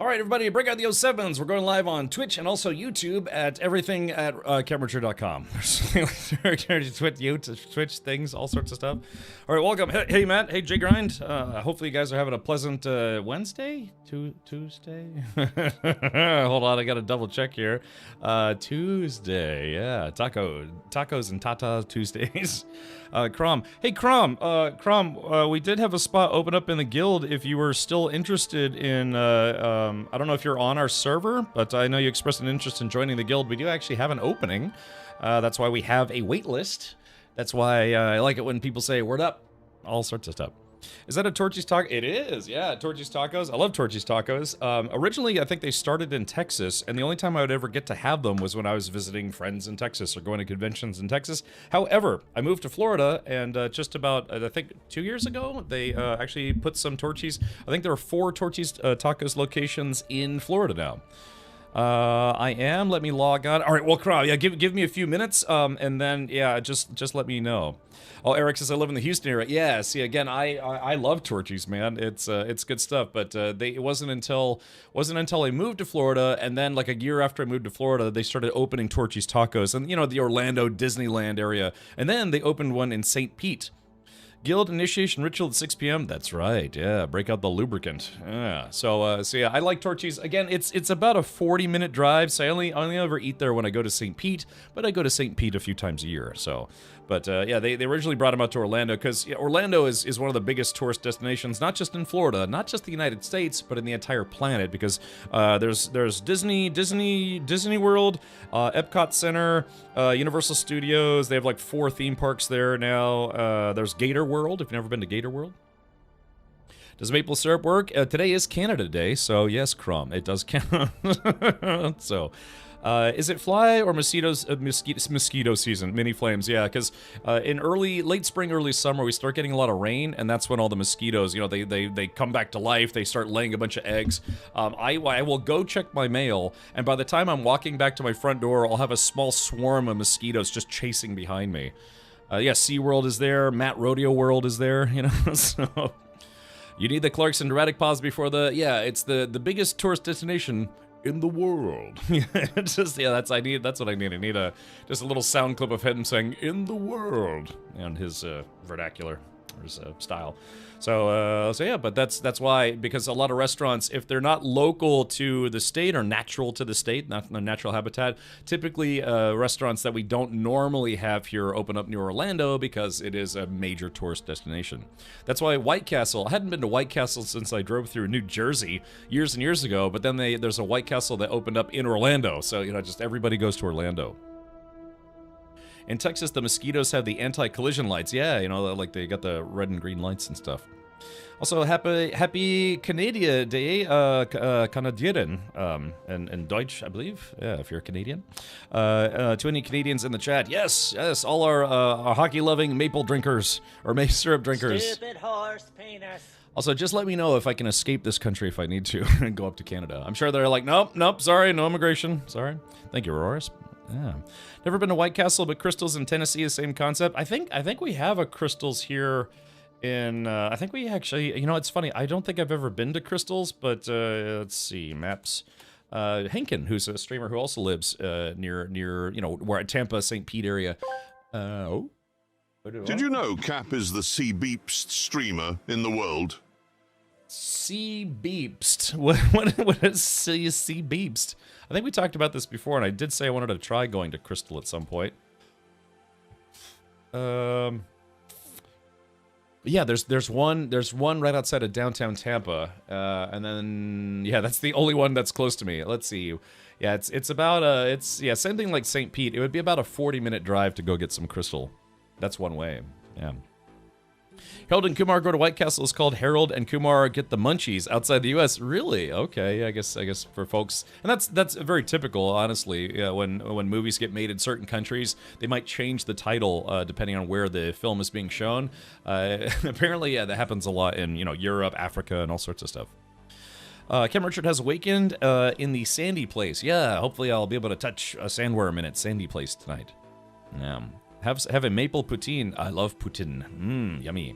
All right, everybody, break out the 07s. We're going live on Twitch and also YouTube at everything at camerature.com. Twitch things, all sorts of stuff. All right, welcome. Hey, Matt. Hey, Jay Grind. Hopefully you guys are having a pleasant Wednesday? Tuesday? Hold on, I got to double check here. Tuesday, yeah. Tacos and Tata Tuesdays. Crom. Hey, Crom. We did have a spot open up in the guild if you were still interested in, I don't know if you're on our server, but I know you expressed an interest in joining the guild. We do actually have an opening. That's why we have a wait list. That's why I like it when people say, word up. All sorts of stuff. Is that a Torchy's Taco? It is, yeah, Torchy's Tacos. I love Torchy's Tacos. Originally, I think they started in Texas, and the only time I would ever get to have them was when I was visiting friends in Texas or going to conventions in Texas. However, I moved to Florida, and just about, I think, 2 years ago, they actually put some Torchy's. I think there are 4 Torchy's Tacos locations in Florida now. I am. Let me log on. All right, well, Crow, yeah, give me a few minutes, and then, yeah, just let me know. Oh, Eric says I live in the Houston area. Yeah, see, again, I love Torchy's, man. It's good stuff. But it wasn't until I moved to Florida, and then like a year after I moved to Florida, they started opening Torchy's Tacos, and you know, the Orlando Disneyland area, and then they opened one in St. Pete. Guild initiation ritual at 6 p.m. That's right. Yeah, break out the lubricant. Yeah. So yeah, I like Torchy's. Again, it's about a 40-minute drive. So I only ever eat there when I go to St. Pete, but I go to St. Pete a few times a year. So, but yeah, they originally brought him out to Orlando because Orlando is one of the biggest tourist destinations, not just in Florida, not just the United States, but in the entire planet. Because there's Disney World, Epcot Center, Universal Studios. They have like 4 theme parks there now. There's Gator World, if you've never been to Gator World. Does maple syrup work? Today is Canada Day, so yes, Crumb, it does count. So, is it fly or mosquito season? Mini flames, yeah, because in late spring, early summer, we start getting a lot of rain, and that's when all the mosquitoes, they come back to life. They start laying a bunch of eggs. I will go check my mail, and by the time I'm walking back to my front door, I'll have a small swarm of mosquitoes just chasing behind me. Yeah, SeaWorld is there, Matt Rodeo World is there, so... You need the Clarkson dramatic pause before it's the biggest tourist destination in the world. That's what I need. I need just a little sound clip of him saying, in the world, and his vernacular, or his style. So yeah, but that's why, because a lot of restaurants, if they're not local to the state or natural to the state, not the natural habitat, typically restaurants that we don't normally have here open up near Orlando because it is a major tourist destination. That's why White Castle, I hadn't been to White Castle since I drove through New Jersey years and years ago, but then there's a White Castle that opened up in Orlando, so just everybody goes to Orlando. In Texas, the mosquitoes have the anti-collision lights. Yeah, like they got the red and green lights and stuff. Also, happy Canada Day, Canadieren, in Deutsch, I believe. Yeah, if you're Canadian. To any Canadians in the chat, yes, all our hockey-loving maple drinkers, or maple syrup drinkers. Stupid horse penis. Also, just let me know if I can escape this country if I need to and go up to Canada. I'm sure they're like, nope, sorry, no immigration, sorry. Thank you, Auroras. Yeah. Never been to White Castle, but Crystals in Tennessee is the same concept. I think we have a Crystals here in, I think we actually, it's funny, I don't think I've ever been to Crystals, but let's see, maps. Henkin, who's a streamer who also lives near, where at Tampa, St. Pete area. Did you know Cap is the sea beepst streamer in the world? Sea beepst. What is sea beepst? I think we talked about this before, and I did say I wanted to try going to Crystal at some point. Yeah, there's one right outside of downtown Tampa, and then that's the only one that's close to me. Let's see. Yeah, it's about same thing like St. Pete. It would be about a 40-minute drive to go get some Crystal. That's one way. Yeah. Harold and Kumar go to White Castle is called Harold and Kumar get the munchies outside the U.S. Really? Okay, I guess for folks, and that's very typical, honestly. When movies get made in certain countries, they might change the title depending on where the film is being shown. Apparently, that happens a lot in Europe, Africa, and all sorts of stuff. Cam Richard has awakened in the Sandy Place. Yeah, hopefully I'll be able to touch a sandworm in its Sandy Place tonight. Yeah. Have a maple poutine. I love poutine. Yummy.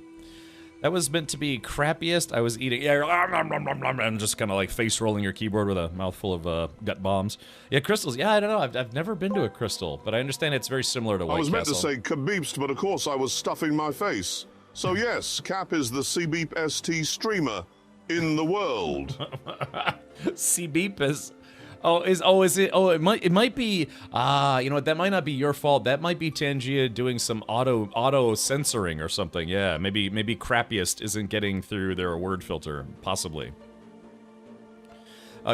That was meant to be crappiest. I was eating, and just kind of like face rolling your keyboard with a mouthful of gut bombs. Yeah, crystals. Yeah, I don't know. I've never been to a crystal, but I understand it's very similar to White Castle. I was meant to say kabeepst, but of course I was stuffing my face. So yes, Cap is the C-Beep ST streamer in the world. C-Beep is... is it? Oh, it might be. You know what? That might not be your fault. That might be Tangia doing some auto censoring or something. Yeah, maybe crappiest isn't getting through their word filter, possibly.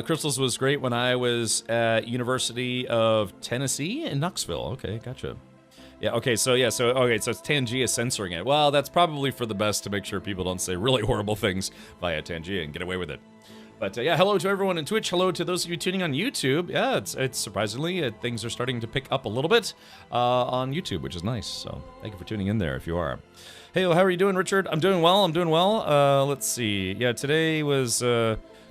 Crystals was great when I was at University of Tennessee in Knoxville. Okay, gotcha. Yeah. Okay. So it's Tangia censoring it. Well, that's probably for the best to make sure people don't say really horrible things via Tangia and get away with it. But yeah, hello to everyone on Twitch. Hello to those of you tuning on YouTube. Yeah, it's surprisingly, things are starting to pick up a little bit on YouTube, which is nice. So thank you for tuning in there if you are. Hey, how are you doing, Richard? I'm doing well. Let's see. Yeah, today was...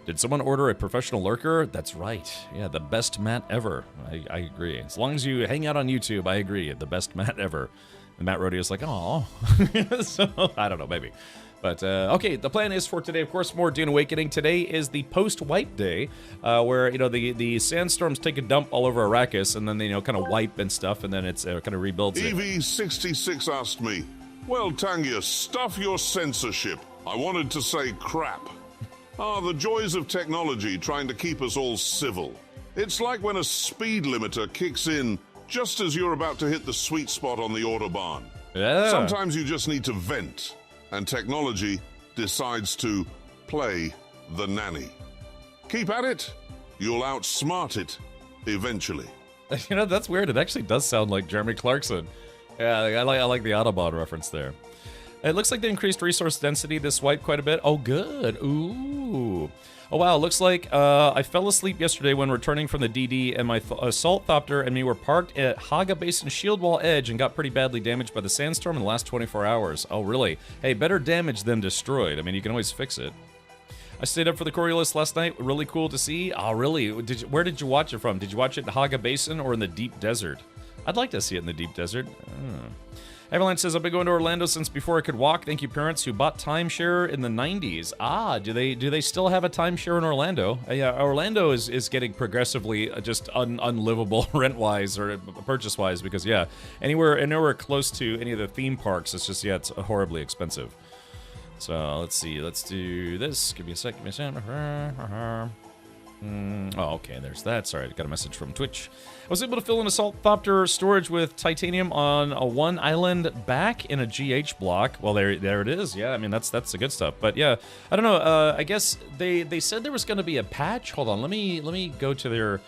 did someone order a professional lurker? That's right. Yeah, the best mat ever. I agree. As long as you hang out on YouTube, I agree. The best mat ever. And Matt Rodeo's like, oh. So, I don't know, maybe. But, okay, the plan is for today, of course, more Dune Awakening. Today is the post-wipe day, where, you know, the sandstorms take a dump all over Arrakis, and then they, you know, kind of wipe and stuff, and then it's kind of rebuilds it. EV66 asked me, well, Tangia, stuff your censorship. I wanted to say crap. The joys of technology trying to keep us all civil. It's like when a speed limiter kicks in just as you're about to hit the sweet spot on the Autobahn. Yeah. Sometimes you just need to vent. And technology decides to play the nanny. Keep at it. You'll outsmart it eventually. You know, that's weird. It actually does sound like Jeremy Clarkson. Yeah, I like the Autobahn reference there. It looks like they increased resource density this wipe quite a bit. Oh, good. Ooh. Oh, wow. Looks like I fell asleep yesterday when returning from the DD, and my Assault Thopter and me were parked at Haga Basin Shield Wall Edge and got pretty badly damaged by the sandstorm in the last 24 hours. Oh, really? Hey, better damaged than destroyed. I mean, you can always fix it. I stayed up for the Coriolis last night. Really cool to see. Oh, really? Where did you watch it from? Did you watch it in Haga Basin or in the deep desert? I'd like to see it in the deep desert. Avalanche says, I've been going to Orlando since before I could walk. Thank you, parents who bought timeshare in the 90s. Ah, do they still have a timeshare in Orlando? Yeah, Orlando is getting progressively just unlivable rent-wise or purchase-wise because, yeah, anywhere close to any of the theme parks, it's just, yeah, it's horribly expensive. So, let's see. Let's do this. Give me a sec. Oh, okay, there's that. Sorry, I got a message from Twitch. I was able to fill an Assault Thopter storage with titanium on a one island back in a GH block. Well, there it is. Yeah, I mean, that's the good stuff. But yeah, I don't know. I guess they said there was going to be a patch. Hold on, let me go to their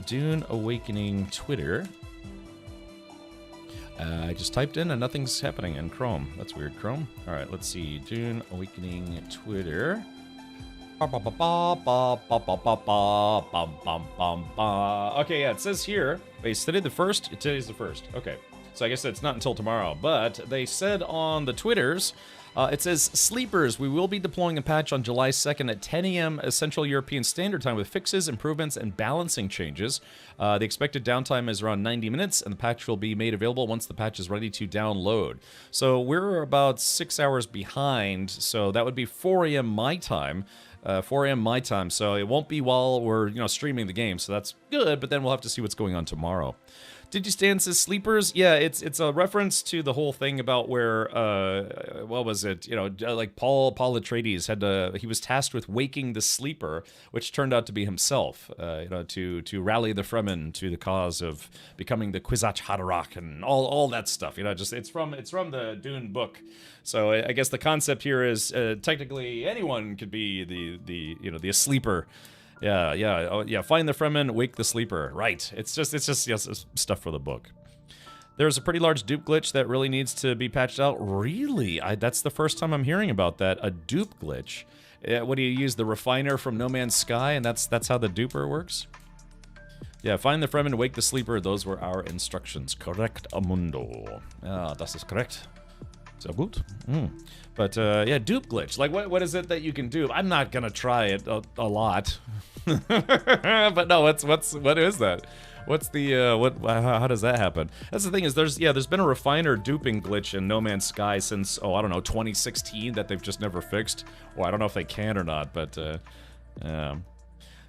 Dune Awakening Twitter. I just typed in and nothing's happening in Chrome. That's weird, Chrome. All right, let's see. Dune Awakening Twitter. Okay, yeah, it says here. Wait, is today the 1st? Today's the 1st. Okay, so I guess it's not until tomorrow. But they said on the Twitters, it says, Sleepers, we will be deploying a patch on July 2nd at 10 a.m. Central European Standard Time with fixes, improvements, and balancing changes. The expected downtime is around 90 minutes, and the patch will be made available once the patch is ready to download. So we're about 6 hours behind, so that would be 4 a.m. my time. 4 a.m. my time, so it won't be while we're, streaming the game, so that's good, but then we'll have to see what's going on tomorrow. Digistance says Sleepers. Yeah, it's a reference to the whole thing about where, what was it? Like Paul Atreides he was tasked with waking the sleeper, which turned out to be himself, to rally the Fremen to the cause of becoming the Kwisatz Haderach and all that stuff. It's from the Dune book. So I guess the concept here is technically anyone could be the sleeper. Yeah. Find the Fremen, wake the sleeper. Right. It's just stuff for the book. There's a pretty large dupe glitch that really needs to be patched out. Really? That's the first time I'm hearing about that. A dupe glitch. What do you use? The refiner from No Man's Sky, and that's how the duper works? Yeah, find the Fremen, wake the sleeper. Those were our instructions. Correct, Amundo. Ah, das ist correct. So good. But yeah, dupe glitch. Like, what is it that you can do? I'm not gonna try it a lot. But no, what is that? What's the how does that happen? That's the thing is there's been a refiner duping glitch in No Man's Sky since I don't know 2016 that they've just never fixed. Well, I don't know if they can or not, but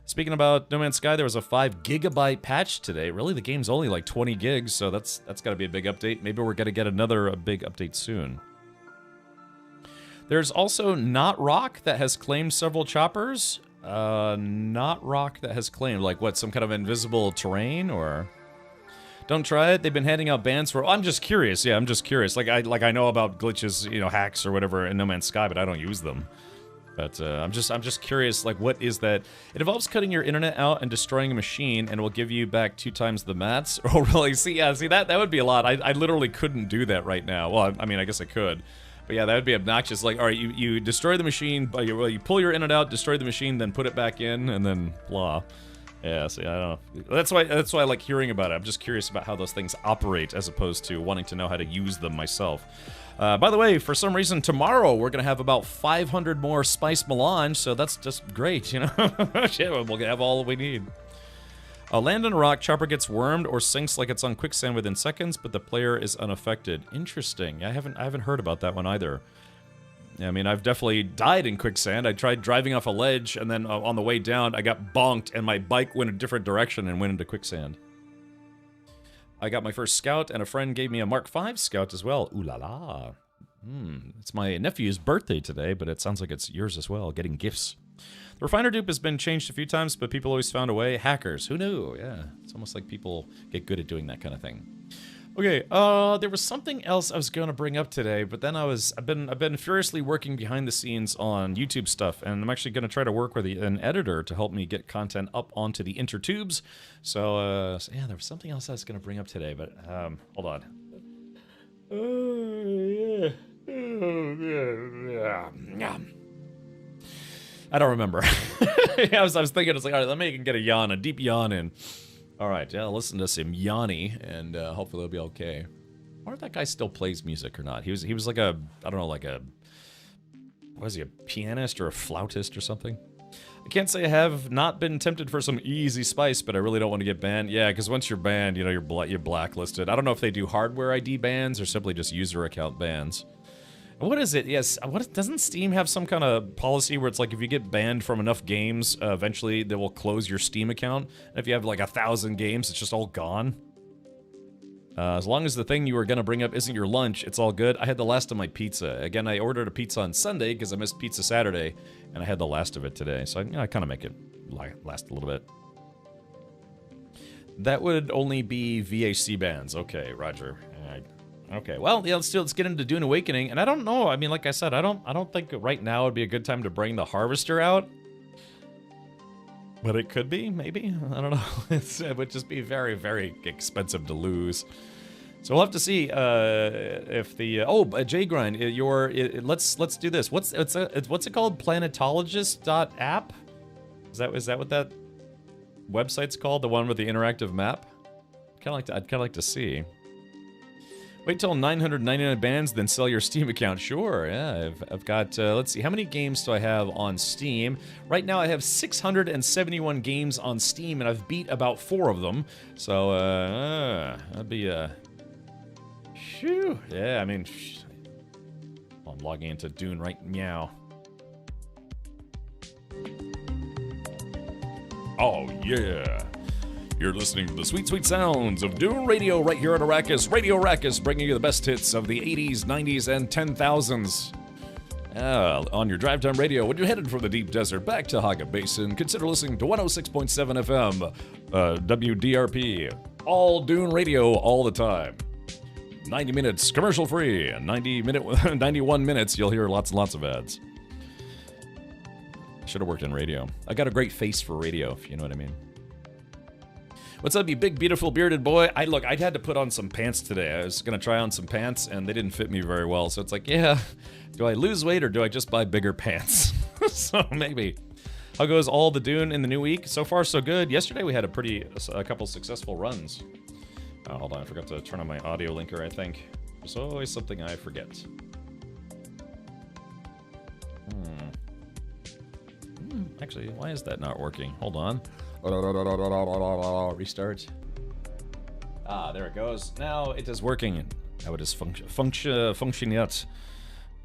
speaking about No Man's Sky, there was a 5 gigabyte patch today. Really, the game's only like 20 gigs, so that's got to be a big update. Maybe we're gonna get another big update soon. There's also Not Rock that has claimed several choppers. Not Rock that has claimed, like what, some kind of invisible terrain, or? Don't try it. They've been handing out bans for. I'm just curious. Yeah, I'm just curious. Like I know about glitches, hacks or whatever in No Man's Sky, but I don't use them. But I'm just curious. Like, what is that? It involves cutting your internet out and destroying a machine, and will give you back 2 times the mats. Oh, really? See, that would be a lot. I literally couldn't do that right now. Well, I mean, I guess I could. But yeah, that would be obnoxious. Like, all right, you destroy the machine, but you pull your internet out, destroy the machine, then put it back in, and then blah. Yeah, see, I don't know. That's why I like hearing about it. I'm just curious about how those things operate, as opposed to wanting to know how to use them myself. By the way, for some reason, tomorrow we're gonna have about 500 more Spice Melange, so that's just great, Yeah, we'll have all we need. Land on a rock, chopper gets wormed or sinks like it's on quicksand within seconds, but the player is unaffected. Interesting. I haven't heard about that one either. Yeah, I mean, I've definitely died in quicksand. I tried driving off a ledge, and then on the way down, I got bonked, and my bike went a different direction and went into quicksand. I got my first scout, and a friend gave me a Mark V scout as well. Ooh la la. It's my nephew's birthday today, but it sounds like it's yours as well, getting gifts. The refiner dupe has been changed a few times, but people always found a way. Hackers, who knew? Yeah, it's almost like people get good at doing that kind of thing. Okay, there was something else I was going to bring up today, but then I've been furiously working behind the scenes on YouTube stuff, and I'm actually going to try to work with an editor to help me get content up onto the intertubes. So yeah, there was something else I was going to bring up today, but hold on. I don't remember. I was thinking, it's like, all right, let me get a deep yawn in. All right, yeah, I'll listen to some Yanni, and hopefully it'll be okay. I wonder if that guy still plays music or not. He was like a, I don't know, like a, what is he, a pianist or a flautist or something? I can't say I have not been tempted for some easy spice, but I really don't want to get banned. Yeah, because once you're banned, you're blacklisted. I don't know if they do hardware ID bans or simply just user account bans. What is it? Yes, doesn't Steam have some kind of policy where it's like if you get banned from enough games, eventually they will close your Steam account? And if you have like 1,000 games, it's just all gone? As long as the thing you were going to bring up isn't your lunch, it's all good. I had the last of my pizza. Again, I ordered a pizza on Sunday because I missed pizza Saturday, and I had the last of it today. So I kind of make it last a little bit. That would only be VHC bans. Okay, Roger. Okay, well, yeah, let's get into Dune Awakening, and I don't know. I mean, like I said, I don't think right now would be a good time to bring the Harvester out, but it could be, maybe. I don't know. It would just be very, very expensive to lose. So we'll have to see if the J Grind. Let's do this. What's it called? Planetologist.app? Is that what that website's called? The one with the interactive map? I'd kind of like to see. Wait till 999 bans, then sell your Steam account. Sure, yeah. I've got, let's see, how many games do I have on Steam? Right now I have 671 games on Steam, and I've beat about 4 of them. So, that'd be, phew. Yeah, I mean, I'm logging into Dune right meow. Oh, yeah. You're listening to the sweet, sweet sounds of Dune Radio right here at Arrakis. Radio Arrakis, bringing you the best hits of the 80s, 90s, and 10,000s. On your drive time radio, when you're headed from the deep desert back to Haga Basin, consider listening to 106.7 FM, WDRP. All Dune Radio, all the time. 90 minutes, commercial free. 91 minutes, you'll hear lots and lots of ads. Should have worked in radio. I got a great face for radio, if you know what I mean. What's up, you big, beautiful, bearded boy? I had to put on some pants today. I was going to try on some pants, and they didn't fit me very well. So it's like, yeah, do I lose weight, or do I just buy bigger pants? So maybe. How goes all the Dune in the new week? So far, so good. Yesterday, we had a couple successful runs. Oh, hold on, I forgot to turn on my audio linker, I think. There's always something I forget. Actually, why is that not working? Hold on. Restart. Ah, there it goes. Now it is working. How it is functioniert.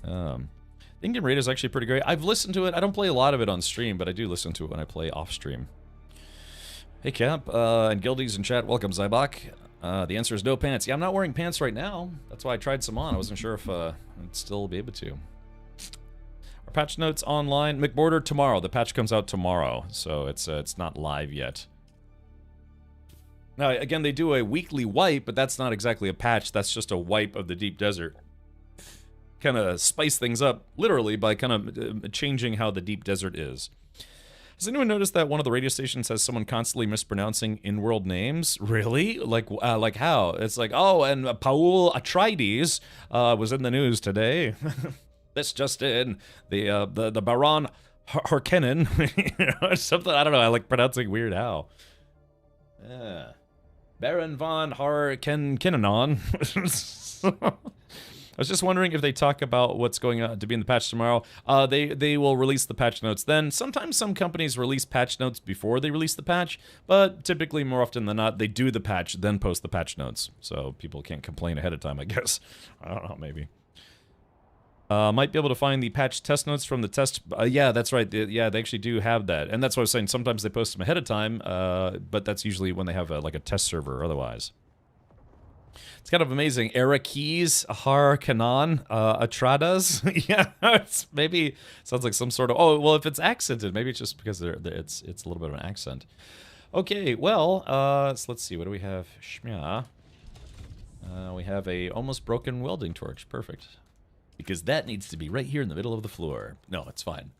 The in-game radio is actually pretty great. I've listened to it. I don't play a lot of it on stream, but I do listen to it when I play off-stream. Hey, Cap, and Guildies in chat. Welcome, Zybok. The answer is no pants. Yeah, I'm not wearing pants right now. That's why I tried some on. I wasn't sure if I'd still be able to. Our patch notes online. McBorder tomorrow. The patch comes out tomorrow, so it's not live yet. Now, again, they do a weekly wipe, but that's not exactly a patch. That's just a wipe of the deep desert. Kind of spice things up, literally, by kind of changing how the deep desert is. Has anyone noticed that one of the radio stations has someone constantly mispronouncing in-world names? Really? Like how? It's like, oh, and Paul Atreides was in the news today. This just in. The Baron Harkonnen. Something, I don't know, I like pronouncing weird how. Yeah. Baron von Harkonnen. I was just wondering if they talk about what's going on to be in the patch tomorrow. They will release the patch notes then. Sometimes some companies release patch notes before they release the patch, but typically, more often than not, they do the patch, then post the patch notes. So people can't complain ahead of time, I guess. I don't know, maybe. Might be able to find the patch test notes from the test... yeah, that's right. Yeah, they actually do have that. And that's what I was saying. Sometimes they post them ahead of time, but that's usually when they have like a test server otherwise. It's kind of amazing. Era Keys, Har Kanan, Atradas. Yeah, it's maybe sounds like some sort of... Oh, well, if it's accented, maybe it's just because it's a little bit of an accent. Okay, well, so let's see. What do we have? Shmya. We have a almost broken welding torch. Perfect. Because that needs to be right here in the middle of the floor. No, it's fine.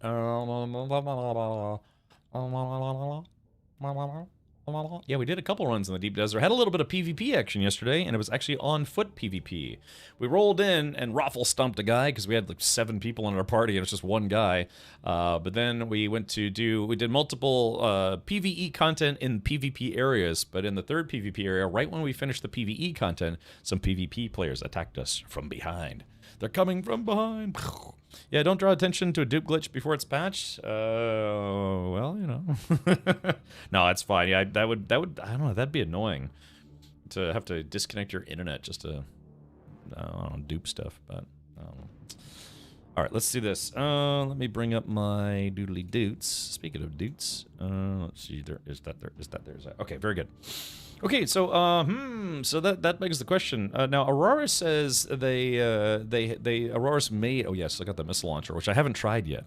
Yeah, we did a couple runs in the deep desert. Had a little bit of PvP action yesterday, and it was actually on foot PvP. We rolled in and raffle stomped a guy because we had like 7 people in our party and it was just one guy. But then we did multiple PvE content in PvP areas. But in the third PvP area, right when we finished the PvE content, some PvP players attacked us from behind. They're coming from behind. Yeah, don't draw attention to a dupe glitch before it's patched. Well, you know. No, it's fine. Yeah, that would, I don't know, that'd be annoying to have to disconnect your internet just to, I don't know, dupe stuff, but, I don't know. All right, let's do this. Let me bring up my doodly doots. Speaking of doots, let's see, is that there? Okay, very good. Okay, so so that begs the question. Now, Aurora says Aurora's made. Oh yes, I got the missile launcher, which I haven't tried yet.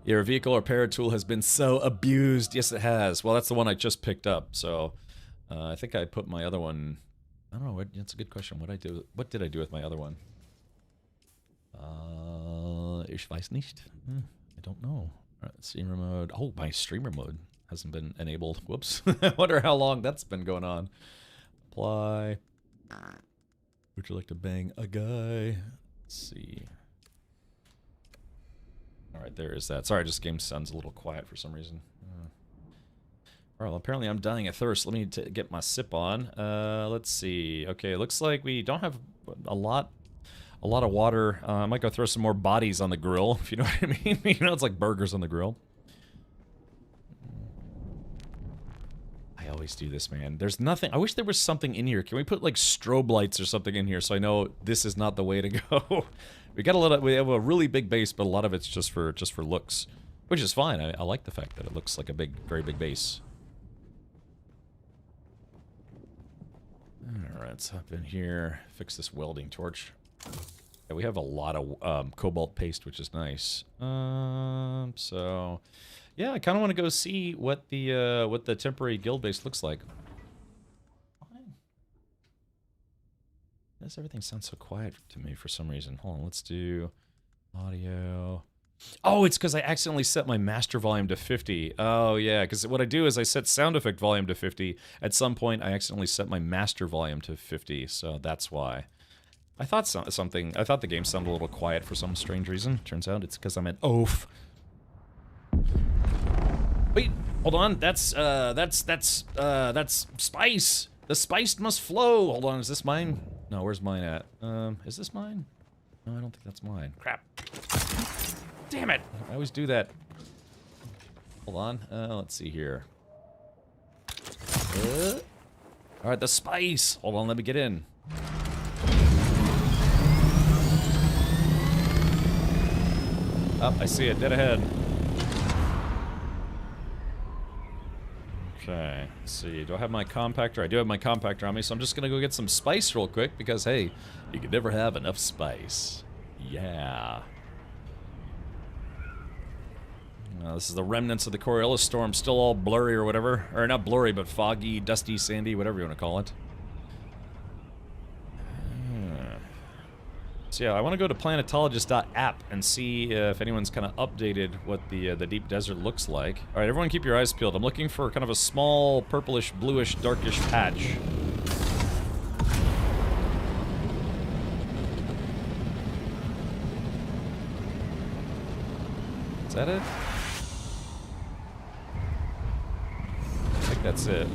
Your vehicle or repair tool has been so abused. Yes, it has. Well, that's the one I just picked up. So, I think I put my other one. I don't know. That's a good question. What did I do with my other one? Ich weiß nicht. I don't know. All right, streamer mode. Oh, my streamer mode hasn't been enabled. Whoops. I wonder how long that's been going on. Apply. Would you like to bang a guy? Let's see. All right, there is that. Sorry, just game sounds a little quiet for some reason. Well, apparently I'm dying of thirst. Let me get my sip on. Let's see. Okay, looks like we don't have a lot of water. I might go throw some more bodies on the grill, if you know what I mean. You know, it's like burgers on the grill. I always do this, man. There's nothing. I wish there was something in here. Can we put like strobe lights or something in here so I know this is not the way to go? We have a really big base, but a lot of it's just for looks, which is fine. I like the fact that it looks like a very big base. All right, let's hop in here. Fix this welding torch. Yeah, we have a lot of cobalt paste, which is nice. So, yeah, I kind of want to go see what the temporary guild base looks like. Why does everything sound so quiet to me for some reason? Hold on, let's do audio. Oh, it's because I accidentally set my master volume to 50. Oh, yeah, because what I do is I set sound effect volume to 50. At some point, I accidentally set my master volume to 50, so that's why. I thought I thought the game sounded a little quiet for some strange reason. Turns out it's because I'm at OAF. Wait, hold on. That's spice. The spice must flow. Hold on, is this mine? No, where's mine at? Is this mine? No, I don't think that's mine. Crap. Damn it! I always do that. Hold on. Let's see here. All right, the spice. Hold on, let me get in. Oh, I see it, dead ahead. Okay, let's see. Do I have my compactor? I do have my compactor on me, so I'm just gonna go get some spice real quick because, hey, you can never have enough spice. Yeah. This is the remnants of the Coriolis storm, still all blurry or whatever. Or not blurry, but foggy, dusty, sandy, whatever you want to call it. So yeah, I want to go to planetologist.app and see if anyone's kind of updated what the deep desert looks like. All right, everyone keep your eyes peeled. I'm looking for kind of a small, purplish, bluish, darkish patch. Is that it? I think that's it.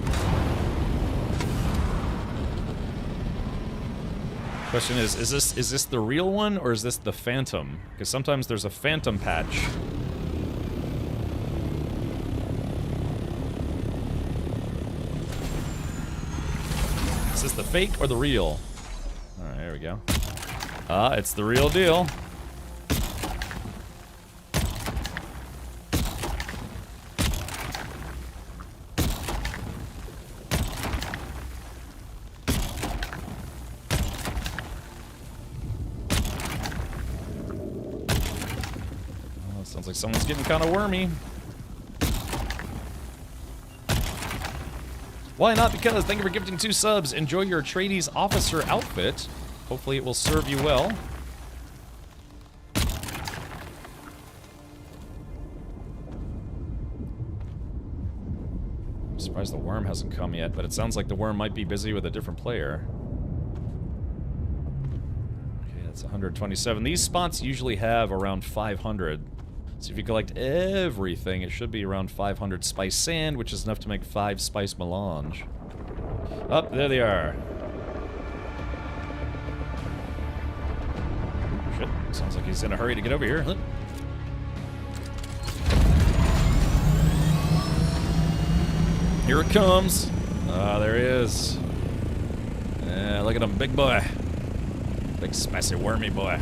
Question is this the real one or is this the phantom? Because sometimes there's a phantom patch. Is this the fake or the real? Alright, there we go. It's the real deal. Sounds like someone's getting kind of wormy. Why not? Because thank you for gifting 2 subs. Enjoy your Atreides officer outfit. Hopefully it will serve you well. I'm surprised the worm hasn't come yet, but it sounds like the worm might be busy with a different player. Okay, that's 127. These spots usually have around 500. So if you collect everything, it should be around 500 spice sand, which is enough to make 5 spice melange. Oh, there they are. Shit, sounds like he's in a hurry to get over here. Here it comes. Ah, there he is. Yeah, look at him, big boy. Big spicy wormy boy.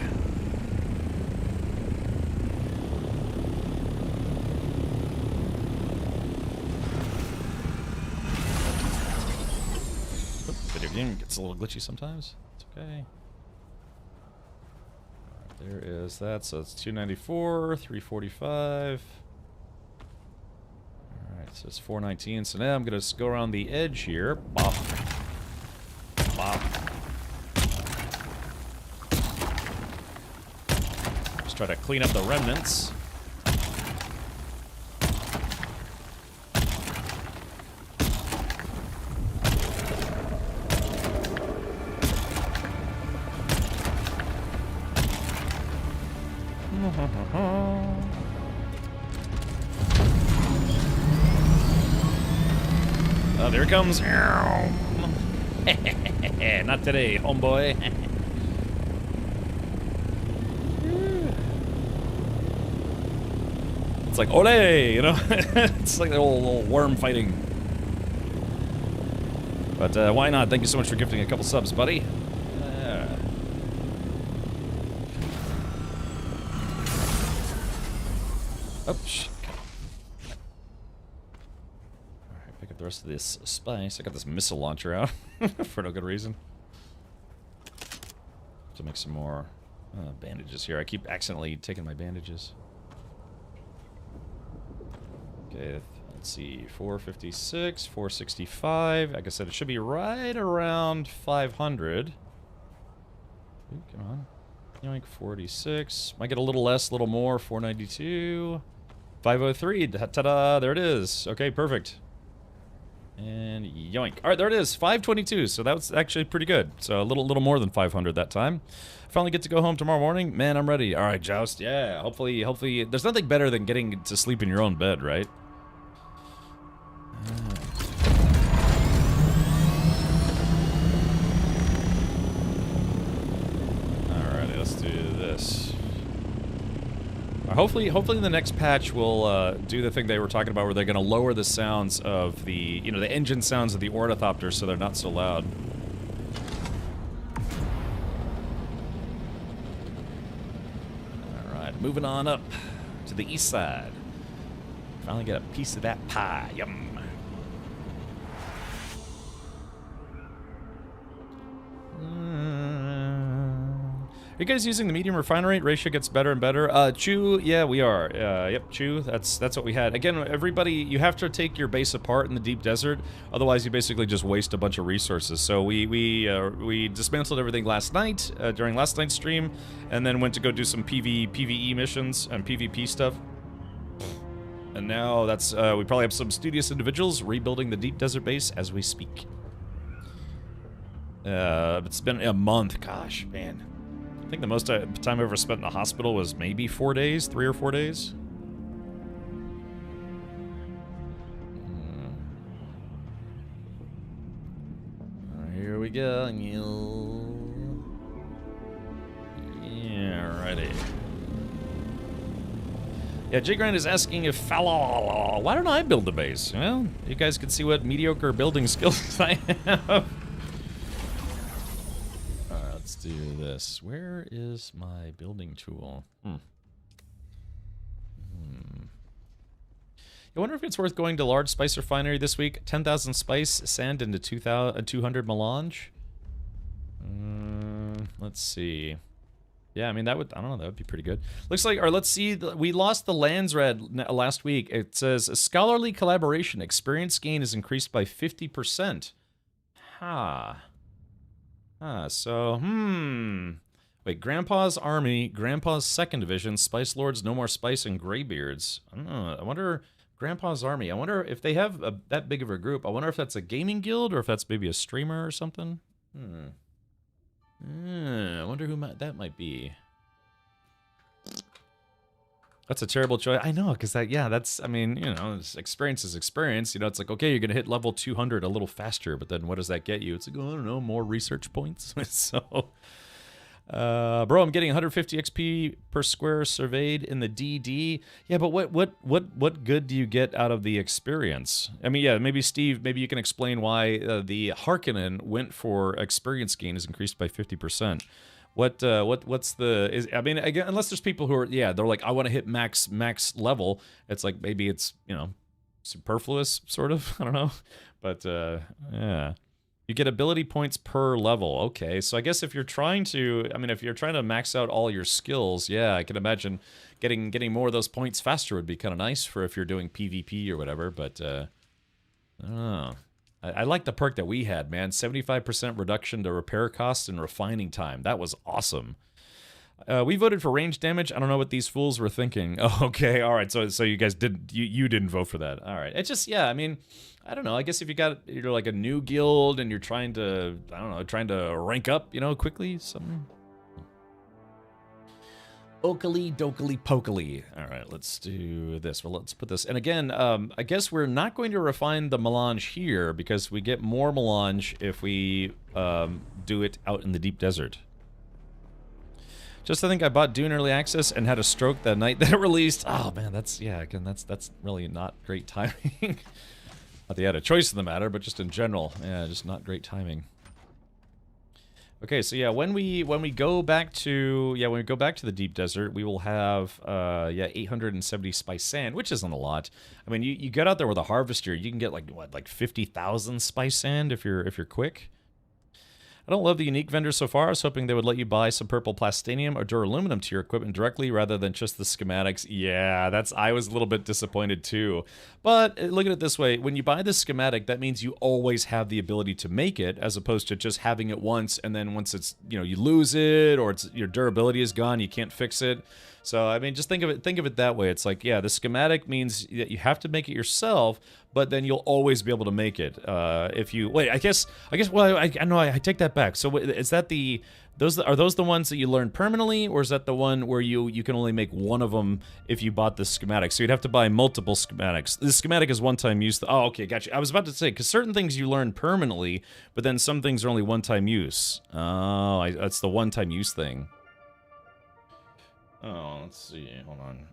Game gets a little glitchy sometimes. It's okay. There is that. So it's 294, 345. Alright, so it's 419. So now I'm going to go around the edge here. Bop. Bop. Just try to clean up the remnants. Oh, there it comes. Not today, homeboy. It's like, ole, you know? It's like the old worm fighting. But why not? Thank you so much for gifting a couple subs, buddy. Oh, shit. Alright, pick up the rest of this spice. I got this missile launcher out for no good reason. To make some more bandages here. I keep accidentally taking my bandages. Okay, let's see. 456, 465. Like I said, it should be right around 500. Ooh, come on. Yoink, 46. Might get a little less, a little more. 492. 503. Ta-da! There it is. Okay, perfect. And yoink. All right, there it is. 522. So that was actually pretty good. So a little more than 500 that time. Finally get to go home tomorrow morning. Man, I'm ready. All right, Joust. Yeah. Hopefully. There's nothing better than getting to sleep in your own bed, right? Alrighty, let's do this. Hopefully the next patch will do the thing they were talking about, where they're going to lower the sounds of the, the engine sounds of the ornithopters, so they're not so loud. All right, moving on up to the east side. Finally get a piece of that pie. Yum. Are you guys using the medium refine rate? Ratio gets better and better. Chew, yeah, we are. Yep, Chew, that's what we had. Again, everybody, you have to take your base apart in the deep desert, otherwise you basically just waste a bunch of resources. So we dismantled everything last night, during last night's stream, and then went to go do some PvE missions and PvP stuff. And now that's, we probably have some studious individuals rebuilding the deep desert base as we speak. It's been a month, gosh, man. I think the most time I've ever spent in a hospital was maybe 4 days, 3 or 4 days. Here we go. Yeah, righty. Yeah, J-Grind is asking if why don't I build the base? Well, you guys can see what mediocre building skills I have. Let's do this. Where is my building tool? I wonder if it's worth going to large spice refinery this week. 10,000 spice, sand into 200 melange. Let's see. Yeah, I mean, that would, I don't know, that would be pretty good. Looks like, or let's see, we lost the lands red last week. It says, a scholarly collaboration, experience gain is increased by 50%. Wait, Grandpa's Army, Grandpa's 2nd Division, Spice Lords, No More Spice, and Greybeards. I don't know, I wonder, Grandpa's Army, I wonder if they have that big of a group. I wonder if that's a gaming guild, or if that's maybe a streamer or something. I wonder who that might be. That's a terrible choice. I know, because that's, I mean, experience is experience. It's like, okay, you're going to hit level 200 a little faster, but then what does that get you? It's like, oh, I don't know, more research points. So, bro, I'm getting 150 XP per square surveyed in the DD. Yeah, but what good do you get out of the experience? I mean, yeah, maybe Steve, maybe you can explain why the Harkonnen went for experience gain is increased by 50%. What's the, I mean, again, unless there's people who are, they're like, I want to hit max level. It's like, maybe it's, superfluous, sort of, I don't know. But, yeah. You get ability points per level. Okay, so I guess if you're trying to, if you're trying to max out all your skills, yeah, I can imagine getting more of those points faster would be kind of nice for if you're doing PvP or whatever, but, I don't know. I like the perk that we had, man. 75% reduction to repair costs and refining time. That was awesome. We voted for range damage. I don't know what these fools were thinking. Oh, okay, all right. So you guys didn't, you didn't vote for that. All right. It's just, yeah, I mean, I don't know. I guess if you're like a new guild and you're trying to, I don't know, trying to rank up, quickly, something. Okily dokily pokily. All right, let's do this. Well, let's put this. And again, I guess we're not going to refine the melange here because we get more melange if we do it out in the deep desert. Just I think I bought Dune Early Access and had a stroke that night that it released. Oh man, that's really not great timing. Not that you had a choice in the matter, but just in general, yeah, just not great timing. Okay, so yeah, when we go back to the deep desert, we will have 870 spice sand, which isn't a lot. I mean, you get out there with a harvester, you can get like 50,000 spice sand if you're quick. I don't love the unique vendors so far. I was hoping they would let you buy some purple plastinium or duraluminum to your equipment directly rather than just the schematics. Yeah, I was a little bit disappointed too. But look at it this way. When you buy the schematic, that means you always have the ability to make it as opposed to just having it once and then once it's, you lose it or your durability is gone, you can't fix it. So, I mean, just think of it that way. It's like, yeah, the schematic means that you have to make it yourself, but then you'll always be able to make it. If you wait, I guess. Well, I know I take that back. So, is that are those the ones that you learn permanently, or is that the one where you can only make one of them if you bought the schematic? So you'd have to buy multiple schematics. The schematic is one-time use. Oh, okay, gotcha. I was about to say because certain things you learn permanently, but then some things are only one-time use. Oh, that's the one-time use thing. Oh, let's see. Hold on.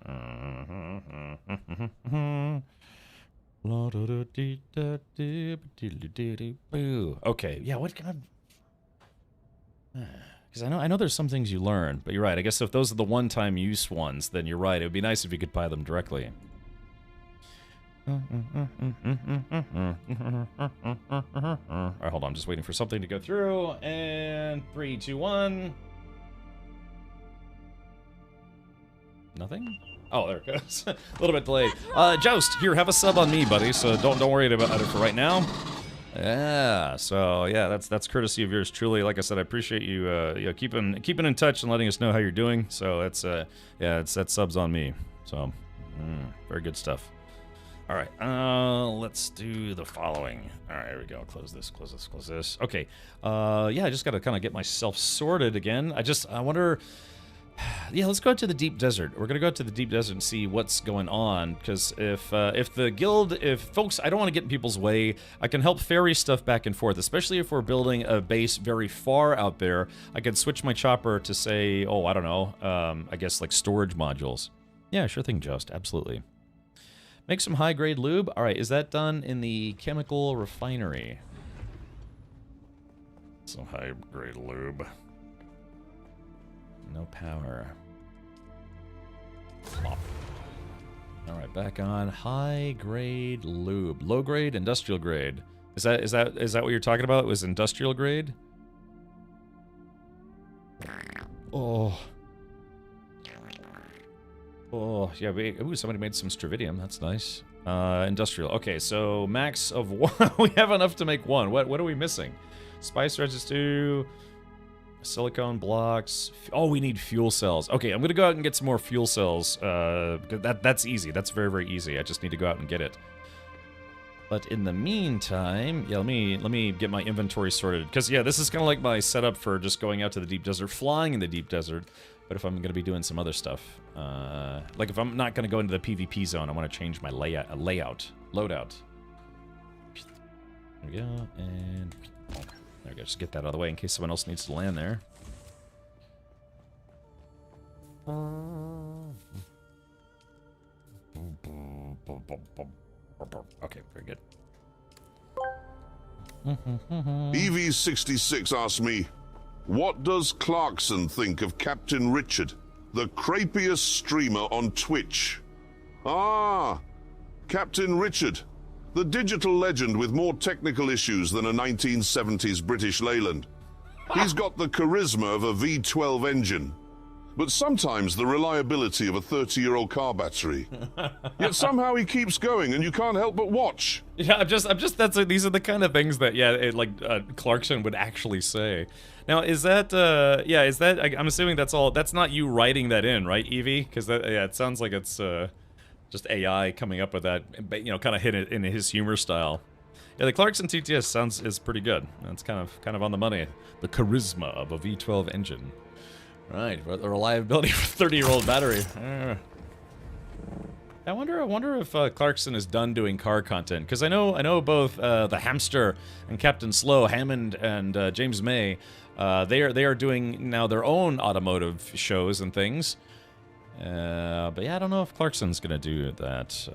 Okay, yeah, what kind of... Because I know there's some things you learn, but you're right. I guess if those are the one-time use ones, then you're right. It would be nice if you could buy them directly. Alright, hold on. I'm just waiting for something to go through. And 3, 2, 1. Nothing? Oh, there it goes. A little bit delayed. Joust, here, have a sub on me, buddy. So don't worry about it for right now. Yeah. So yeah, that's courtesy of yours truly. Like I said, I appreciate you, keeping in touch and letting us know how you're doing. So that's that subs on me. So very good stuff. All right. Let's do the following. All right, here we go. Close this. Close this. Close this. Okay. Yeah, I just got to kind of get myself sorted again. I wonder. Yeah, let's go out to the deep desert. We're gonna go out to the deep desert and see what's going on. Because if the guild, folks, I don't want to get in people's way. I can help ferry stuff back and forth, especially if we're building a base very far out there. I could switch my chopper to say, oh, I don't know, I guess like storage modules. Yeah, sure thing, Just. Absolutely. Make some high-grade lube. All right, is that done in the chemical refinery? Some high-grade lube. No power. Plop. All right, back on high-grade lube. Low-grade, industrial grade. Is that what you're talking about? It was industrial grade? Oh. Oh, yeah, ooh, somebody made some stravidium. That's nice. Industrial. Okay, so max of 1. We have enough to make 1. What are we missing? Spice residue, silicone blocks. Oh, we need fuel cells. Okay, I'm gonna go out and get some more fuel cells. That's easy. That's very, very easy. I just need to go out and get it. But in the meantime, yeah, let me get my inventory sorted. Because, yeah, this is kind of like my setup for just going out to the deep desert, flying in the deep desert. But if I'm going to be doing some other stuff, like if I'm not going to go into the PvP zone, I want to change my loadout. There we go, and there we go. Just get that out of the way in case someone else needs to land there. Okay, very good. EV66 asked me, what does Clarkson think of Captain Richard, the crapiest streamer on Twitch? Ah, Captain Richard, the digital legend with more technical issues than a 1970s British Leyland. He's got the charisma of a V12 engine, but sometimes the reliability of a 30-year-old car battery. Yet somehow he keeps going, and you can't help but watch. Yeah, I'm just. These are the kind of things that, yeah, Clarkson would actually say. Now, is that, yeah, is that? I'm assuming that's all. That's not you writing that in, right, Evie? Because yeah, it sounds like it's just AI coming up with that. You know, kind of hit it in his humor style. Yeah, the Clarkson TTS is pretty good. It's kind of on the money. The charisma of a V12 engine. Right, the reliability for a 30-year-old battery. I wonder if Clarkson is done doing car content, because I know both the Hamster and Captain Slow, Hammond and James May, they are doing now their own automotive shows and things. But yeah, I don't know if Clarkson's gonna do that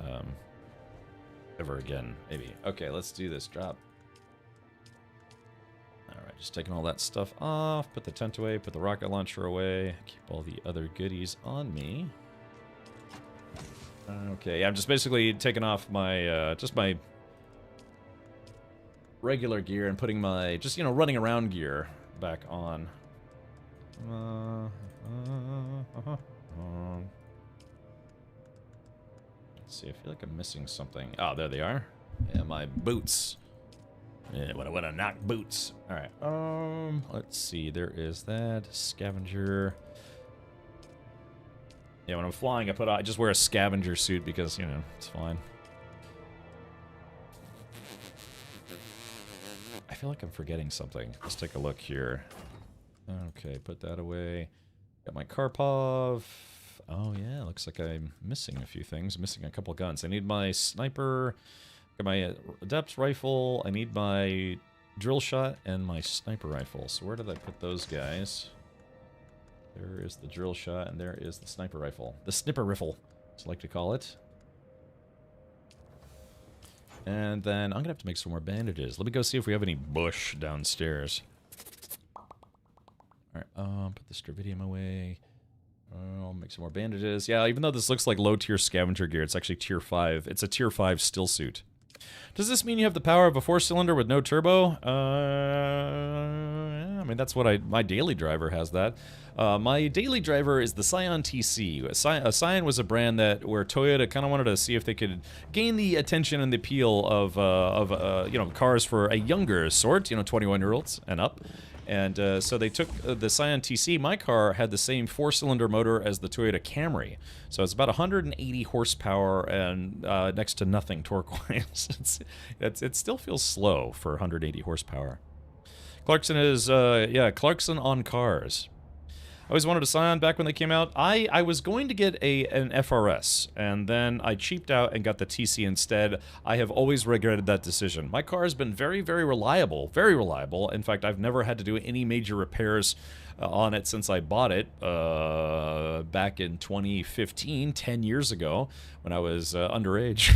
ever again. Maybe. Okay, let's do this. Drop. Alright, just taking all that stuff off, put the tent away, put the rocket launcher away, keep all the other goodies on me. Okay, I'm just basically taking off my, just my regular gear and putting my, just, you know, running around gear back on. Let's see, I feel like I'm missing something. Oh, there they are. Yeah, my boots. Yeah, what a knock boots. All right. Let's see. There is that scavenger. Yeah, when I'm flying, I just wear a scavenger suit because, you know, it's fine. I feel like I'm forgetting something. Let's take a look here. Okay, put that away. Got my Karpov. Oh yeah, looks like I'm missing a few things. I'm missing a couple guns. I need my sniper. Got my adept rifle. I need my drill shot and my sniper rifle. So where did I put those guys? There is the drill shot, and there is the sniper rifle. The snipper rifle, as I like to call it. And then I'm going to have to make some more bandages. Let me go see if we have any bush downstairs. Alright, put the Stravidium away. I'll make some more bandages. Yeah, even though this looks like low-tier scavenger gear, it's actually tier 5. It's a tier 5 still suit. Does this mean you have the power of a 4-cylinder with no turbo? Yeah, I mean, that's what my daily driver has that. My daily driver is the Scion TC. Scion was a brand where Toyota kind of wanted to see if they could gain the attention and the appeal of you know, cars for a younger sort, you know, 21-year-olds and up. And so they took the Scion TC. My car had the same 4-cylinder motor as the Toyota Camry. So it's about 180 horsepower and next to nothing torque-wise. It still feels slow for 180 horsepower. Clarkson is, yeah, Clarkson on cars. I always wanted a Scion back when they came out. I was going to get an FRS, and then I cheaped out and got the TC instead. I have always regretted that decision. My car has been very, very reliable. Very reliable. In fact, I've never had to do any major repairs on it since I bought it back in 2015, 10 years ago, when I was underage.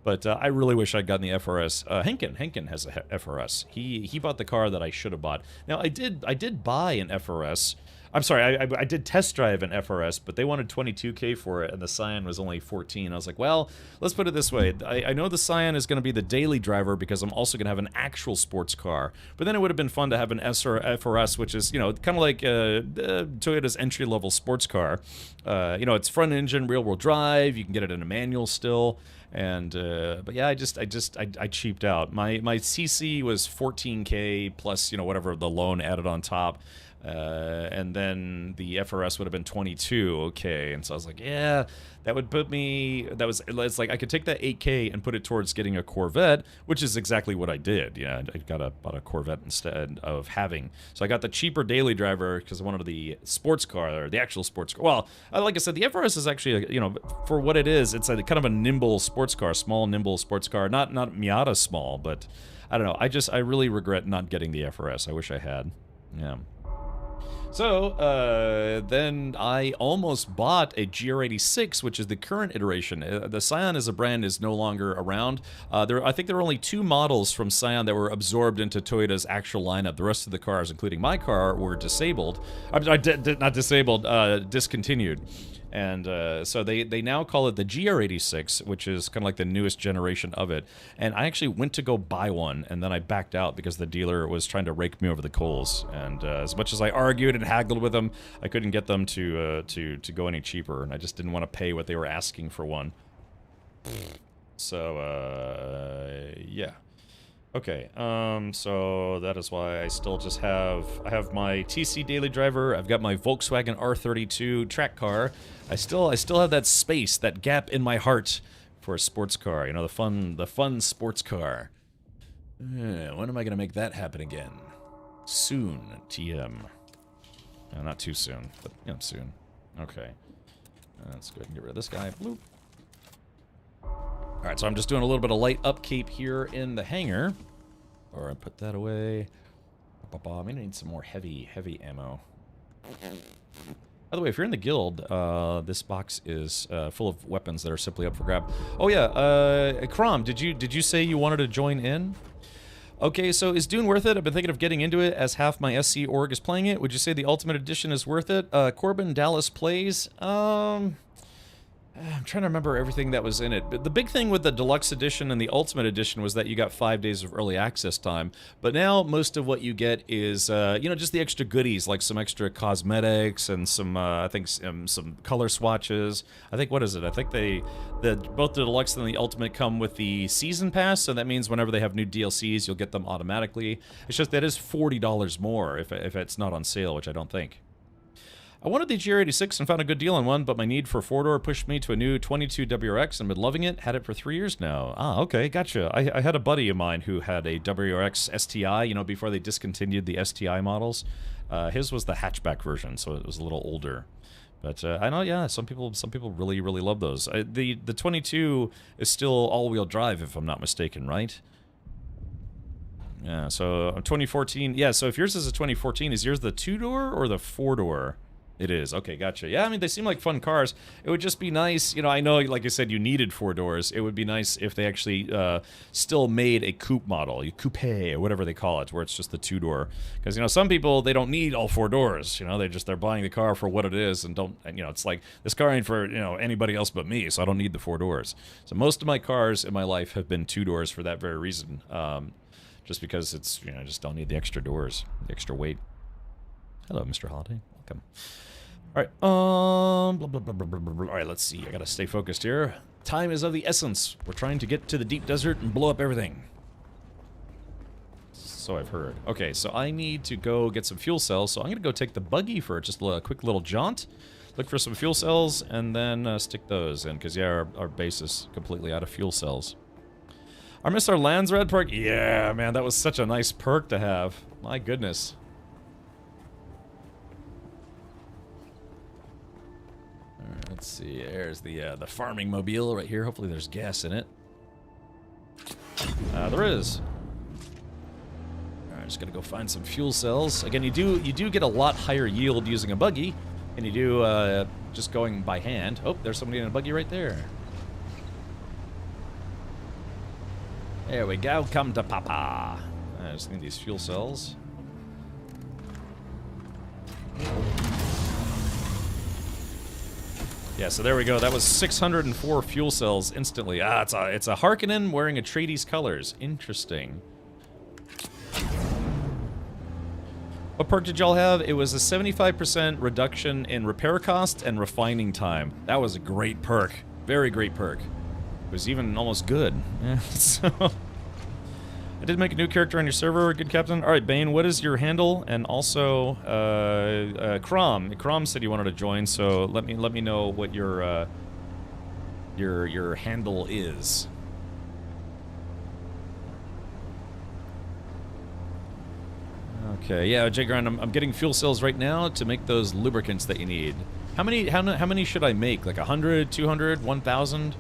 But I really wish I'd gotten the FRS. Henkin has a FRS. He bought the car that I should have bought. Now, I did buy an FRS. I'm sorry, I did test drive an FRS, but they wanted $22K for it, and the Scion was only $14. I was like, well, let's put it this way. I know the Scion is going to be the daily driver because I'm also going to have an actual sports car. But then it would have been fun to have an FRS, which is, you know, kind of like Toyota's entry-level sports car. You know, it's front engine, rear-wheel drive. You can get it in a manual still. And but yeah, I cheaped out. My CC was $14K plus, you know, whatever the loan added on top. And then the FRS would have been 22, okay, and so I was like, yeah, that would put me, it's like I could take that 8K and put it towards getting a Corvette, which is exactly what I did. Yeah, I bought a Corvette instead of having, so I got the cheaper daily driver because I wanted the sports car, or the actual sports car. Well, like I said, the FRS is actually, you know, for what it is, it's a kind of a nimble sports car, small, nimble sports car, not Miata small, but I don't know, I really regret not getting the FRS. I wish I had, yeah. So, then I almost bought a GR86, which is the current iteration. The Scion as a brand is no longer around. I think there were only 2 models from Scion that were absorbed into Toyota's actual lineup. The rest of the cars, including my car, were disabled. Not disabled, discontinued. And so they now call it the GR86, which is kind of like the newest generation of it. And I actually went to go buy one, and then I backed out because the dealer was trying to rake me over the coals. And as much as I argued and haggled with them, I couldn't get them to go any cheaper, and I just didn't want to pay what they were asking for one. So yeah. Okay, so that is why I still just I have my TC daily driver, I've got my Volkswagen R32 track car. I still have that space, that gap in my heart for a sports car, you know, the fun sports car. When am I gonna make that happen again? Soon, TM. Not too soon, but, you know, soon. Okay. Let's go ahead and get rid of this guy. Bloop. Alright, so I'm just doing a little bit of light upkeep here in the hangar. Or I put that away. I'm gonna need some more heavy ammo. By the way, if you're in the guild, this box is full of weapons that are simply up for grab. Oh yeah, Crom, did you say you wanted to join in? Okay, so is Dune worth it? I've been thinking of getting into it as half my SC org is playing it. Would you say the Ultimate Edition is worth it? Corbin Dallas plays. I'm trying to remember everything that was in it. But the big thing with the Deluxe Edition and the Ultimate Edition was that you got 5 days of early access time. But now most of what you get is, you know, just the extra goodies, like some extra cosmetics and some, I think, some color swatches. I think, what is it? I think both the Deluxe and the Ultimate come with the Season Pass, so that means whenever they have new DLCs, you'll get them automatically. It's just that is $40 more if it's not on sale, which I don't think. I wanted the GR86 and found a good deal on one, but my need for a 4-door pushed me to a new 22 WRX and been loving it. Had it for 3 years now. Ah, okay, gotcha. I had a buddy of mine who had a WRX STI, you know, before they discontinued the STI models. His was the hatchback version, so it was a little older. But I know, yeah, some people really, really love those. The 22 is still all-wheel drive, if I'm not mistaken, right? Yeah, so 2014. Yeah, so if yours is a 2014, is yours the 2-door or the 4-door? It is. Okay, gotcha. Yeah, I mean, they seem like fun cars. It would just be nice, you know, I know, like I said, you needed 4 doors. It would be nice if they actually still made a coupe model, a coupe, or whatever they call it, where it's just the 2-door. Because, you know, some people, they don't need all 4 doors. You know, they're buying the car for what it is and don't, and, you know, it's like, this car ain't for, you know, anybody else but me, so I don't need the 4 doors. So most of my cars in my life have been 2 doors for that very reason. Just because it's, you know, I just don't need the extra doors, the extra weight. Hello, Mr. Holiday. Welcome. All right, blah, blah, blah, blah, blah, blah. All right, let's see. I gotta stay focused here. Time is of the essence. We're trying to get to the deep desert and blow up everything. So I've heard. Okay, so I need to go get some fuel cells, so I'm gonna go take the buggy for just a quick little jaunt, look for some fuel cells, and then stick those in, because, yeah, our base is completely out of fuel cells. I missed our Lands Red perk. Yeah, man, that was such a nice perk to have. My goodness. Alright, let's see. There's the farming mobile right here. Hopefully there's gas in it. There is. Alright, just gotta go find some fuel cells. Again, you do get a lot higher yield using a buggy, and you do just going by hand. Oh, there's somebody in a buggy right there. There we go. Come to Papa. I just need these fuel cells. Yeah, so there we go. That was 604 fuel cells instantly. Ah, it's a Harkonnen wearing Atreides colors. Interesting. What perk did y'all have? It was a 75% reduction in repair cost and refining time. That was a great perk. Very great perk. It was even almost good. Yeah, so I did make a new character on your server, good captain. All right, Bane, what is your handle? And also, Crom. Crom said you wanted to join, so let me know what your handle is. Okay, yeah, Jagran, I'm getting fuel cells right now to make those lubricants that you need. How many should I make? Like 100, 200, 1,000?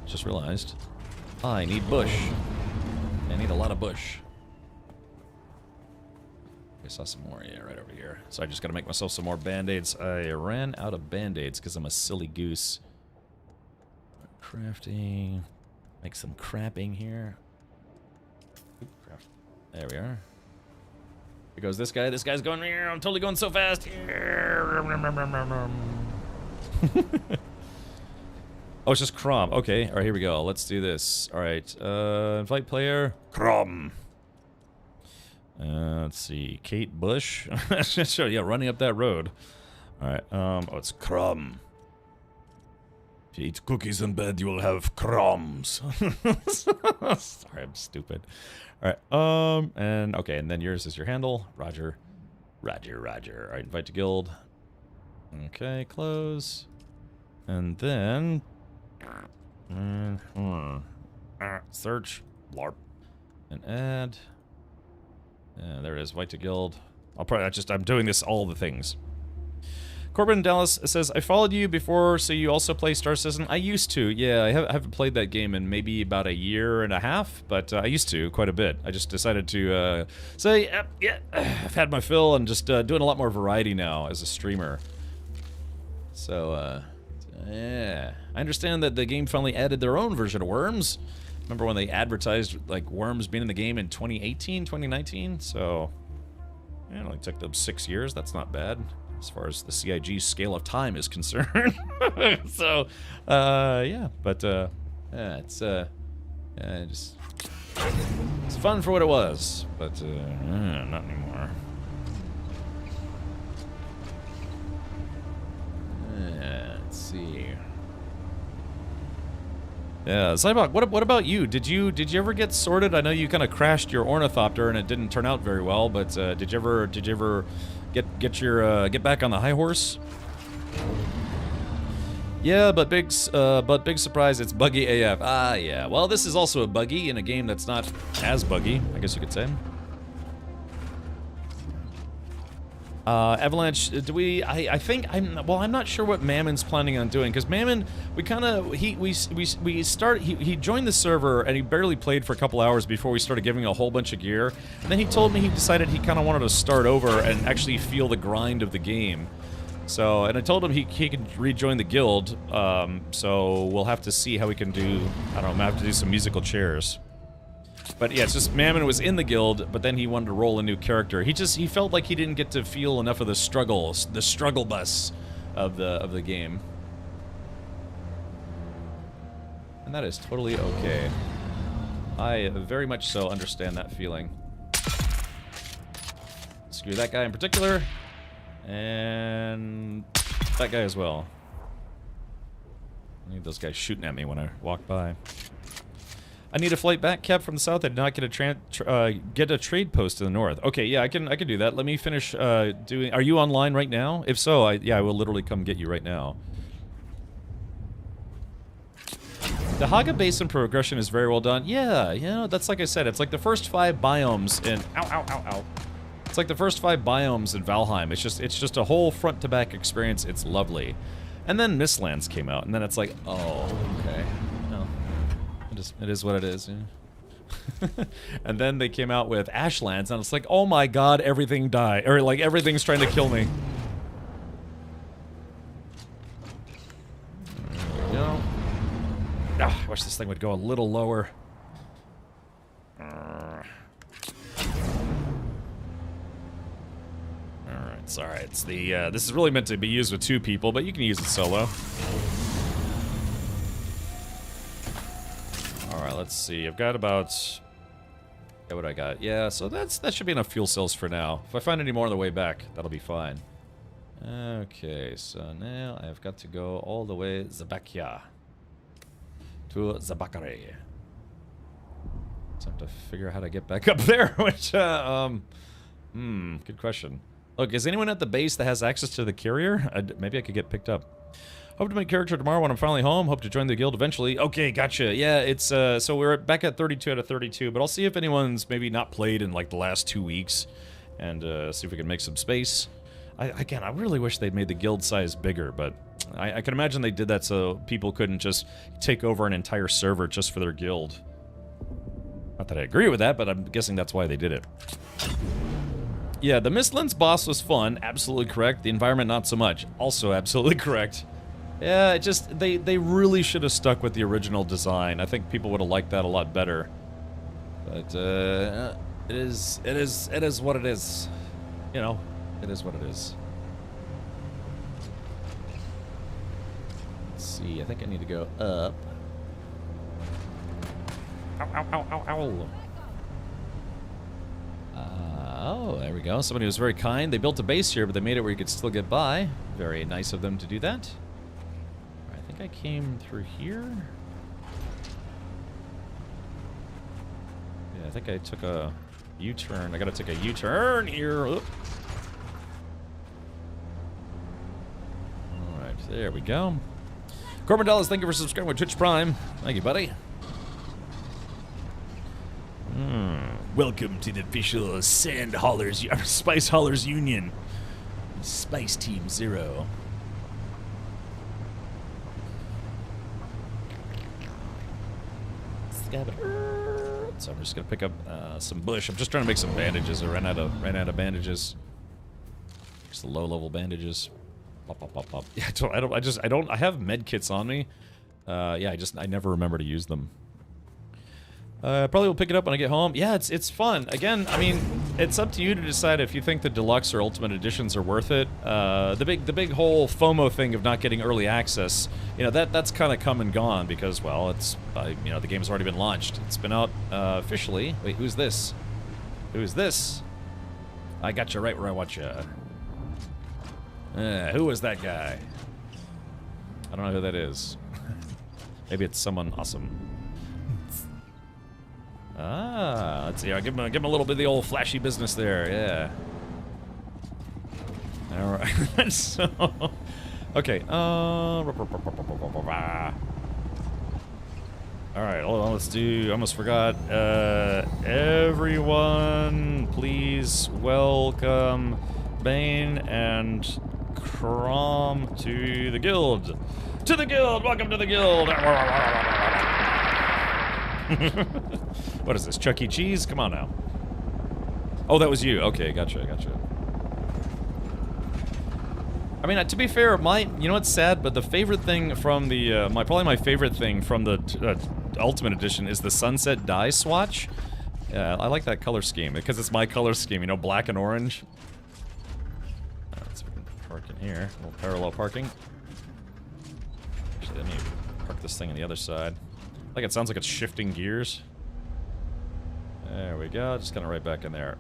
Just realized. I need bush. I need a lot of bush. I saw some more, yeah, right over here. So I just gotta make myself some more band-aids. I ran out of band-aids because I'm a silly goose. Crafting. Make some crapping here. Oop, craft. There we are. Here goes this guy. This guy's going, I'm totally going so fast. Oh, it's just Crom. Okay, all right, here we go. Let's do this. All right, invite player. Crom. Let's see. Kate Bush. Sure, yeah, running up that road. All right, oh, it's Crom. If you eat cookies in bed, you will have crumbs. Sorry, I'm stupid. All right, and okay, and then yours is your handle. Roger. Roger, Roger. All right, invite to guild. Okay, close. And then... search. LARP. And add. Yeah, there it is. Invite to guild. I'm doing this all the things. Corbin Dallas says, I followed you before, so you also play Star Citizen? I used to, yeah. I haven't played that game in maybe about a year and a half, but I used to quite a bit. I just decided to say, yeah, I've had my fill and just doing a lot more variety now as a streamer. So, yeah. I understand that the game finally added their own version of Worms. Remember when they advertised, like, Worms being in the game in 2018, 2019? So, yeah, it only took them 6 years. That's not bad, as far as the CIG scale of time is concerned. So, yeah, but, yeah, it's fun for what it was, but, not anymore. Let's see. Yeah, Zybok, what about you? Did you ever get sorted? I know you kind of crashed your ornithopter and it didn't turn out very well, but did you ever get back on the high horse? Yeah, but big surprise, it's buggy AF. Ah, yeah. Well, this is also a buggy in a game that's not as buggy, I guess you could say. Avalanche, do we, I think, I'm not sure what Mammon's planning on doing, because Mammon, we joined the server, and he barely played for a couple hours before we started giving a whole bunch of gear, and then he told me he decided he kind of wanted to start over and actually feel the grind of the game. So, and I told him he can rejoin the guild, so we'll have to see how we can do, I don't know, I have to do some musical chairs. But yeah, it's just Mammon was in the guild, but then he wanted to roll a new character. He felt like he didn't get to feel enough of the struggle bus of the game. And that is totally okay. I very much so understand that feeling. Screw that guy in particular, and that guy as well. I need those guys shooting at me when I walk by. I need a flight back, Cap, from the south. I did not get a trade post to the north. Okay, yeah, I can do that. Let me finish doing. Are you online right now? If so, I will literally come get you right now. The Haga Basin progression is very well done. Yeah, that's like I said. It's like the first 5 biomes in. Ow. It's like the first 5 biomes in Valheim. It's just a whole front to back experience. It's lovely. And then Mistlands came out, and then it's like, oh, okay. It is what it is, yeah. And then they came out with Ashlands, and it's like, oh my god, everything died. Or, like, everything's trying to kill me. There we go. Ah, I wish this thing would go a little lower. Alright, sorry. It's the, this is really meant to be used with 2 people, but you can use it solo. Alright, let's see. I've got about... Yeah, what do I got? Yeah, so that should be enough fuel cells for now. If I find any more on the way back, that'll be fine. Okay, so now I've got to go all the way Zabakia. To Zabakare. So I have to figure out how to get back up there, which, good question. Look, is anyone at the base that has access to the carrier? Maybe I could get picked up. Hope to make character tomorrow when I'm finally home. Hope to join the guild eventually. Okay, gotcha. Yeah, it's, so we're back at 32 out of 32, but I'll see if anyone's maybe not played in, like, the last 2 weeks, and, see if we can make some space. Again, I really wish they'd made the guild size bigger, but I can imagine they did that so people couldn't just take over an entire server just for their guild. Not that I agree with that, but I'm guessing that's why they did it. Yeah, the Mistlands boss was fun. Absolutely correct. The environment, not so much. Also absolutely correct. Yeah, it just, they really should have stuck with the original design. I think people would have liked that a lot better. But, it is what it is. You know, it is what it is. Let's see, I think I need to go up. Ow. Oh, there we go. Somebody was very kind. They built a base here, but they made it where you could still get by. Very nice of them to do that. I think I came through here. Yeah, I think I took a U-turn. I gotta take a U-turn here. Oop. Alright, there we go. Corbin Dallas, thank you for subscribing with Twitch Prime. Thank you, buddy. Welcome to the official Sand Haulers, Spice Haulers Union. Spice Team 0. So I'm just gonna pick up some bush. I'm just trying to make some bandages. I ran out of bandages. Just the low-level bandages. Pop. Yeah, I have med kits on me. Yeah, I never remember to use them. Probably will pick it up when I get home. Yeah, it's fun. Again, I mean, it's up to you to decide if you think the deluxe or ultimate editions are worth it. The big whole FOMO thing of not getting early access, you know, that's kind of come and gone because, well, it's you know, the game's already been launched. It's been out officially. Wait, who's this? Who is this? I got you right where I want you. Who was that guy? I don't know who that is. Maybe it's someone awesome. Let's see. I'll give him a little bit of the old flashy business there. Yeah. All right. So, okay. All right. Hold on. Let's do. I almost forgot. Everyone, please welcome Bane, and Crom to the guild. To the guild! Welcome to the guild! What is this, Chuck E. Cheese? Come on now. Oh, that was you. Okay, gotcha. I mean, to be fair, you know what's sad? But the favorite thing from the, probably my favorite thing from the Ultimate Edition is the Sunset Dye swatch. Yeah, I like that color scheme, because it's my color scheme, you know, black and orange. Let's park in here. A little parallel parking. Actually, let me park this thing on the other side. Like, it sounds like it's shifting gears. There we go, just kind of right back in there.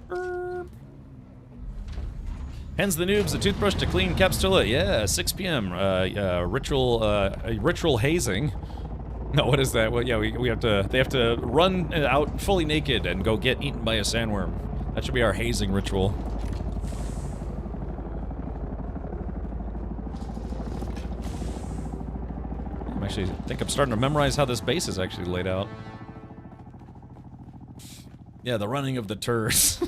Hands the noobs a toothbrush to clean Capstilla. Yeah, 6 p.m. Ritual hazing. No, what is that? Well, yeah, we have to. They have to run out fully naked and go get eaten by a sandworm. That should be our hazing ritual. I think I'm starting to memorize how this base is actually laid out. Yeah, the running of the turds.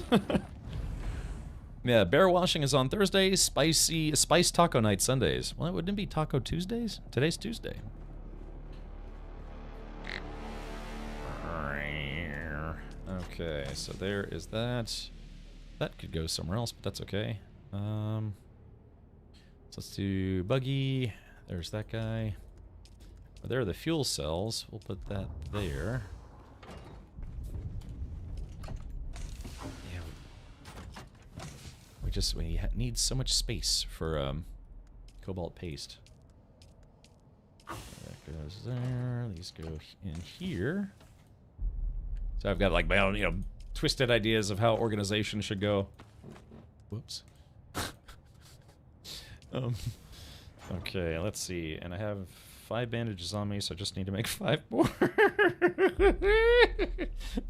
Yeah, bear washing is on Thursdays, spice taco night Sundays. Well, wouldn't it be Taco Tuesdays? Today's Tuesday. Okay, so there is that. That could go somewhere else, but that's okay. So let's do buggy. There's that guy. There are the fuel cells. We'll put that there. We need so much space for cobalt paste. That goes there. These go in here. So I've got like my own, you know, twisted ideas of how organization should go. Whoops. Okay, let's see. And I have 5 bandages on me, so I just need to make 5 more.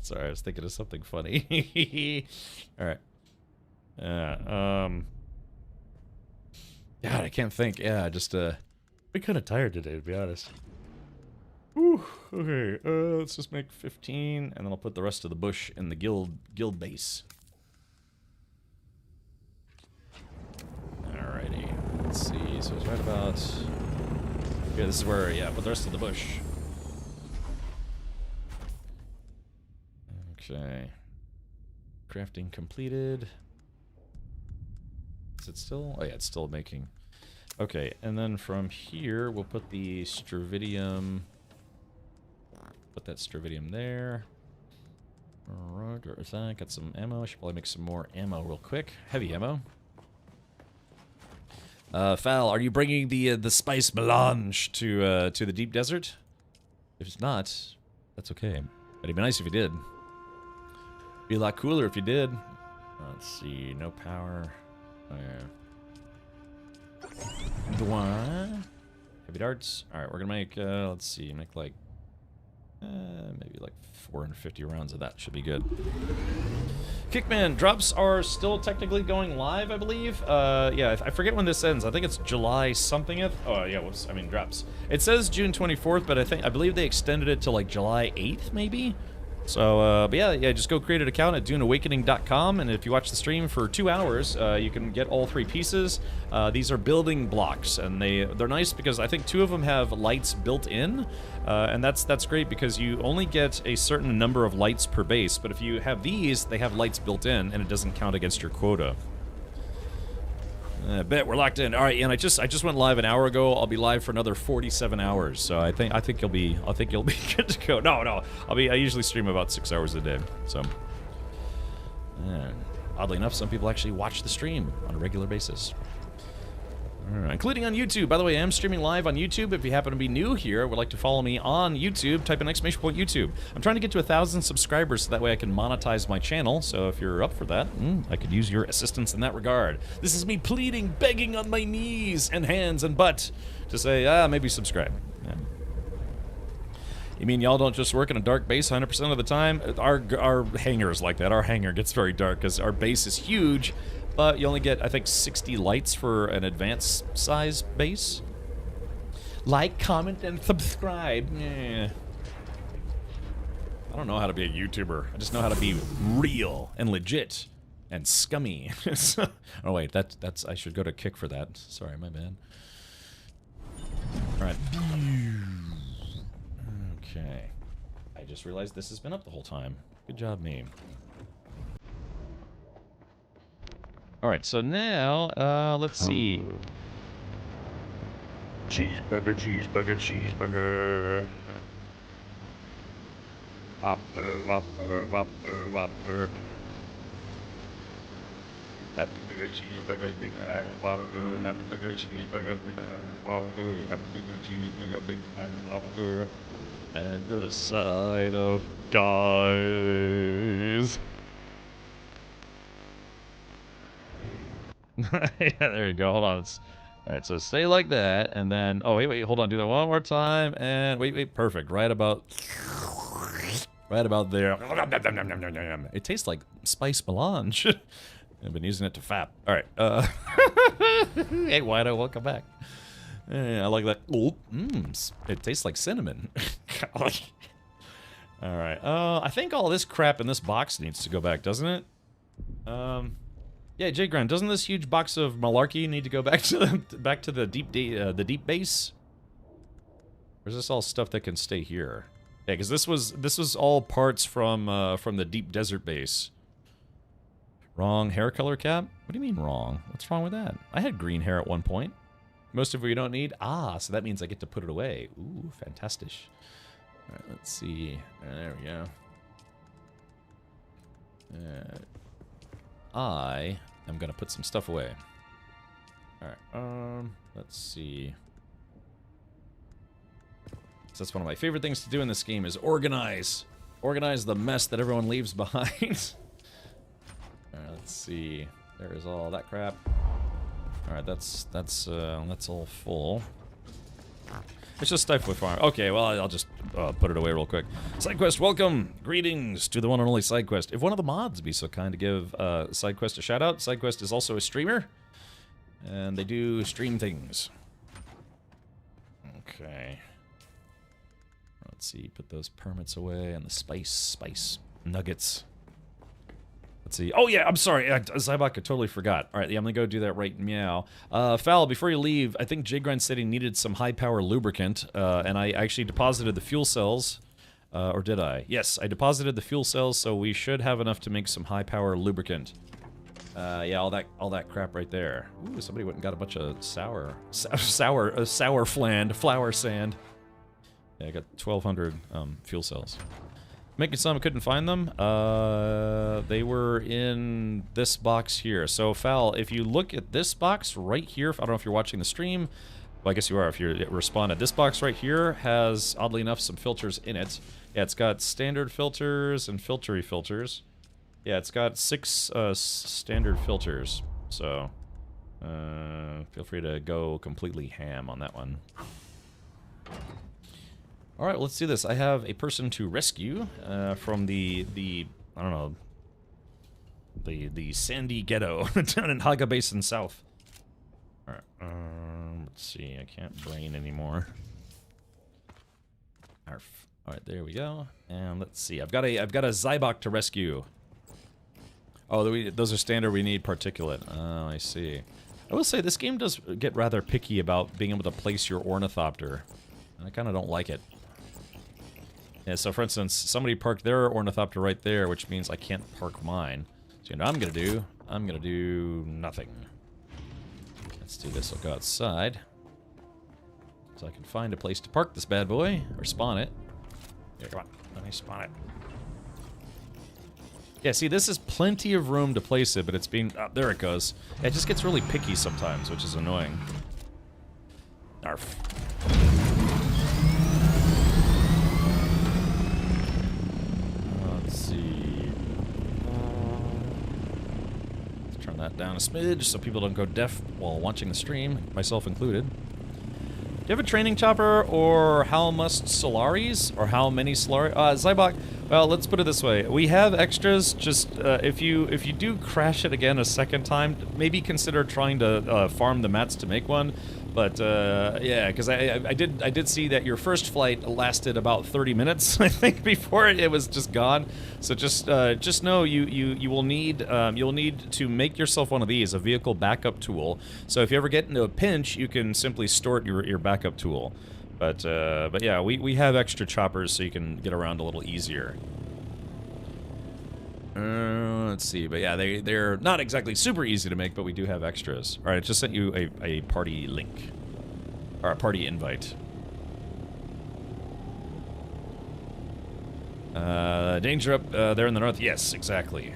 Sorry, I was thinking of something funny. All right. God, I can't think. Yeah, just been kind of tired today, to be honest. Whew, okay, let's just make 15, and then I'll put the rest of the bush in the guild base. Alrighty, let's see. So it's right about. Yeah, this is where. Yeah, put the rest of the bush. Okay. Crafting completed. Is it still? Oh yeah, it's still making. Okay, and then from here, we'll put the Stravidium. Put that Stravidium there. Alright, there's that. Got some ammo. I should probably make some more ammo real quick. Heavy ammo. Fal, are you bringing the spice melange to the deep desert? If it's not, that's okay. It'd be nice if you did. Be a lot cooler if you did. Let's see, no power. Oh yeah. Dwan. Heavy darts. Alright, we're gonna make, let's see, make like, maybe like 450 rounds of that should be good. Kickman, drops are still technically going live, I believe. Yeah, I forget when this ends. I think it's July somethingth. Oh yeah, whoops, I mean drops. It says June 24th, but I believe they extended it to like July 8th, maybe? So, but yeah, just go create an account at duneawakening.com, and if you watch the stream for 2 hours, you can get all 3 pieces. These are building blocks, and they're nice because I think 2 of them have lights built in, and that's great because you only get a certain number of lights per base, but if you have these, they have lights built in, and it doesn't count against your quota. I bet we're locked in. All right, and I just went live an hour ago. I'll be live for another 47 hours. So I think you'll be good to go. No, I usually stream about 6 hours a day. So, oddly enough, some people actually watch the stream on a regular basis. Including on YouTube. By the way, I am streaming live on YouTube. If you happen to be new here, would like to follow me on YouTube, type in !YouTube. I'm trying to get to 1,000 subscribers so that way I can monetize my channel. So if you're up for that, I could use your assistance in that regard. This is me pleading, begging on my knees and hands and butt to say, maybe subscribe. Yeah. You mean y'all don't just work in a dark base 100% of the time? Our hangar is like that. Our hangar gets very dark because our base is huge. But you only get, I think, 60 lights for an advanced size base. Like, comment, and subscribe. Yeah. I don't know how to be a YouTuber. I just know how to be real and legit. and scummy. Oh wait, that's I should go to kick for that. Sorry, my bad. All right. Okay. I just realized this has been up the whole time. Good job, me. All right, so now let's see. Cheeseburger, cheeseburger, cheeseburger. Whopper, whopper, whopper, whopper. Happy burger, cheeseburger, big fat whopper. Happy burger, cheeseburger, big fat whopper. Happy burger, cheeseburger, big fat whopper. And the side of guys. Yeah, there you go. Hold on. Alright, so stay like that, and then... Oh, wait, hold on. Do that one more time, and... Wait, perfect. Right about there. It tastes like spice melange. I've been using it to fap. Alright, Hey, Wido, welcome back. I like that. Oh, it tastes like cinnamon. Alright, I think all this crap in this box needs to go back, doesn't it? Yeah, Jay Grant, doesn't this huge box of malarkey need to go back to the deep base? Or is this all stuff that can stay here? Yeah, because this was all parts from the deep desert base. Wrong hair color cap? What do you mean wrong? What's wrong with that? I had green hair at one point. Most of it you don't need. Ah, so that means I get to put it away. Ooh, fantastic. All right, let's see. There we go. I am gonna put some stuff away. Alright, let's see. So that's one of my favorite things to do in this game is organize. Organize the mess that everyone leaves behind. Alright, let's see. There's all that crap. Alright, that's all full. It's just Stifle Farm. Okay, well, I'll just put it away real quick. SideQuest, welcome! Greetings to the one and only SideQuest. If one of the mods be so kind to give SideQuest a shout-out, SideQuest is also a streamer, and they do stream things. Okay. Let's see, put those permits away and the spice nuggets. Let's see. Oh, yeah, I'm sorry. Zybok, I totally forgot. All right, yeah, I'm going to go do that right meow. Fowl, before you leave, I think Jgrind said he needed some high-power lubricant, and I actually deposited the fuel cells. Or did I? Yes, I deposited the fuel cells, so we should have enough to make some high-power lubricant. Yeah, all that crap right there. Ooh, somebody went and got a bunch of sour flour sand. Yeah, I got 1,200 fuel cells. Making some, couldn't find them. They were in this box here. So, Fowl, if you look at this box right here, I don't know if you're watching the stream. Well, I guess you are if you responded. This box right here has, oddly enough, some filters in it. Yeah, it's got standard filters and filtery filters. Yeah, it's got 6 standard filters. So, feel free to go completely ham on that one. All right, let's do this. I have a person to rescue from the I don't know, the sandy ghetto down in Haga Basin South. All right, let's see. I can't brain anymore. Arf. All right, there we go. And let's see. I've got a Zybok to rescue. Oh, those are standard. We need particulate. Oh, I see. I will say this game does get rather picky about being able to place your ornithopter, and I kind of don't like it. Yeah, so for instance, somebody parked their ornithopter right there, which means I can't park mine. So you know what I'm gonna do nothing. Let's do this. I'll go outside. So I can find a place to park this bad boy, or spawn it. Here, come on. Let me spawn it. Yeah, see, this is plenty of room to place it, but it's being... Oh, there it goes. Yeah, it just gets really picky sometimes, which is annoying. Arf. Let's see. Let's turn that down a smidge so people don't go deaf while watching the stream, myself included. Do you have a training chopper, or how must Solaris? Or how many Solaris? Zybok, Well, let's put it this way: we have extras. Just if you do crash it again a second time, maybe consider trying to farm the mats to make one. But yeah, because I did see that your first flight lasted about 30 minutes, I think, before it was just gone. So just know you will need you'll need to make yourself one of these, a vehicle backup tool. So if you ever get into a pinch, you can simply store your backup tool. But yeah, we have extra choppers so you can get around a little easier. Let's see, but yeah, they're not exactly super easy to make, but we do have extras. All right, I just sent you a party link, or a party invite. Danger up there in the north. Yes, exactly.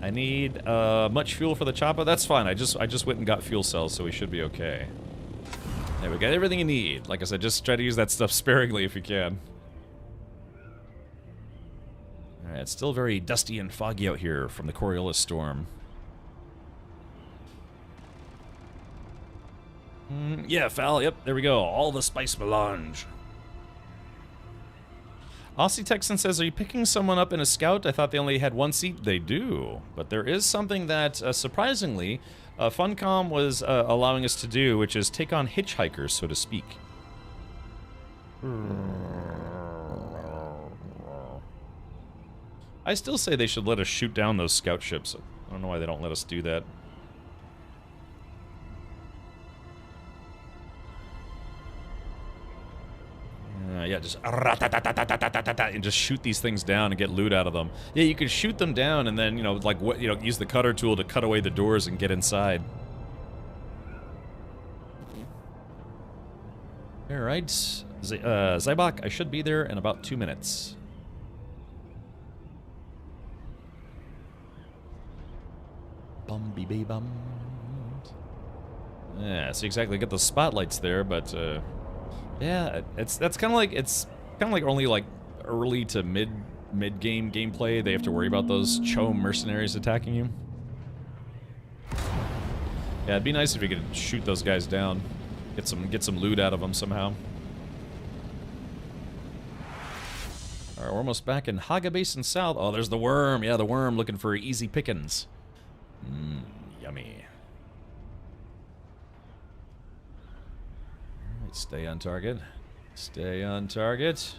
I need much fuel for the chopper. That's fine. I just went and got fuel cells, so we should be okay. There we got everything you need. Like I said, just try to use that stuff sparingly if you can. Alright, it's still very dusty and foggy out here from the Coriolis storm. Yeah, Fal, yep, there we go. All the spice melange. Aussie Texan says, are you picking someone up in a scout? I thought they only had one seat. They do. But there is something that, surprisingly, Funcom was allowing us to do, which is take on hitchhikers, so to speak. I still say they should let us shoot down those scout ships. I don't know why they don't let us do that. Yeah, just and just shoot these things down and get loot out of them. Yeah, you can shoot them down and then, you know, like what, you know, use the cutter tool to cut away the doors and get inside. All right, Zybok, I should be there in about 2 minutes. Bum. Yeah, so exactly, get the spotlights there, but yeah, that's kind of like only like early to mid game gameplay. They have to worry about those Cho mercenaries attacking you. Yeah, it'd be nice if you could shoot those guys down, get some loot out of them somehow. All right, we're almost back in Haga Basin South. Oh, there's the worm. Yeah, the worm looking for easy pickings. Yummy. Alright, stay on target. Stay on target.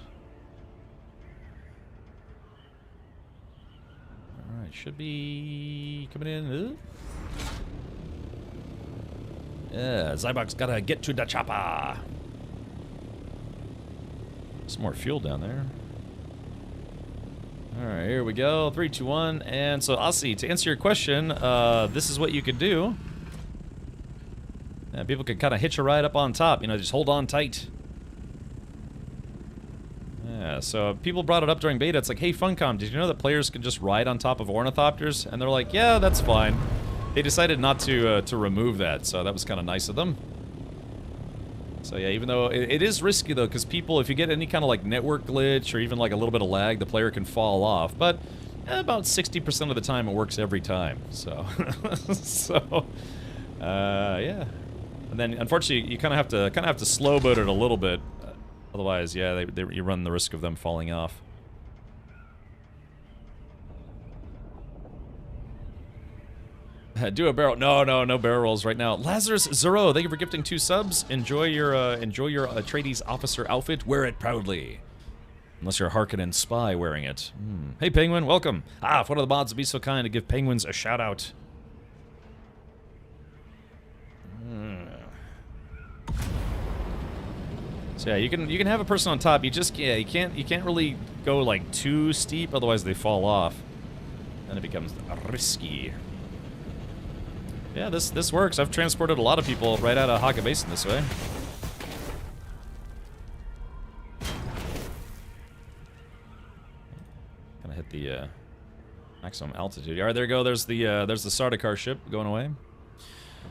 Alright, should be coming in. Yeah, Zybok's gotta get to the chopper. Some more fuel down there. Alright, here we go. 3, 2, 1. And so, Aussie, to answer your question, this is what you could do. People could kind of hitch a ride up on top, you know, just hold on tight. Yeah, so people brought it up during beta. It's like, hey, Funcom, did you know that players could just ride on top of ornithopters? And they're like, yeah, that's fine. They decided not to remove that, so that was kind of nice of them. So yeah, even though it is risky though, because people, if you get any kind of like network glitch or even like a little bit of lag, the player can fall off. But about 60% of the time, it works every time. So, yeah. And then unfortunately, you kind of have to slow boat it a little bit. Otherwise, yeah, you run the risk of them falling off. Do a barrel. No barrel rolls right now. Lazarus Zero, thank you for gifting 2 subs. Enjoy your Atreides officer outfit. Wear it proudly. Unless you're a Harkonnen spy wearing it. Hey, Penguin, welcome. If one of the mods would be so kind to give Penguins a shout out. So yeah, you can have a person on top. You just you can't really go like too steep, otherwise they fall off. Then it becomes risky. Yeah, this works. I've transported a lot of people right out of Haga Basin this way. Gonna hit the maximum altitude. All right, there you go. There's the Sardaukar ship going away.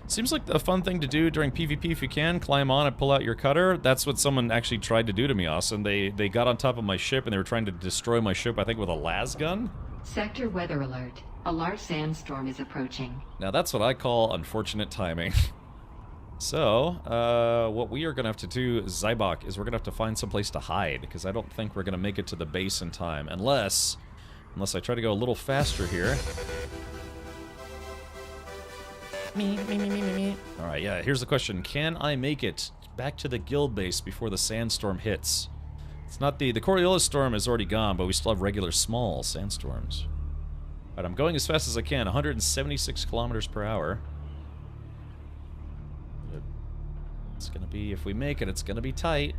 Seems like a fun thing to do during PvP if you can. Climb on and pull out your cutter. That's what someone actually tried to do to me, Austin. They got on top of my ship and they were trying to destroy my ship, I think, with a las gun. Sector weather alert. A large sandstorm is approaching. Now that's what I call unfortunate timing. So, what we are going to have to do, Zybok, is we're going to have to find some place to hide, because I don't think we're going to make it to the base in time, unless I try to go a little faster here. Alright, yeah, here's the question. Can I make it back to the guild base before the sandstorm hits? It's not the Coriolis storm is already gone, but we still have regular small sandstorms. Alright, I'm going as fast as I can, 176 kilometers per hour. It's gonna be, if we make it, it's gonna be tight.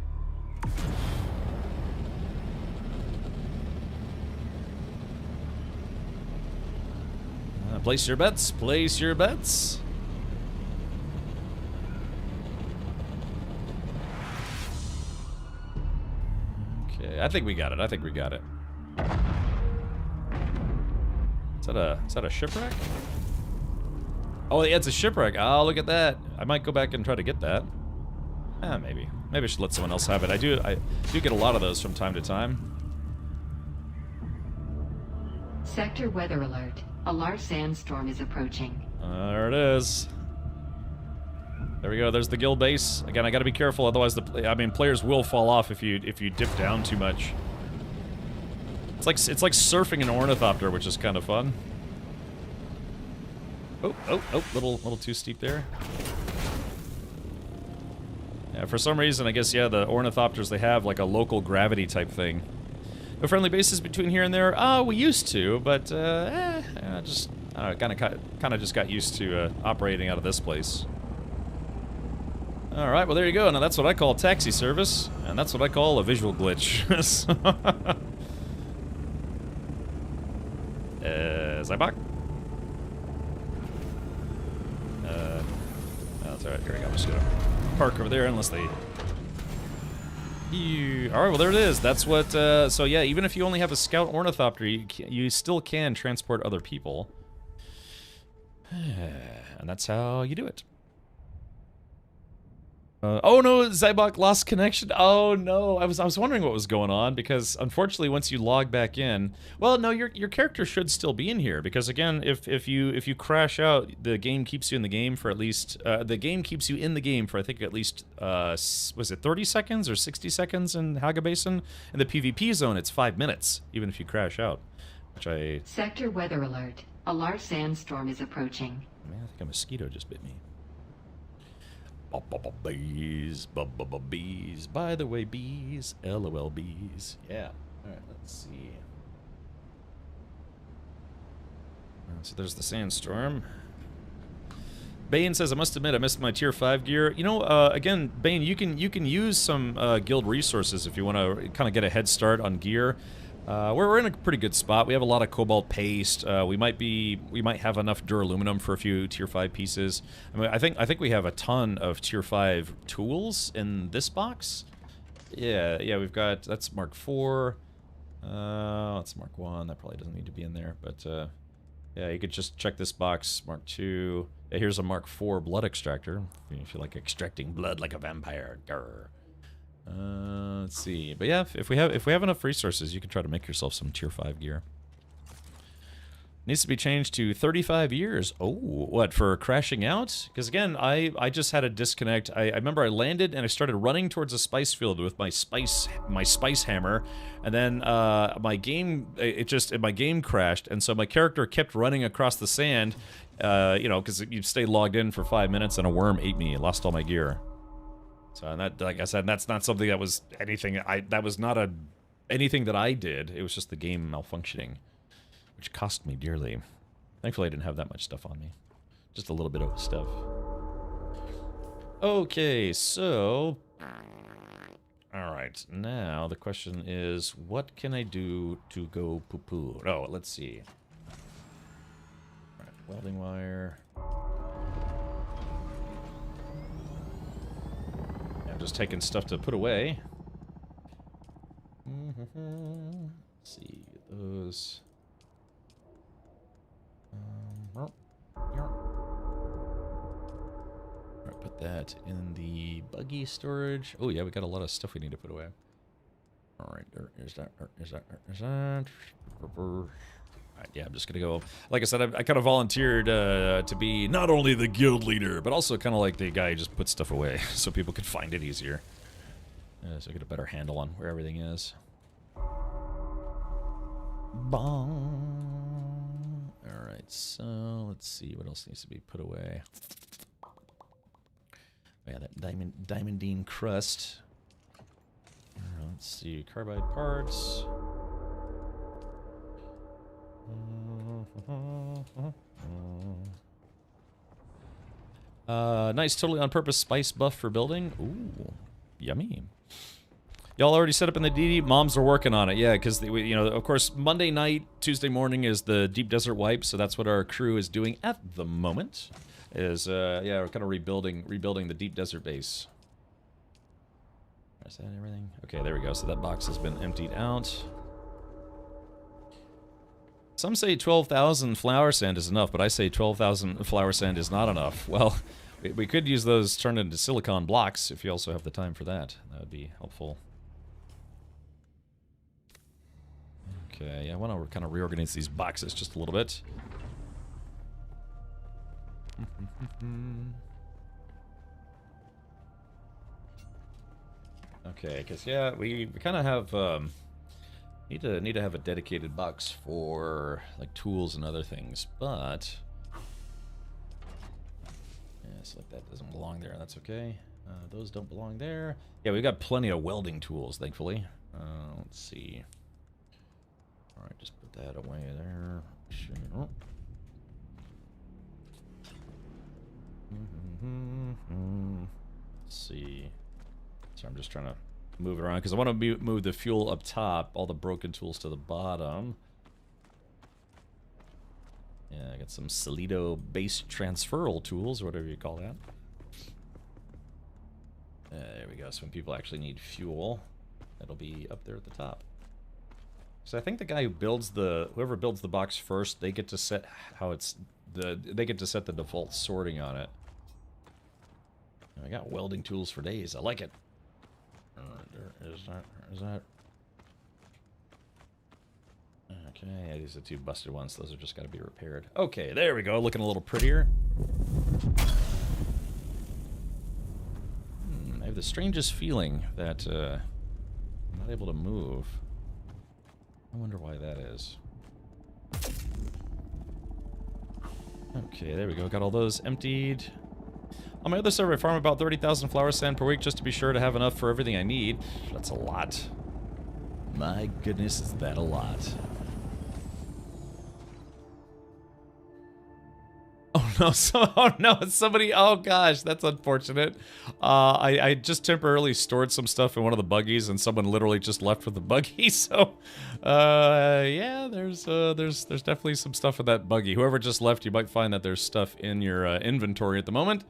Place your bets, place your bets. Okay, I think we got it, I think we got it. Is that a shipwreck? Oh, yeah, it's a shipwreck. Oh, look at that. I might go back and try to get that. Maybe. Maybe I should let someone else have it. I do get a lot of those from time to time. Sector weather alert. A large sandstorm is approaching. There it is. There we go. There's the guild base. Again, I got to be careful, otherwise players will fall off if you dip down too much. It's like surfing an ornithopter, which is kind of fun. Oh, little too steep there. Yeah, for some reason, I guess, yeah, the ornithopters, they have like a local gravity type thing. No friendly bases between here and there? We used to, but, just, kind of just got used to, operating out of this place. Alright, well there you go. Now that's what I call taxi service, and that's what I call a visual glitch. Zybok? That's alright, here we go. I'm just gonna park over there unless they... Alright, well there it is. That's what, so yeah, even if you only have a scout ornithopter, you still can transport other people. And that's how you do it. Oh no, Zybok lost connection. Oh no, I was wondering what was going on, because unfortunately once you log back in, well no, your character should still be in here, because again, if you crash out, the game keeps you in the game for at least I think at least was it 30 seconds or 60 seconds in Haga Basin? In the PvP zone it's 5 minutes even if you crash out, which I... Sector weather alert. A large sandstorm is approaching. Man, I think a mosquito just bit me. Bees, bees. By the way, bees. LOL, bees. Yeah. All right, let's see. So there's the sandstorm. Bane says, I must admit, I missed my tier 5 gear. You know, again, Bane, you can use some guild resources if you want to kind of get a head start on gear. We're in a pretty good spot. We have a lot of cobalt paste. We might have enough duraluminum for a few tier 5 pieces. I mean, I think we have a ton of tier 5 tools in this box. Yeah, we've got, that's Mark IV. That's Mark 1. That probably doesn't need to be in there, but yeah, you could just check this box. Mark 2. Yeah, here's a Mark 4 blood extractor. If you like extracting blood like a vampire. Grr. Let's see. But yeah, if we have enough resources, you can try to make yourself some tier 5 gear. Needs to be changed to 35 years. Oh, what, for crashing out? Because again, I just had a disconnect. I remember I landed and I started running towards a spice field with my spice hammer, and then my game crashed, and so my character kept running across the sand, you know, because you stay logged in for 5 minutes and a worm ate me. I lost all my gear. So, and that, like I said, that's not something that was anything, that was not anything that I did. It was just the game malfunctioning, which cost me dearly. Thankfully, I didn't have that much stuff on me. Just a little bit of stuff. Okay, so... Alright, now the question is, what can I do to go poo-poo? Oh, let's see. Alright, welding wire... I'm just taking stuff to put away. Let's see, those. Alright, put that in the buggy storage. Oh yeah, we got a lot of stuff we need to put away. Alright, there's that. Alright, yeah, I'm just gonna go... Like I said, I kind of volunteered to be not only the guild leader, but also kind of like the guy who just puts stuff away, so people could find it easier. So I get a better handle on where everything is. Bong. Alright, so let's see what else needs to be put away. Oh, yeah, that diamondine crust. Let's see, carbide parts. Nice, totally on purpose spice buff for building. Ooh, yummy. Y'all already set up in the DD? Moms are working on it, yeah, because, you know, of course, Monday night, Tuesday morning is the Deep Desert Wipe, so that's what our crew is doing at the moment. Is, yeah, we're kind of rebuilding the Deep Desert base. Is that everything? Okay, there we go, so that box has been emptied out. Some say 12,000 flower sand is enough, but I say 12,000 flower sand is not enough. Well, we could use those turned into silicon blocks if you also have the time for that. That would be helpful. Okay, yeah, I want to kind of reorganize these boxes just a little bit. Okay, because yeah, we kind of have need to have a dedicated box for like tools and other things, but yeah, so like that doesn't belong there. That's okay. Those don't belong there. Yeah, we've got plenty of welding tools, thankfully. Let's see. All right, just put that away there. Sure. Let's see. So I'm just trying to move it around because I want to move the fuel up top, all the broken tools to the bottom. Yeah, I got some Solido base transferal tools, or whatever you call that. There we go. So when people actually need fuel, that'll be up there at the top. So I think the guy who builds whoever builds the box first, they get to set how it's they get to set the default sorting on it. I got welding tools for days. I like it. Is that? Okay, these are two busted ones. Those are just got to be repaired. Okay, there we go. Looking a little prettier. I have the strangest feeling that I'm not able to move. I wonder why that is. Okay, there we go. Got all those emptied. On my other server, I farm about 30,000 flower sand per week just to be sure to have enough for everything I need. That's a lot. My goodness, is that a lot. Oh no, oh no, it's somebody, oh gosh, that's unfortunate. I just temporarily stored some stuff in one of the buggies and someone literally just left with the buggy, so, yeah, there's definitely some stuff in that buggy. Whoever just left, you might find that there's stuff in your inventory at the moment.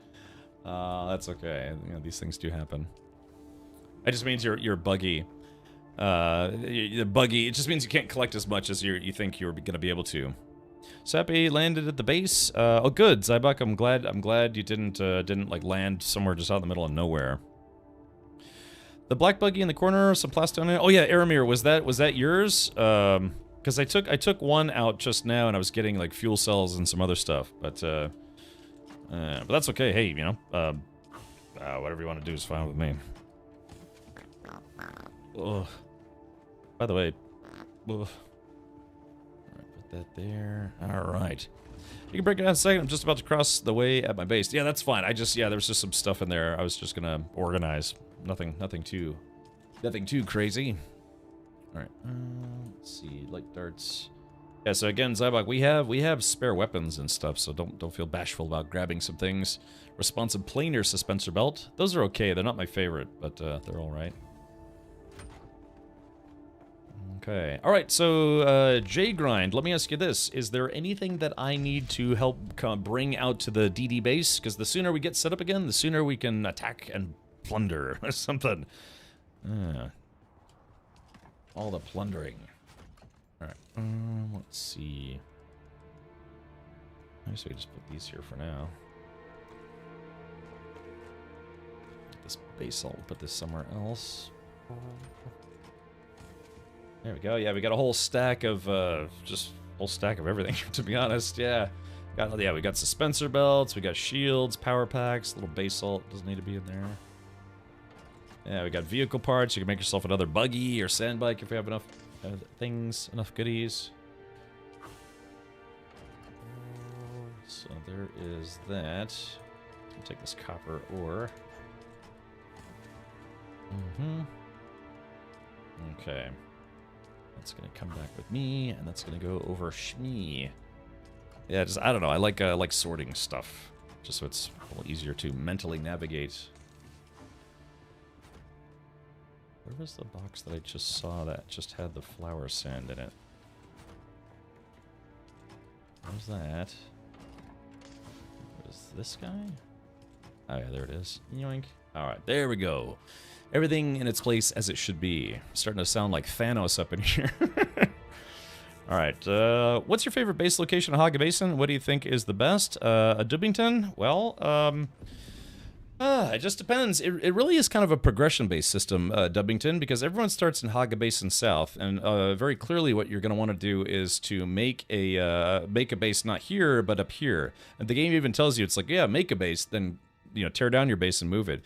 That's okay, you know, these things do happen. It just means your buggy, the buggy, it just means you can't collect as much as you think you're gonna be able to. Sappy landed at the base. Oh, good, Zybuk. I'm glad you didn't like land somewhere just out in the middle of nowhere. The black buggy in the corner, some plastone in it. Oh yeah, Aramir, was that yours? Because I took one out just now, and I was getting like fuel cells and some other stuff. But that's okay. Hey, you know, whatever you want to do is fine with me. Ugh. By the way, ugh. That there. Alright. You can break it down in a second. I'm just about to cross the way at my base. Yeah, that's fine. Yeah, there was just some stuff in there I was just gonna organize. Nothing too crazy. Alright. Let's see. Light darts. Yeah, so again, Zybok, we have spare weapons and stuff, so don't feel bashful about grabbing some things. Responsive planar suspensor belt. Those are okay. They're not my favorite, but they're alright. Okay. All right. So, J-Grind, let me ask you this. Is there anything that I need to help bring out to the DD base? Because the sooner we get set up again, the sooner we can attack and plunder or something. All the plundering. All right. Let's see. I guess we can just put these here for now. This base, I'll put this somewhere else. There we go. Yeah, we got a whole stack of just whole stack of everything, to be honest. Yeah. We got suspensor belts, we got shields, power packs, little basalt doesn't need to be in there. Yeah, we got vehicle parts. You can make yourself another buggy or sand bike if you have enough things, enough goodies. So there is that. Take this copper ore. Okay. That's gonna come back with me, and that's gonna go over Shmee. Yeah, just I don't know. I like sorting stuff, just so it's a little easier to mentally navigate. Where was the box that I just saw that just had the flower sand in it? Where's that? What is this guy? Oh yeah, there it is. Yoink. Alright, there we go. Everything in its place as it should be. Starting to sound like Thanos up in here. Alright, what's your favorite base location in Haga Basin? What do you think is the best? Dubbington? Well, it just depends. It really is kind of a progression-based system, Dubbington, because everyone starts in Haga Basin South, and very clearly what you're going to want to do is to make a base not here, but up here. And the game even tells you, it's like, yeah, make a base, then tear down your base and move it.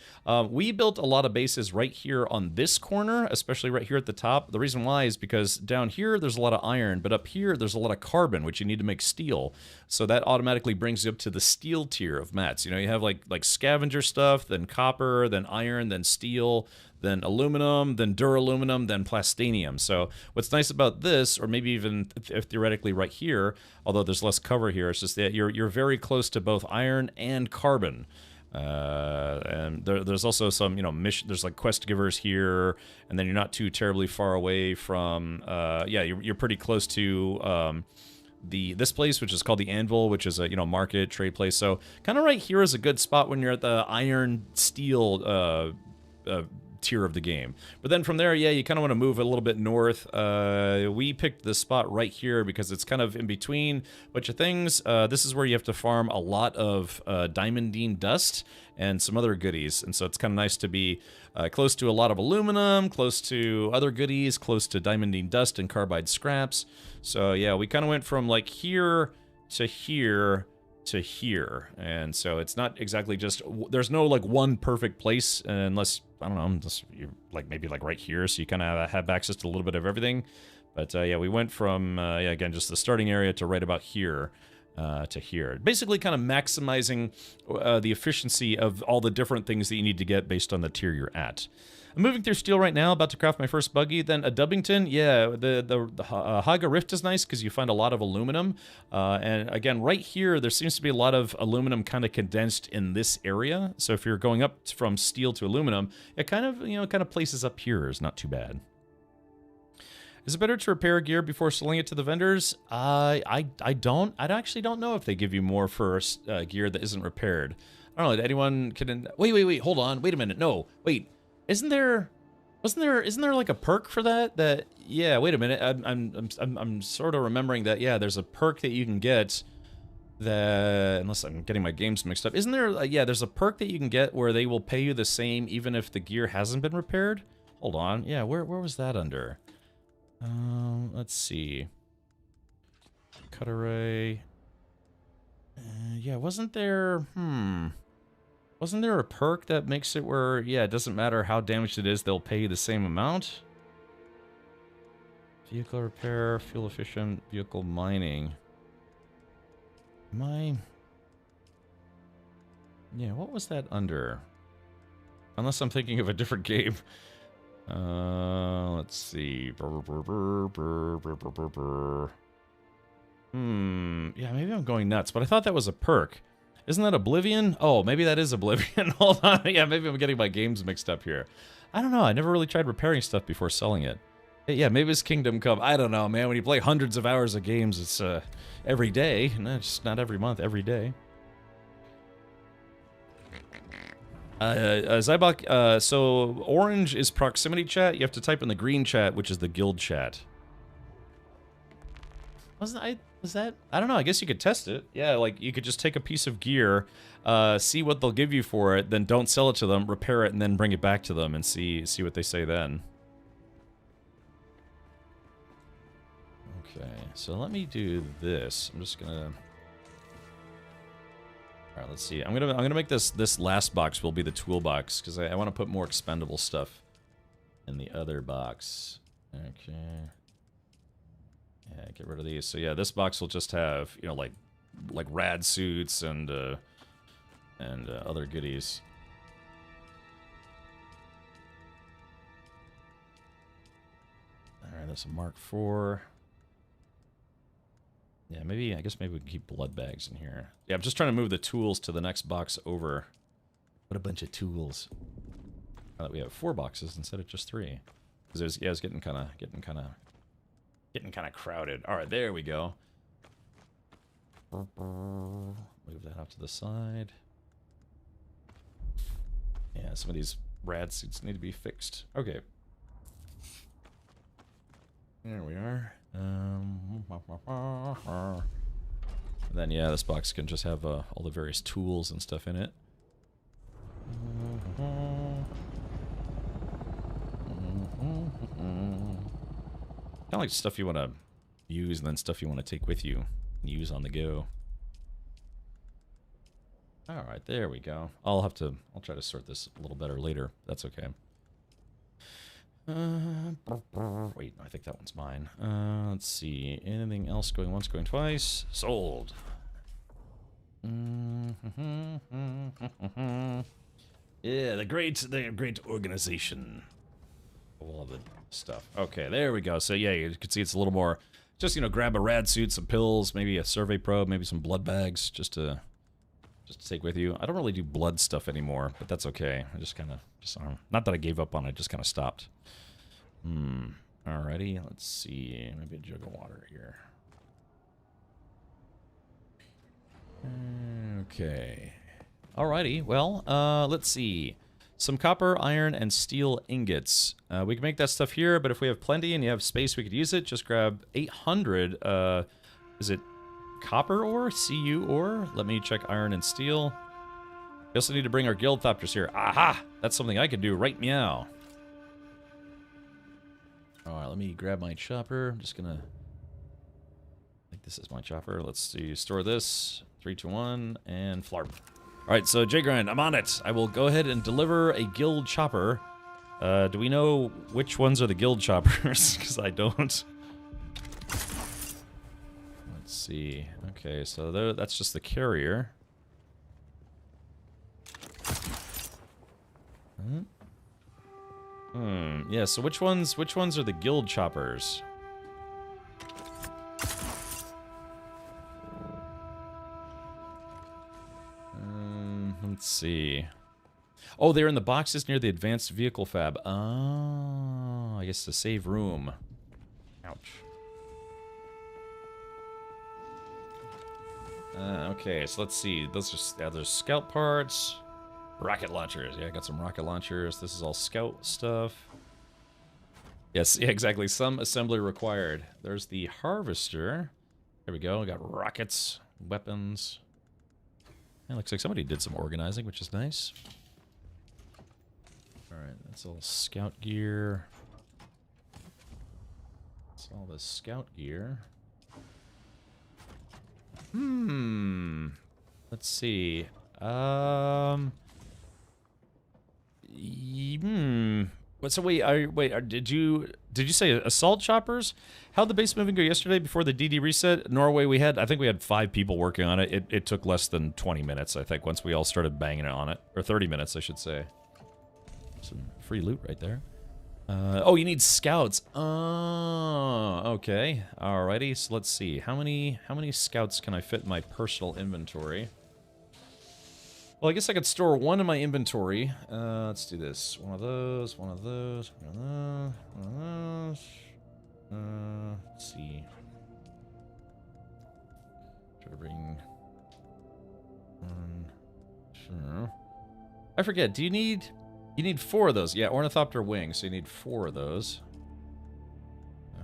We built a lot of bases right here on this corner, especially right here at the top. The reason why is because down here there's a lot of iron, but up here there's a lot of carbon, which you need to make steel. So that automatically brings you up to the steel tier of mats. You have like scavenger stuff, then copper, then iron, then steel, then aluminum, then duraluminum, then plastinium. So what's nice about this, or maybe even theoretically right here, although there's less cover here, it's just that you're very close to both iron and carbon. And there's also some, mission. There's like quest givers here, and then you're not too terribly far away from. You're pretty close to this place, which is called the Anvil, which is a market trade place. So kind of right here is a good spot when you're at the iron steel tier of the game. But then from there, yeah, you kind of want to move a little bit north. We picked this spot right here because it's kind of in between a bunch of things. This is where you have to farm a lot of diamondine dust and some other goodies, and so it's kind of nice to be close to a lot of aluminum, close to other goodies, close to diamondine dust and carbide scraps. So yeah, we kind of went from like here to here to here, and so it's not exactly just, there's no like one perfect place, unless, I don't know, unless you're like maybe like right here, so you kind of have access to a little bit of everything. But yeah, we went from again, just the starting area to right about here to here, basically kind of maximizing the efficiency of all the different things that you need to get based on the tier you're at. I'm moving through steel right now, about to craft my first buggy. Then a Dubbington, yeah, the Haga Rift is nice because you find a lot of aluminum. And again, right here, there seems to be a lot of aluminum kind of condensed in this area. So if you're going up from steel to aluminum, it kind of places up here is not too bad. Is it better to repair gear before selling it to the vendors? I actually don't know if they give you more for gear that isn't repaired. I don't know. Anyone can? Wait. Hold on. Wait a minute. No. Wait. Isn't there like a perk for that? Yeah, wait a minute. I'm sort of remembering that. Yeah, there's a perk that you can get that, unless I'm getting my games mixed up. Isn't there? Yeah, there's a perk that you can get where they will pay you the same even if the gear hasn't been repaired. Hold on. Yeah, where was that under? Let's see. Cut array. Yeah, wasn't there? Wasn't there a perk that makes it where, yeah, it doesn't matter how damaged it is, they'll pay you the same amount? Vehicle repair, fuel efficient, vehicle mining. Yeah, what was that under? Unless I'm thinking of a different game. Let's see. Yeah, maybe I'm going nuts, but I thought that was a perk. Isn't that Oblivion? Oh, maybe that is Oblivion. Hold on. Yeah, maybe I'm getting my games mixed up here. I don't know. I never really tried repairing stuff before selling it. Yeah, maybe it's Kingdom Come. I don't know, man. When you play hundreds of hours of games, it's every day. No, it's not every month, every day. Zybok, so orange is proximity chat. You have to type in the green chat, which is the guild chat. Was that? I don't know. I guess you could test it. Yeah, like you could just take a piece of gear, see what they'll give you for it, then don't sell it to them, repair it, and then bring it back to them and see what they say then. Okay, so let me do this. I'm just gonna. All right, let's see. I'm gonna make this last box will be the toolbox because I want to put more expendable stuff in the other box. Okay. Yeah, get rid of these. So yeah, this box will just have, you know, like rad suits and other goodies. All right, that's a Mark IV. Yeah, maybe, I guess maybe we can keep blood bags in here. Yeah, I'm just trying to move the tools to the next box over. What a bunch of tools. Now that we have 4 boxes instead of just 3. Because it's getting kind of crowded. All right, there we go. Move that off to the side. Yeah, some of these rad suits need to be fixed. Okay. There we are. Then yeah, this box can just have all the various tools and stuff in it. Kind of like stuff you want to use and then stuff you want to take with you and use on the go. All right, there we go. I'll try to sort this a little better later. That's okay. Wait, I think that one's mine. Let's see. Anything else going once, going twice? Sold. Yeah, the great organization. All of the stuff. Okay, there we go. So yeah, you can see it's a little more. Just, you know, grab a rad suit, some pills, maybe a survey probe, maybe some blood bags, just to take with you. I don't really do blood stuff anymore, but that's okay. I just kind of, not that I gave up on it, just kind of stopped. Alrighty, let's see. Maybe a jug of water here. Okay. Alrighty, well, let's see. Some copper, iron, and steel ingots. We can make that stuff here, but if we have plenty and you have space, we could use it. Just grab 800, is it copper ore? Cu ore? Let me check iron and steel. We also need to bring our guild thopters here. Aha! That's something I could do right meow. Alright, let me grab my chopper. I'm just gonna... I think this is my chopper. Let's see. Store this. 3, 2, 1, and flarp. Alright, so J-Grind, I'm on it. I will go ahead and deliver a guild chopper. Do we know which ones are the guild choppers? Because I don't. Let's see. Okay, so that's just the carrier. Yeah, so which ones are the guild choppers? Let's see. Oh, they're in the boxes near the advanced vehicle fab. Oh, I guess to save room. Ouch. Okay, so let's see. Those are there's scout parts, rocket launchers. Yeah, I got some rocket launchers. This is all scout stuff. Yes, yeah, exactly. Some assembly required. There's the harvester. There we go. We got rockets, weapons. Yeah, looks like somebody did some organizing, which is nice. Alright, that's all scout gear. That's all the scout gear. Let's see. So did you say assault choppers? How'd the base moving go yesterday before the DD reset? Norway, I think we had 5 people working on it. It took less than 20 minutes, I think, once we all started banging it on it. Or 30 minutes, I should say. Some free loot right there. Oh, you need scouts. Oh, okay. Alrighty, so let's see. How many scouts can I fit in my personal inventory? Well, I guess I could store 1 in my inventory. Let's do this. One of those, one of those, one of those, one of those. Let's see. Try to bring... Sure. I forget, do you need... You need 4 of those. Yeah, ornithopter wings, so you need 4 of those.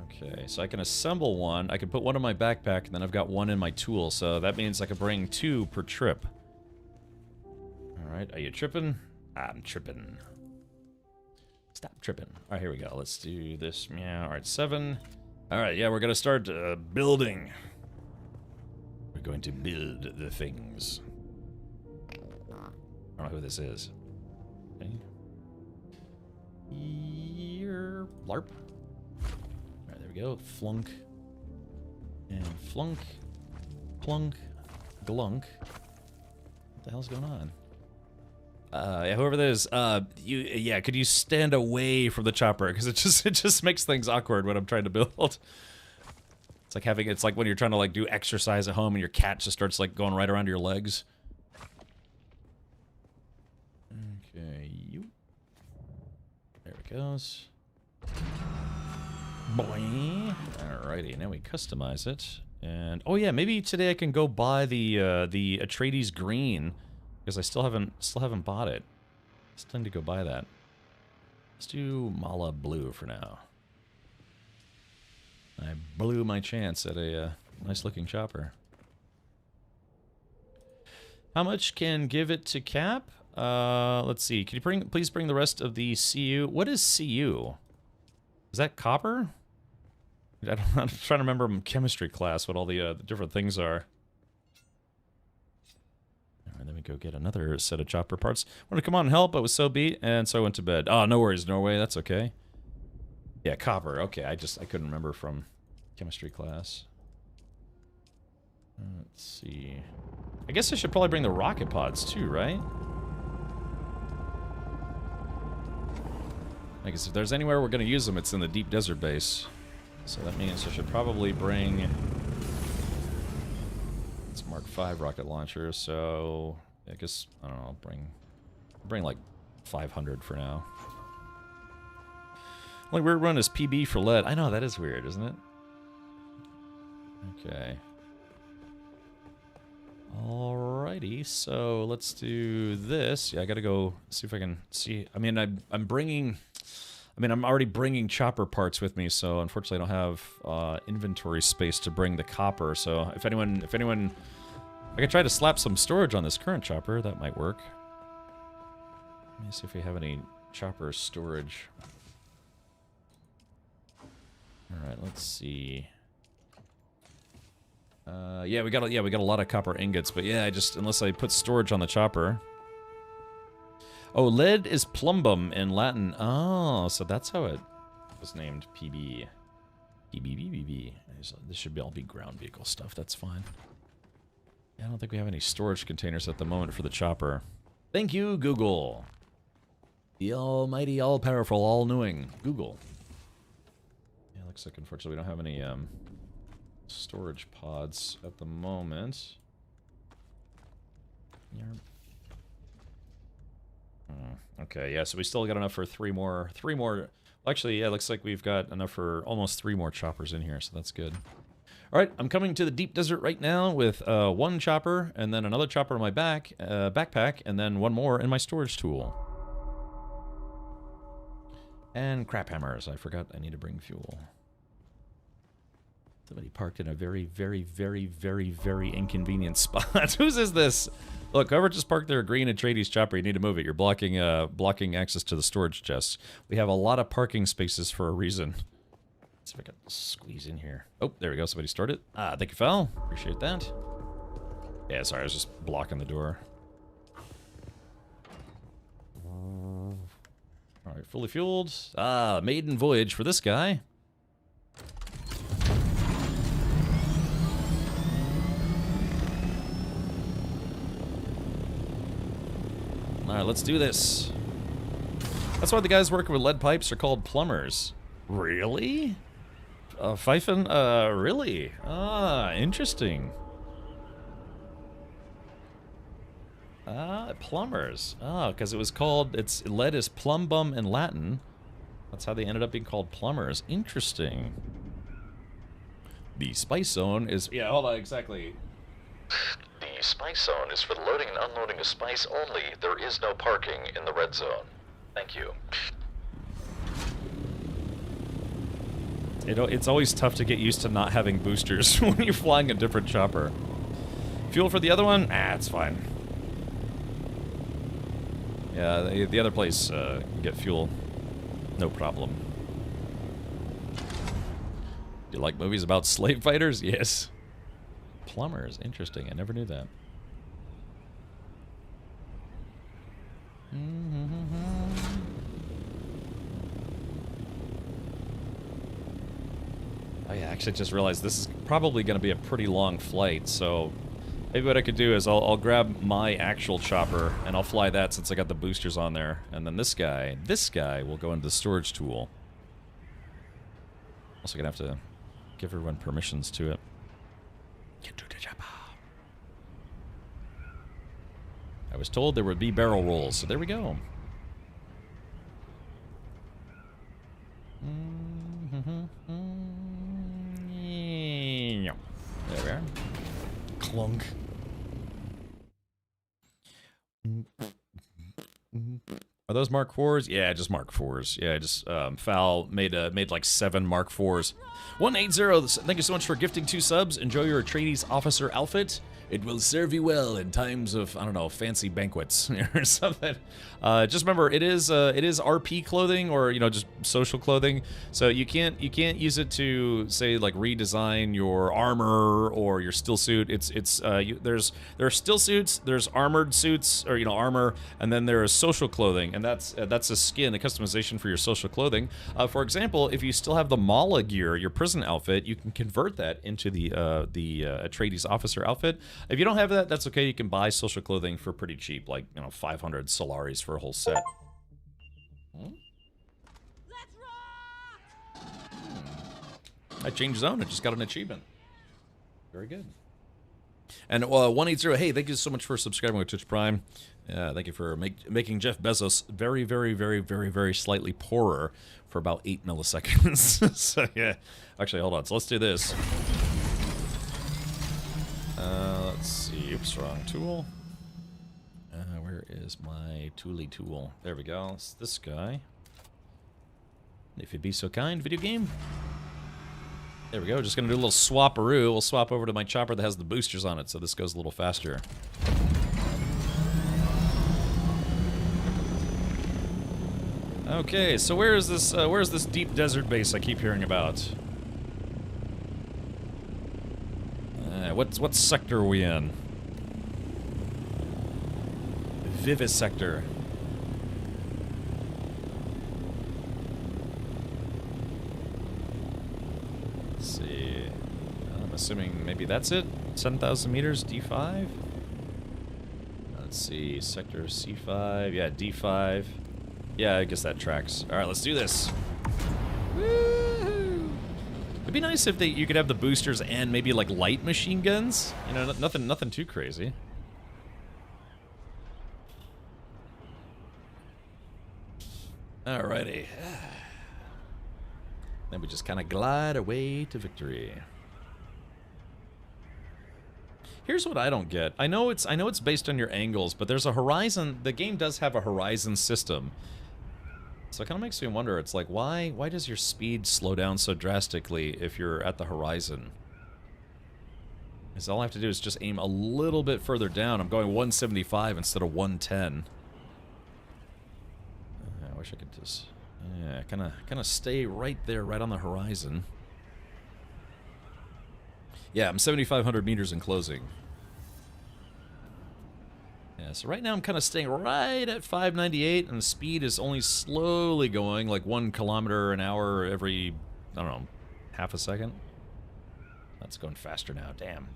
Okay, so I can assemble 1. I can put 1 in my backpack, and then I've got 1 in my tool, so that means I can bring 2 per trip. Alright, are you tripping? I'm tripping. Stop tripping. Alright, here we go. Let's do this. Meow. Alright, 7. All right, yeah, we're gonna start building. We're going to build the things. I don't know who this is. Okay. Here, LARP. All right, there we go. Flunk. And flunk. Plunk. Glunk. What the hell's going on? Yeah, whoever that is, could you stand away from the chopper? Because it just makes things awkward when I'm trying to build. It's like when you're trying to like do exercise at home and your cat just starts like going right around your legs. Okay, you. There it goes. Boing. Alrighty, now we customize it. And oh yeah, maybe today I can go buy the Atreides green. Because I still haven't bought it. Still need to go buy that. Let's do Mala Blue for now. I blew my chance at a nice looking chopper. How much can give it to Cap? Let's see. Can you please bring the rest of the CU? What is CU? Is that copper? I'm trying to remember from chemistry class what all the different things are. And then we go get another set of chopper parts. Wanted to come on and help, but was so beat, and so I went to bed. Oh, no worries, Norway. That's okay. Yeah, copper. Okay, I couldn't remember from chemistry class. Let's see. I guess I should probably bring the rocket pods too, right? I guess if there's anywhere we're going to use them, it's in the deep desert base. So that means I should probably bring... Mark 5 rocket launcher, so I guess I don't know. Bring like 500 for now. Only weird run is PB for lead. I know that is weird, isn't it? Okay. Alrighty, so let's do this. Yeah, I gotta go see if I can see. I mean, I'm already bringing chopper parts with me, so unfortunately I don't have inventory space to bring the copper. So if anyone. I could try to slap some storage on this current chopper. That might work. Let me see if we have any chopper storage. Alright, let's see. Yeah, we got a lot of copper ingots, but yeah, unless I put storage on the chopper. Oh, lead is plumbum in Latin. Oh, so that's how it was named. PB. PBBBB. This should all be ground vehicle stuff. That's fine. I don't think we have any storage containers at the moment for the chopper. Thank you, Google. The almighty, all-powerful, all-knowing Google. Yeah, looks like, unfortunately, we don't have any storage pods at the moment. Okay, yeah, so we still got enough for three more... Actually, yeah, looks like we've got enough for almost 3 more choppers in here, so that's good. Alright, I'm coming to the deep desert right now with one chopper, and then another chopper in my backpack, and then one more in my storage tool. And crap hammers. I forgot I need to bring fuel. Somebody parked in a very, very, very, very, very inconvenient spot. Whose is this? Look, whoever just parked their green Atreides chopper, you need to move it. You're blocking access to the storage chests. We have a lot of parking spaces for a reason. Let's see if I can squeeze in here. Oh, there we go. Somebody started. Ah, thank you, Fel. Appreciate that. Yeah, sorry, I was just blocking the door. Alright, fully fueled. Ah, maiden voyage for this guy. Alright, let's do this. That's why the guys working with lead pipes are called plumbers. Really? Pfeifen? Really? Ah, interesting. Plumbers. Oh, because it was called, lead is plumbum in Latin. That's how they ended up being called plumbers. Interesting. The spice zone is, yeah, hold on, exactly. The spice zone is for the loading and unloading of spice only. There is no parking in the red zone. Thank you. It's always tough to get used to not having boosters when you're flying a different chopper. Fuel for the other one? Ah, it's fine. Yeah, the other place, get fuel. No problem. Do you like movies about slave fighters? Yes. Plumbers, interesting. I never knew that. Oh yeah, actually I just realized this is probably going to be a pretty long flight, so maybe what I could do is I'll grab my actual chopper and I'll fly that since I got the boosters on there, and then this guy will go into the storage tool. Also gonna have to give everyone permissions to it. Get to the chopper. I was told there would be barrel rolls, so there we go. There we are. Clunk. Are those Mark IVs? Yeah, just Mark IVs. Yeah, just Foul made like 7 Mark IVs. 180. Thank you so much for gifting 2 subs. Enjoy your Atreides officer outfit. It will serve you well in times of, I don't know, fancy banquets or something. Just remember, it is RP clothing, or just social clothing. So you can't use it to say like redesign your armor or your still suit. There are still suits, there's armored suits, or armor, and then there is social clothing, and that's a skin, a customization for your social clothing. For example, if you still have the Mala gear, your prison outfit, you can convert that into the Atreides officer outfit. If you don't have that, that's okay. You can buy social clothing for pretty cheap, like 500 Solaris for a whole set. I changed zone. I just got an achievement. Very good. And 180. Hey, thank you so much for subscribing with Twitch Prime. Thank you for making Jeff Bezos very, very, very, very, very slightly poorer for about 8 milliseconds. So yeah, actually, hold on. So let's do this. Let's see. Oops, wrong tool. Where is my tooly tool? There we go. It's this guy. If you'd be so kind, video game. There we go. Just gonna do a little swap-a-roo. We'll swap over to my chopper that has the boosters on it, so this goes a little faster. Okay, so where's this deep desert base I keep hearing about? What sector are we in? Vivisector. Let's see. I'm assuming maybe that's it. 7,000 meters, D5. Let's see. Sector C5. Yeah, D5. Yeah, I guess that tracks. All right, let's do this. Woohoo! It'd be nice if you could have the boosters and maybe like light machine guns. Nothing too crazy. Alrighty. Then we just kind of glide away to victory. Here's what I don't get. I know it's based on your angles, but there's a horizon. The game does have a horizon system. So it kind of makes me wonder, it's like, why does your speed slow down so drastically if you're at the horizon? Because all I have to do is just aim a little bit further down. I'm going 175 instead of 110. I wish I could just, yeah, kind of stay right there, right on the horizon. Yeah, I'm 7,500 meters in closing. Yeah, so right now I'm kind of staying right at 598, and the speed is only slowly going, like 1 kilometer an hour every, I don't know, half a second. That's going faster now, damn.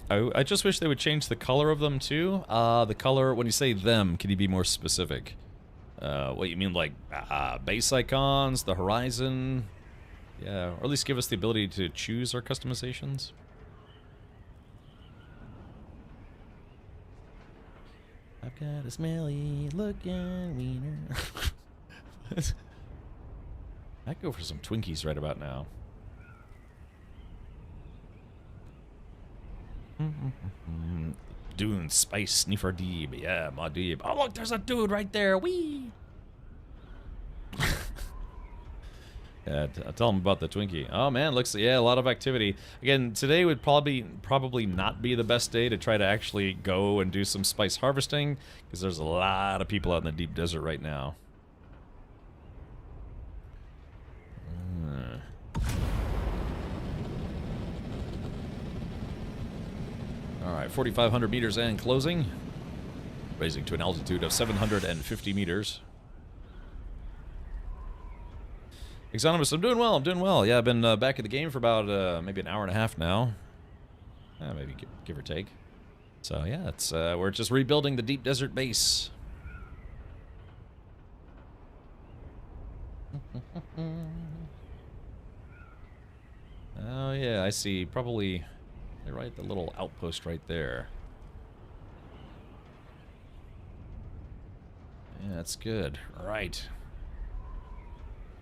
I just wish they would change the color of them, too. The color, when you say them, can you be more specific? What you mean, like, base icons, the horizon? Yeah, or at least give us the ability to choose our customizations. I've got a smelly looking wiener. I'd go for some Twinkies right about now. Dune, Spice, Sniffer Deeb. Yeah, my Deeb. Oh, look, there's a dude right there. Wee! Yeah, tell him about the Twinkie. Oh man, looks, yeah, a lot of activity. Again, today would probably not be the best day to try to actually go and do some spice harvesting, because there's a lot of people out in the deep desert right now. Alright, 4,500 meters and closing. Raising to an altitude of 750 meters. Exonimus, I'm doing well, I'm doing well. Yeah, I've been back in the game for about maybe an hour and a half now. Maybe give or take. So yeah, it's we're just rebuilding the deep desert base. Oh yeah, I see. Probably right the little outpost right there. Yeah, that's good. Right.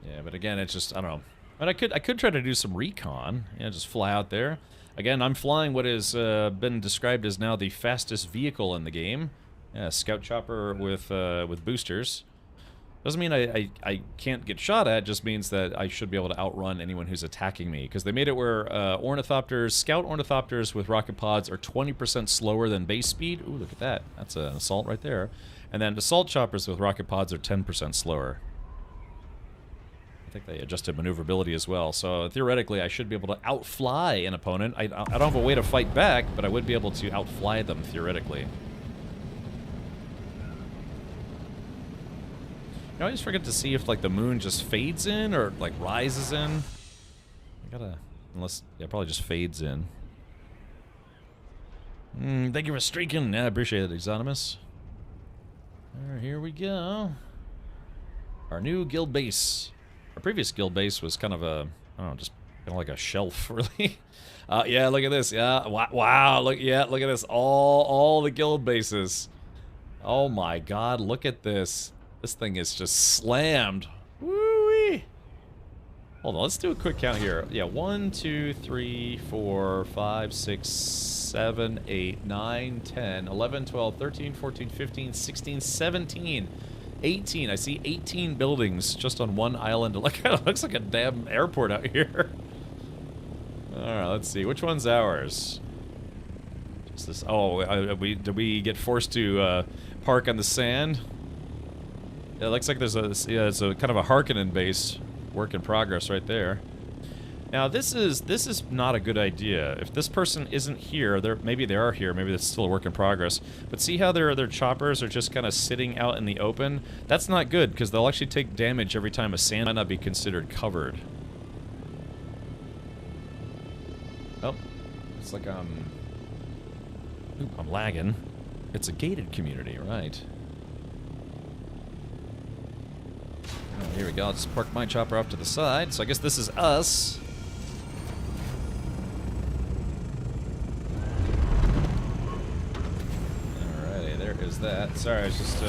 Yeah, but again, it's just I don't know. But I could try to do some recon. Yeah, just fly out there. Again, I'm flying what has been described as now the fastest vehicle in the game. Yeah, scout chopper with boosters. Doesn't mean I can't get shot at, just means that I should be able to outrun anyone who's attacking me. Because they made it where scout ornithopters with rocket pods are 20% slower than base speed. Ooh, look at that. That's an assault right there. And then assault choppers with rocket pods are 10% slower. I think they adjusted maneuverability as well. So theoretically, I should be able to outfly an opponent. I don't have a way to fight back, but I would be able to outfly them theoretically. You know, I just forget to see if, like, the moon just fades in or, like, rises in. I gotta... Unless... Yeah, probably just fades in. Thank you for streaking. Yeah, I appreciate it, Exonimus. Alright, here we go. Our new guild base. Our previous guild base was kind of a... I don't know, just kind of like a shelf, really. Yeah, look at this. Yeah, wow. Look at this. All the guild bases. Oh my god, look at this. This thing is just slammed. Woo-wee. Hold on, let's do a quick count here. Yeah, 1, 2, 3, 4, 5, 6, 7, 8, 9, 10, 11, 12, 13, 14, 15, 16, 17, 18. I see 18 buildings just on one island. Look, it looks like a damn airport out here. Alright, let's see. Which one's ours? Just this. Oh, did we get forced to park on the sand? Yeah, it looks like there's it's a kind of a Harkonnen base, work in progress right there. Now this is not a good idea. If this person isn't here, maybe they are here, maybe it's still a work in progress. But see how their choppers are just kind of sitting out in the open? That's not good because they'll actually take damage every time a sand might not be considered covered. Oh, it's like Oop, I'm lagging. It's a gated community, right? Oh, here we go. I'll just park my chopper off to the side. So I guess this is us. Alrighty, there is that. Sorry, I was just,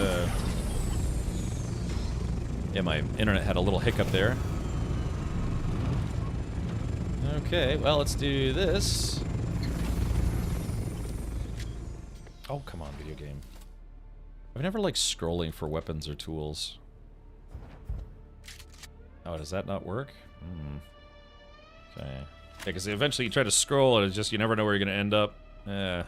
yeah, my internet had a little hiccup there. Okay, well, let's do this. Oh, come on, video game. I've never liked scrolling for weapons or tools. Oh, does that not work? Okay. Yeah, because eventually you try to scroll and it's just, you never know where you're going to end up. Yeah.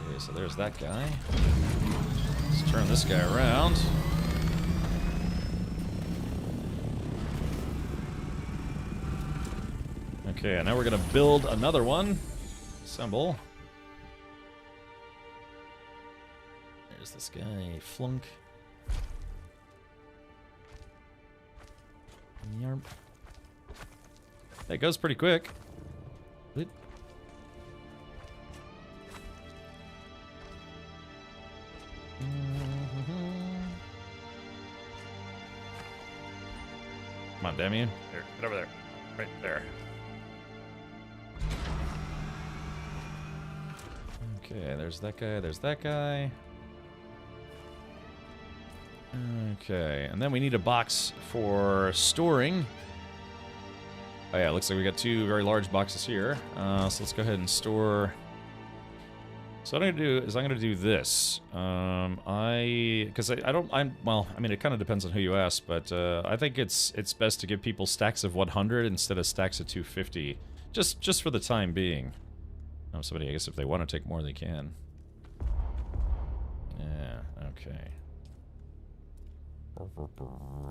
Okay, so there's that guy. Let's turn this guy around. Okay, and now we're going to build another one. Assemble. There's this guy, Flunk. Yarp. That goes pretty quick. Oop. Come on, Damien. Here, get over there. Right there. Okay, there's that guy, there's that guy. Okay, and then we need a box for storing. Oh yeah, looks like we got two very large boxes here. So let's go ahead and store. So what I'm gonna do is I'm gonna do this. Well, I mean, it kind of depends on who you ask, but I think it's best to give people stacks of 100 instead of stacks of 250, just for the time being. Somebody, I guess, if they want to take more, they can. Yeah. Okay.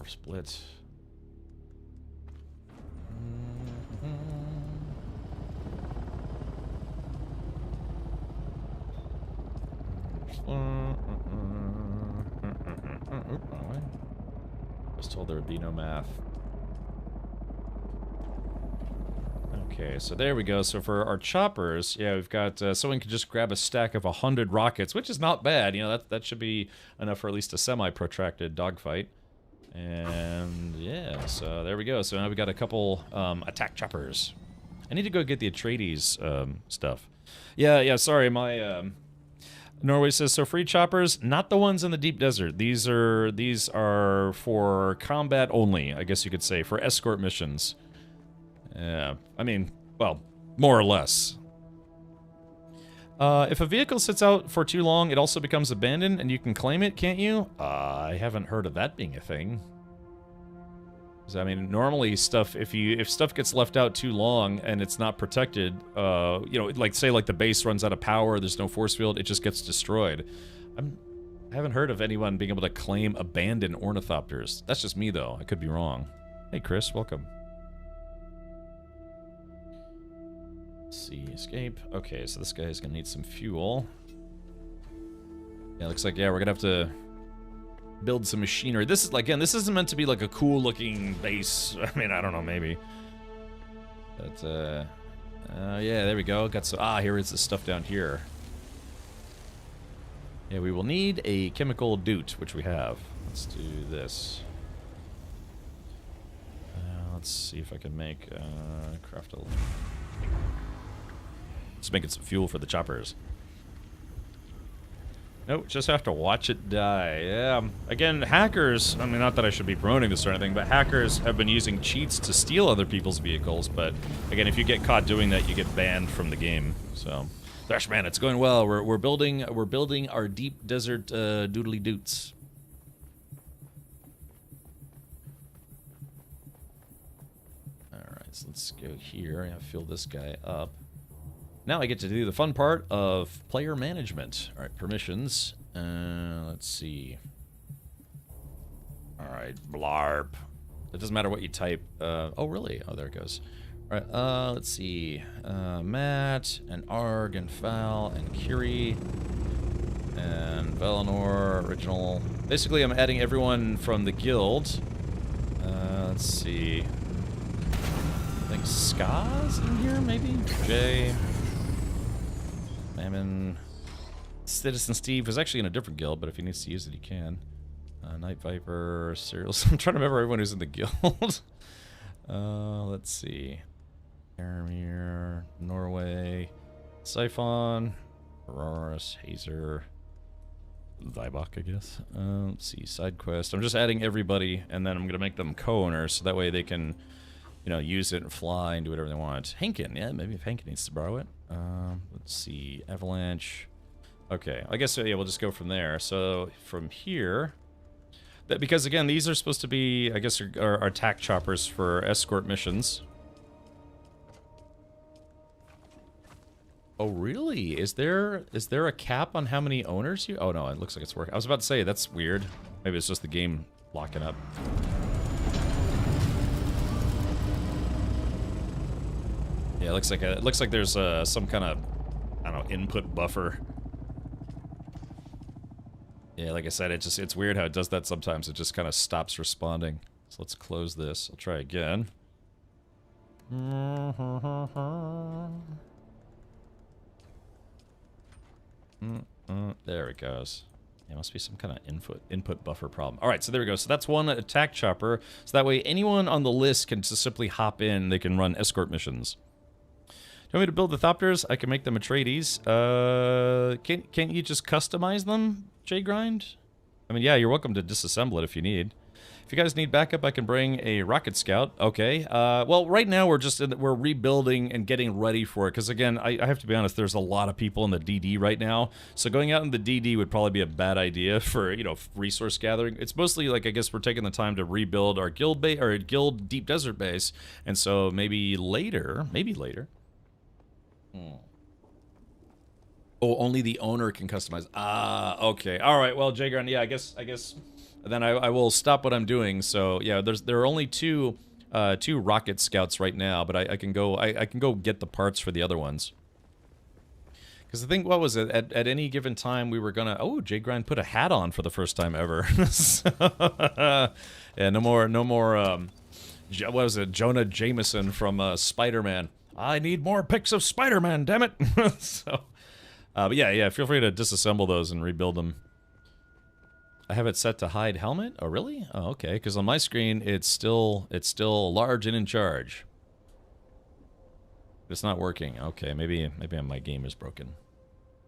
Split. Oop, wrong way. I was told there would be no math. Okay, so there we go. So for our choppers, yeah, we've got someone can just grab a stack of 100 rockets, which is not bad. You know, that should be enough for at least a semi-protracted dogfight. And yeah, so there we go. So now we got a couple attack choppers. I need to go get the Atreides stuff. Yeah, sorry, my Norway says, so free choppers, not the ones in the deep desert. These are for combat only, I guess you could say, for escort missions. Yeah, I mean, well, more or less. If a vehicle sits out for too long, it also becomes abandoned, and you can claim it, can't you? I haven't heard of that being a thing. 'Cause, I mean, normally stuff, if stuff gets left out too long and it's not protected, you know, like say like the base runs out of power, there's no force field, it just gets destroyed. I haven't heard of anyone being able to claim abandoned ornithopters. That's just me though. I could be wrong. Hey Chris, welcome. Let's see, escape. Okay, so this guy's gonna need some fuel. Yeah, looks like, yeah, we're gonna have to build some machinery. This is, again, this isn't meant to be like a cool looking base. I mean, I don't know, maybe. But, yeah, there we go. Got some, here is the stuff down here. Yeah, we will need a chemical doot, which we have. Let's do this. Let's see if I can make, craft a... Just making some fuel for the choppers. Nope, just have to watch it die. Yeah, again, hackers, I mean, not that I should be promoting this or anything, but hackers have been using cheats to steal other people's vehicles, but again, if you get caught doing that, you get banned from the game. So, Thrashman, it's going well. We're building our deep desert doodly doots. Alright, so let's go here and fill this guy up. Now I get to do the fun part of player management. All right, permissions. Let's see. All right, blarp. It doesn't matter what you type. Oh, really? Oh, there it goes. All right, let's see. Matt, and Arg, and Fal, and Kiri, and Valinor, original. Basically, I'm adding everyone from the guild. Let's see. I think Ska's in here, maybe? Jay. Mammon. Citizen Steve was actually in a different guild, but if he needs to use it, he can. Night Viper, Serials. I'm trying to remember everyone who's in the guild. Let's see. Aramir, Norway, Siphon, Auroras, Hazer, Vibok, I guess. Let's see, side quest. I'm just adding everybody, and then I'm going to make them co-owners, so that way they can, you know, use it and fly and do whatever they want. Hankin, yeah, maybe if Hankin needs to borrow it. Let's see, Avalanche. Okay, I guess, yeah, we'll just go from there. So, from here... because, again, these are supposed to be, I guess, are attack choppers for escort missions. Oh, really? Is there a cap on how many owners you... Oh, no, it looks like it's working. I was about to say, that's weird. Maybe it's just the game locking up. Yeah, it looks like there's some kind of, I don't know, input buffer. Yeah, like I said, it's weird how it does that sometimes. It just kind of stops responding. So let's close this. I'll try again. There it goes. Yeah, must be some kind of input buffer problem. All right, so there we go. So that's one attack chopper. So that way anyone on the list can just simply hop in. They can run escort missions. Do you want me to build the Thopters? I can make them Atreides. Can't you just customize them, J-Grind? I mean, yeah, you're welcome to disassemble it if you need. If you guys need backup, I can bring a rocket scout. Okay. Well, right now we're rebuilding and getting ready for it. Because again, I have to be honest, there's a lot of people in the DD right now. So going out in the DD would probably be a bad idea for, you know, resource gathering. It's mostly like, I guess we're taking the time to rebuild our guild base, or guild deep desert base. And so maybe later. Oh, only the owner can customize. Okay. All right. Well, Jagran, yeah, I guess then I will stop what I'm doing. So yeah, there are only two rocket scouts right now, but I can go get the parts for the other ones. Because I think, what was it? At any given time, we were gonna. Oh, Jay Grind put a hat on for the first time ever. So, yeah, no more. What was it? Jonah Jameson from Spider-Man. I need more pics of Spider-Man, damn it. So, but yeah. Feel free to disassemble those and rebuild them. I have it set to hide helmet. Oh, really? Oh, okay. Because on my screen, it's still large and in charge. It's not working. Okay, maybe my game is broken.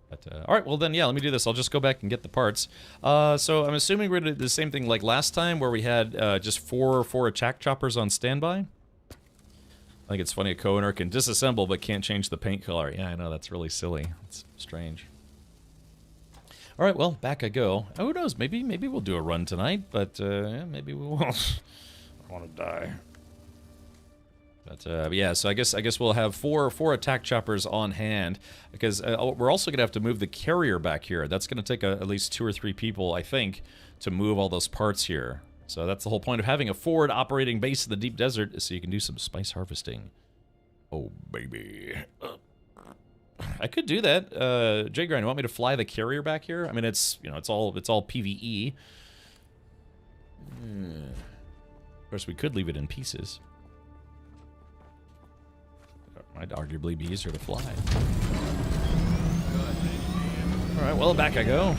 But, all right, well then, yeah, let me do this. I'll just go back and get the parts. So I'm assuming we're going to do the same thing like last time, where we had just four attack choppers on standby. I think it's funny a co-owner can disassemble but can't change the paint color. Yeah, I know, that's really silly. It's strange. All right, well, back I go. Oh, who knows? Maybe we'll do a run tonight, but yeah, maybe we won't. I want to die. But yeah, so I guess we'll have four attack choppers on hand, because we're also gonna have to move the carrier back here. That's gonna take at least 2 or 3 people, I think, to move all those parts here. So that's the whole point of having a forward operating base in the deep desert, is so you can do some spice harvesting. Oh baby, I could do that. Jay Grind, you want me to fly the carrier back here? I mean, it's it's all PVE. Of course, we could leave it in pieces. Might arguably be easier to fly. Alright, well, back I go.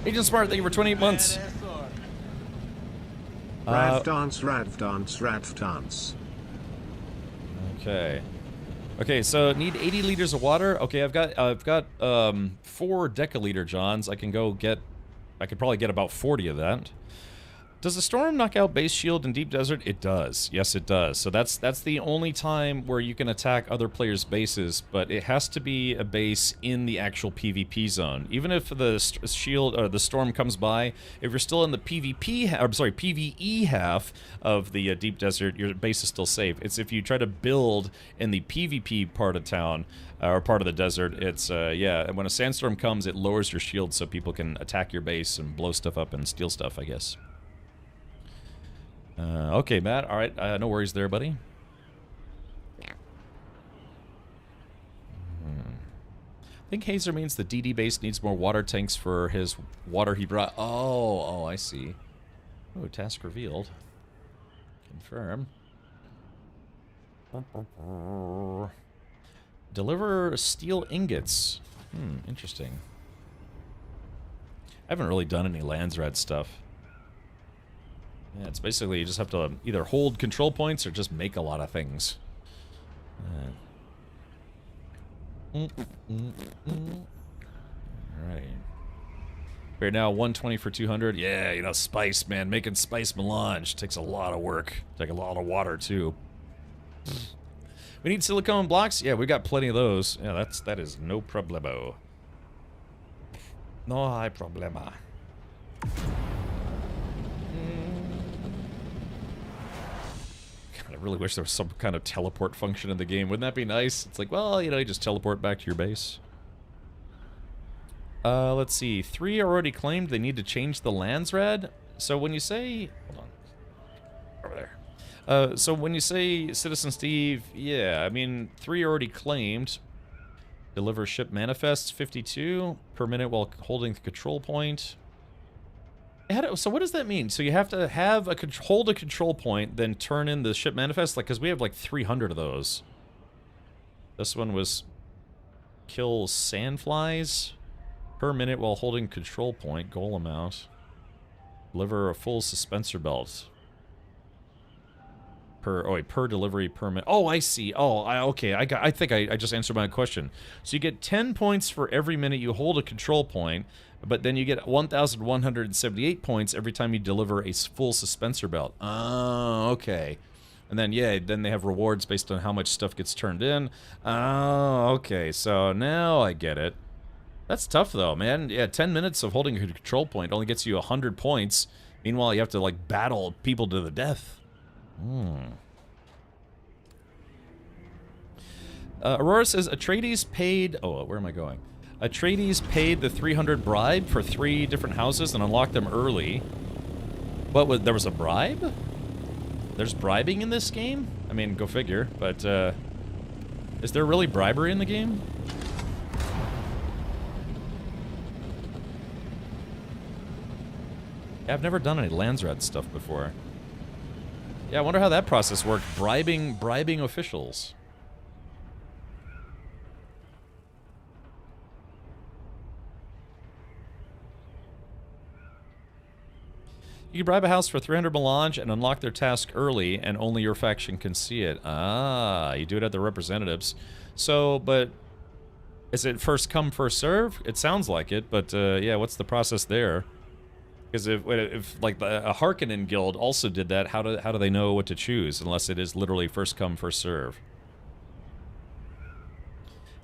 Agent Smart, thank you for 28 months. Rav dance, rav dance, rav dance. Okay. Okay, so need 80 liters of water. Okay, I've got 4 deciliter Johns. I could probably get about 40 of that. Does the storm knock out base shield in deep desert? It does. Yes, it does. So that's the only time where you can attack other players' bases, but it has to be a base in the actual PvP zone. Even if the shield or the storm comes by, if you're still in the PvE half of the deep desert, your base is still safe. It's if you try to build in the PvP part of town or part of the desert, it's yeah. When a sandstorm comes, it lowers your shield so people can attack your base and blow stuff up and steal stuff, I guess. Okay, Matt. All right. No worries there, buddy. I think Hazer means the DD base needs more water tanks for his water he brought. Oh, I see. Oh, task revealed. Confirm. Deliver steel ingots. Interesting. I haven't really done any Landsrat stuff. Yeah, it's basically you just have to either hold control points or just make a lot of things. Alright. We're now 120 for 200. Yeah, spice, man. Making spice melange takes a lot of work. Take a lot of water, too. We need silicone blocks? Yeah, we got plenty of those. Yeah, that is no problemo. No hay problema. I really wish there was some kind of teleport function in the game. Wouldn't that be nice? It's like, well, you just teleport back to your base. Let's see. 3 are already claimed. They need to change the Landsrat. So when you say... Hold on. Over there. So when you say Citizen Steve, yeah, I mean, 3 already claimed. Deliver ship manifests, 52 per minute while holding the control point. So what does that mean? So you have to have hold a control point, then turn in the ship manifest? Like, because we have like 300 of those. This one was kill sandflies per minute while holding control point, goal amount. Deliver a full suspensor belt. Per delivery per minute. Oh, I see. Oh, okay. I think I just answered my question. So you get 10 points for every minute you hold a control point, but then you get 1,178 points every time you deliver a full suspensor belt. Oh, okay. And then, yeah, then they have rewards based on how much stuff gets turned in. Oh, okay. So now I get it. That's tough, though, man. Yeah, 10 minutes of holding a control point only gets you 100 points. Meanwhile, you have to, like, battle people to the death. Aurora says Atreides paid... Oh, where am I going? Atreides paid the 300 bribe for 3 different houses and unlocked them early. But there was a bribe? There's bribing in this game? I mean, go figure, but Is there really bribery in the game? Yeah, I've never done any Landsrat stuff before. Yeah, I wonder how that process worked. Bribing officials. You can bribe a house for 300 melange and unlock their task early, and only your faction can see it. Ah, you do it at the representatives. So, but is it first come, first serve? It sounds like it, but yeah, what's the process there? Because if like a Harkonnen guild also did that, how do they know what to choose unless it is literally first come, first serve?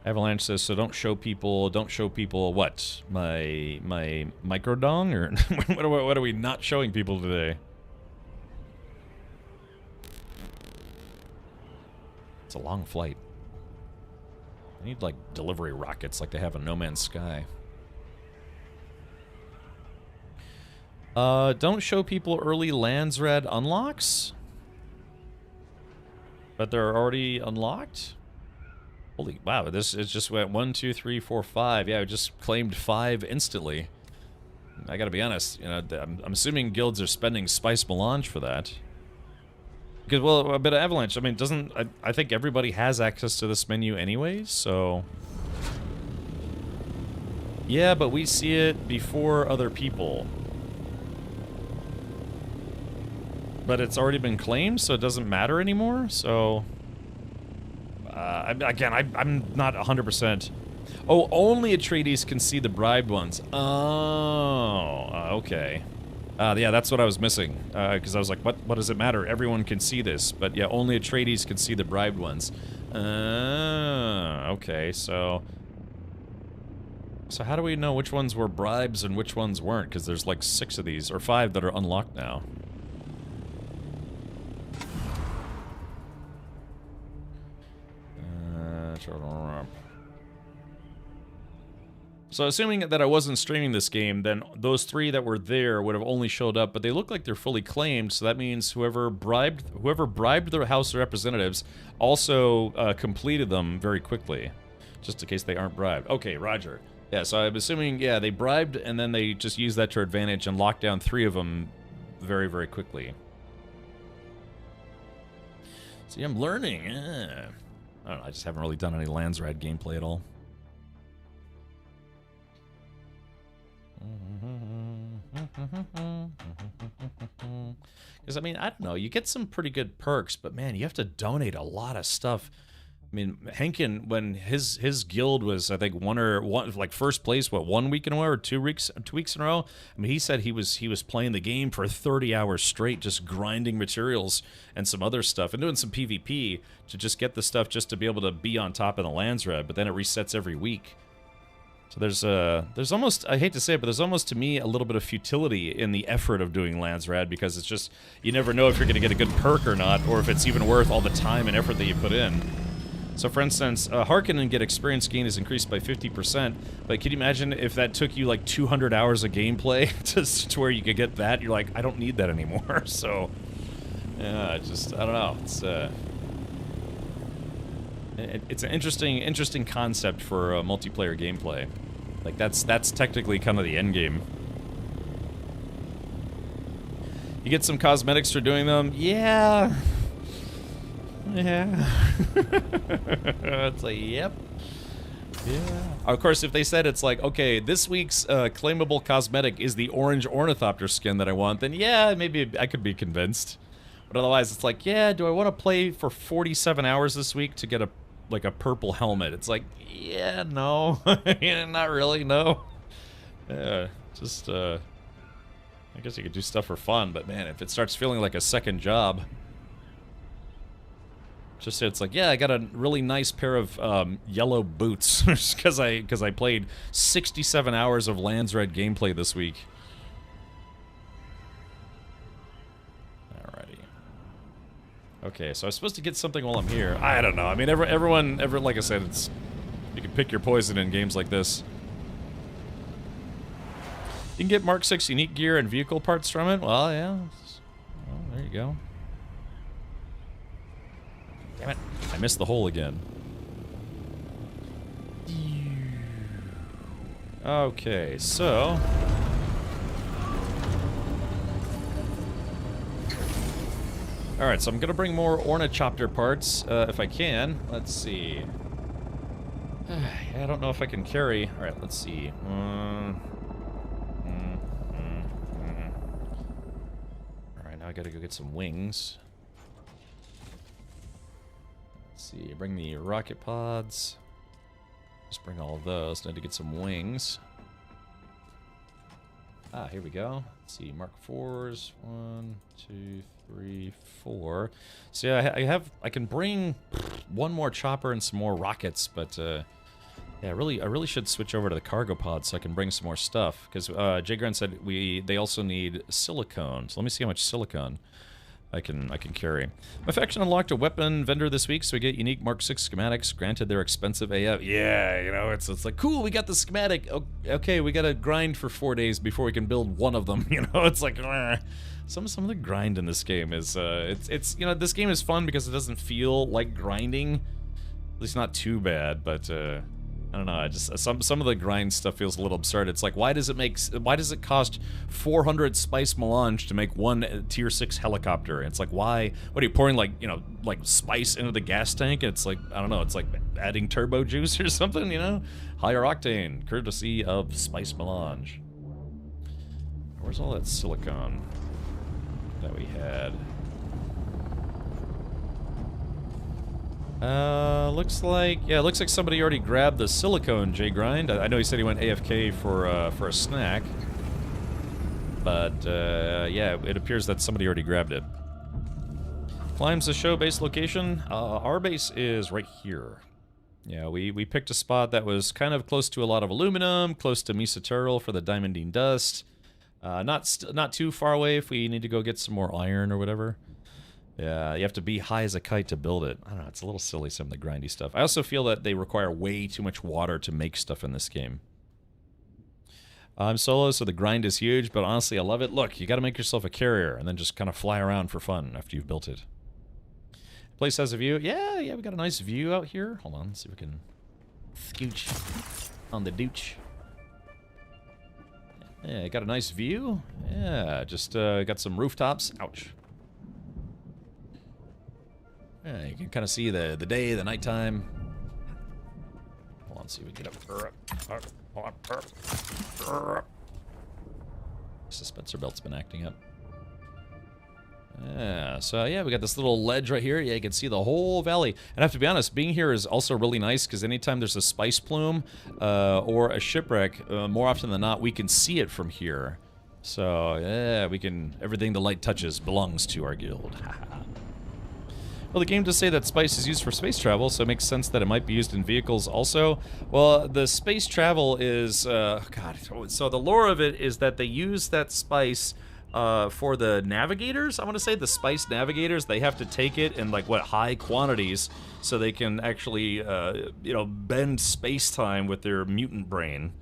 Avalanche says, so don't show people what? My microdong? Or what are we not showing people today? It's a long flight. I need, like, delivery rockets like they have in No Man's Sky. Don't show people early Landsred unlocks? But they're already unlocked? Holy, wow, this is just went 1, 2, 3, 4, 5. Yeah, I just claimed 5 instantly. I gotta be honest, you know, I'm assuming guilds are spending spice melange for that. Because, well, a bit of Avalanche, I mean, I think everybody has access to this menu anyways, so... Yeah, but we see it before other people. But it's already been claimed, so it doesn't matter anymore, so... Again, I'm not 100%. Oh, only Atreides can see the bribed ones. Oh, okay. Yeah, that's what I was missing. Because I was like, what does it matter? Everyone can see this. But yeah, only Atreides can see the bribed ones. Okay, so... So how do we know which ones were bribes and which ones weren't? Because there's like 6 of these, or 5 that are unlocked now. So assuming that I wasn't streaming this game, then those 3 that were there would have only showed up, but they look like they're fully claimed, so that means whoever bribed their House of Representatives also completed them very quickly, just in case they aren't bribed. Okay, roger. Yeah, so I'm assuming, yeah, they bribed, and then they just used that to their advantage and locked down 3 of them very, very quickly. See, I'm learning. I don't know, I just haven't really done any Landsrad gameplay at all. Because, I mean, I don't know, you get some pretty good perks, but man, you have to donate a lot of stuff. I mean, Henkin, when his guild was, I think, like first place, what, 1 week in a row or 2 weeks in a row? I mean, he said he was playing the game for 30 hours straight, just grinding materials and some other stuff, and doing some PvP to just get the stuff just to be able to be on top of the Landsred, but then it resets every week. So there's almost, I hate to say it, but there's almost, to me, a little bit of futility in the effort of doing Landsrad, because it's just, you never know if you're going to get a good perk or not, or if it's even worth all the time and effort that you put in. So for instance, Harkonnen get experience gain is increased by 50%, but can you imagine if that took you like 200 hours of gameplay to where you could get that? You're like, I don't need that anymore, so... Yeah, just, I don't know, it's an interesting concept for multiplayer gameplay. Like, that's technically kind of the end game. You get some cosmetics for doing them? Yeah. Yeah. It's like, yep. Yeah. Of course, if they said it's like, okay, this week's claimable cosmetic is the orange ornithopter skin that I want, then yeah, maybe I could be convinced. But otherwise, it's like, yeah, do I want to play for 47 hours this week to get a purple helmet? It's like, yeah, no. Yeah, not really, no. Yeah, just, I guess you could do stuff for fun, but man, if it starts feeling like a second job... Just it's like, yeah, I got a really nice pair of yellow boots because I played 67 hours of Landsred gameplay this week. Alrighty. Okay, so I'm supposed to get something while I'm here. I don't know. I mean, everyone, like I said, you can pick your poison in games like this. You can get Mark 6 unique gear and vehicle parts from it. Well, yeah. Well, there you go. Damn it. I missed the hole again. Okay, so... Alright, so I'm gonna bring more Ornithopter parts, if I can. Let's see. I don't know if I can carry... Alright, let's see. Alright, now I gotta go get some wings. Let's see, bring the rocket pods. Just bring all of those. Need to get some wings. Ah, here we go. Let's see, Mark 4s. 1, 2, 3, 4. So yeah, I can bring one more chopper and some more rockets, but yeah, I really should switch over to the cargo pod so I can bring some more stuff. Because Jay Grant said they also need silicone. So let me see how much silicone I can carry. My faction unlocked a weapon vendor this week, so we get unique Mark 6 schematics. Granted, they're expensive AF. Yeah, you know, it's like, cool, we got the schematic. Okay, we gotta grind for 4 days before we can build one of them. You know, it's like, some of the grind in this game is, it's you know, this game is fun because it doesn't feel like grinding. At least not too bad, but I don't know. I just some of the grind stuff feels a little absurd. It's like, why does it cost 400 spice melange to make one tier 6 helicopter? And it's like, why? What are you pouring, like, you know, like spice into the gas tank? It's like, I don't know. It's like adding turbo juice or something, you know? Higher octane, courtesy of spice melange. Where's all that silicone that we had? Looks like somebody already grabbed the silicone, Jay Grind. I know he said he went AFK for a snack. But, yeah, it appears that somebody already grabbed it. Climbs the show base location. Our base is right here. Yeah, we picked a spot that was kind of close to a lot of aluminum, close to Misaturl for the diamondine dust. Not too far away if we need to go get some more iron or whatever. Yeah, you have to be high as a kite to build it. I don't know, it's a little silly, some of the grindy stuff. I also feel that they require way too much water to make stuff in this game. I'm solo, so the grind is huge, but honestly, I love it. Look, you gotta make yourself a carrier, and then just kind of fly around for fun after you've built it. Place has a view. Yeah, we got a nice view out here. Hold on, let's see if we can scooch on the dooch. Yeah, got a nice view. Yeah, just got some rooftops. Ouch. Yeah, you can kind of see the day, the nighttime. Hold on, see if we can get up. Suspensor belt's been acting up. Yeah, so yeah, we got this little ledge right here. Yeah, you can see the whole valley. And I have to be honest, being here is also really nice because anytime there's a spice plume or a shipwreck, more often than not, we can see it from here. So yeah, we can. Everything the light touches belongs to our guild. Well, the game does say that spice is used for space travel, so it makes sense that it might be used in vehicles also. Well, the space travel is, God, so the lore of it is that they use that spice for the navigators. I want to say the spice navigators, they have to take it in, like, what, high quantities so they can actually, you know, bend space-time with their mutant brain.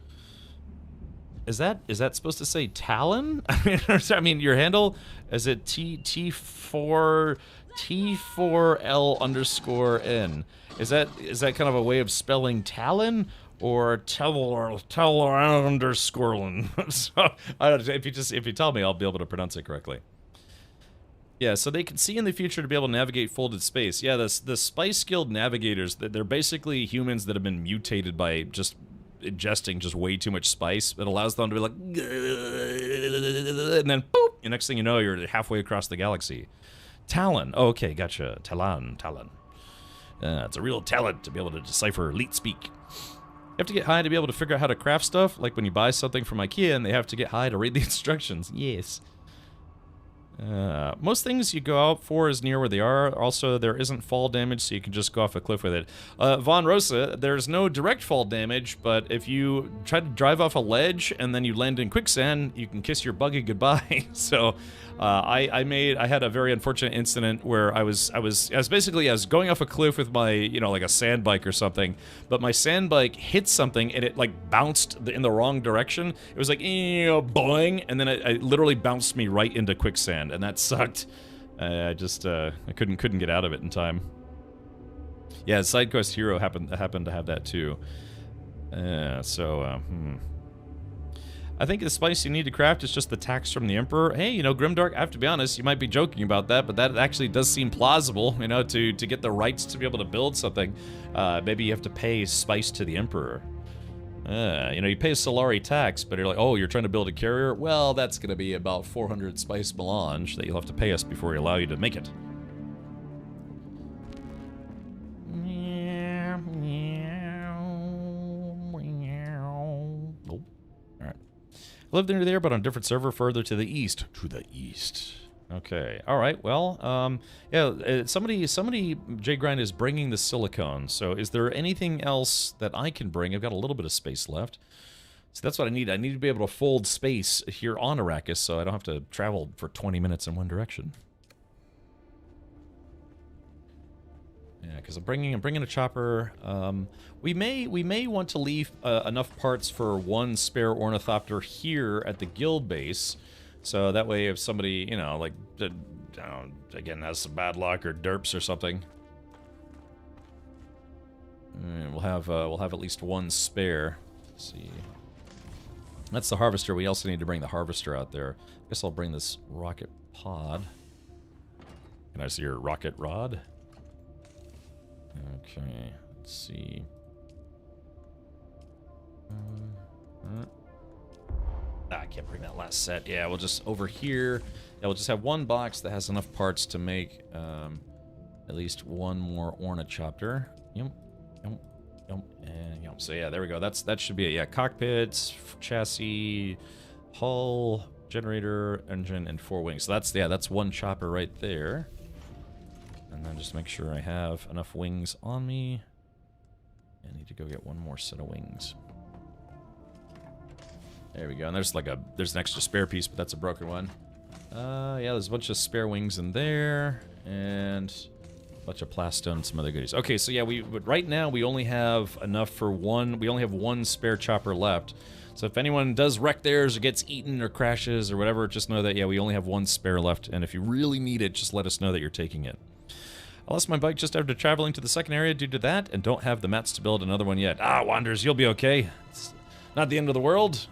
Is that supposed to say Talon? I mean, your handle, is it T4... T4L_N. Is that kind of a way of spelling Talon or Teller_N? So I don't know, if you tell me, I'll be able to pronounce it correctly. Yeah, so they can see in the future to be able to navigate folded space. Yeah, the Spice Guild navigators, they're basically humans that have been mutated by just ingesting just way too much spice. It allows them to be like, and then boop, and next thing you know, you're halfway across the galaxy. Talon. Oh, okay, gotcha. Talon. It's a real talent to be able to decipher leet speak. You have to get high to be able to figure out how to craft stuff, like when you buy something from IKEA and they have to get high to read the instructions. Yes. Most things you go out for is near where they are. Also, there isn't fall damage, so you can just go off a cliff with it. Von Rosa, there's no direct fall damage, but if you try to drive off a ledge and then you land in quicksand, you can kiss your buggy goodbye. So, I had a very unfortunate incident where I was going off a cliff with my, you know, like a sand bike or something, but my sand bike hit something and it like bounced in the wrong direction. It was like, boing, and then it literally bounced me right into quicksand. And that sucked. I couldn't get out of it in time. Yeah, SideQuest Hero happened to have that too. I think the spice you need to craft is just the tax from the Emperor. Hey, you know, Grimdark, I have to be honest, you might be joking about that, but that actually does seem plausible, you know, to get the rights to be able to build something. Maybe you have to pay spice to the Emperor. You know, you pay a Solari tax, but you're like, oh, you're trying to build a carrier? Well, that's going to be about 400 spice melange that you'll have to pay us before we allow you to make it. Nope. Alright. Lived near there, but on a different server further to the east. To the east. Okay. Alright, well, yeah, somebody, J-Grind is bringing the silicone, so is there anything else that I can bring? I've got a little bit of space left. So that's what I need. I need to be able to fold space here on Arrakis, so I don't have to travel for 20 minutes in one direction. Yeah, because I'm bringing a chopper. We may want to leave enough parts for one spare ornithopter here at the guild base, so that way if somebody, you know, like, again, has some bad luck or derps or something, we'll have at least one spare. Let's see. That's the harvester. We also need to bring the harvester out there. I guess I'll bring this rocket pod. Can I see your rocket rod? Okay, let's see. I can't bring that last set. Yeah, we'll just over here. Yeah, we'll just have one box that has enough parts to make at least one more ornithopter. Yep. And yep. So yeah, there we go. That should be it. Yeah, cockpits, chassis, hull, generator, engine, and 4 wings. So that's one chopper right there. And then just make sure I have enough wings on me. I need to go get one more set of wings. There we go. And there's an extra spare piece, but that's a broken one. Yeah, there's a bunch of spare wings in there, and a bunch of plastone and some other goodies. Okay, so yeah, but right now we only have enough for one. We only have one spare chopper left. So if anyone does wreck theirs or gets eaten or crashes or whatever, just know that, yeah, we only have one spare left. And if you really need it, just let us know that you're taking it. I lost my bike just after traveling to the second area due to that, and don't have the mats to build another one yet. Ah, Wanderers, you'll be okay. It's not the end of the world.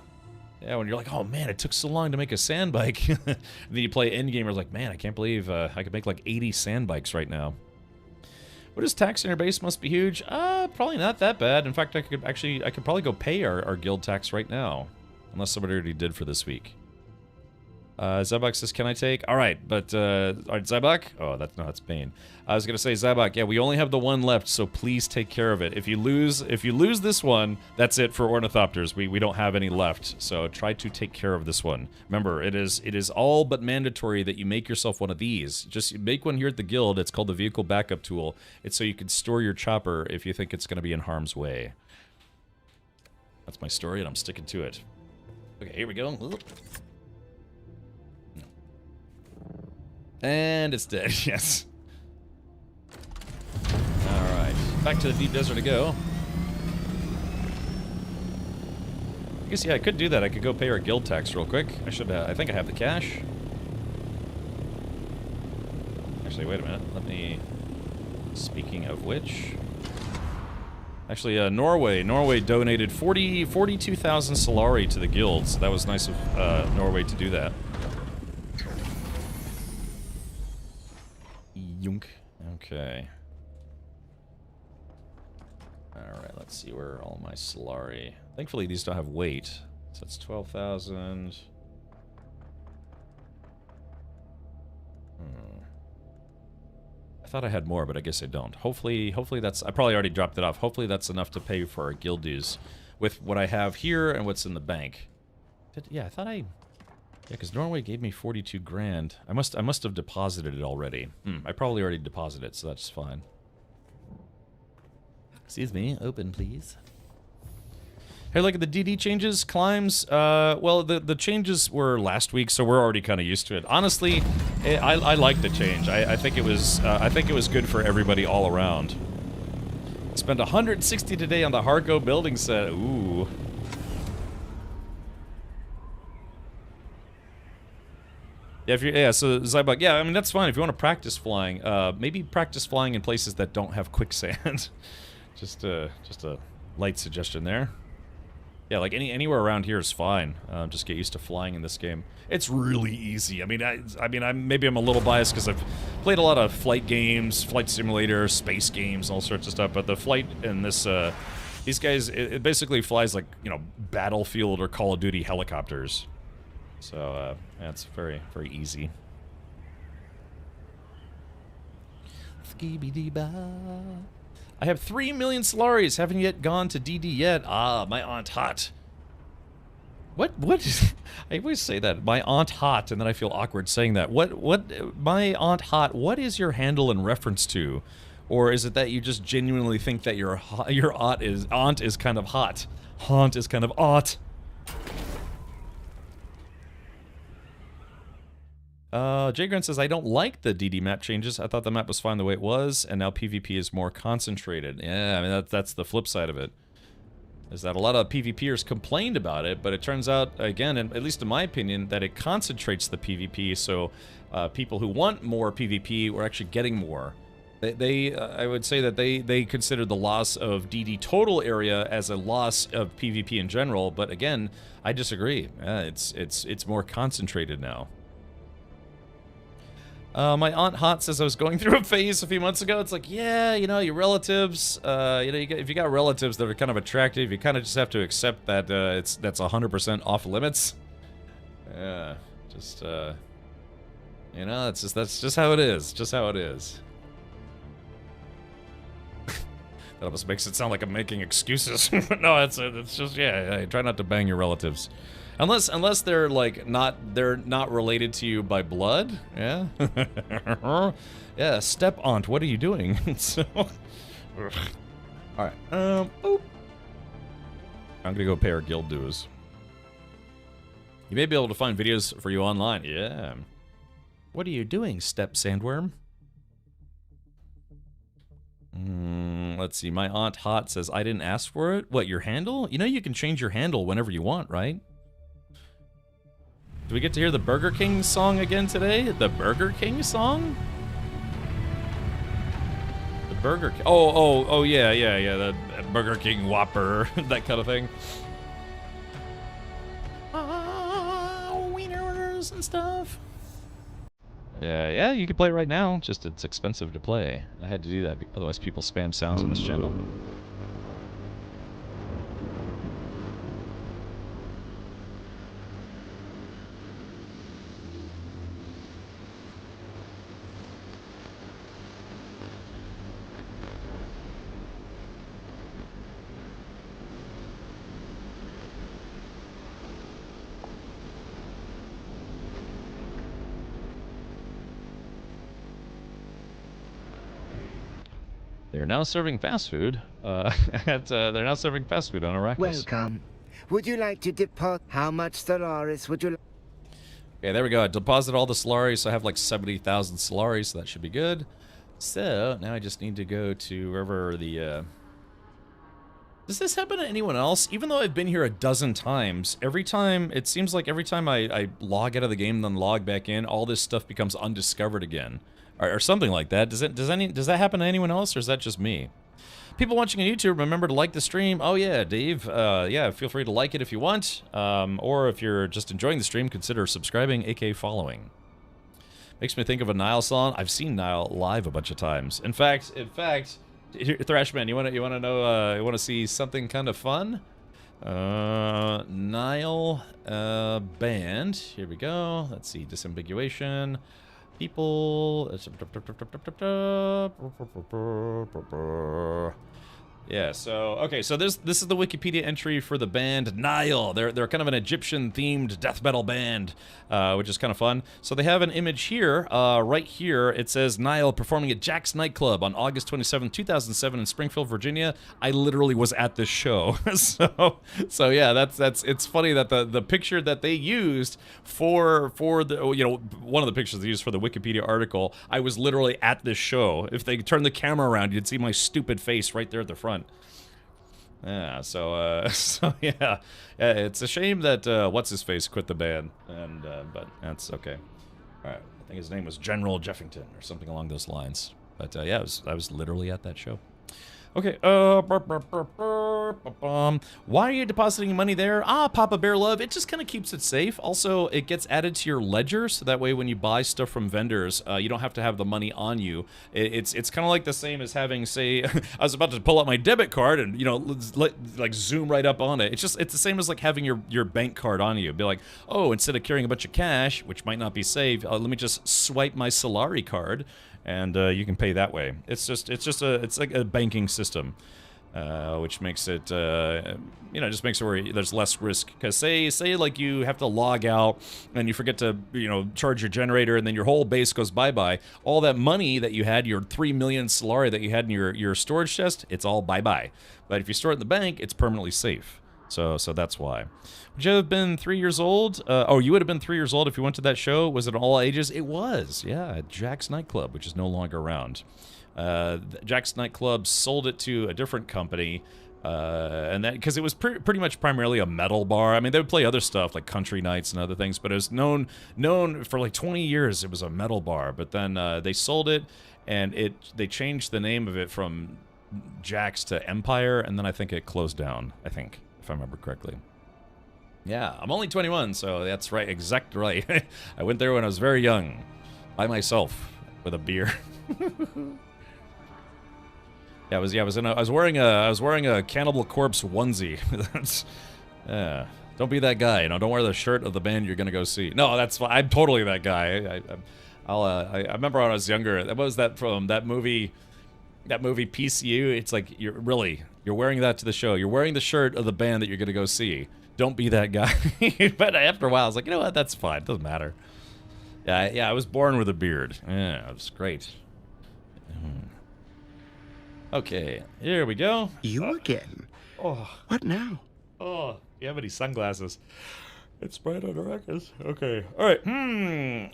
Yeah, when you're like, oh man, it took so long to make a sand bike. And then you play endgamer, like, man, I can't believe I could make like 80 sand bikes right now. What is tax in your base? Must be huge. Probably not that bad. In fact, I could probably go pay our guild tax right now, unless somebody already did for this week. Zabak says, can I take? All right, but, all right, Zabak? Oh, that's Bane. I was going to say, Zabak, yeah, we only have the one left, so please take care of it. If you lose this one, that's it for ornithopters. We don't have any left, so try to take care of this one. Remember, it is all but mandatory that you make yourself one of these. Just make one here at the guild. It's called the Vehicle Backup Tool. It's so you can store your chopper if you think it's going to be in harm's way. That's my story, and I'm sticking to it. Okay, here we go. And it's dead, yes. Alright, back to the deep desert to go. I guess, yeah, I could do that. I could go pay our guild tax real quick. I think I have the cash. Actually, wait a minute. Let me... Speaking of which... Actually, Norway donated 42,000 Solari to the guild, so that was nice of Norway to do that. Yunk. Okay. Alright, let's see where all my Solari... Thankfully, these don't have weight. So that's 12,000. I thought I had more, but I guess I don't. Hopefully that's... I probably already dropped it off. Hopefully that's enough to pay for our guild dues with what I have here and what's in the bank. Yeah, I thought I... Yeah, because Norway gave me 42 grand. I must have deposited it already. I probably already deposited it, so that's fine. Excuse me, open please. Hey, look at the DD changes, climbs. Well, the changes were last week, so we're already kind of used to it. Honestly, I like the change. I think it was good for everybody all around. Spent 160 today on the Harco building set. Ooh. Yeah, so Zybug, yeah, I mean, that's fine if you want to practice flying. Maybe practice flying in places that don't have quicksand. just a light suggestion there. Yeah, like anywhere around here is fine. Just get used to flying in this game. It's really easy. I mean, maybe I'm a little biased because I've played a lot of flight games, flight simulators, space games, all sorts of stuff. But the flight in this, these guys, it basically flies like, you know, Battlefield or Call of Duty helicopters. So yeah, it's very, very easy. I have 3 million Solaris, haven't yet gone to DD yet. Ah, my aunt hot. What is, I always say that, my aunt hot, and then I feel awkward saying that. My aunt hot, what is your handle in reference to? Or is it that you just genuinely think that your aunt is kind of hot? Haunt is kind of aught. Jay Grant says, I don't like the DD map changes. I thought the map was fine the way it was, and now PvP is more concentrated. Yeah, I mean, that's the flip side of it. Is that a lot of PvPers complained about it, but it turns out, again, at least in my opinion, that it concentrates the PvP, so people who want more PvP are actually getting more. I would say that they consider the loss of DD total area as a loss of PvP in general, but again, I disagree. It's more concentrated now. My aunt Hot says I was going through a phase a few months ago. It's like, yeah, you know, your relatives, you know, if you got relatives that are kind of attractive, you kind of just have to accept that that's 100% off limits. Yeah, just you know, that's just how it is. Just how it is. That almost makes it sound like I'm making excuses. No, it's just, yeah, try not to bang your relatives. Unless they're like not related to you by blood, yeah. Yeah, step aunt, what are you doing? So, all right, boop. I'm gonna go pay our guild dues. You may be able to find videos for you online. Yeah. What are you doing, step sandworm? Let's see. My aunt Hot says I didn't ask for it. What, your handle? You know you can change your handle whenever you want, right? Do we get to hear the Burger King song again today? The Burger King song? The Burger King. Oh, yeah. The Burger King Whopper, that kind of thing. Wieners and stuff. Yeah, you can play it right now. Just it's expensive to play. I had to do that, otherwise people spam sounds on this channel. They're now serving fast food. They're now serving fast food on Arrakis. Welcome. Would you like to deposit? How much Stellaris would you like? Okay, there we go. I deposited all the Stellaris, so I have like 70,000 Stellaris, so that should be good. So, now I just need to go to wherever the, Does this happen to anyone else? Even though I've been here a dozen times, it seems like every time I log out of the game and then log back in, all this stuff becomes undiscovered again. Or something like that. Does that happen to anyone else, or is that just me? People watching on YouTube, remember to like the stream. Oh yeah, Dave. Yeah, feel free to like it if you want. Or if you're just enjoying the stream, consider subscribing, aka following. Makes me think of a Nile song. I've seen Nile live a bunch of times. In fact, Thrashman, you wanna know? You wanna see something kind of fun? Nile band. Here we go. Let's see. Disambiguation. People. Yeah, so okay, so this is the Wikipedia entry for the band Nile. They're kind of an Egyptian-themed death metal band, which is kind of fun. So they have an image here, right here. It says Nile performing at Jack's nightclub on August 27, 2007 in Springfield, Virginia. I literally was at this show. so yeah, it's funny that the picture that they used for the, you know, one of the pictures they used for the Wikipedia article, I was literally at this show. If they turned the camera around, you'd see my stupid face right there at the front. Yeah, so yeah, it's a shame that what's-his-face quit the band, and but that's okay. All right, I think his name was General Jeffington or something along those lines. But yeah, I was literally at that show. Okay, why are you depositing money there? Papa Bear Love, it just kind of keeps it safe. Also, it gets added to your ledger, so that way when you buy stuff from vendors, you don't have to have the money on you. It's kind of like the same as having, say, I was about to pull out my debit card and, you know, like zoom right up on it. It's the same as like having your bank card on you. Be like, oh, instead of carrying a bunch of cash, which might not be safe, let me just swipe my Solari card. And you can pay that way. It's like a banking system, which makes it, you know, just makes it where there's less risk. Because say like you have to log out and you forget to, you know, charge your generator, and then your whole base goes bye-bye. All that money that you had, your 3 million Solari that you had in your storage chest, it's all bye-bye. But if you store it in the bank, it's permanently safe. So that's why. Would you have been 3 years old? Oh, you would have been 3 years old if you went to that show. Was it all ages? It was, yeah, at Jack's Nightclub, which is no longer around. Jack's Nightclub sold it to a different company, and that because it was pretty much primarily a metal bar. I mean, they would play other stuff like country nights and other things, but it was known for like 20 years. It was a metal bar, but then they sold it, and they changed the name of it from Jack's to Empire, and then I think it closed down. I think, if I remember correctly. Yeah, I'm only 21, so that's right, exact right. I went there when I was very young, by myself, with a beer. Yeah, I was wearing a Cannibal Corpse onesie. That's, don't be that guy, you know. Don't wear the shirt of the band you're gonna go see. No, that's fine. I'm totally that guy. I remember when I was younger. What was that from? That movie PCU. It's like you're wearing that to the show. You're wearing the shirt of the band that you're gonna go see. Don't be that guy. But after a while, I was like, you know what? That's fine. Doesn't matter. Yeah. I was born with a beard. Yeah, it was great. Okay, here we go. You again? Oh, What now? oh, you have any sunglasses? It's bright on the records. Okay, all right.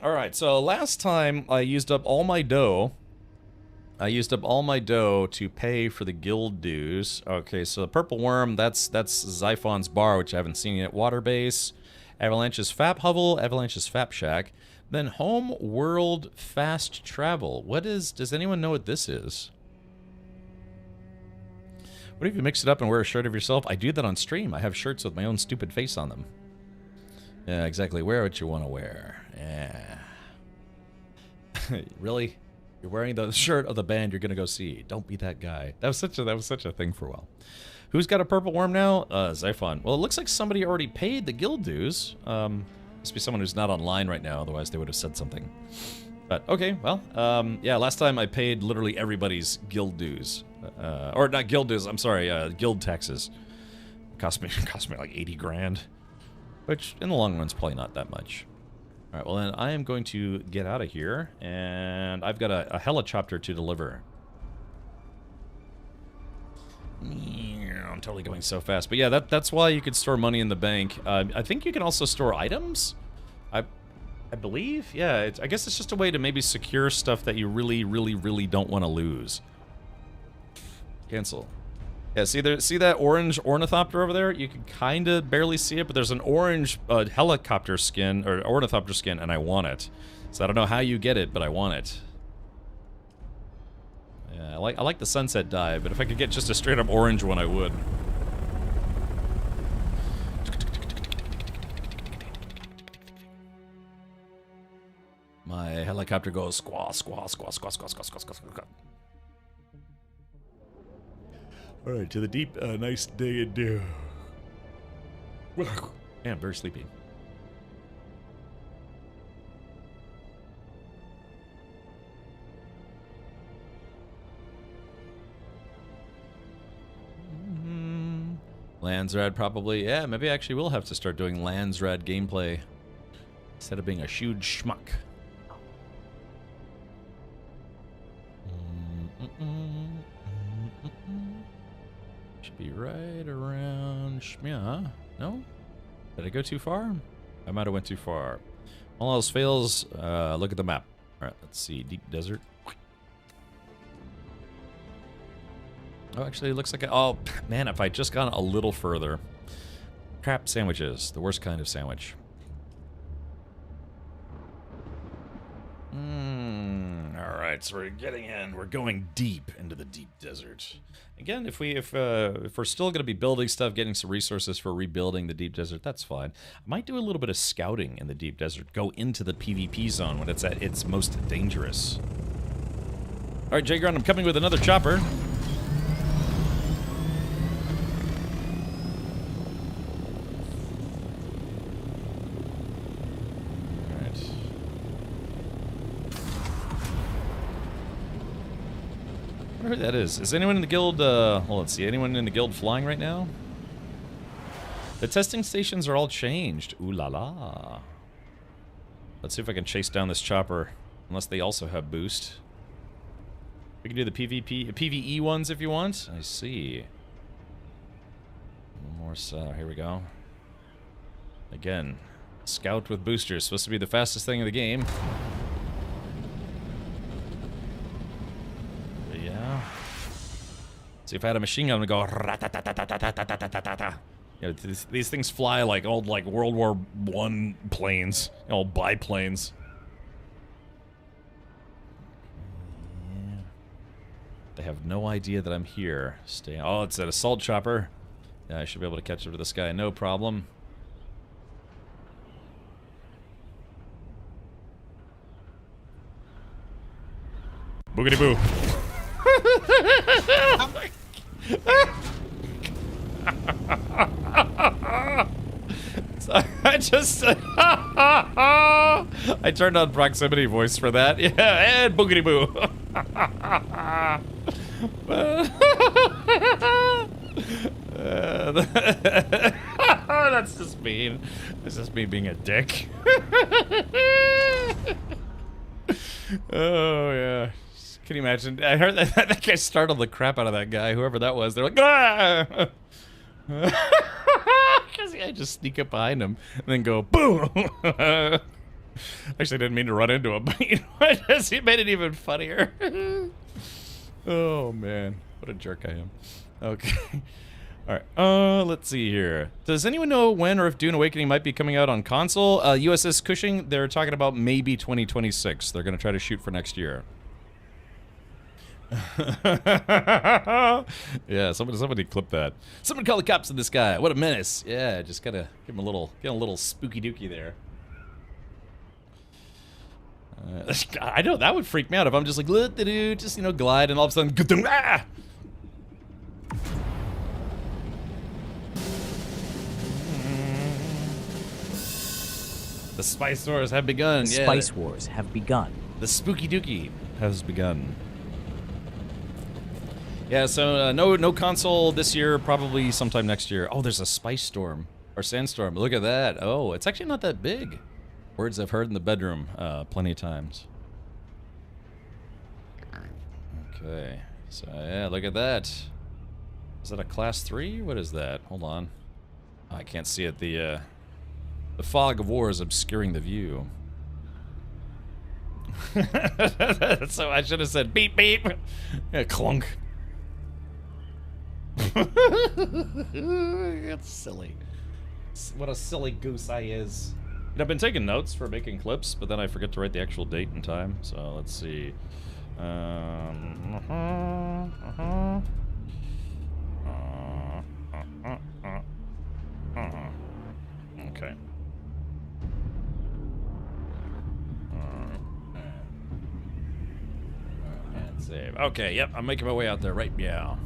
All right. So last time I used up all my dough. To pay for the guild dues. Okay, so the Purple Worm, that's Xiphon's bar, which I haven't seen yet. Water Base, Avalanche's Fap Hovel, Avalanche's Fap Shack, then Home World Fast Travel. Does anyone know what this is? What if you mix it up and wear a shirt of yourself? I do that on stream. I have shirts with my own stupid face on them. Yeah, exactly. Wear what you want to wear. Yeah. Really? You're wearing the shirt of the band you're gonna go see. Don't be that guy. That was such a thing for a while. Who's got a Purple Worm now? Xiphon. Well, it looks like somebody already paid the guild dues. Must be someone who's not online right now, otherwise they would have said something. But okay, well, yeah. Last time I paid literally everybody's guild dues, or not guild dues. I'm sorry, guild taxes. Cost me like 80 grand, which in the long run's probably not that much. All right, well then I am going to get out of here, and I've got a helicopter to deliver. I'm totally going so fast, but yeah, that's why you could store money in the bank. I think you can also store items. I believe, yeah. I guess it's just a way to maybe secure stuff that you really don't want to lose. Cancel. Yeah, see that orange ornithopter over there? You can kind of barely see it, but there's an orange helicopter skin, or ornithopter skin, and I want it. So I don't know how you get it, but I want it. Yeah, I like the sunset dye, but if I could get just a straight up orange one, I would. My helicopter goes squaw, squaw, squaw, squaw, squaw, squaw, squaw, squaw, squaw. All right, to the deep, nice day and do. Man, I'm very sleepy. Landsrad probably. Yeah, maybe I actually will have to start doing Landsrad gameplay instead of being a huge schmuck. Should be right around yeah. No? Did I go too far? I might have went too far. All else fails, look at the map. Alright, let's see. Deep desert. Oh, actually, it looks like oh, man, if I just gone a little further. Crap sandwiches. The worst kind of sandwich. Alright. right, so we're getting in. We're going deep into the deep desert. Again, if we're still going to be building stuff, getting some resources for rebuilding the deep desert, that's fine. I might do a little bit of scouting in the deep desert. Go into the PvP zone when it's at its most dangerous. All right, Jay Grunt, I'm coming with another chopper. I wonder who that is. Is anyone in the guild, well, let's see, anyone in the guild flying right now? The testing stations are all changed. Ooh la la. Let's see if I can chase down this chopper, unless they also have boost. We can do the PvE ones if you want. I see. One more, here we go. Again, scout with boosters, supposed to be the fastest thing in the game. See, if I had a machine gun, I would go rat-a-ta-ta-ta-ta-ta-ta-ta-ta-ta-ta. You know, these things fly like old, like World War I planes, old biplanes. Yeah. They have no idea that I'm here. Stay. Oh, it's an assault chopper. Yeah, I should be able to catch up to this guy, no problem. Boogity boo. So I just I turned on proximity voice for that. Yeah, and boogity boo. That's just mean. That's just me being a dick. Oh yeah. Can you imagine? I heard that guy startled the crap out of that guy, whoever that was. They're like, ah! Because I just sneak up behind him and then go, boom! Actually, I didn't mean to run into him, but you know what? He made it even funnier. Oh, man. What a jerk I am. Okay. Alright, let's see here. Does anyone know when or if Dune Awakening might be coming out on console? USS Cushing, they're talking about maybe 2026. They're going to try to shoot for next year. Yeah, somebody clip that. Someone call the cops on this guy. What a menace. Yeah, just gotta give him get a little spooky dookie there. I know that would freak me out if I'm just like, just, you know, glide and all of a sudden, ah! The Spice Wars have begun. The Spice Wars have begun. The spooky dookie has begun. Yeah, so no console this year, probably sometime next year. Oh, there's a Spice Storm, or Sandstorm. Look at that. Oh, it's actually not that big. Words I've heard in the bedroom plenty of times. Okay, so yeah, look at that. Is that a class 3? What is that? Hold on. Oh, I can't see it. The fog of war is obscuring the view. So I should have said beep beep. Yeah, clunk. It's silly. What a silly goose I is. And I've been taking notes for making clips, but then I forget to write the actual date and time. So let's see. Okay. And save. Okay, yep, I'm making my way out there right now.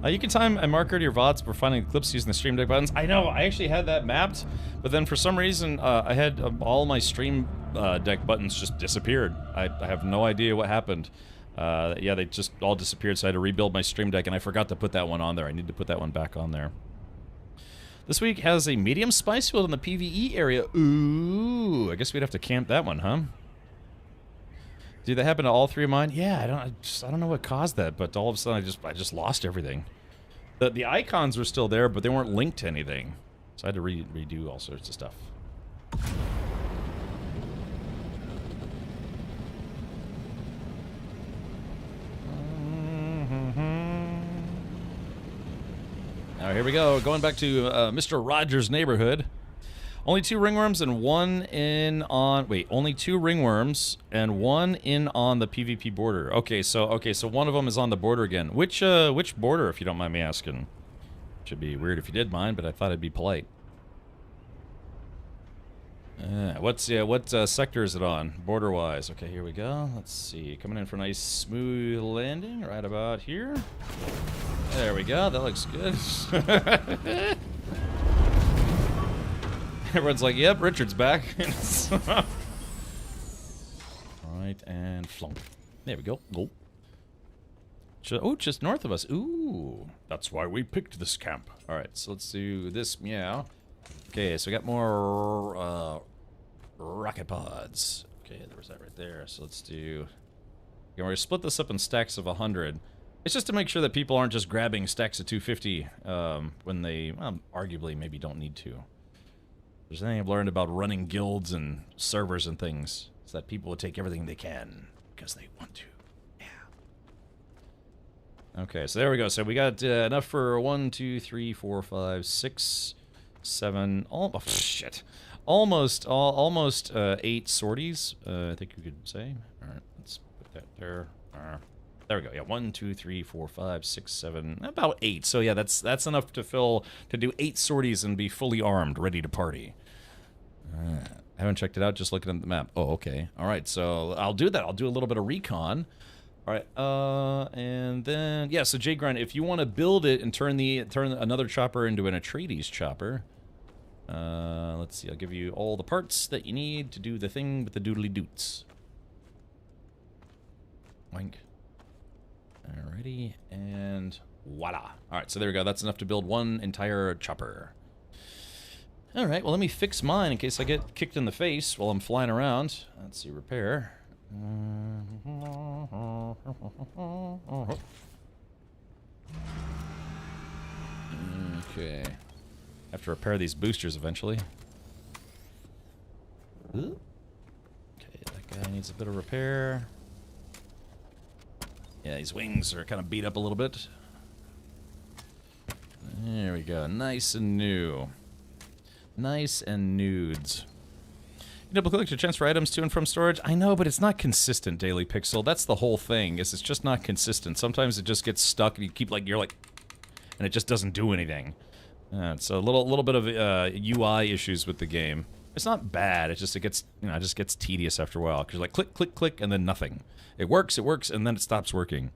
You can time a marker to your VODs for finding the clips using the Stream Deck buttons. I know, I actually had that mapped, but then for some reason, I had all my Stream Deck buttons just disappeared. I have no idea what happened. Yeah, they just all disappeared, so I had to rebuild my Stream Deck, and I forgot to put that one on there. I need to put that one back on there. This week has a medium spice field in the PvE area. Ooh, I guess we'd have to camp that one, huh? Did that happen to all three of mine? Yeah, I don't know what caused that, but all of a sudden I just lost everything. The icons were still there, but they weren't linked to anything. So I had to redo all sorts of stuff. Now here we go, going back to Mr. Rogers' neighborhood. Only 2 ringworms and 1 in on... Wait, only 2 ringworms and 1 in on the PvP border. Okay, so one of them is on the border again. Which border, if you don't mind me asking? Should be weird if you did mind, but I thought it'd be polite. What sector is it on, border-wise? Okay, here we go. Let's see. Coming in for a nice smooth landing right about here. There we go. That looks good. Everyone's like, yep, Richard's back. Right, and flunk. There we go. Go. Oh, just north of us. Ooh, that's why we picked this camp. All right, so let's do this. Meow. Okay, so we got more rocket pods. Okay, there was that right there. So let's do... Okay, we're going to split this up in stacks of 100. It's just to make sure that people aren't just grabbing stacks of 250 when they, well, arguably maybe don't need to. If there's anything I've learned about running guilds and servers and things, is that people will take everything they can because they want to. Okay, so there we go. So we got enough for 1, 2, 3, 4, 5, 6, 7. Oh shit! Almost 8 sorties. I think you could say. All right, let's put that there. There we go. Yeah, 1, 2, 3, 4, 5, 6, 7. About 8. So yeah, that's enough to do 8 sorties and be fully armed, ready to party. I haven't checked it out. Just looking at the map. Oh, okay. All right. So I'll do that. I'll do a little bit of recon. All right, and then, yeah, so J-Grind, if you want to build it and turn another chopper into an Atreides chopper, let's see, I'll give you all the parts that you need to do the thing with the doodly doots. Wink. Alrighty, and voila. All right, so there we go. That's enough to build 1 entire chopper. All right, well, let me fix mine in case I get kicked in the face while I'm flying around. Let's see, repair. Okay. Have to repair these boosters eventually. Okay, that guy needs a bit of repair. Yeah, these wings are kind of beat up a little bit. There we go. Nice and new. Nice and nudes. Double-click to transfer items to and from storage. I know, but it's not consistent, Daily Pixel. That's the whole thing, is it's just not consistent. Sometimes it just gets stuck, and you keep, like, and it just doesn't do anything. It's a little bit of UI issues with the game. It's not bad. It just gets tedious after a while, because you're like, click, click, click, and then nothing. It works, and then it stops working.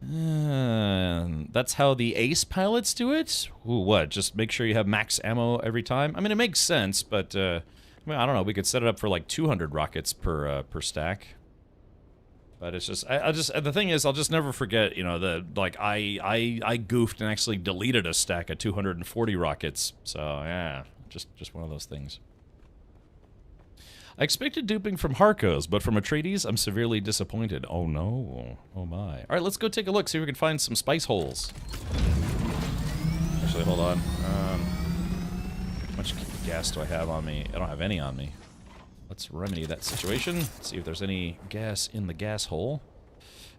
That's how the ace pilots do it? Ooh, what? Just make sure you have max ammo every time? I mean, it makes sense, but... well, I don't know. We could set it up for like 200 rockets per stack, but it's just the thing is I'll just never forget. You know, I goofed and actually deleted a stack of 240 rockets. So yeah, just one of those things. I expected duping from Harkos, but from Atreides, I'm severely disappointed. Oh no! Oh my! All right, let's go take a look. See if we can find some spice holes. Actually, hold on. How much gas do I have on me? I don't have any on me. Let's remedy that situation. See if there's any gas in the gas hole.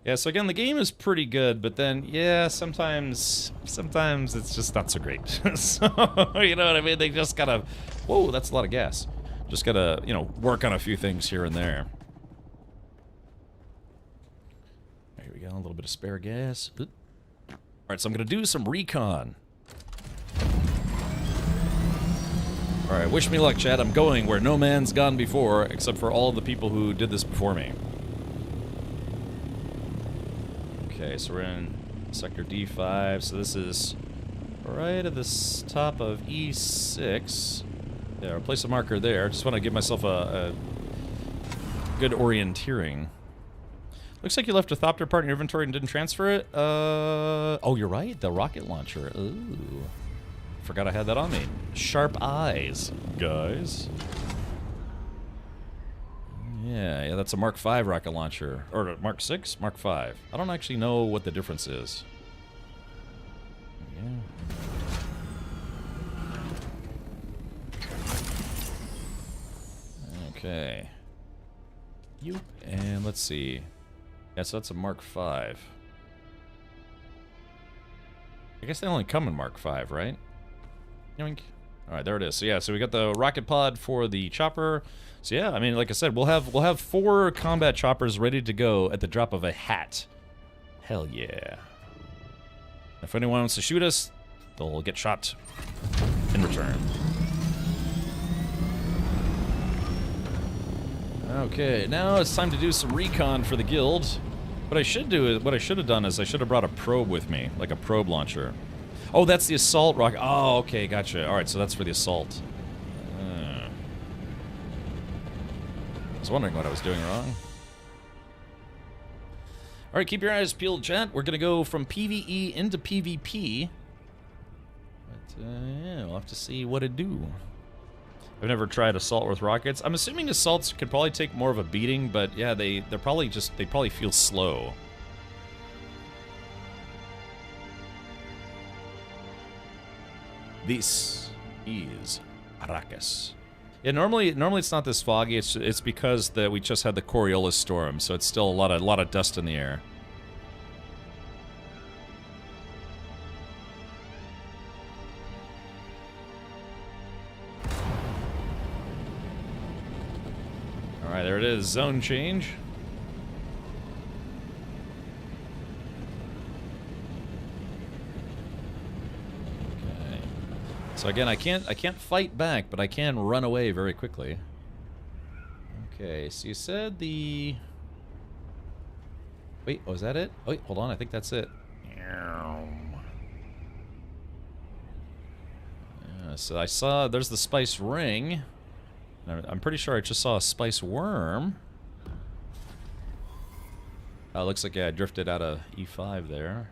Yeah, so again, the game is pretty good, but then, yeah, sometimes it's just not so great. So, you know what I mean? They just gotta... Whoa, that's a lot of gas. Just gotta, you know, work on a few things here and there. There we go, a little bit of spare gas. Alright, so I'm gonna do some recon. Alright, wish me luck, Chad. I'm going where no man's gone before, except for all the people who did this before me. Okay, so we're in Sector D5, so this is right at the top of E6. Yeah, I'll place a marker there. Just want to give myself a good orienteering. Looks like you left a Thopter part in your inventory and didn't transfer it. Oh, you're right, the rocket launcher. Ooh. Forgot I had that on me. Sharp eyes, guys. Yeah, that's a Mark V rocket launcher. Or Mark 6? Mark 5. I don't actually know what the difference is. Yeah. Okay. You. And let's see. Yeah, so that's a Mark 5. I guess they only come in Mark 5, right? Yoink. All right, there it is. So yeah, so we got the rocket pod for the chopper. So yeah, I mean, like I said, we'll have 4 combat choppers ready to go at the drop of a hat. Hell yeah. If anyone wants to shoot us, they'll get shot in return. Okay, now it's time to do some recon for the guild. What I should have done is I should have brought a probe with me, like a probe launcher. Oh, that's the assault rocket. Oh, okay, gotcha. All right, so that's for the assault. I was wondering what I was doing wrong. All right, keep your eyes peeled, chat. We're gonna go from PvE into PvP. But yeah, we'll have to see what it do. I've never tried assault with rockets. I'm assuming assaults could probably take more of a beating, but yeah, they probably feel slow. This is Arrakis. Yeah, normally it's not this foggy. It's because we just had the Coriolis storm, so it's still a lot of dust in the air. All right, there it is. Zone change. So again, I can't fight back, but I can run away very quickly. Okay, so you said the... Wait, was that it? Oh, wait, hold on, I think that's it. Yeah, so I saw, there's the spice ring. I'm pretty sure I just saw a spice worm. Oh, looks like I drifted out of E5 there.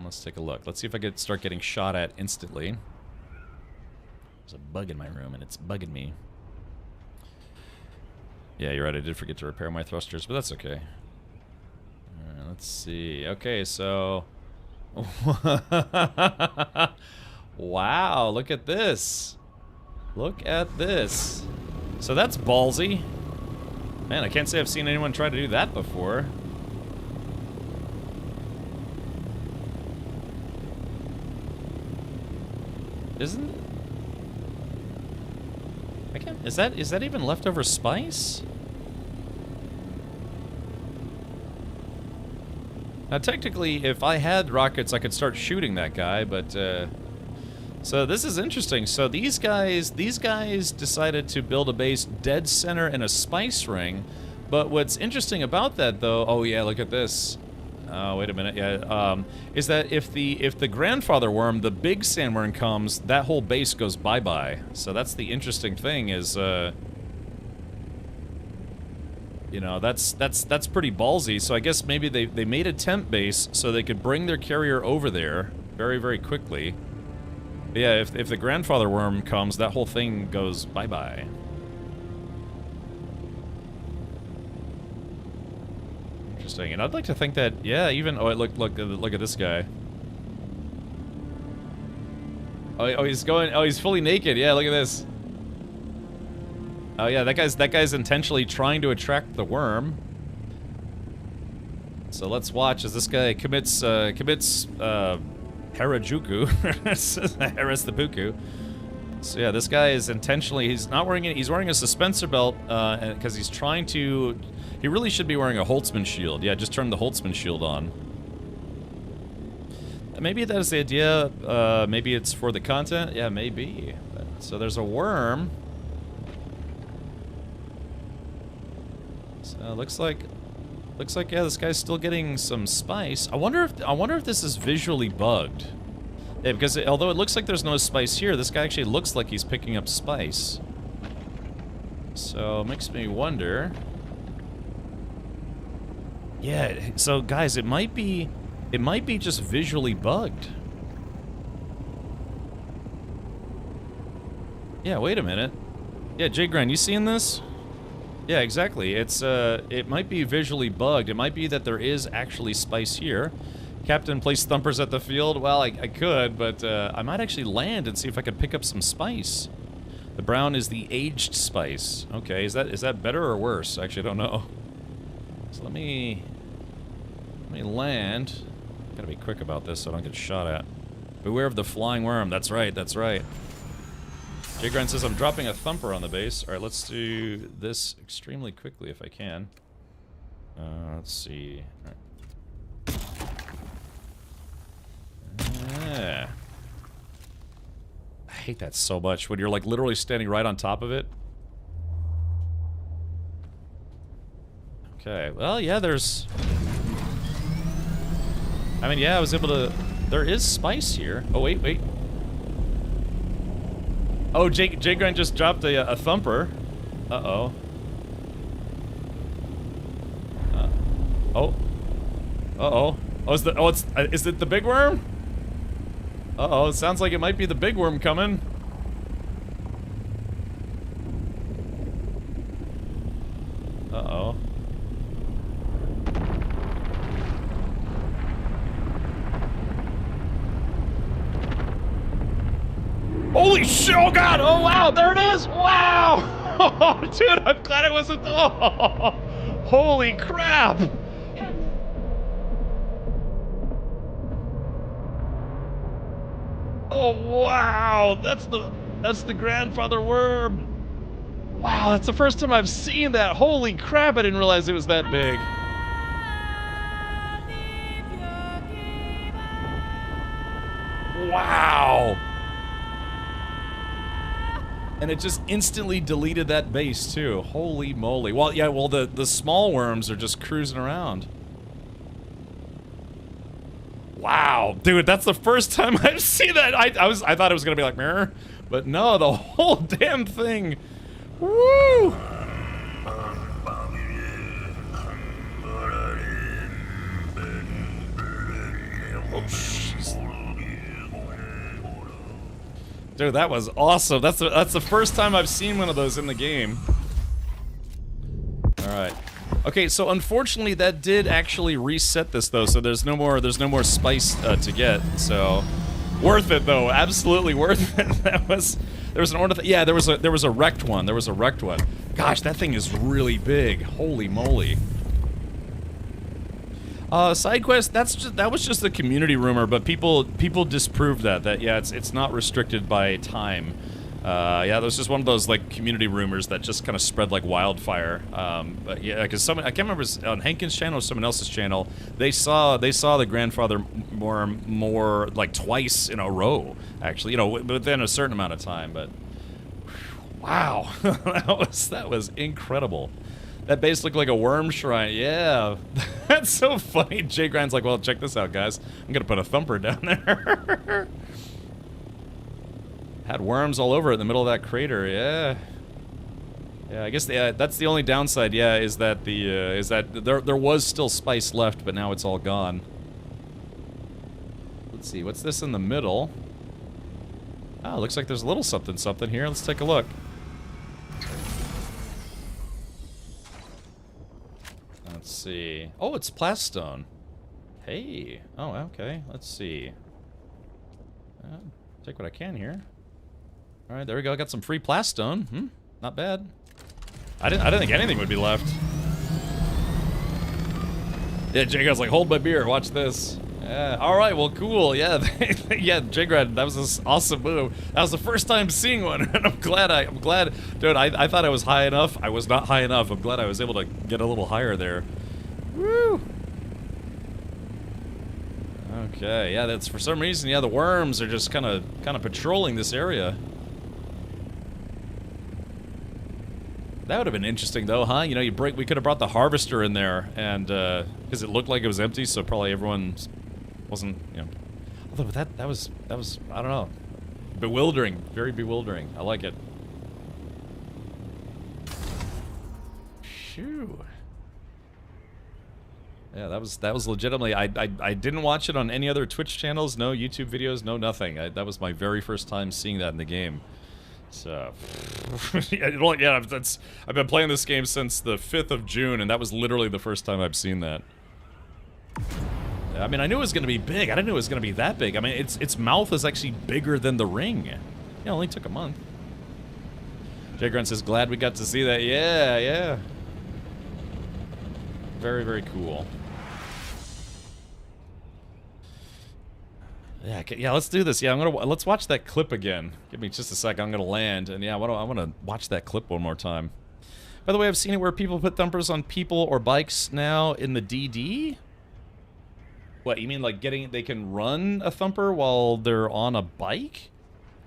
Let's take a look. Let's see if I could start getting shot at instantly. There's a bug in my room, and it's bugging me. Yeah, you're right. I did forget to repair my thrusters, but that's okay. All right, let's see. Okay, so... Wow, look at this. Look at this. So that's ballsy. Man, I can't say I've seen anyone try to do that before. Isn't... I can't... Is that even leftover spice? Now, technically, if I had rockets, I could start shooting that guy, but, So this is interesting. So these guys decided to build a base dead center in a spice ring, but what's interesting about that, though... Oh, yeah, look at this. Oh, wait a minute. Yeah, is that if the grandfather worm, the big sandworm comes, that whole base goes bye-bye. So that's the interesting thing is, you know, that's pretty ballsy. So I guess maybe they made a temp base so they could bring their carrier over there very, very quickly. But yeah, if the grandfather worm comes, that whole thing goes bye-bye. Interesting, and I'd like to think that, yeah, even... Oh, look at this guy. Oh, he's going... Oh, he's fully naked. Yeah, look at this. Oh, yeah, that guy's intentionally trying to attract the worm. So let's watch as this guy commits harajuku. Haras the Puku. So yeah, this guy is intentionally... He's not wearing it. He's wearing a suspensor belt because he's trying to... He really should be wearing a Holtzman shield. Yeah, just turn the Holtzman shield on. Maybe that is the idea. Maybe it's for the content. Yeah, maybe. So there's a worm. So looks like yeah, this guy's still getting some spice. I wonder if this is visually bugged. Yeah, because although it looks like there's no spice here, this guy actually looks like he's picking up spice. So it makes me wonder. Yeah, so guys, it might be just visually bugged. Yeah, wait a minute. Yeah, Jay Grind, you seeing this? Yeah, exactly. It's it might be visually bugged. It might be that there is actually spice here. Captain, place thumpers at the field. Well, I could, but I might actually land and see if I could pick up some spice. The brown is the aged spice. Okay, is that better or worse? Actually, I don't know. So let me land. Gotta be quick about this so I don't get shot at. Beware of the flying worm. That's right, that's right. J-Grind says I'm dropping a thumper on the base. Alright, let's do this extremely quickly if I can. Let's see. All right. Yeah. I hate that so much when you're like literally standing right on top of it. Okay, well, yeah, there's... I mean, yeah, I was able to... There is spice here. Oh, wait, wait. Oh, J-Grind just dropped a thumper. Uh-oh. Oh. Uh-oh. Oh, is it the big worm? Uh-oh, it sounds like it might be the big worm coming. Uh-oh. Holy shit! Oh god! Oh wow! There it is! Wow! Oh, dude, I'm glad it wasn't. Oh, holy crap! Oh wow! That's the grandfather worm. Wow, that's the first time I've seen that. Holy crap! I didn't realize it was that big. Wow! And it just instantly deleted that base too. Holy moly. Well, yeah, well the small worms are just cruising around. Wow, dude, that's the first time I've seen that. I thought it was gonna be like mirror, but no, the whole damn thing. Woo! Oh, jeez. Dude, that was awesome. That's the first time I've seen one of those in the game. All right. Okay, so unfortunately that did actually reset this though, so there's no more spice to get. So worth it though, absolutely worth it. There was an yeah, there was a wrecked one. There was a wrecked one. Gosh, that thing is really big. Holy moly. Side quest, that was just the community rumor, but people disproved that yeah, it's not restricted by time. Yeah, that was just one of those like community rumors that just kind of spread like wildfire. But yeah, because I can't remember if it was on Hankins' channel or someone else's channel. They saw the grandfather more like twice in a row, actually. You know, within a certain amount of time. But wow, that was incredible. That base looked like a worm shrine. Yeah, that's so funny. Jay Grind's like, well, check this out, guys. I'm gonna put a thumper down there. Had worms all over it in the middle of that crater. Yeah. Yeah, I guess that's the only downside. Yeah, is that there was still spice left, but now it's all gone. Let's see, what's this in the middle? Oh, looks like there's a little something here. Let's take a look. Let's see. Oh, it's plastone. Hey. Oh, okay. Let's see. Take what I can here. All right, there we go. Got some free plastone. Not bad. I didn't think anything would be left. Yeah, Jagrad's like, hold my beer. Watch this. Yeah. All right. Well, cool. Yeah. Yeah, Jagrad. That was this awesome move. That was the first time seeing one, and I'm glad. Dude, I thought I was high enough. I was not high enough. I'm glad I was able to get a little higher there. Woo. Okay. Yeah. That's for some reason. Yeah, the worms are just kind of patrolling this area. That would have been interesting, though, huh? You know, we could have brought the harvester in there, and because it looked like it was empty, so probably everyone wasn't, you know. Although that was I don't know, bewildering, very bewildering. I like it. Shoo. Yeah, that was legitimately. I didn't watch it on any other Twitch channels, no YouTube videos, no nothing. That was my very first time seeing that in the game. So, yeah, I've been playing this game since the 5th of June, and that was literally the first time I've seen that. I mean, I knew it was going to be big. I didn't know it was going to be that big. I mean, its mouth is actually bigger than the ring. Yeah, it only took a month. Jay Grunt says, glad we got to see that. Yeah, yeah. Very, very cool. Yeah, let's do this. Yeah, let's watch that clip again. Give me just a sec. I'm gonna land, and yeah, I want to watch that clip one more time. By the way, I've seen it where people put thumpers on people or bikes now in the DD. What, you mean like they can run a thumper while they're on a bike?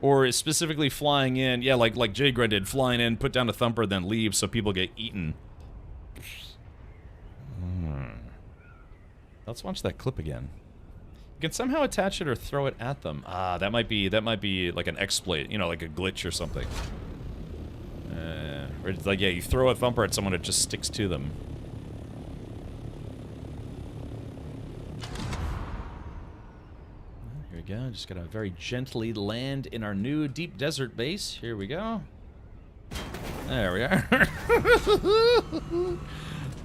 Or specifically flying in, yeah, like Jay Gren did, flying in, put down a thumper, then leave so people get eaten. Let's watch that clip again. You can somehow attach it or throw it at them. Ah, that might be like an exploit, you know, like a glitch or something. Or it's like, yeah, you throw a thumper at someone, it just sticks to them. Here we go, just gotta very gently land in our new deep desert base. Here we go. There we are.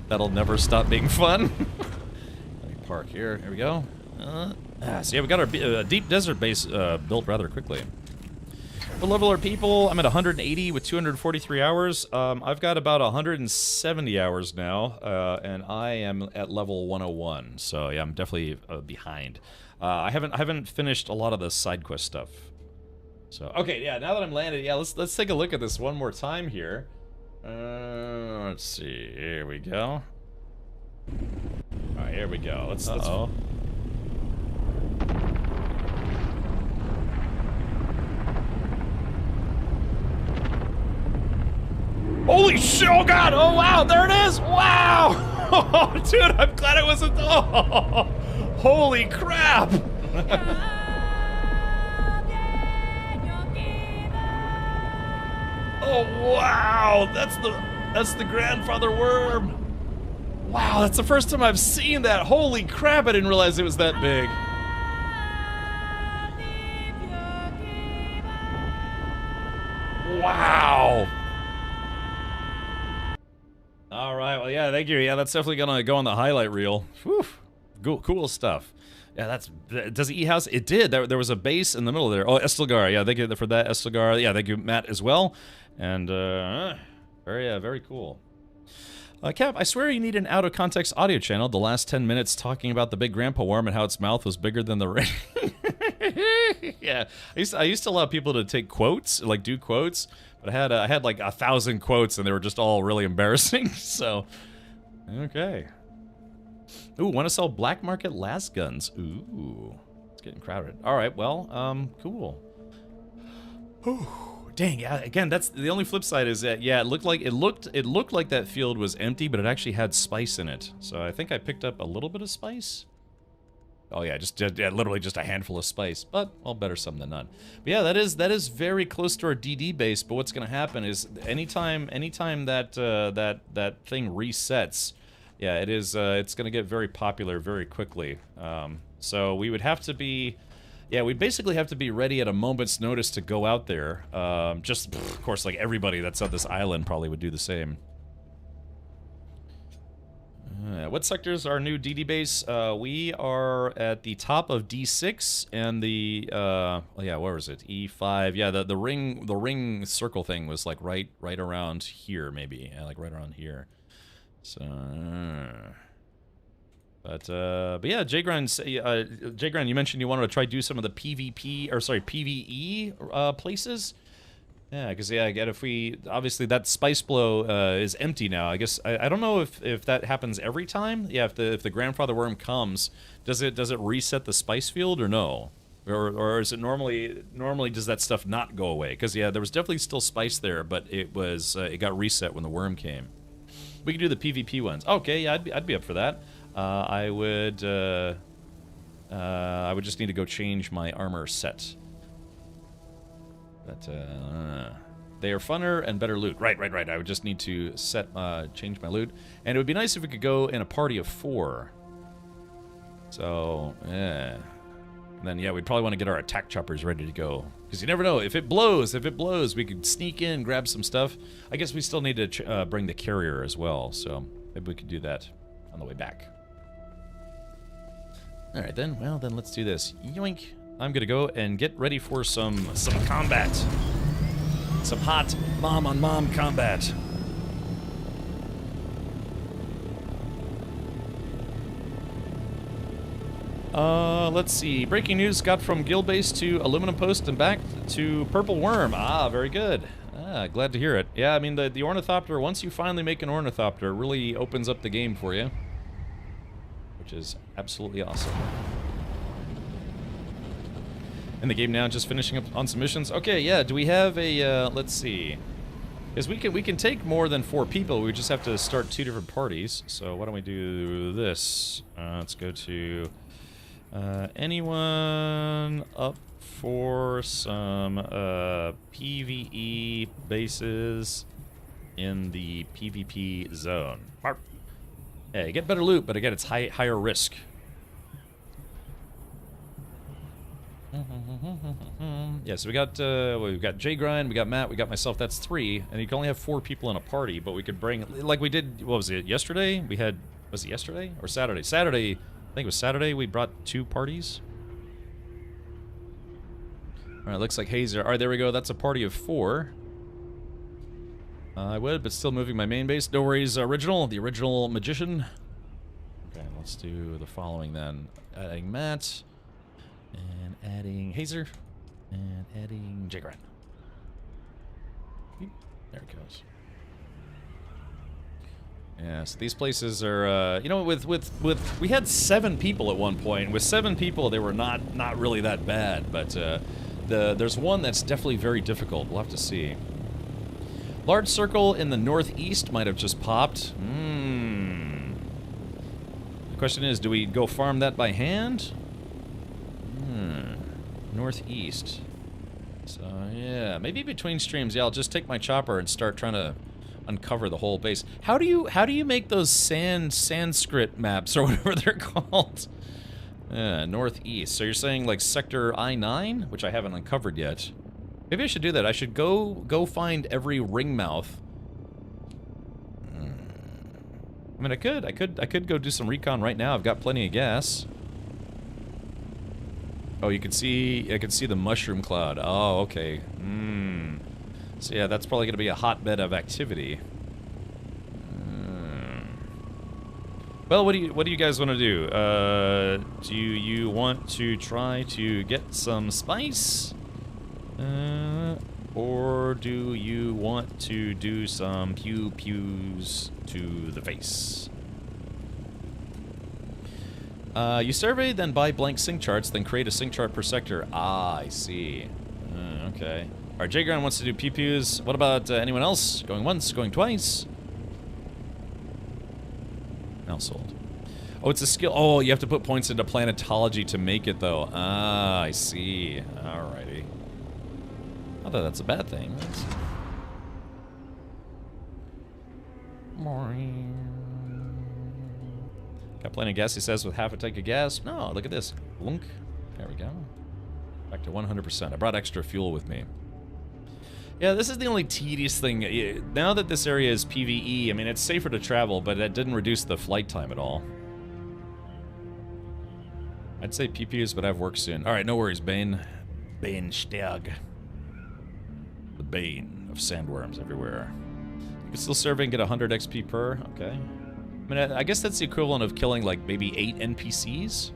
That'll never stop being fun. Let me park here. Here we go. So yeah, we got our deep desert base built rather quickly. What level are people? I'm at 180 with 243 hours. I've got about 170 hours now, and I am at level 101. So yeah, I'm definitely behind. I haven't finished a lot of the side quest stuff. So okay, yeah. Now that I'm landed, yeah, let's take a look at this one more time here. Let's see. Here we go. All right, here we go. Let's. Holy shit! Oh god! Oh wow! There it is! Wow! Oh, dude, I'm glad it wasn't. Oh, holy crap! Oh wow! That's the grandfather worm. Wow, that's the first time I've seen that. Holy crap! I didn't realize it was that big. Wow. All right, well, yeah, thank you. Yeah, that's definitely gonna go on the highlight reel. Whew. Cool stuff. Yeah, does it E-House? It did. There was a base in the middle there. Oh, Estelgar. Yeah, thank you for that, Estelgar. Yeah, thank you, Matt, as well. And, very cool. Cap, I swear you need an out-of-context audio channel. The last 10 minutes talking about the big grandpa worm and how its mouth was bigger than the ring. Yeah, I used to allow people to take quotes, like do quotes, but I had like 1,000 quotes and they were just all really embarrassing. So, okay. Ooh, want to sell black market las guns? Ooh, it's getting crowded. All right, well, cool. Ooh, dang, yeah. Again, that's the only flip side is that yeah, it looked like that field was empty, but it actually had spice in it. So I think I picked up a little bit of spice. Oh yeah, literally just a handful of spice, but well, better some than none. But yeah, that is very close to our DD base. But what's gonna happen is anytime that that thing resets, yeah, it's gonna get very popular very quickly. So we would have to be, yeah, we'd basically have to be ready at a moment's notice to go out there. Just of course, like everybody that's on this island probably would do the same. What sectors are new DD base? We are at the top of D6 and the oh yeah, where was it? E5. Yeah, the ring circle thing was like right around here maybe. Yeah, like right around here. So but yeah, Jgrind, you mentioned you wanted to try do some of the PvE places. Yeah, because yeah, again, if we obviously that spice blow is empty now. I guess I don't know if that happens every time. Yeah, if the grandfather worm comes, does it reset the spice field or no? Or is it normally does that stuff not go away? Because yeah, there was definitely still spice there, but it got reset when the worm came. We could do the PvP ones. Okay, yeah, I'd be up for that. I would just need to go change my armor set. But they are funner and better loot. Right. I would just need to change my loot, and it would be nice if we could go in a party of 4. So yeah, and then yeah, we'd probably want to get our attack choppers ready to go because you never know if it blows. We could sneak in, grab some stuff. I guess we still need to bring the carrier as well, so maybe we could do that on the way back. All right then. Well then, let's do this. Yoink. I'm gonna go and get ready for some combat. Some hot mom-on-mom combat. Let's see. Breaking news got from Guild Base to Aluminum Post and back to Purple Worm. Ah, very good. Ah, glad to hear it. Yeah, I mean, the Ornithopter, once you finally make an Ornithopter, it really opens up the game for you. Which is absolutely awesome. In the game now, just finishing up on some missions. Okay, yeah, do we have a, let's see. Because we can take more than 4 people, we just have to start 2 different parties. So why don't we do this? Let's go to anyone up for some PvE bases in the PvP zone. Mark. Yeah, you get better loot, but again, it's higher risk. Yeah, so we've got Jay Grind, we got Matt, we got myself. That's 3, and you can only have 4 people in a party. But we could bring, like we did. What was it? Yesterday we had. Was it yesterday or Saturday? Saturday, I think it was Saturday. We brought 2 parties. All right, looks like Hazer. All right, there we go. That's a party of 4. I would, but still moving my main base. No worries, the original magician. Okay, let's do the following then. Adding Matt. And adding Hazer. And adding Jagran. There it goes. Yeah, so these places are, you know, with we had 7 people at one point. With 7 people, they were not really that bad. But there's one that's definitely very difficult. We'll have to see. Large circle in the northeast might have just popped. The question is, do we go farm that by hand? Northeast. So, yeah, maybe between streams, yeah, I'll just take my chopper and start trying to uncover the whole base. How do you make those Sanskrit maps or whatever they're called? Northeast. So you're saying like sector I-9, which I haven't uncovered yet. Maybe I should do that. I should go find every ring mouth. I mean, I could go do some recon right now. I've got plenty of gas. Oh, I can see the mushroom cloud. Oh, okay. So yeah, that's probably going to be a hotbed of activity. Well, what do you guys want to do? Do you want to try to get some spice? Or do you want to do some pew-pews to the face? You survey, then buy blank sync charts, then create a sync chart per sector. Ah, I see. Okay. Alright, Jagran wants to do pew-pews. What about anyone else? Going once, going twice? Now sold. Oh, it's a skill. Oh, you have to put points into planetology to make it, though. Ah, I see. Alrighty. Not that that's a bad thing. Got plenty of gas, he says, with half a tank of gas. No, look at this. Blunk. There we go. Back to 100%. I brought extra fuel with me. Yeah, this is the only tedious thing. Now that this area is PvE, I mean, it's safer to travel, but that didn't reduce the flight time at all. I'd say PPUs, but I have work soon. Alright, no worries, Bane. Bane Stag. The bane of sandworms everywhere. You can still survey and get 100 XP per. Okay. I mean, I guess that's the equivalent of killing, like, maybe 8 NPCs.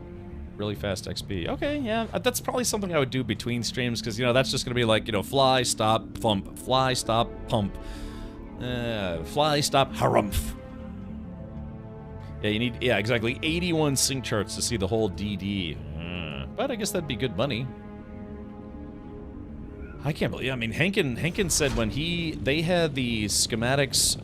Really fast XP. Okay, yeah. That's probably something I would do between streams, because, you know, that's just going to be like, you know, fly, stop, thump. Fly, stop, pump. Fly, stop, harumph. Yeah, you need, yeah, exactly, 81 sync charts to see the whole DD. But I guess that'd be good money. I can't believe, I mean, Henkin said when they had the schematics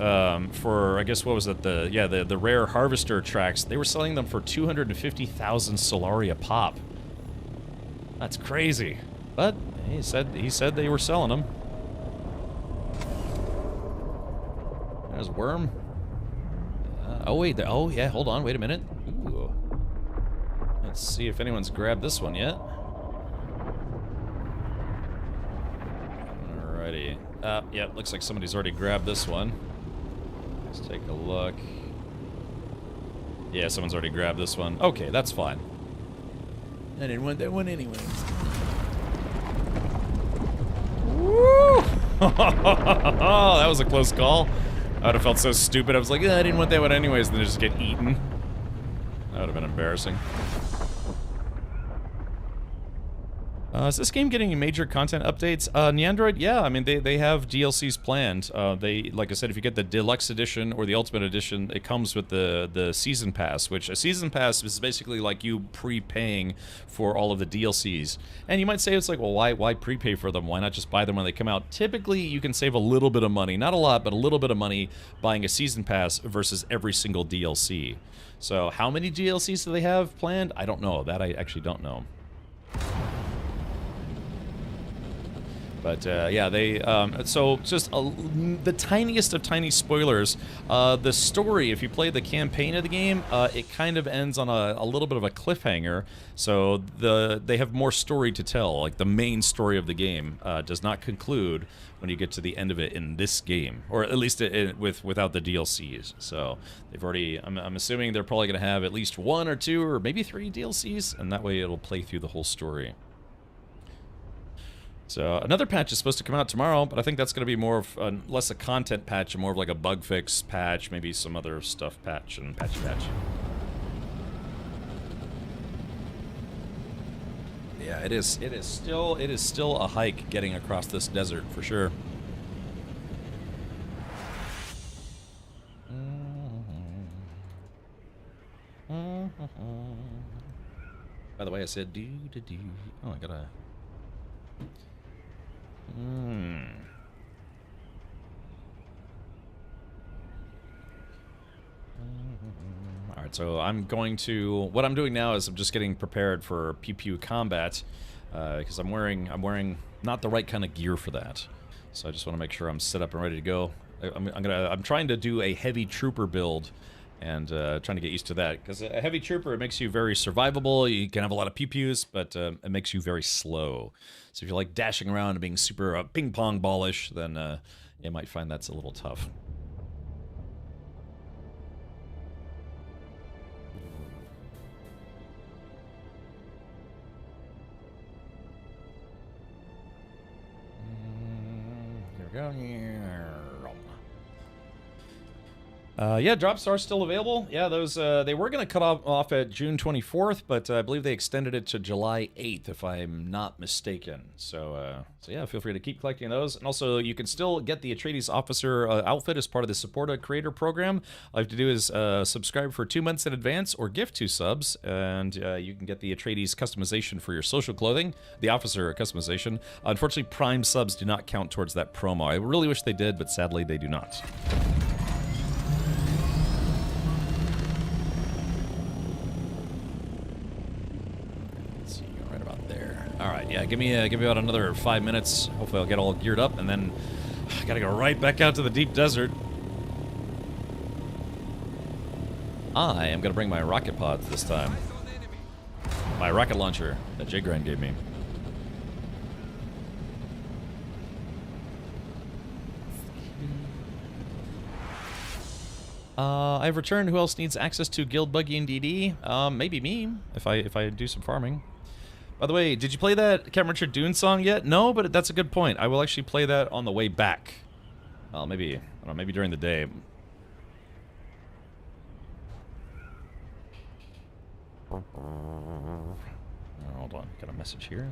for, I guess, what was it, the rare harvester tracks, they were selling them for 250,000 Solaria pop. That's crazy. But he said they were selling them. There's Worm. Oh wait, oh yeah, hold on, wait a minute. Ooh. Let's see if anyone's grabbed this one yet. Alrighty. Yeah, looks like somebody's already grabbed this one. Let's take a look. Yeah, someone's already grabbed this one. Okay, that's fine. I didn't want that one anyway. Woo! That was a close call. I would have felt so stupid. I was like, I didn't want that one anyways, and then just get eaten. That would have been embarrassing. Is this game getting major content updates? Neandroid, yeah. I mean, they have DLCs planned. Like I said, if you get the deluxe edition or the ultimate edition, it comes with the season pass, which a season pass is basically like you prepaying for all of the DLCs. And you might say it's like, well, why prepay for them? Why not just buy them when they come out? Typically, you can save a little bit of money, not a lot, but a little bit of money buying a season pass versus every single DLC. So, how many DLCs do they have planned? I don't know. That I actually don't know. But yeah, they so just the tiniest of tiny spoilers. The story, if you play the campaign of the game, it kind of ends on a little bit of a cliffhanger. So they have more story to tell. Like the main story of the game does not conclude when you get to the end of it in this game, or at least without the DLCs. So they've already. I'm assuming they're probably going to have at least 1 or 2 or maybe 3 DLCs, and that way it'll play through the whole story. So another patch is supposed to come out tomorrow, but I think that's going to be more of less a content patch and more of like a bug fix patch, maybe some other stuff patch and patch. Yeah, it is still a hike getting across this desert for sure. By the way, I said do. Oh, I gotta. Alright, so I'm going to... What I'm doing now is I'm just getting prepared for pew pew combat, because I'm wearing not the right kind of gear for that. So I just want to make sure I'm set up and ready to go. I'm trying to do a heavy trooper build, and trying to get used to that, because a heavy trooper, it makes you very survivable. You can have a lot of pew pews, but it makes you very slow. So if you're like dashing around and being super ping pong ballish, then you might find that's a little tough. Here we go. Yeah, drops are still available. Yeah, those they were going to cut off at June 24th, but I believe they extended it to July 8th, if I'm not mistaken. So yeah, feel free to keep collecting those. And also, you can still get the Atreides Officer outfit as part of the Support a Creator program. All you have to do is subscribe for 2 months in advance or gift 2 subs, and you can get the Atreides customization for your social clothing, the Officer customization. Unfortunately, Prime subs do not count towards that promo. I really wish they did, but sadly, they do not. Alright, yeah, give me about another 5 minutes. Hopefully I'll get all geared up, and then I gotta go right back out to the deep desert. I am gonna bring my rocket pods this time. My rocket launcher that J-Grind gave me. I've returned. Who else needs access to Guild Buggy and DD? Maybe me, if I do some farming. By the way, did you play that Cameron Dune song yet? No, but that's a good point. I will actually play that on the way back. Well, maybe, I don't know, maybe during the day. Oh, hold on, got a message here.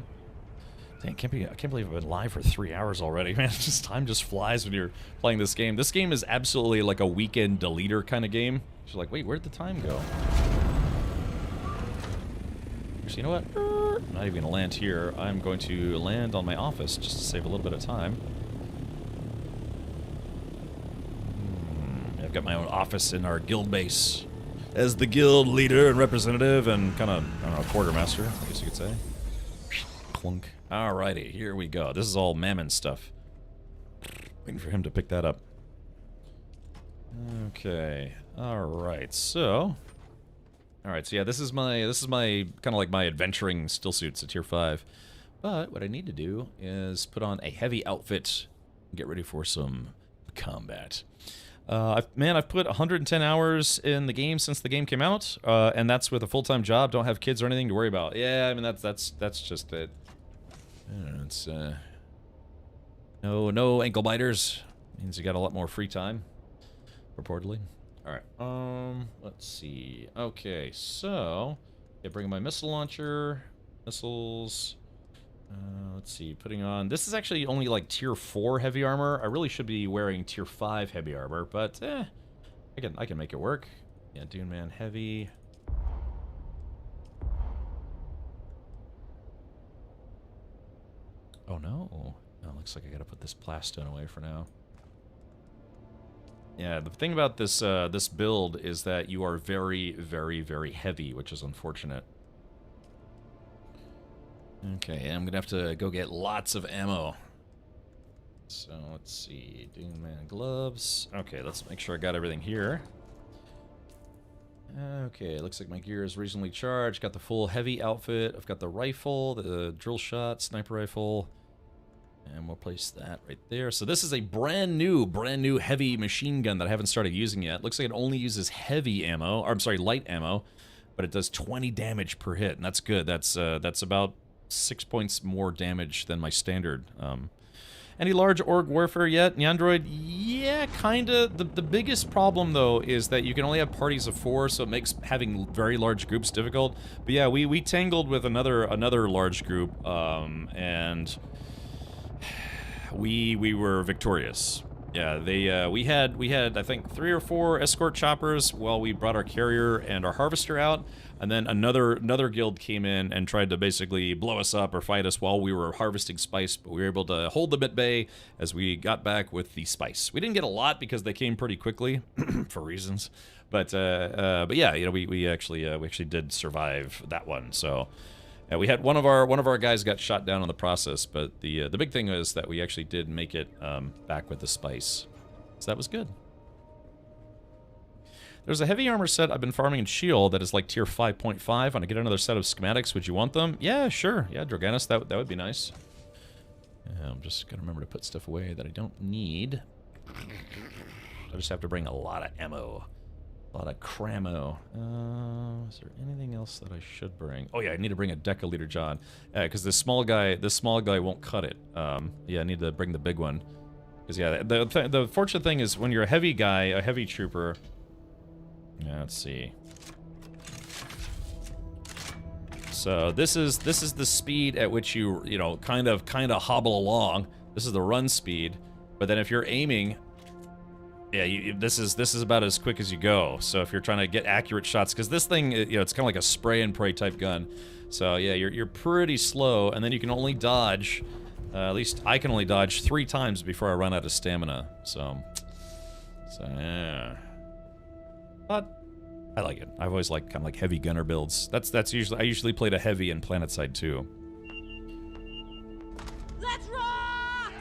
Dang, I can't believe I've been live for 3 hours already, man. Time just flies when you're playing this game. This game is absolutely like a weekend deleter kind of game. You're like, wait, where'd the time go? Actually, you know what? I'm not even going to land here. I'm going to land on my office just to save a little bit of time. I've got my own office in our guild base as the guild leader and representative and kind of, I don't know, quartermaster, I guess you could say. Clunk. Alrighty, here we go. This is all Mammon stuff. Waiting for him to pick that up. Okay. Alright, so... Alright, so yeah, this is my kind of like my adventuring still suits at tier 5. But what I need to do is put on a heavy outfit and get ready for some combat. I've put 110 hours in the game since the game came out, and that's with a full-time job, don't have kids or anything to worry about. Yeah, I mean, that's just it. It's, no ankle biters. Means you got a lot more free time, purportedly. Alright, let's see. Okay, so, yeah, bring my missile launcher, missiles, Let's see, putting on... This is actually only like tier 4 heavy armor. I really should be wearing tier 5 heavy armor, but I can make it work. Yeah, Dune Man heavy. Oh no. Oh, looks like I gotta put this plastone away for now. Yeah, the thing about this this build is that you are very, very, very heavy, which is unfortunate. Okay, I'm gonna have to go get lots of ammo. So let's see, Dune Man gloves. Okay, let's make sure I got everything here. Okay, looks like my gear is reasonably charged. Got the full heavy outfit. I've got the rifle, the drill shot, sniper rifle. And we'll place that right there. So this is a brand new heavy machine gun that I haven't started using yet. Looks like it only uses heavy ammo, or I'm sorry, light ammo, but it does 20 damage per hit, and that's good. That's about 6 points more damage than my standard. Any large org warfare yet? Neandroid? Yeah, kinda. The biggest problem, though, is that you can only have parties of 4, so it makes having very large groups difficult. But yeah, we tangled with another large group, and we were victorious. Yeah, they we had I think 3 or 4 escort choppers while we brought our carrier and our harvester out, and then another guild came in and tried to basically blow us up or fight us while we were harvesting spice, but we were able to hold them at bay as we got back with the spice. We didn't get a lot because they came pretty quickly for reasons, but yeah, you know, we actually did survive that one. So we had one of our guys got shot down in the process, but the big thing is that we actually did make it back with the spice, so that was good. There's a heavy armor set I've been farming in Shield that is like tier 5.5. When I get another set of schematics, would you want them? Yeah, sure. Yeah, Droganus, that would be nice. I'm just gonna remember to put stuff away that I don't need. I just have to bring a lot of ammo. A lot of cramo. Is there anything else that I should bring? Oh yeah, I need to bring a decaliter John, because this small guy won't cut it. Yeah, I need to bring the big one. Because yeah, the fortunate thing is when you're a heavy guy, a heavy trooper. Yeah, let's see. So this is the speed at which you know kind of hobble along. This is the run speed, but then if you're aiming. Yeah, this is about as quick as you go. So if you're trying to get accurate shots, because this thing, you know, it's kind of like a spray and pray type gun. So yeah, you're pretty slow, and then you can only dodge. At least I can only dodge 3 times before I run out of stamina. So yeah. But I like it. I've always liked kind of like heavy gunner builds. That's usually I usually played a heavy in Planetside too. Let's rock!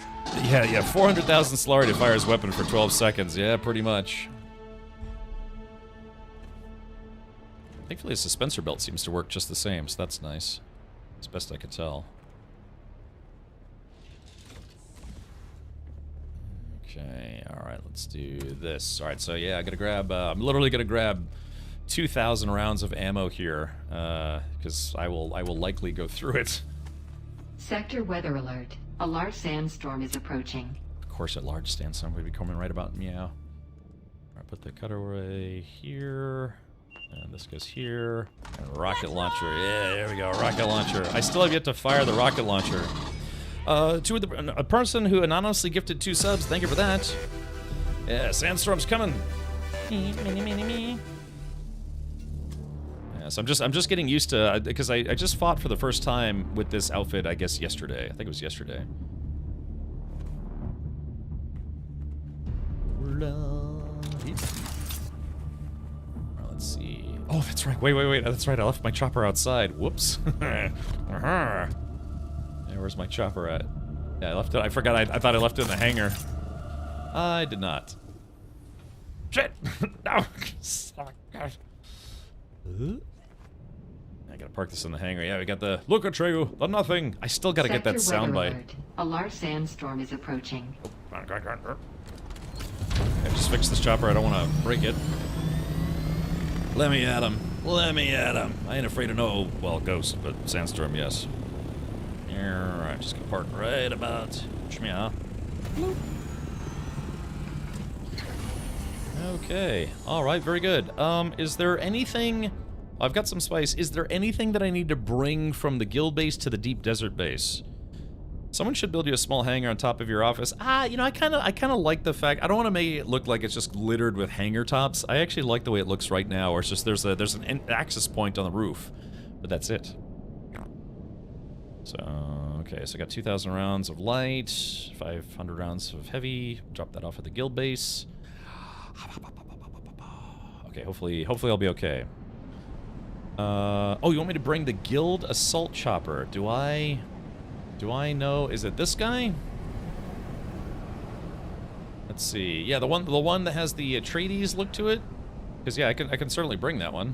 Yeah, 400,000 Solari to fire his weapon for 12 seconds. Yeah, pretty much. Thankfully, the suspensor belt seems to work just the same, so that's nice. As best I could tell. Okay, alright, let's do this. Alright, so yeah, I gotta grab, I'm literally gonna grab 2,000 rounds of ammo here, because I will likely go through it. Sector weather alert. A large sandstorm is approaching. Of course, a large sandstorm would be coming right about meow. Alright, put the cutaway here, and this goes here, and rocket launcher. Yeah, there we go, rocket launcher. I still have yet to fire the rocket launcher. A person who anonymously gifted 2 subs, thank you for that. Yeah, sandstorm's coming. Yeah, so I'm just getting used to, because I just fought for the first time with this outfit, I guess yesterday. I think it was yesterday. Let's see. Oh, that's right. Wait. That's right. I left my chopper outside. Whoops. Yeah, where's my chopper at? Yeah, I left it. I forgot. I thought I left it in the hangar. I did not. Shit! No! I gotta park this in the hangar. Yeah, we got the look at you, the nothing. I still gotta get that soundbite. A large sandstorm is approaching. I just fixed this chopper. I don't want to break it. Let me at him. Let me at him. I ain't afraid of no, well, ghost, but sandstorm, yes. Alright, just gonna park right about. Meow. Okay. Alright, very good. Is there anything... I've got some spice. Is there anything that I need to bring from the guild base to the deep desert base? Someone should build you a small hangar on top of your office. You know, I kind of like the fact. I don't want to make it look like it's just littered with hangar tops. I actually like the way it looks right now, where it's just there's an access point on the roof, but that's it. So okay, so I got 2,000 rounds of light, 500 rounds of heavy. Drop that off at the guild base. Okay, hopefully I'll be okay. Oh, you want me to bring the guild assault chopper? Do I know? Is it this guy? Let's see. Yeah, the one that has the Atreides look to it. Because yeah, I can certainly bring that one.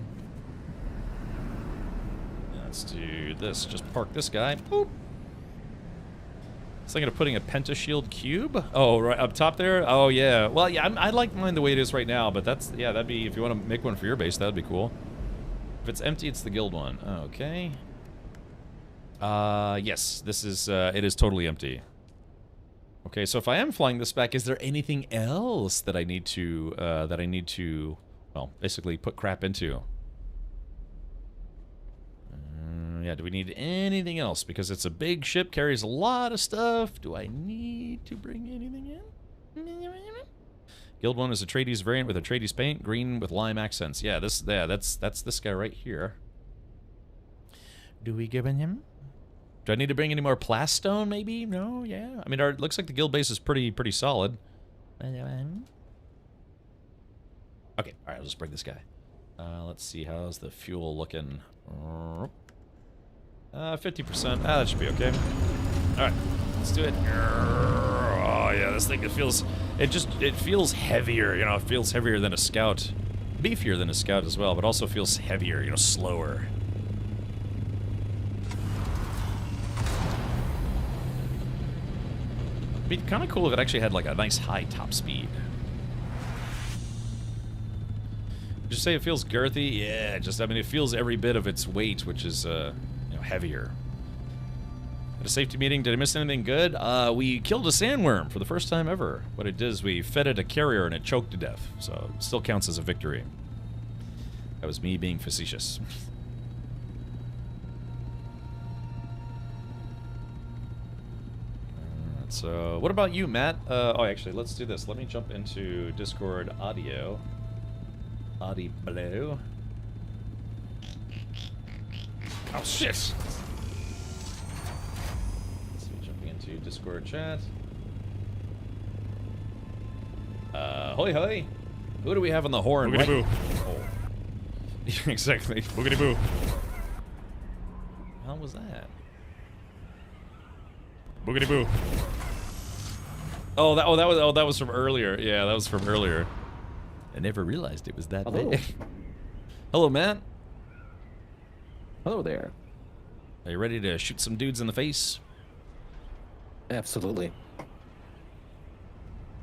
Let's do this. Just park this guy. Boop. I was thinking of putting a pentashield cube. Oh, right up top there. Oh yeah. Well, yeah, I like mine the way it is right now. But that'd be, if you want to make one for your base, that'd be cool. If it's empty, it's the guild one. Okay. Yes, this is, it is totally empty. Okay, so if I am flying this back, is there anything else that I need to, well, basically put crap into? Yeah, do we need anything else? Because it's a big ship, carries a lot of stuff. Do I need to bring anything in? Guild 1 is a Atreides variant with Atreides paint, green with lime accents. Yeah, that's this guy right here. Do we give him? Do I need to bring any more plastone, maybe? No, yeah. I mean, it looks like the guild base is pretty solid. Okay, alright, I'll just bring this guy. Let's see, how's the fuel looking? 50%. That should be okay. Alright, let's do it. Oh, yeah, this thing, it feels heavier, you know, it feels heavier than a Scout. Beefier than a Scout as well, but also feels heavier, you know, slower. It'd be kind of cool if it actually had like a nice high top speed. Did you say it feels girthy? Yeah, I mean, it feels every bit of its weight, which is, you know, heavier. At a safety meeting, did I miss anything good? We killed a sandworm for the first time ever. What it did is we fed it a carrier and it choked to death, so it still counts as a victory. That was me being facetious. So, what about you, Matt? Oh, actually, let's do this. Let me jump into Discord audio. Audible. Oh, shit! Let's see, jumping into Discord chat. Hoi hoi! Who do we have on the horn? Boogity boo. Oh. Exactly. Boogity boo. How was that? Boogity boo. Oh, that was from earlier. Yeah, that was from earlier. I never realized it was that big. Hello, Matt. Hello there. Are you ready to shoot some dudes in the face? Absolutely.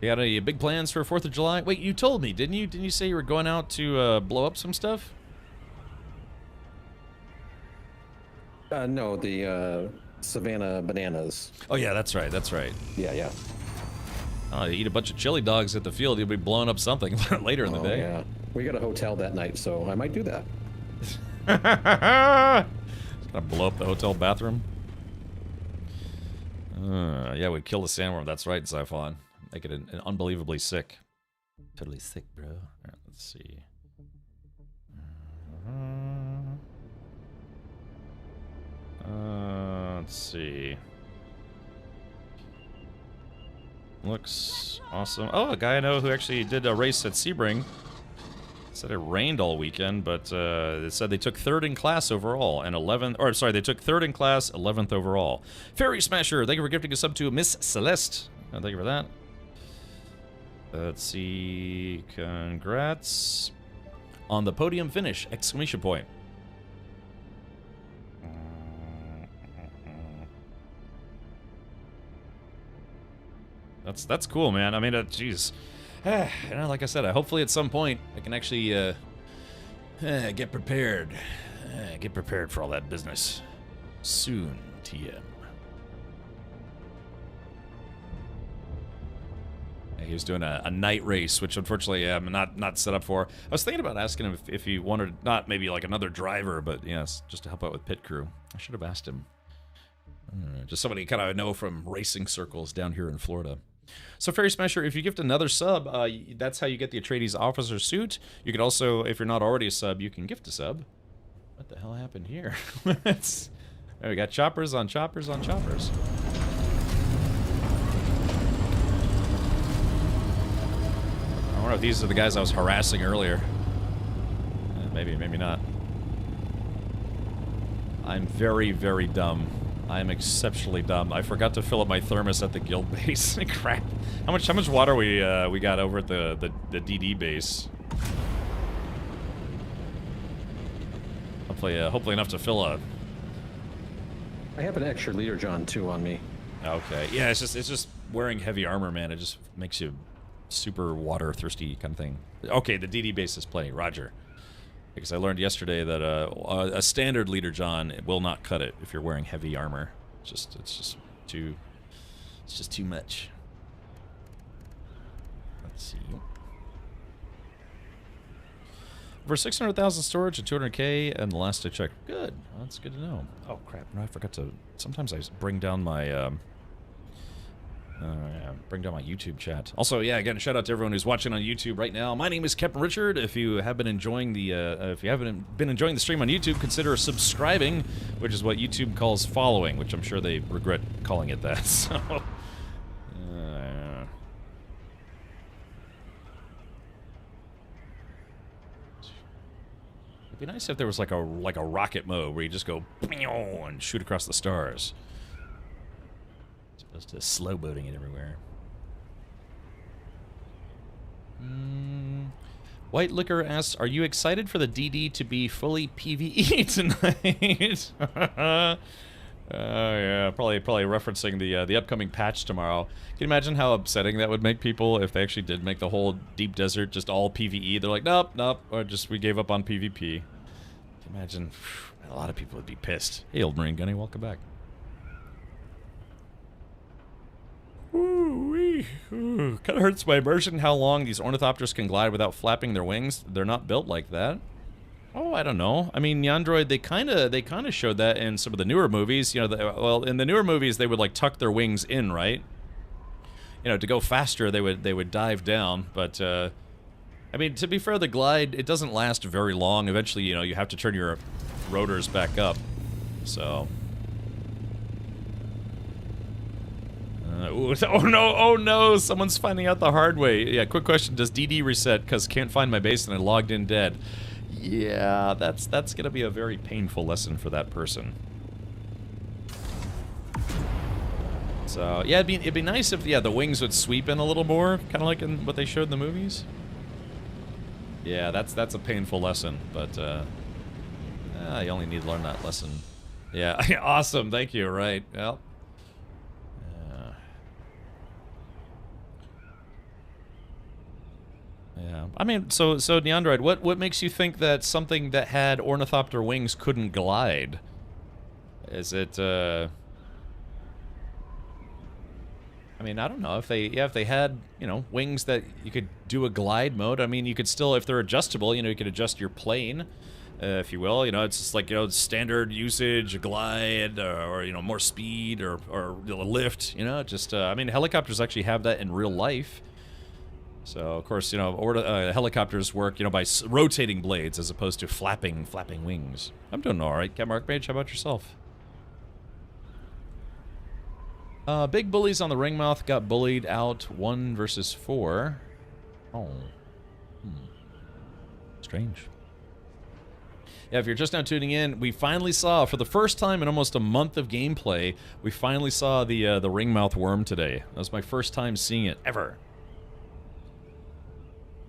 You got any big plans for 4th of July? Wait, you told me, didn't you? Didn't you say you were going out to blow up some stuff? No, the Savannah bananas. Oh yeah, that's right. That's right. Yeah. Oh, you eat a bunch of chili dogs at the field, you'll be blowing up something later in the day. Yeah. We got a hotel that night, so I might do that. Just gonna blow up the hotel bathroom. Yeah, we kill the sandworm. That's right, Zyphon. Make it an unbelievably sick. Totally sick, bro. All right, let's see. Let's see. Looks awesome. Oh, a guy I know who actually did a race at Sebring. Said it rained all weekend, but it said they took 3rd in class overall and 11th. Or sorry, they took 3rd in class, 11th overall. Fairy Smasher, thank you for gifting a sub to Miss Celeste. Thank you for that. Let's see. Congrats on the podium finish! Exclamation point. That's cool, man. I mean, jeez. You know, like I said, hopefully at some point I can actually get prepared. Get prepared for all that business. Soon, TM. He was doing a night race, which unfortunately I'm not set up for. I was thinking about asking him if he wanted, not maybe like another driver, but yes, just to help out with pit crew. I should have asked him. Just somebody kind of know from racing circles down here in Florida. So, Fairy Smasher, if you gift another sub, that's how you get the Atreides officer suit. You could also, if you're not already a sub, you can gift a sub. What the hell happened here? We got choppers on choppers on choppers. I wonder if these are the guys I was harassing earlier. Maybe, maybe not. I'm very, very dumb. I am exceptionally dumb. I forgot to fill up my thermos at the guild base. Crap. How much water we got over at the DD base? Hopefully enough to fill a. I have an extra leader, John, too, on me. Okay. Yeah, it's just wearing heavy armor, man. It just makes you super water thirsty kind of thing. Okay, the DD base is plenty. Roger. Because I learned yesterday that a standard leader John will not cut it if you're wearing heavy armor. It's just too much. Let's see. For 600,000 storage and 200K, and the last I checked, good. Well, that's good to know. Oh crap! No, I forgot to. Sometimes I bring down my YouTube chat. Also, yeah, again, shout out to everyone who's watching on YouTube right now. My name is Captain Richard. If you have been enjoying the, if you haven't been enjoying the stream on YouTube, consider subscribing, which is what YouTube calls following, which I'm sure they regret calling it that. So, it'd be nice if there was like a rocket mode where you just go and shoot across the stars. Opposed to slow boating it everywhere. White Liquor asks, are you excited for the DD to be fully PvE tonight? Yeah, probably referencing the upcoming patch tomorrow. Can you imagine how upsetting that would make people if they actually did make the whole deep desert just all PvE? They're like, nope, or just we gave up on PvP. Can you imagine? A lot of people would be pissed. Hey, old Marine Gunny, welcome back. Ooh, kind of hurts my immersion how long these ornithopters can glide without flapping their wings. They're not built like that. Oh, I don't know. I mean, Neandroid, they kind of showed that in some of the newer movies. You know, well, in the newer movies, they would like tuck their wings in, right? You know, to go faster, they would dive down. But I mean, to be fair, the glide, it doesn't last very long. Eventually, you know, you have to turn your rotors back up. So. Oh no, someone's finding out the hard way. Yeah, quick question, does DD reset because can't find my base and I logged in dead? Yeah, that's gonna be a very painful lesson for that person. So, yeah, it'd be nice if, yeah, the wings would sweep in a little more, kind of like in what they showed in the movies. Yeah, that's a painful lesson, but, you only need to learn that lesson. Yeah, awesome, thank you, right, well. Yeah, I mean, so Neandroid, what makes you think that something that had ornithopter wings couldn't glide? Is it, I mean, I don't know, if they had, you know, wings that you could do a glide mode, I mean, you could still, if they're adjustable, you know, you could adjust your plane, if you will, you know, it's just like, you know, standard usage, a glide, or you know, more speed, or you know, lift, you know, just, I mean, helicopters actually have that in real life. So, of course, you know, helicopters work, you know, by rotating blades as opposed to flapping wings. I'm doing all right, Cat Mark Mage. How about yourself? Big bullies on the Ringmouth got bullied out 1 versus 4. Oh. Strange. Yeah, if you're just now tuning in, we finally saw, for the first time in almost a month of gameplay, we finally saw the Ringmouth worm today. That was my first time seeing it, ever.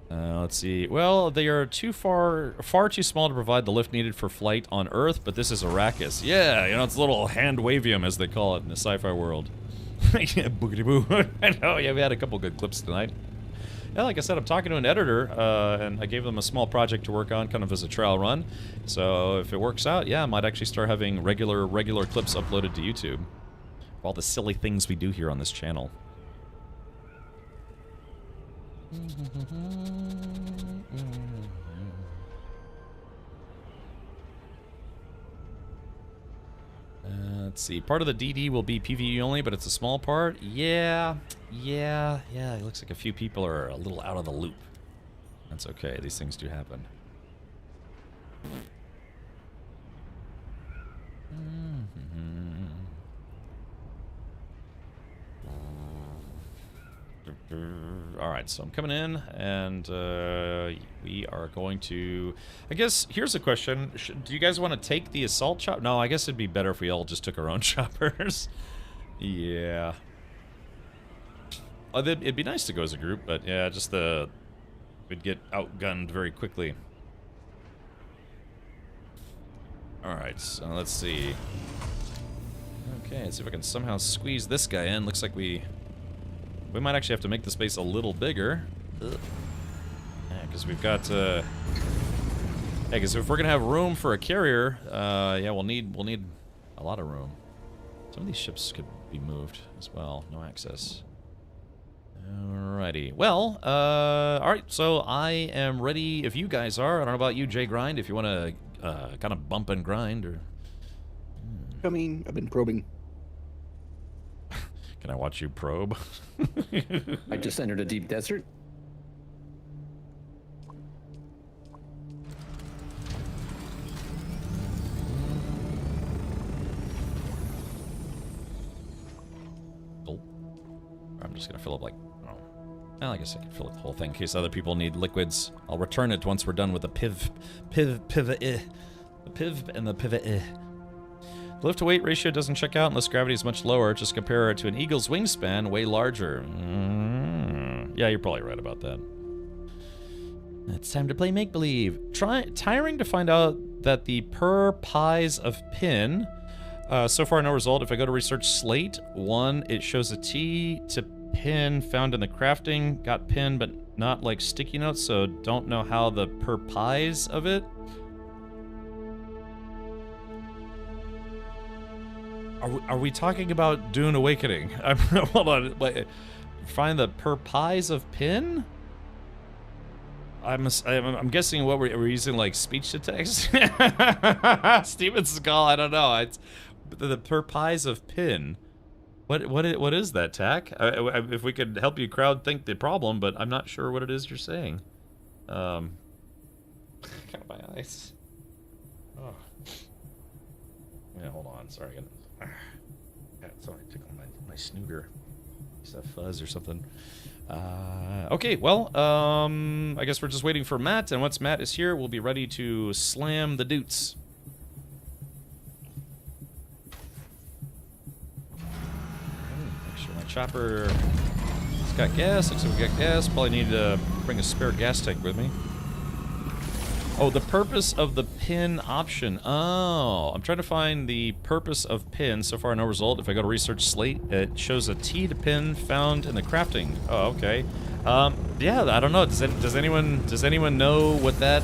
Let's see. Well, they are far too small to provide the lift needed for flight on Earth, but this is Arrakis. Yeah, you know, it's a little hand-wavium, as they call it in the sci-fi world. Yeah, boogity-boo. I know, yeah, we had a couple good clips tonight. Yeah, like I said, I'm talking to an editor, and I gave them a small project to work on, kind of as a trial run. So if it works out, yeah, I might actually start having regular clips uploaded to YouTube. Of all the silly things we do here on this channel. Let's see. Part of the DD will be PvE only, but it's a small part. Yeah. It looks like a few people are a little out of the loop. That's okay. These things do happen. Alright, so I'm coming in, and we are going to... I guess, here's a question. Do you guys want to take the assault chopper? No, I guess it'd be better if we all just took our own choppers. Yeah. It'd be nice to go as a group, but yeah, just we'd get outgunned very quickly. Alright, so let's see. Okay, let's see if I can somehow squeeze this guy in. Looks like we might actually have to make the space a little bigger. Ugh. Yeah, because we've got, yeah, because if we're gonna have room for a carrier, yeah, we'll need a lot of room. Some of these ships could be moved as well. No access. Alrighty. Well, alright, so I am ready if you guys are. I don't know about you, Jay Grind, if you want to kind of bump and grind, or... I mean, I've been probing. Can I watch you probe? I just entered a deep desert. Oh. I'm just gonna fill up like... Oh. Well, I guess I can fill up the whole thing in case other people need liquids. I'll return it once we're done with the pivot. The piv and the pivot. The lift-to-weight ratio doesn't check out unless gravity is much lower. Just compare it to an eagle's wingspan, way larger. Yeah, you're probably right about that. It's time to play make-believe. Tiring to find out that the per pies of pin. So far, no result. If I go to research slate, 1, it shows a T to pin found in the crafting. Got pin, but not like sticky notes, so don't know how the per pies of it. Are we talking about Dune Awakening? Hold on. Wait, find the per pies of pin? I'm guessing what we're using, like speech to text. Steven Skull. I don't know. It's the per pies of pin. What is that, Tack? If we could help you crowd think the problem, but I'm not sure what it is you're saying. Got my eyes. Oh. Yeah, hold on. Sorry. Somebody tickled my snooter. Is that fuzz or something? Okay, well, I guess we're just waiting for Matt, and once Matt is here, we'll be ready to slam the doots. Make sure my chopper has got gas. Looks like we got gas. Probably need to bring a spare gas tank with me. Oh, the purpose of the pin option. Oh, I'm trying to find the purpose of pin. So far, no result. If I go to research slate, it shows a T to pin found in the crafting. Oh, okay. Yeah, I don't know. Does anyone know what that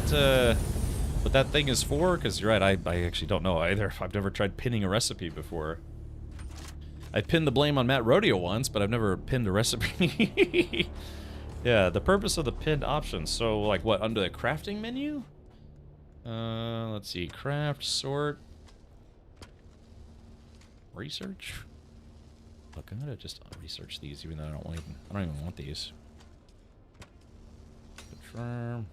thing is for? Because you're right, I actually don't know either. I've never tried pinning a recipe before. I pinned the blame on Matt Rodeo once, but I've never pinned a recipe. Yeah, the purpose of the pinned option. So, like, what, under the crafting menu? Let's see, craft, sort, research. Look, I'm gonna just research these, even though I don't even want these. Confirm.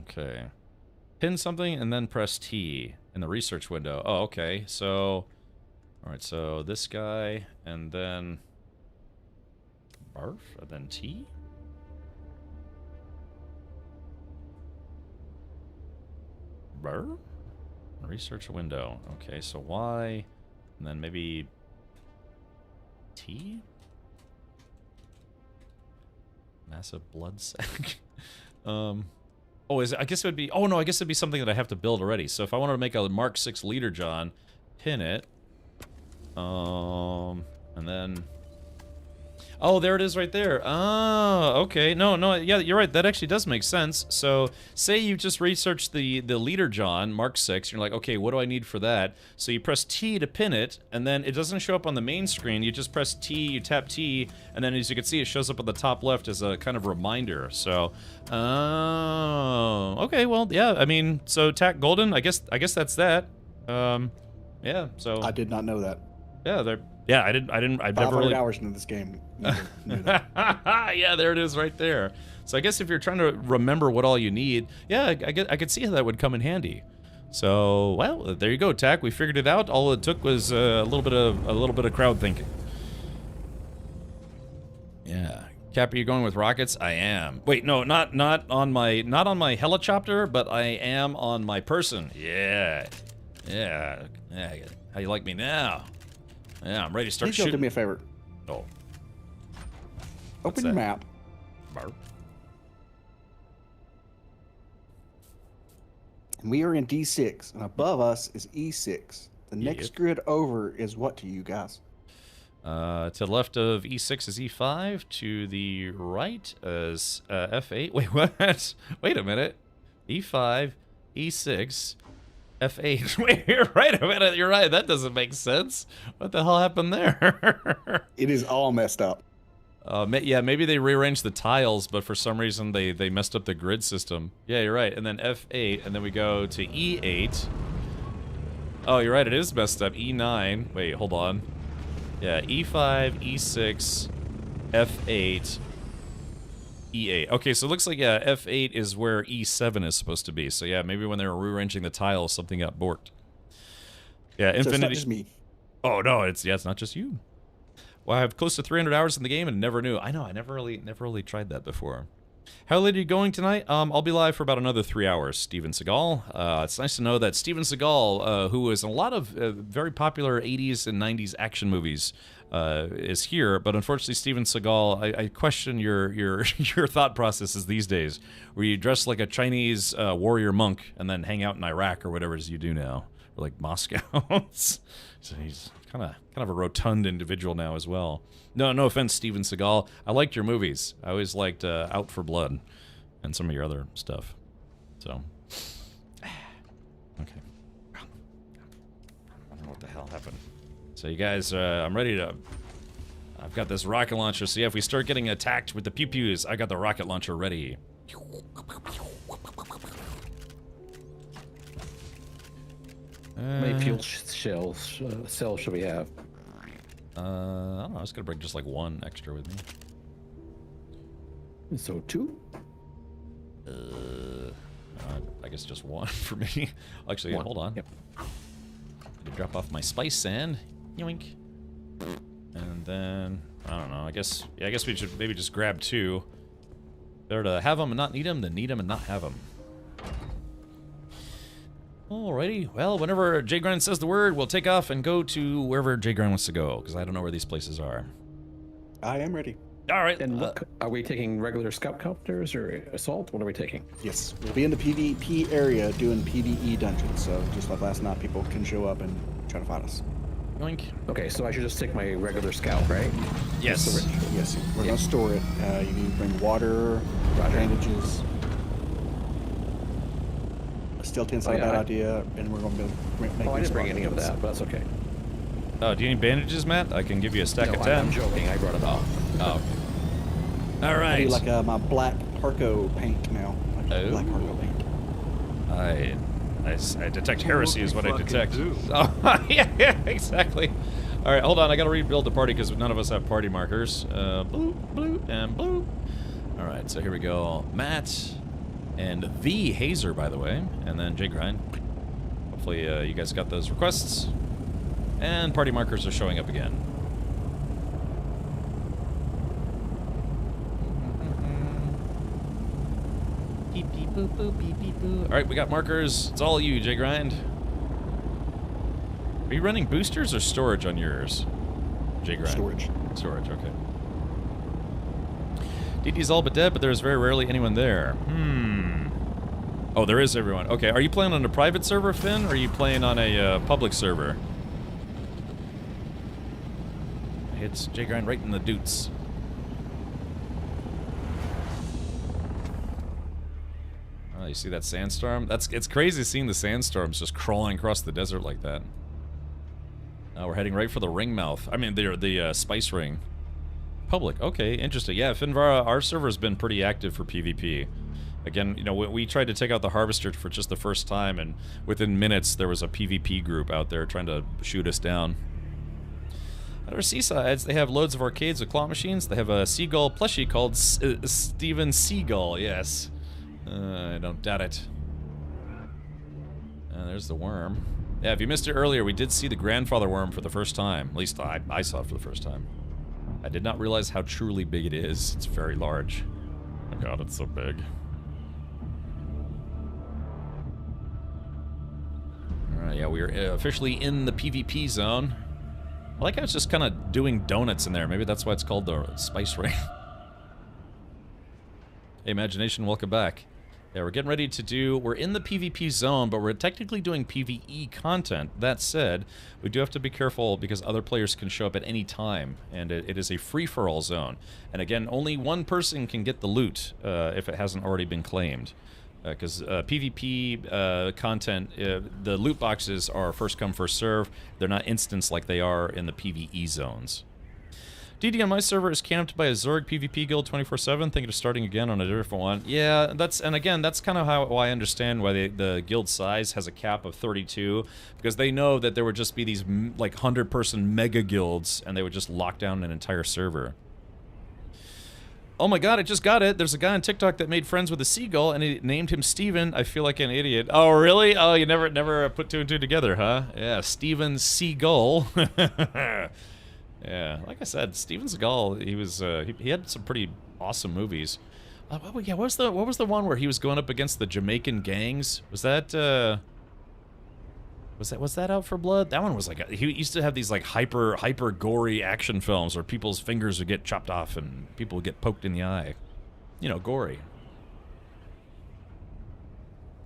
Okay. Pin something and then press T in the research window. Oh, okay. So, all right. So this guy and then barf and then T. Research window. Okay, so Y, and then maybe T? Massive blood sac. Oh, I guess it would be... Oh, no, I guess it'd be something that I have to build already. So if I wanted to make a Mark 6 Leader John, pin it. And then... Oh, there it is right there. Oh, okay. No, yeah, you're right. That actually does make sense. So, say you just researched the leader John, Mark 6. You're like, okay, what do I need for that? So you press T to pin it, and then it doesn't show up on the main screen. You just press T, you tap T, and then as you can see, it shows up on the top left as a kind of reminder. So, oh, okay. Well, yeah. I mean, so TAC Golden. I guess that's that. Yeah. So I did not know that. Yeah, they're. Yeah, I didn't. I've never 500 really. hours into this game. Knew that. Yeah, there it is right there. So I guess if you're trying to remember what all you need, yeah, I could see how that would come in handy. So, well, there you go, TAC. We figured it out. All it took was a little bit of crowd thinking. Yeah. Cap, are you going with rockets? I am. Wait, no, not on my helicopter, but I am on my person. Yeah. How you like me now? Yeah, I'm ready to start shooting. Do me a favor. Oh. Open your map. Barb. And we are in D6, and above us is E6. The next grid over is what to you guys? To the left of E6 is E5. To the right is F8. Wait, what? Wait a minute. E5, E6, F8. Wait, you're right a minute. You're right. That doesn't make sense. What the hell happened there? It is all messed up. Yeah, maybe they rearranged the tiles, but for some reason they messed up the grid system. Yeah, you're right. And then F8, and then we go to E8. Oh, you're right. It is messed up. E9. Wait, hold on. Yeah, E5, E6, F8, E8. Okay, so it looks like, yeah, F8 is where E7 is supposed to be. So, yeah, maybe when they were rearranging the tiles, something got borked. Yeah, Infinity... So it's not just me. Oh, no, it's not just you. Well, I have close to 300 hours in the game and never knew. I know, I never really tried that before. How late are you going tonight? I'll be live for about another 3 hours, Steven Seagal. It's nice to know that Steven Seagal, who was in a lot of very popular 80s and 90s action movies, is here. But unfortunately, Steven Seagal, I question your thought processes these days, where you dress like a Chinese warrior monk and then hang out in Iraq or whatever it is you do now, or like Moscow. So he's kind of a rotund individual now as well. No offense, Steven Seagal. I liked your movies. I always liked Out for Blood and some of your other stuff. So, okay. I don't know what the hell happened. So you guys, I'm ready to... I've got this rocket launcher, so yeah, if we start getting attacked with the pew-pews, I got the rocket launcher ready. How many fuel cells should we have? I don't know. I was gonna bring just like one extra with me. So 2? I guess just one for me. Actually, hold on. Yep. Drop off my spice sand. Yoink. And then I don't know. I guess we should maybe just grab 2. Better to have them and not need them than need them and not have them. Alrighty, well, whenever J Grind says the word, we'll take off and go to wherever J Grind wants to go, because I don't know where these places are. I am ready. Alright. And look, are we taking regular scout copters or assault? What are we taking? Yes, we'll be in the PvP area doing PvE dungeons, so just like last night, people can show up and try to fight us. Yoink. Okay, so I should just take my regular scout, right? Yes. Yes, we're going to store it. You need to bring water, bandages. Still inside that idea, and we're going to make I didn't bring any of that, but that's okay. Oh, do you need bandages, Matt? I can give you a stack of 10. I'm joking. I brought it all. Oh, okay. All right. I need like my black Harco paint now. Black Harco paint. I detect heresy is what I detect. Oh, yeah, exactly. All right, hold on. I got to rebuild the party because none of us have party markers. Blue, and blue. All right, so here we go. Matt. And the Hazer, by the way, and then J Grind. Hopefully you guys got those requests. And party markers are showing up again. Beep beep boop boop beep beep boo. All right, we got markers. It's all you, J Grind. Are you running boosters or storage on yours, J Grind? Storage, okay. DD's all but dead, but there's very rarely anyone there. Oh, there is everyone. Okay, are you playing on a private server, Finn, or are you playing on a public server? Hits J Grind right in the doots. Oh, you see that sandstorm? It's crazy seeing the sandstorms just crawling across the desert like that. We're heading right for the ring mouth. I mean, the spice ring. Public. Okay, interesting. Yeah, Finvara, our server's been pretty active for PvP. Again, you know, we tried to take out the Harvester for just the first time, and within minutes there was a PvP group out there trying to shoot us down. At our seasides, they have loads of arcades with claw machines. They have a seagull plushie called Steven Seagull, yes. I don't doubt it. There's the worm. Yeah, if you missed it earlier, we did see the grandfather worm for the first time. At least I saw it for the first time. I did not realize how truly big it is. It's very large. Oh my god, it's so big. Alright, yeah, we are officially in the PvP zone. I like how it's just kind of doing donuts in there. Maybe that's why it's called the Spice Ring. Hey, Imagination, welcome back. Yeah, we're getting ready to do... We're in the PvP zone, but we're technically doing PvE content. That said, we do have to be careful because other players can show up at any time, and it is a free-for-all zone. And again, only one person can get the loot if it hasn't already been claimed. Because PvP content, the loot boxes are first come, first serve. They're not instance like they are in the PvE zones. DD on my server is camped by a Zerg PvP guild 24/7, thinking of starting again on a different one. Yeah, and again, that's kind of how I understand why the guild size has a cap of 32, because they know that there would just be these like 100-person mega guilds, and they would just lock down an entire server. Oh my god, I just got it. There's a guy on TikTok that made friends with a seagull, and he named him Steven. I feel like an idiot. Oh, really? Oh, you never put two and two together, huh? Yeah, Steven Seagull. Yeah, like I said, Steven Seagal, he was he had some pretty awesome movies. Yeah, what was the one where he was going up against the Jamaican gangs? Was that Out for Blood? That one was like he used to have these like hyper gory action films where people's fingers would get chopped off and people would get poked in the eye. You know, gory.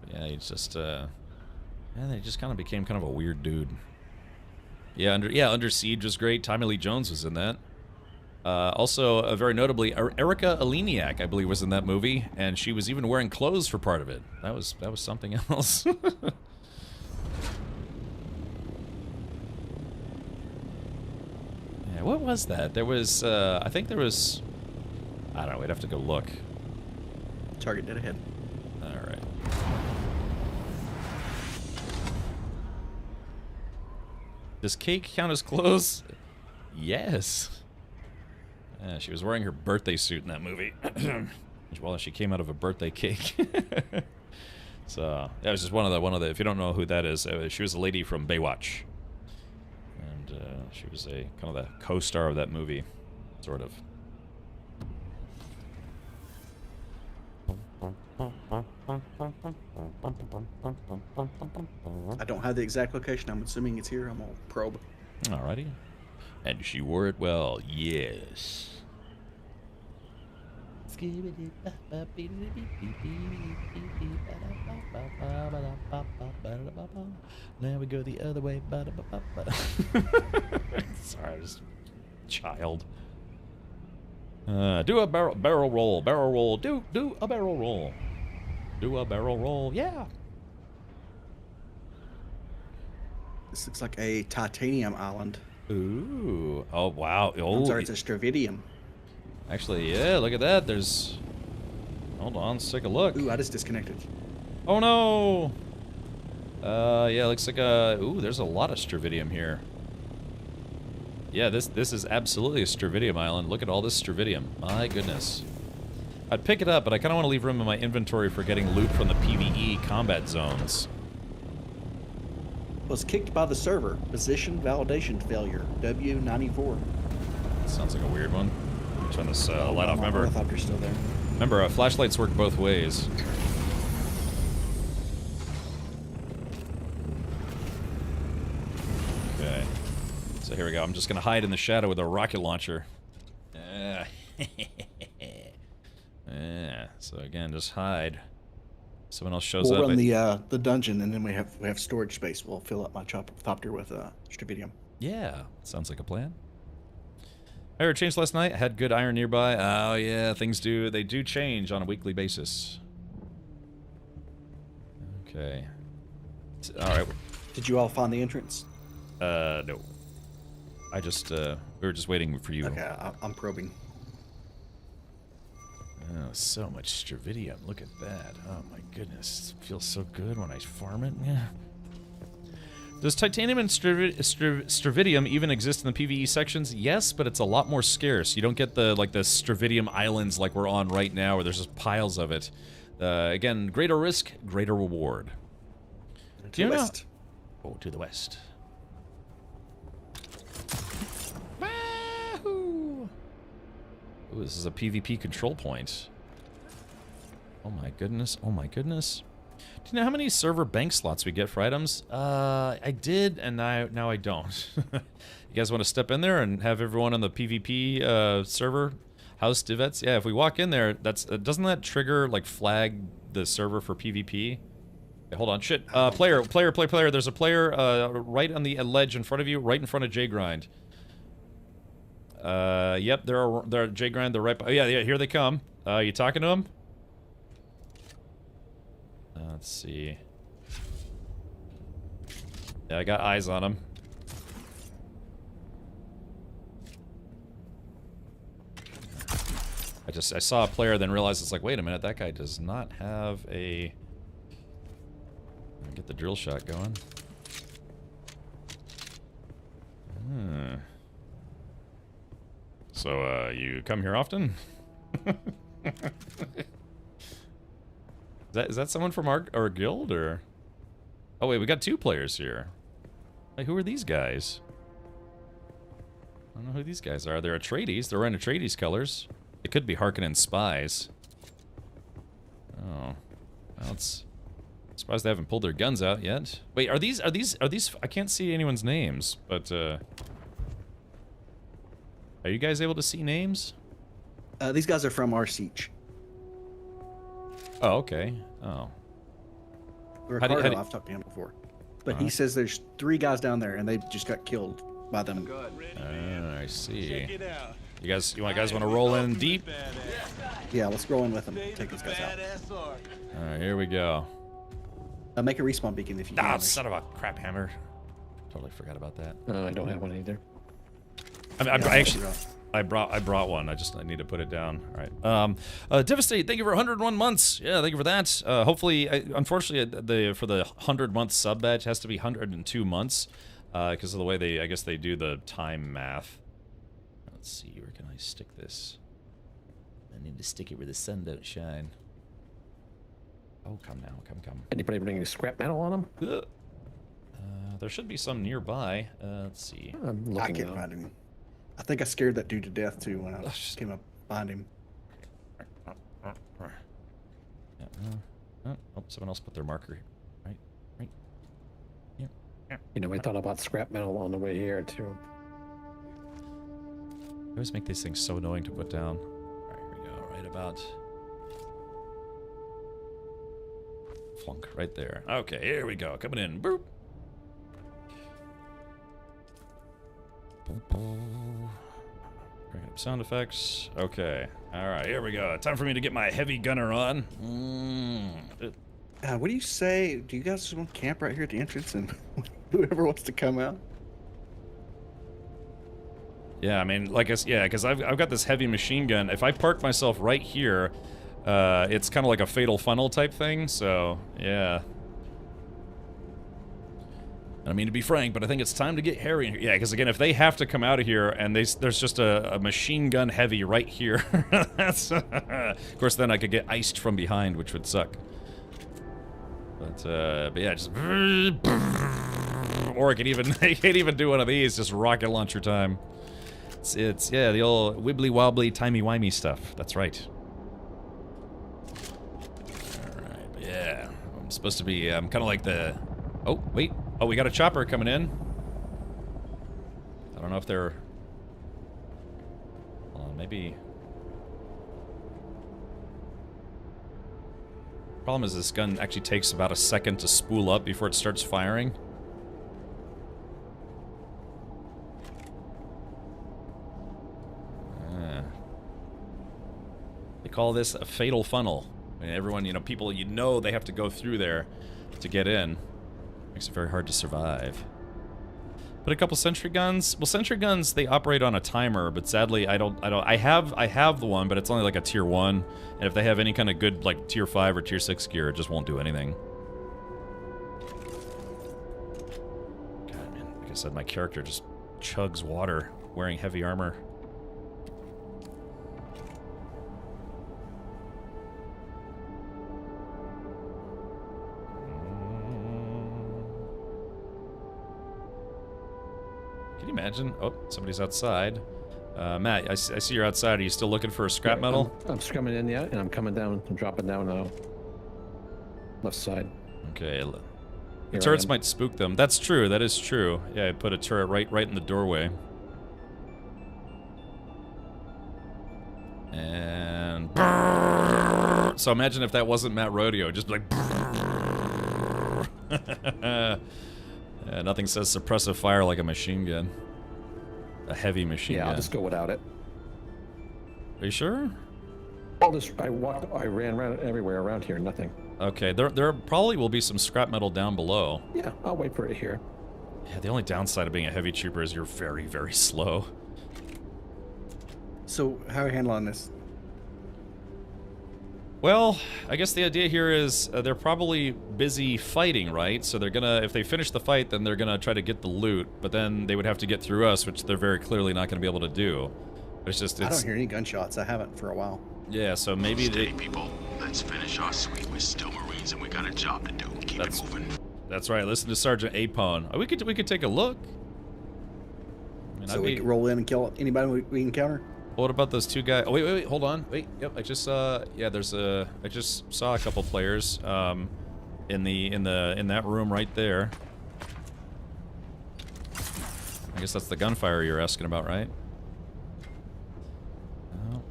But yeah, he's just he just kind of became kind of a weird dude. Yeah, Under Siege was great. Tommy Lee Jones was in that. Also, very notably, Erica Aleniak, I believe, was in that movie, and she was even wearing clothes for part of it. That was something else. Yeah, what was that? There was, I think there was, I don't know. We'd have to go look. Target dead ahead. All right. Does cake count as clothes? Yes. Yeah, she was wearing her birthday suit in that movie. Well, she came out of a birthday cake. So that was just one of the. If you don't know who that is, she was a lady from Baywatch, and she was a kind of the co-star of that movie, sort of. I don't have the exact location. I'm assuming it's here. I'm gonna probe. Alrighty. And she wore it well. Yes. Now we go the other way. Sorry, I was child. Do a barrel roll. Do a barrel roll. Do a barrel roll. Yeah. This looks like a titanium island. Ooh. Oh, wow. Oh, I'm sorry, it's a stravidium. Actually, yeah, look at that. There's... Hold on, let's take a look. Ooh, I just disconnected. Oh, no! Yeah, looks like a... Ooh, there's a lot of stravidium here. Yeah, this is absolutely a stravidium island. Look at all this stravidium. My goodness. I'd pick it up, but I kind of want to leave room in my inventory for getting loot from the PvE combat zones. Was kicked by the server. Position validation failure. W94. Sounds like a weird one. Turn this light off. Remember, I thought you're still there. Remember, flashlights work both ways. Okay. So here we go. I'm just gonna hide in the shadow with a rocket launcher. Yeah. So again, just hide. Someone else shows up. We'll run the dungeon, and then we have storage space. We'll fill up my chopper with stravidium. Yeah, sounds like a plan. I heard changed last night. I had good iron nearby. Oh yeah, things do change on a weekly basis. Okay. All right. Did you all find the entrance? No. I just, we were just waiting for you. Okay, I'm probing. Oh, so much stravidium. Look at that. Oh my goodness. It feels so good when I farm it. Yeah. Does titanium and stravidium even exist in the PvE sections? Yes, but it's a lot more scarce. You don't get the stravidium islands like we're on right now, where there's just piles of it. Again, greater risk, greater reward. To the west. Oh, to the west. Wahoo! Ooh, this is a PvP control point. Oh my goodness. Oh my goodness. Do you know how many server bank slots we get for items? I did, and now I don't. You guys want to step in there and have everyone on the PvP server house divets? Yeah, if we walk in there, doesn't that trigger, like, flag the server for PvP? Okay, hold on, shit. Player. There's a player right on the ledge in front of you, right in front of J-Grind. Yep, they're J-Grind, they're right. Yeah, here they come. You talking to them? Let's see. Yeah, I got eyes on him. I saw a player, then realized it's like, wait a minute, that guy does not have a... Get the drill shot going. So, you come here often? Is that someone from our guild, or? Oh wait, we got two players here. Like, who are these guys? I don't know who these guys are. They're Atreides. They're wearing Atreides colors. It could be Harkonnen spies. Oh, well, it's surprised they haven't pulled their guns out yet. Wait, are these? I can't see anyone's names, but are you guys able to see names? These guys are from our siege. Oh, okay. Oh. Ricardo, I've talked to him before. But he says there's 3 guys down there, and they just got killed by them. I see. You guys want to roll in deep? Yeah, let's roll in with them. Take these guys out. Alright, here we go. Make a respawn beacon if you can. Ah, son of a crap hammer. Totally forgot about that. I don't have one either. I brought one. I need to put it down. All right. Devastate, thank you for 101 months. Yeah, thank you for that. Hopefully, unfortunately, for the 100-month sub badge has to be 102 months because of the way I guess they do the time math. Let's see, where can I stick this? I need to stick it where the sun don't shine. Oh, come now, come. Anybody bringing scrap metal on them? There should be some nearby. Let's see. I can't find him. I think I scared that dude to death too when I came up behind him. Oh, someone else put their marker here. Right. Yeah. You know, I thought about scrap metal on the way here too. I always make these things so annoying to put down. All right, here we go. Right about. Flunk right there. Okay, here we go. Coming in. Boop. Bring up sound effects. Okay. Alright, here we go. Time for me to get my heavy gunner on. What do you say? Do you guys just want to camp right here at the entrance and whoever wants to come out? Yeah, I mean, because I've got this heavy machine gun. If I park myself right here, it's kind of like a fatal funnel type thing, so, yeah. I mean, to be frank, but I think it's time to get hairy in here. Yeah, because again, if they have to come out of here and there's just a machine gun heavy right here, that's... of course, then I could get iced from behind, which would suck. But yeah, just... Or I could even do one of these, just rocket launcher time. It's yeah, the old wibbly-wobbly, timey-wimey stuff. That's right. Alright, but yeah. I'm supposed to be, kind of like the... Oh, wait. Oh, we got a chopper coming in. I don't know if they're... maybe... Problem is this gun actually takes about a second to spool up before it starts firing. They call this a fatal funnel. I mean, everyone, you know, people, you know, they have to go through there to get in. Makes it very hard to survive. Put a couple sentry guns. Well, sentry guns, they operate on a timer, but sadly, I have the one, but it's only like a tier 1. And if they have any kind of good, like, tier 5 or tier 6 gear, it just won't do anything. God, man, like I said, my character just chugs water, wearing heavy armor. Can you imagine? Oh, somebody's outside. Matt, I see you're outside. Are you still looking for a scrap metal? I'm scrumming in, yeah, and I'm coming down. I'm dropping down now. Left side. Okay. The turrets might spook them. That's true. That is true. Yeah, I put a turret right in the doorway. And so imagine if that wasn't Matt Rodeo, just like nothing says suppressive fire like a machine gun. A heavy machine gun. Yeah, I'll just go without it. Are you sure? I ran around everywhere around here, nothing. Okay, there probably will be some scrap metal down below. Yeah, I'll wait for it here. Yeah, the only downside of being a heavy trooper is you're very, very slow. So, how are you handling this? Well, I guess the idea here is they're probably busy fighting, right? So they're gonna, if they finish the fight, then they're gonna try to get the loot, but then they would have to get through us, which they're very clearly not gonna be able to do. But it's just, I don't hear any gunshots. I haven't for a while. Yeah, so maybe Steady, people. Let's finish our sweep. We're still Marines and we got a job to do. Keep it moving. That's right. Listen to Sergeant Apone. Oh, we could take a look. I mean, so we could roll in and kill anybody we encounter? What about those two guys? Oh, wait, hold on. Wait, yep, I just saw, yeah, I just saw a couple players, in that room right there. I guess that's the gunfire you're asking about, right? Oh.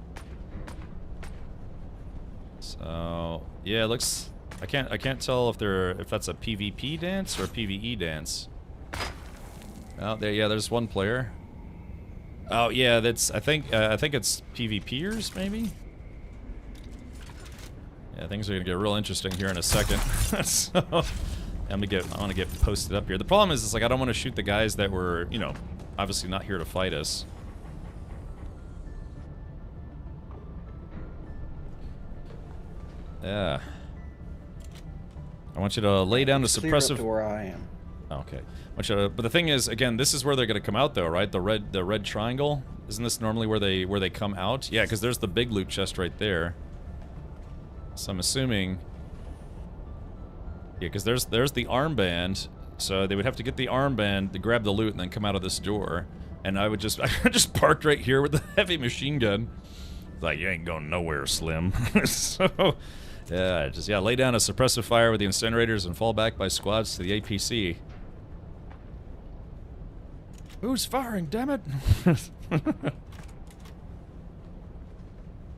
So, yeah, it looks, I can't tell if that's a PvP dance or a PvE dance. Oh, there, yeah, there's one player. Oh yeah, that's I think it's PvPers maybe. Yeah, things are gonna get real interesting here in a second. So I want to get posted up here. The problem is, it's like I don't want to shoot the guys that were, you know, obviously not here to fight us. Yeah. I want you to lay down the suppressive. To where I am. Okay. But the thing is, again, this is where they're gonna come out, though, right? The red triangle. Isn't this normally where they come out? Yeah, because there's the big loot chest right there. So I'm assuming. Yeah, because there's the armband. So they would have to get the armband to grab the loot and then come out of this door. And I just parked right here with the heavy machine gun. It's like, you ain't going nowhere, Slim. So. Yeah, lay down a suppressive fire with the incinerators and fall back by squads to the APC. Who's firing, damn it?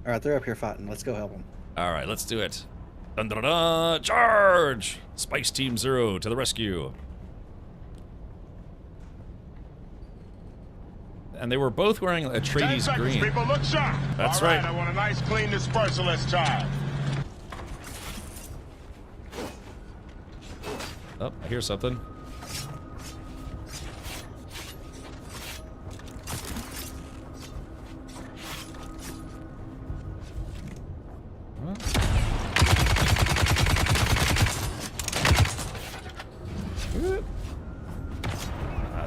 Alright, they're up here fighting. Let's go help them. Alright, let's do it. Dun dun dun dun! Charge! Spice Team 0 to the rescue. And they were both wearing a Atreides green. People, look sharp. That's right. right. I want a nice, clean dispersalist charge. Oh, I hear something.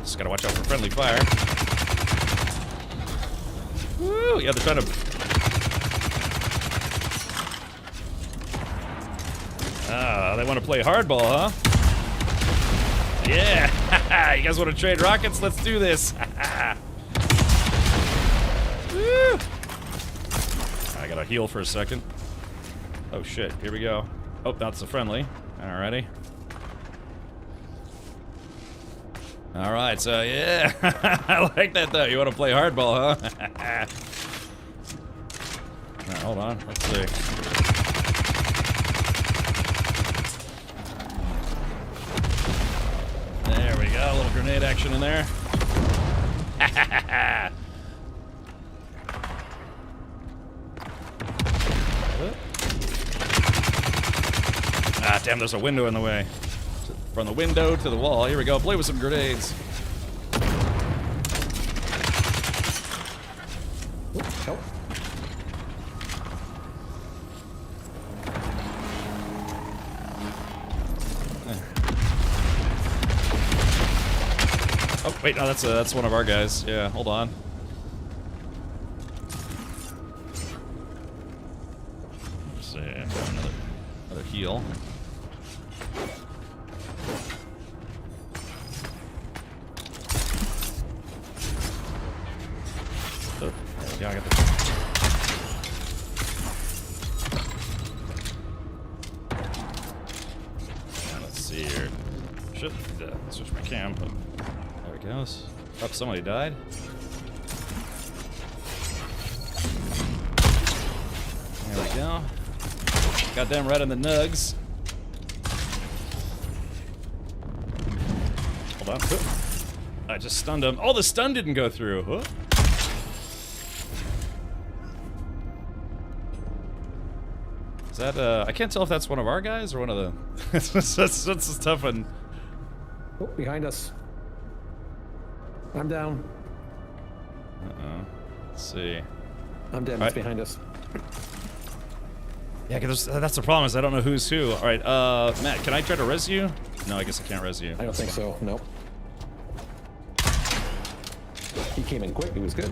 Just gotta watch out for friendly fire. Woo! Yeah, they're trying to. They want to play hardball, huh? Yeah! You guys want to trade rockets? Let's do this! Woo! I gotta heal for a second. Oh shit, here we go. Oh, that's a friendly. Alrighty. Alright, so yeah. I like that though. You want to play hardball, huh? Alright, hold on. Let's see. There we go. A little grenade action in there. damn, there's a window in the way. From the window to the wall. Here we go. Play with some grenades. Help. Oh, wait, no, that's one of our guys. Yeah, hold on. Let's see. Another heal. Oh, yeah, I got the... Let's see here. Should switch my cam, but there it goes. Oh, somebody died. There we go. Got them right in the nugs. Hold on. I just stunned him. Oh, the stun didn't go through. Huh? Is that, I can't tell if that's one of our guys or one of the... that's a tough one. Oh, behind us. I'm down. Uh-oh. Let's see. I'm dead. It's behind us. Yeah, cause that's the problem is I don't know who's who. All right, Matt, can I try to res you? No, I guess I can't res you. I don't think so. Nope. He came in quick. He was good.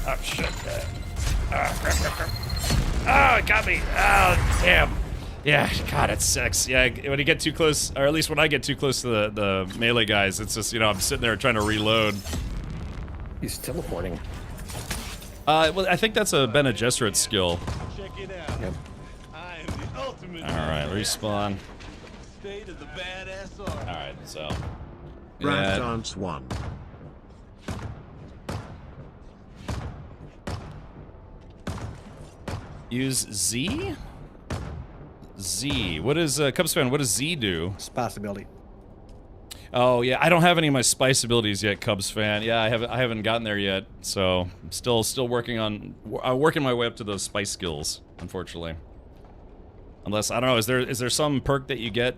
Oh shit! Oh, it got me! Oh, damn! Yeah, God, it sucks. Yeah, when you get too close, or at least when I get too close to the melee guys, it's just, you know, I'm sitting there trying to reload. He's teleporting. Well, I think that's a Bene Gesserit skill. Check it out. Yep. I am the ultimate. Alright, respawn. State of the badass art. Alright, so. Rav Dance 1. Use Z? Z. What is, Cubs fan, what does Z do? Spice ability. Oh, yeah, I don't have any of my spice abilities yet, Cubs fan. Yeah, I haven't gotten there yet, so I'm still working on, working my way up to those spice skills, unfortunately. Unless, I don't know, is there some perk that you get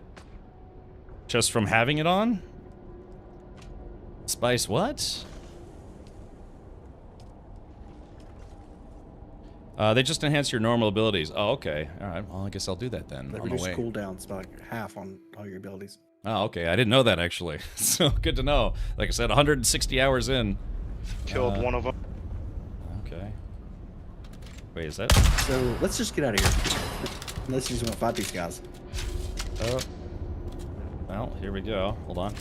just from having it on? Spice what? They just enhance your normal abilities. Oh, okay. All right. Well, I guess I'll do that then. They reduce cooldowns by like half on all your abilities. Oh, okay. I didn't know that actually. So good to know. Like I said, 160 hours in. Killed one of them. Okay. Wait, is that? So let's just get out of here. Let's just want to fight these guys. Oh. Well, here we go. Hold on.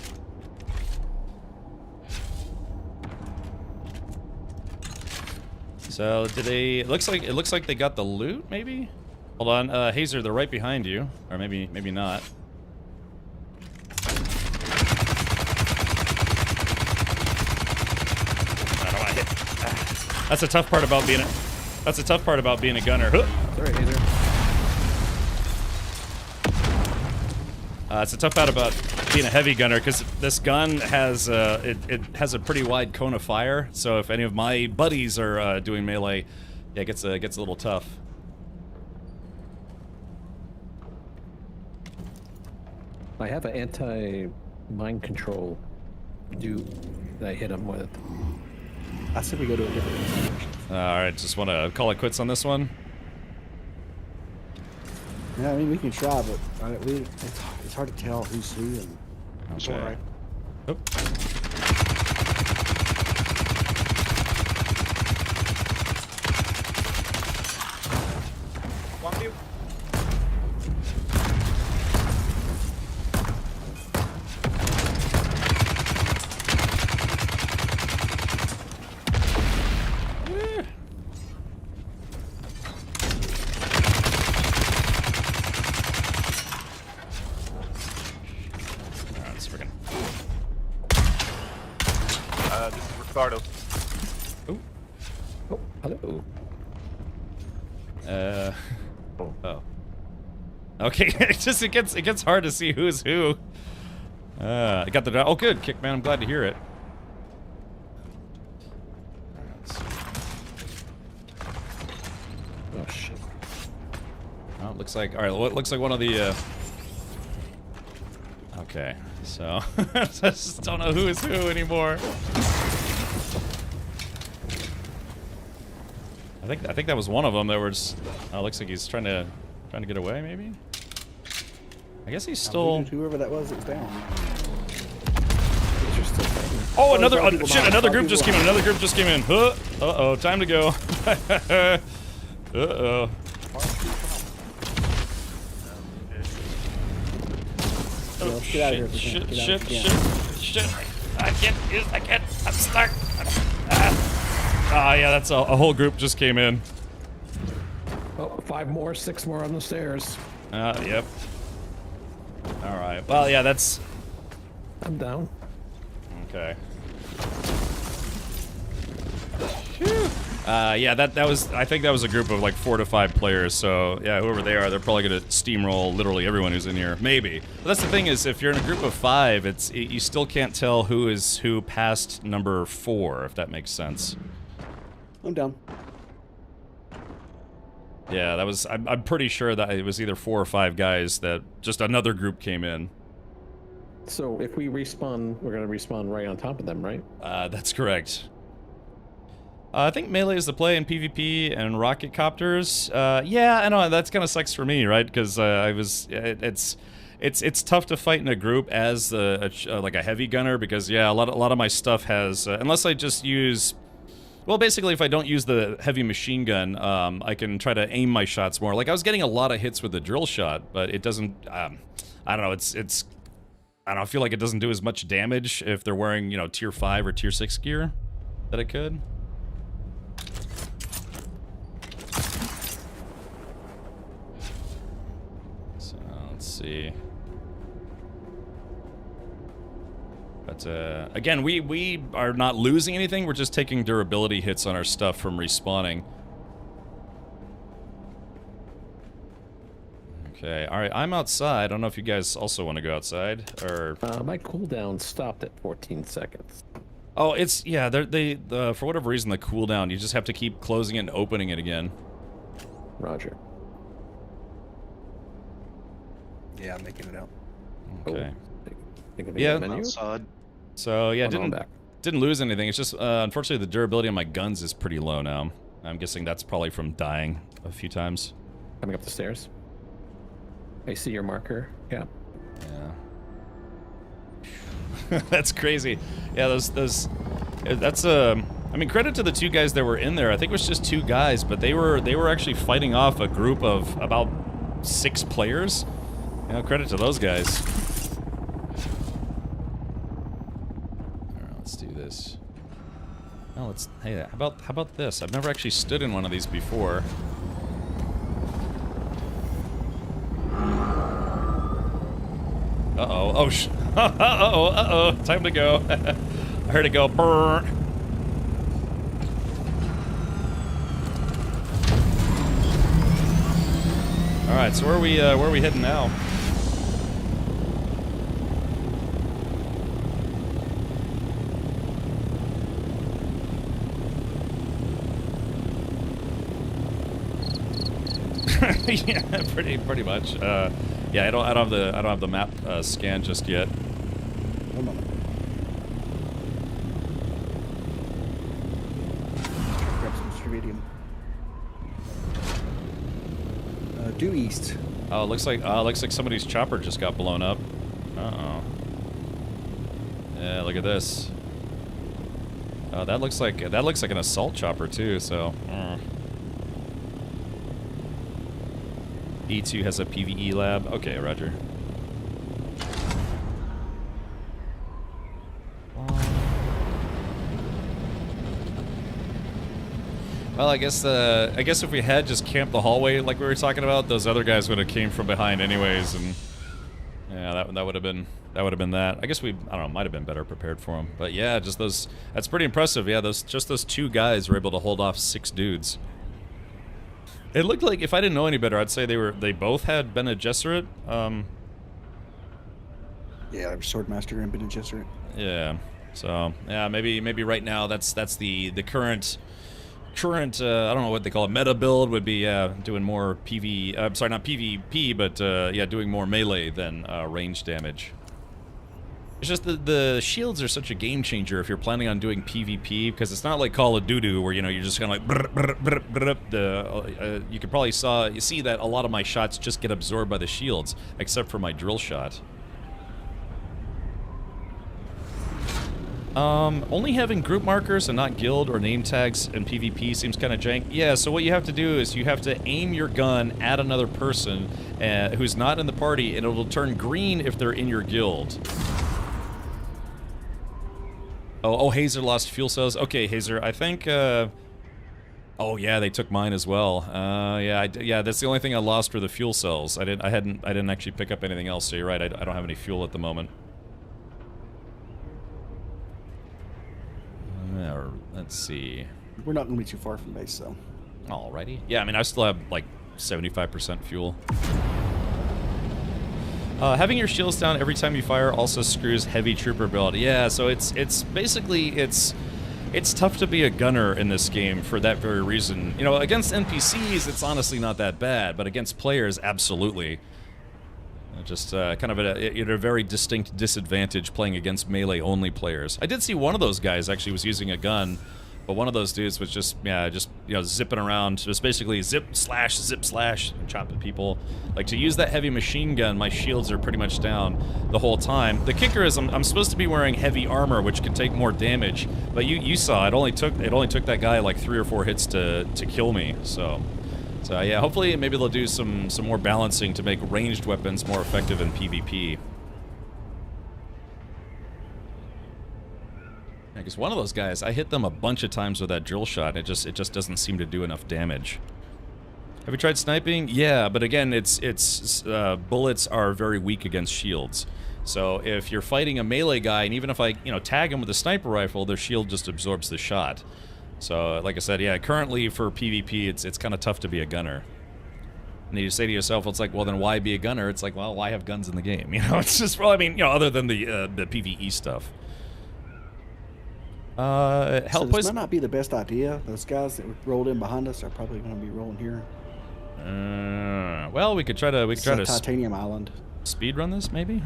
So did they? It looks like they got the loot. Maybe. Hold on, Hazer. They're right behind you, or maybe not. I don't want to hit. That's a tough part about being a. That's a tough part about being a gunner. Sorry, Hazer. It's a tough part about being a heavy gunner because this gun has it has a pretty wide cone of fire. So if any of my buddies are doing melee, yeah, it gets a little tough. I have an anti-mind control dude that I hit him with. I said we go to a different destination. All right, just want to call it quits on this one. Yeah, I mean we can try, but it's hard to tell who's who and. Okay. All right. Oop. One view. Bardo. Oh. Oh, hello. Oh. Okay, it gets hard to see who's who. I got the. Oh, good, Kickman. I'm glad to hear it. Oh shit. Oh, it looks like. All right, well, it looks like one of the. Okay, so I just don't know who is who anymore. I think that was one of them that were just. Oh, looks like he's trying to get away, maybe. I guess he's still. Whoever that was down. Oh, another shit! Another group just came in. Another group just came in. Uh-oh, time to go. Uh-oh. Oh, shit, shit. I can't. I'm stuck. Ah, yeah, that's a whole group just came in. Oh, 5 more, 6 more on the stairs. Yep. Alright, well, yeah, that's... I'm down. Okay. Phew. Yeah, that was, I think that was a group of like 4 to 5 players, so yeah, whoever they are, they're probably gonna steamroll literally everyone who's in here. Maybe. But that's the thing is, if you're in a group of 5, you still can't tell who is who past number 4, if that makes sense. I'm down. Yeah, that was, I'm pretty sure that it was either 4 or 5 guys that just another group came in. So if we respawn, we're gonna respawn right on top of them, right? That's correct. I think melee is the play in PvP and rocket copters. Yeah, I know that's kind of sucks for me, right? Because it's tough to fight in a group as like a heavy gunner because yeah, a lot of my stuff has unless I just use. Well, basically, if I don't use the heavy machine gun, I can try to aim my shots more. Like I was getting a lot of hits with the drill shot, but it doesn't. I don't know. I don't know. I feel like it doesn't do as much damage if they're wearing, you know, tier 5 or tier 6 gear that it could. So let's see. But again, we are not losing anything. We're just taking durability hits on our stuff from respawning. Okay, alright, I'm outside. I don't know if you guys also want to go outside, or... my cooldown stopped at 14 seconds. Oh, it's... Yeah, for whatever reason, the cooldown, you just have to keep closing it and opening it again. Roger. Yeah, I'm making it out. Okay. Yeah, menu? Outside. So, yeah, Oh, no, didn't lose anything. It's just, unfortunately, the durability on my guns is pretty low now. I'm guessing that's probably from dying a few times. Coming up the stairs. I see your marker. Yeah. Yeah. That's crazy. Yeah, that's I mean, credit to the 2 guys that were in there. I think it was just 2 guys, but they were actually fighting off a group of about 6 players. You know, credit to those guys. Alright, let's do this. Oh, hey, how about this? I've never actually stood in one of these before. Uh-oh. Oh, uh-oh. Time to go. I heard it go brrr. Alright, so where are we heading now? Yeah, pretty much. Yeah, I don't have the map scanned just yet. Hold on. Grab some strontium. Due east. Oh, it looks like somebody's chopper just got blown up. Uh-oh. Yeah, look at this. Oh, that looks like an assault chopper too. So. E2 has a PvE lab. Okay, Roger. Well, I guess if we had just camped the hallway like we were talking about, those other guys would have came from behind anyways, and yeah, that would have been That would have been that. I guess I don't know, might have been better prepared for him. But yeah, just those, that's pretty impressive. Yeah, just those 2 guys were able to hold off 6 dudes. It looked like, if I didn't know any better, I'd say they both had Bene Gesserit. Yeah, Swordmaster and Bene Gesserit. Yeah. So, yeah, maybe right now that's the current I don't know what they call it, meta build would be doing more sorry, not PvP, but yeah, doing more melee than range damage. It's just the shields are such a game changer if you're planning on doing PvP, because it's not like Call of Duty where, you know, you're just kind of like brr, brr, brr, brr, you could probably see that a lot of my shots just get absorbed by the shields, except for my drill shot. Only having group markers and not guild or name tags in PvP seems kind of jank. Yeah, so what you have to do is you have to aim your gun at another person who's not in the party, and it'll turn green if they're in your guild. Oh, Hazer lost fuel cells. Okay, Hazer, I think, oh yeah, they took mine as well. Yeah, that's the only thing I lost were the fuel cells. I didn't actually pick up anything else, so you're right, I don't have any fuel at the moment. Let's see. We're not going to be too far from base, so. Alrighty. Yeah, I mean, I still have, like, 75% fuel. Having your shields down every time you fire also screws heavy trooper build. Yeah, so it's basically, it's tough to be a gunner in this game for that very reason. You know, against NPCs, it's honestly not that bad, but against players, absolutely. Just kind of at a very distinct disadvantage playing against melee-only players. I did see one of those guys actually was using a gun, but one of those dudes was just, yeah, just, you know, zipping around. Just basically zip, slash, and chopping people. Like, to use that heavy machine gun, my shields are pretty much down the whole time. The kicker is I'm supposed to be wearing heavy armor, which can take more damage, but you saw it only took that guy like 3 or 4 hits to kill me, so yeah, hopefully maybe they'll do some more balancing to make ranged weapons more effective in PvP. I guess one of those guys, I hit them a bunch of times with that drill shot, and it just doesn't seem to do enough damage. Have you tried sniping? Yeah, but again, bullets are very weak against shields. So if you're fighting a melee guy, and even if I, you know, tag him with a sniper rifle, their shield just absorbs the shot. So, like I said, yeah, currently for PvP, it's kind of tough to be a gunner. And you say to yourself, it's like, well, then why be a gunner? It's like, well, why have guns in the game? You know, it's just, well, I mean, you know, other than the PvE stuff. So this might not be the best idea. Those guys that rolled in behind us are probably going to be rolling here. Well, we could try to Titanium Island. Speed run this, maybe.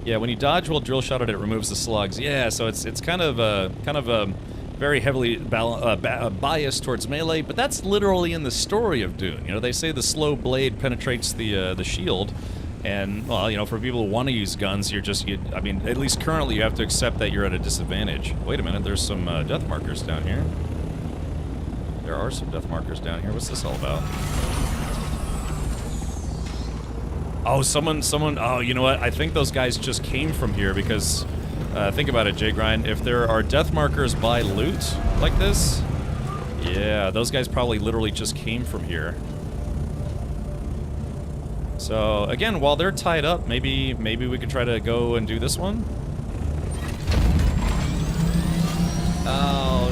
Yeah, when you dodge while drill shot it removes the slugs. Yeah, so it's kind of very heavily biased towards melee, but that's literally in the story of Dune. You know, they say the slow blade penetrates the shield, and well, you know, for people who want to use guns, I mean, at least currently you have to accept that you're at a disadvantage. Wait a minute, there's some death markers down here. There are some death markers down here. What's this all about? Oh, someone, oh, you know what? I think those guys just came from here because, think about it, J-Grind. If there are death markers by loot like this, yeah, those guys probably literally just came from here. So, again, while they're tied up, maybe we could try to go and do this one. Oh,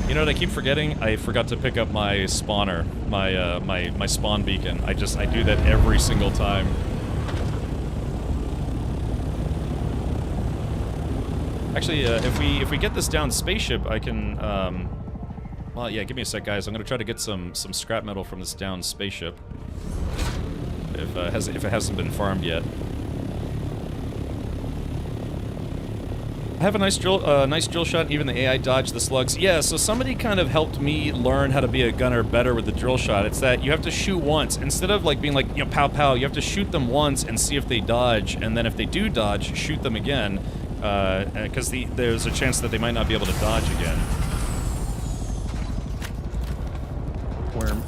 you know what I keep forgetting? I forgot to pick up my spawner, my spawn beacon. I do that every single time. Actually, if we get this down spaceship, I can, well, yeah, give me a sec, guys. I'm gonna try to get some scrap metal from this down spaceship. If it hasn't been farmed yet. I have a nice drill shot, even the AI dodged the slugs. Yeah, so somebody kind of helped me learn how to be a gunner better with the drill shot. It's that you have to shoot once. Instead of like being like, you know, pow pow, you have to shoot them once and see if they dodge, and then if they do dodge, shoot them again, because there's a chance that they might not be able to dodge again. Worm.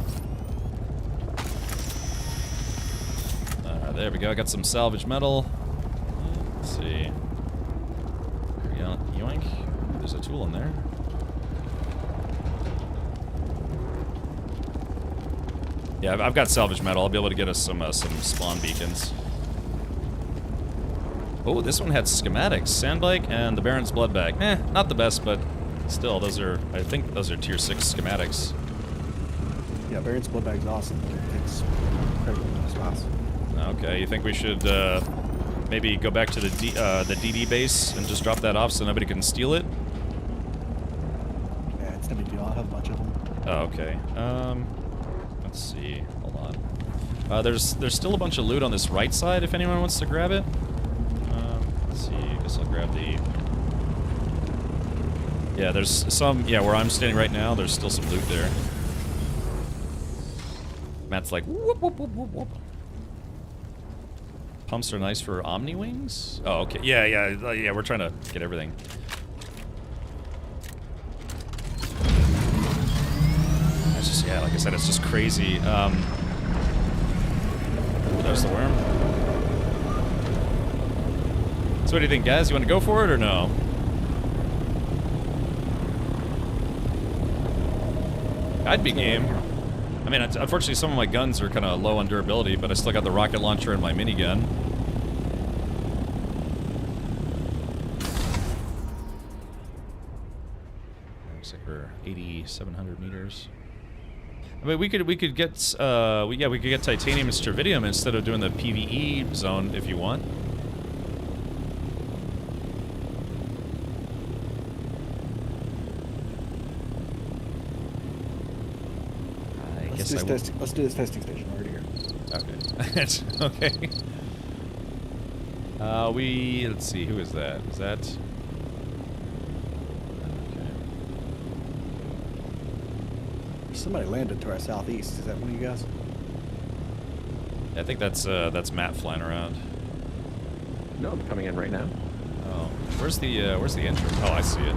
There we go, I got some salvage metal. Let's see. Yoink. There's a tool in there. Yeah, I've got salvage metal. I'll be able to get us some spawn beacons. Oh, this one had schematics. Sandbike and the Baron's Blood Bag. Not the best, but still, those are, I think those are tier 6 schematics. Yeah, Baron's Blood Bag's awesome. It takes incredible spots. Okay, you think we should maybe go back to the DD base and just drop that off so nobody can steal it? Yeah, it's no big deal. I'll have a bunch of them. Oh, okay. Let's see. Hold on. There's still a bunch of loot on this right side if anyone wants to grab it. Let's see. I guess I'll grab the... Yeah, there's some... Yeah, where I'm standing right now, there's still some loot there. Matt's like, whoop, whoop, whoop, whoop, whoop. Pumps are nice for Omni Wings? Oh, okay. Yeah, we're trying to get everything. That's just, yeah, like I said, it's just crazy. There's the worm. So what do you think, guys? You want to go for it or no? I'd be game. I mean, unfortunately, some of my guns are kind of low on durability, but I still got the rocket launcher and my minigun. Looks like we're 8,700 meters. I mean, we could get we could get titanium and strontium instead of doing the PvE zone if you want. Let's do this testing station already here. Okay. Okay. Let's see, who is that? Is that... Okay. Somebody landed to our southeast. Is that one of you guys? I think that's Matt flying around. No, I'm coming in right now. Oh. Where's the entrance? Oh, I see it.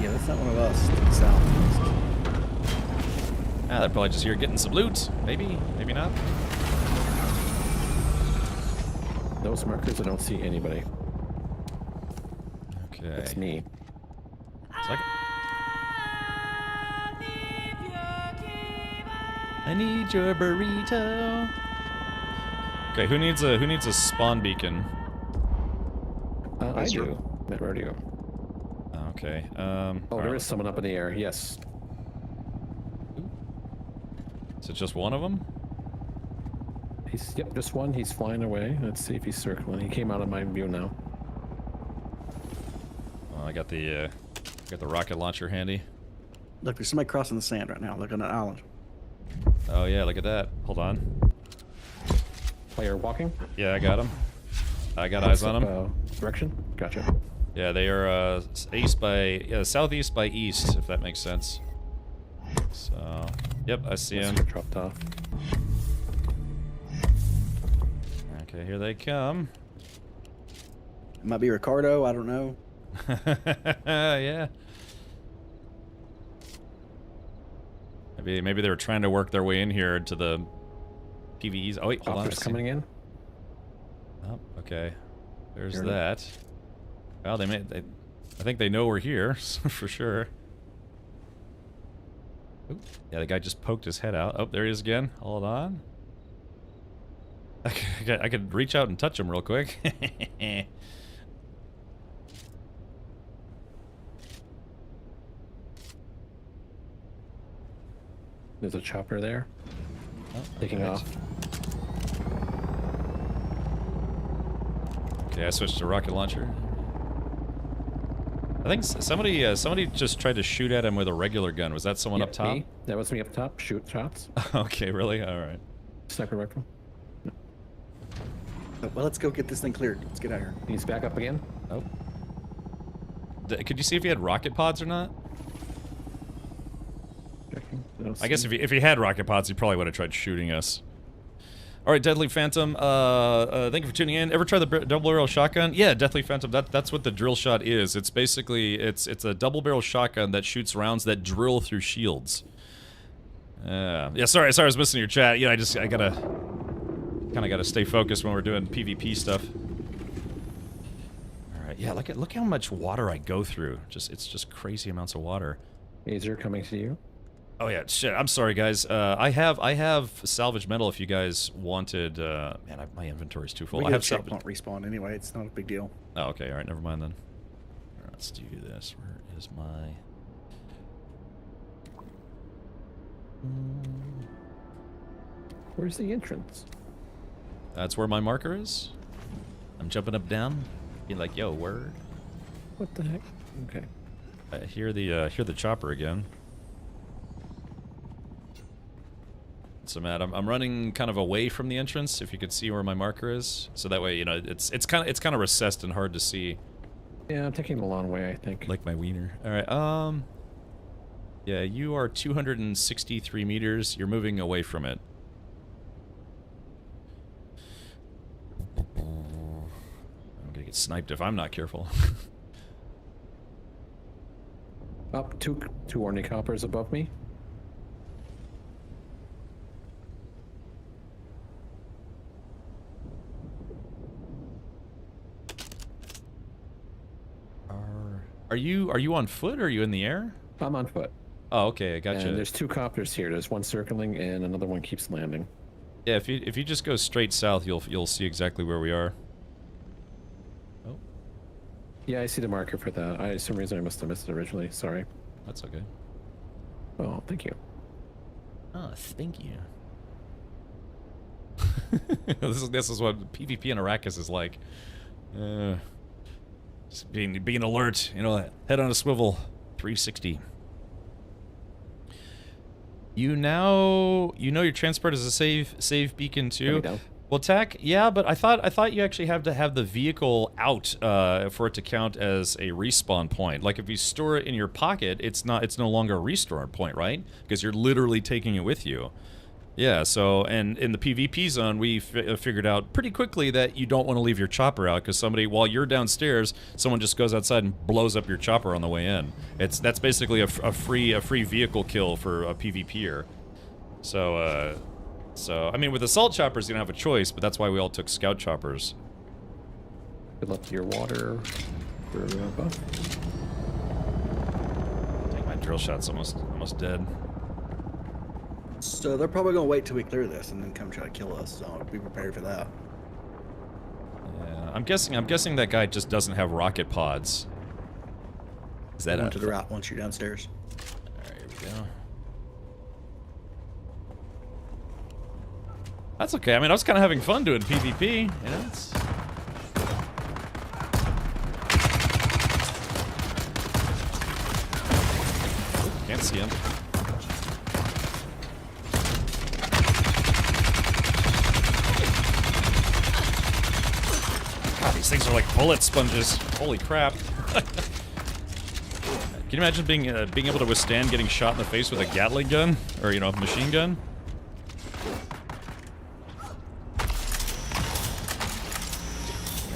Yeah, that's not one of us to the southeast. Ah, they're probably just here getting some loot. Maybe, maybe not. Those markers, I don't see anybody. Okay. It's me. It's like... I need your burrito. Okay, who needs a spawn beacon? I do. Met radio. Okay. Oh, there is someone up in the air. Yes. Is it just one of them? Yep, just one. He's flying away. Let's see if he's circling. He came out of my view now. Well, I got the rocket launcher handy. Look, there's somebody crossing the sand right now. Look on an island. Oh yeah, look at that. Hold on. Player walking? Yeah, I got him. I got eyes on him. Direction? Gotcha. Yeah, they are southeast by east, if that makes sense. So, yep, I see him. Dropped off. Okay, here they come. It might be Ricardo. I don't know. Yeah. Maybe they were trying to work their way in here to the PvEs. Oh wait, hold on. Coming in. Oh, okay. There's that. Well, I think they know we're here for sure. Ooh, yeah, the guy just poked his head out. Oh, there he is again. Hold on. I could reach out and touch him real quick. There's a chopper there. Oh, taking off. Okay, I switched to rocket launcher. I think somebody just tried to shoot at him with a regular gun. Was that someone up top? Me. That was me up top. Shoot shots. Okay, really? All right. Sniper rifle. No. Well, let's go get this thing cleared. Let's get out of here. He's back up again. Oh. Could you see if he had rocket pods or not? I guess if he had rocket pods, he probably would have tried shooting us. All right, Deadly Phantom. Thank you for tuning in. Ever try the double barrel shotgun? Yeah, Deadly Phantom. That's what the drill shot is. It's basically it's a double barrel shotgun that shoots rounds that drill through shields. Yeah. Sorry, I was missing your chat. Yeah, I gotta stay focused when we're doing PvP stuff. All right. Yeah, look how much water I go through. It's just crazy amounts of water. Azer coming to you. Oh yeah, shit. I'm sorry, guys. I have salvage metal if you guys wanted. Man, my inventory's too full. We I get have a salvage. checkpoint respawn anyway. It's not a big deal. Oh, okay. All right, never mind then. All right, let's do this. Where is my? Where's the entrance? That's where my marker is. I'm jumping up down, being like, "Yo, word." What the heck? Okay. I hear the chopper again. So Matt, I'm running kind of away from the entrance. If you could see where my marker is, so that way, you know, it's kind of recessed and hard to see. Yeah, I'm taking the long way, I think. Like my wiener. All right. Yeah, you are 263 meters. You're moving away from it. I'm gonna get sniped if I'm not careful. Up two ornicoppers above me. Are you on foot or are you in the air? I'm on foot. Oh, okay, I gotcha. And there's two copters here. There's one circling and another one keeps landing. Yeah, if you just go straight south, you'll see exactly where we are. Oh. Yeah, I see the marker for that. For some reason I must have missed it originally. Sorry. That's okay. Oh, thank you. Oh, thank you. this is what PvP in Arrakis is like. Just being alert, you know, head on a swivel, 360. You know your transport is a save beacon too. Well, Tack, yeah, but I thought you actually have to have the vehicle out for it to count as a respawn point. Like if you store it in your pocket, it's no longer a restore point, right? Because you're literally taking it with you. Yeah, so, and in the PvP zone, we figured out pretty quickly that you don't want to leave your chopper out, because somebody, while you're downstairs, someone just goes outside and blows up your chopper on the way in. That's basically a free vehicle kill for a PvPer. So, I mean, with assault choppers, you don't have a choice, but that's why we all took scout choppers. Good luck to your water. Dang, my drill shot's almost dead. So they're probably gonna wait till we clear this and then come try to kill us. So be prepared for that. Yeah, I'm guessing that guy just doesn't have rocket pods. Is that to the right once you're downstairs? All right, here we go. That's okay. I mean, I was kind of having fun doing PvP. You know, it's... Ooh, can't see him. These things are like bullet sponges. Holy crap. Can you imagine being able to withstand getting shot in the face with a Gatling gun? Or, you know, a machine gun?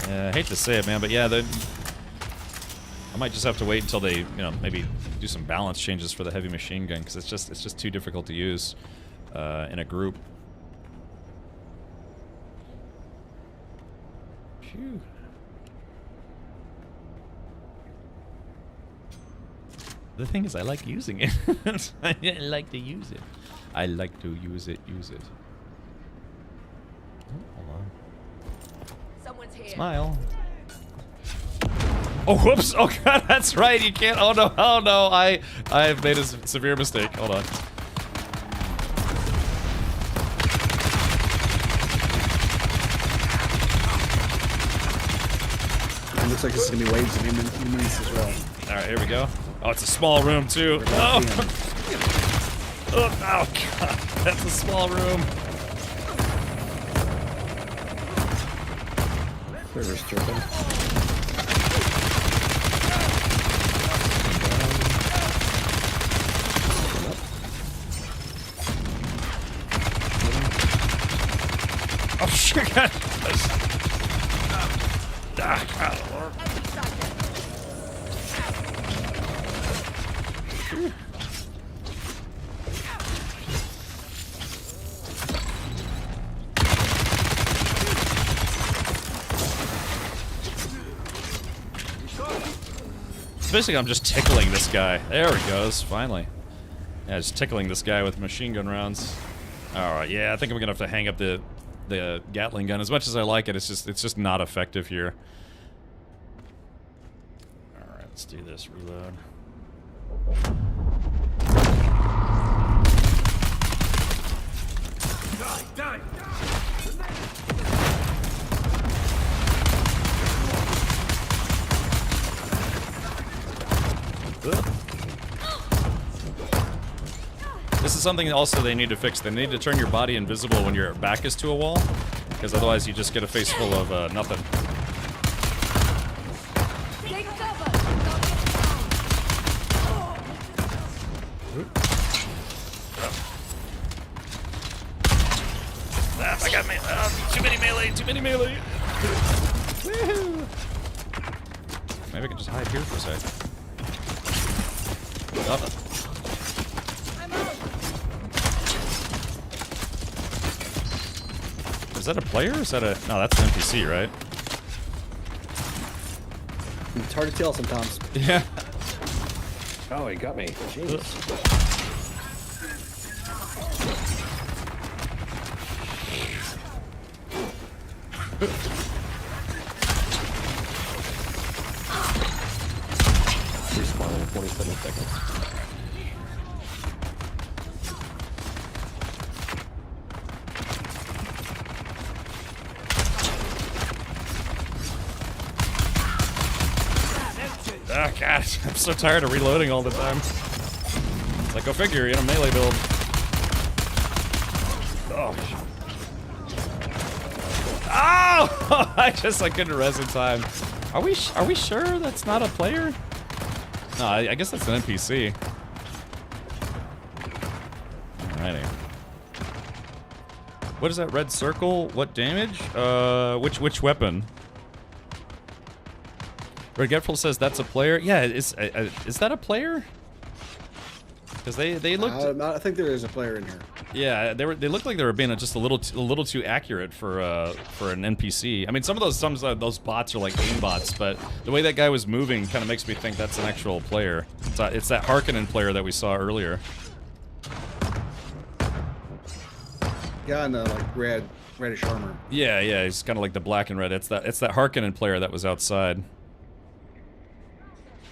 I hate to say it, man, but yeah, I might just have to wait until they, you know, maybe do some balance changes for the heavy machine gun, because it's just too difficult to use in a group. Phew. The thing is, I like using it. I like to use it. I like to use it. Oh, hold on. Someone's here. Smile. Oh, whoops! Oh god, that's right. You can't. Oh no! Oh no! I have made a severe mistake. Hold on. It looks like this is gonna be waves of humans as well. All right, here we go. Oh, it's a small room too. Oh. Oh god, that's a small room. River's dripping. Oh shit! God. God. So basically, I'm just tickling this guy. There he goes, finally. Yeah, just tickling this guy with machine gun rounds. Alright, yeah, I think I'm gonna have to hang up the Gatling gun. As much as I like it, it's just not effective here. Alright, let's do this. Reload. Die! This is something also they need to fix. They need to turn your body invisible when your back is to a wall, because otherwise you just get a face full of nothing. I got me. Too many melee. Too many melee. Woohoo! Maybe I can just hide here for a sec. Is that a player or is that a... No, that's an NPC, right? It's hard to tell sometimes. Yeah. Oh, he got me. Jeez. Respawn in 47 seconds. Oh gosh, I'm so tired of reloading all the time. It's like, go figure, you know, melee build. Oh. Oh! I couldn't res in time. Are we sure that's not a player? No, I guess that's an NPC. Alrighty. What is that red circle? What damage? Which weapon? Regretful says that's a player. Yeah, is that a player? Because they looked. I think there is a player in here. Yeah, they looked like they were being just a little too accurate for an NPC. I mean, some of those bots are like aim bots, but the way that guy was moving kind of makes me think that's an actual player. It's that Harkonnen player that we saw earlier. Yeah, in the like reddish armor. Yeah, he's kind of like the black and red. It's that Harkonnen player that was outside.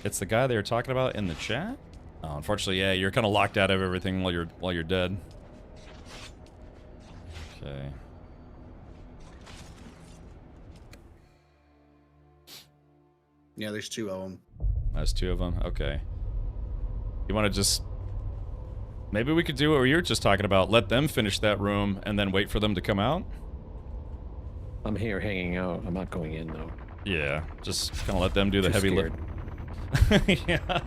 It's the guy they were talking about in the chat. Oh, unfortunately, yeah, you're kind of locked out of everything while you're dead. Okay. Yeah, there's two of them. There's two of them. Okay. You want to just... Maybe we could do what you were just talking about. Let them finish that room and then wait for them to come out? I'm here hanging out. I'm not going in, though. Yeah, just kind of let them do the heavy lift. Yeah.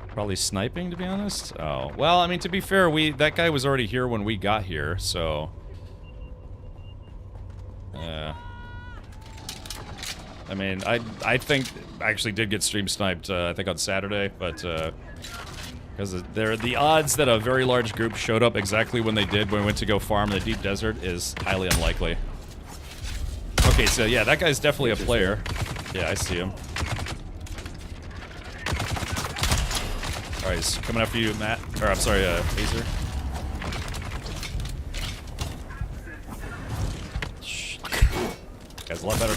Probably sniping, to be honest. Oh, well, I mean, to be fair, that guy was already here when we got here, so... I mean, I think I actually did get stream sniped, I think on Saturday, but, because the odds that a very large group showed up exactly when they did when we went to go farm in the deep desert is highly unlikely. Okay, so yeah, that guy's definitely a player. Yeah, I see him. Alright, he's coming after you, Matt. Or, I'm sorry, Hazer. Shh. Guy's a lot better.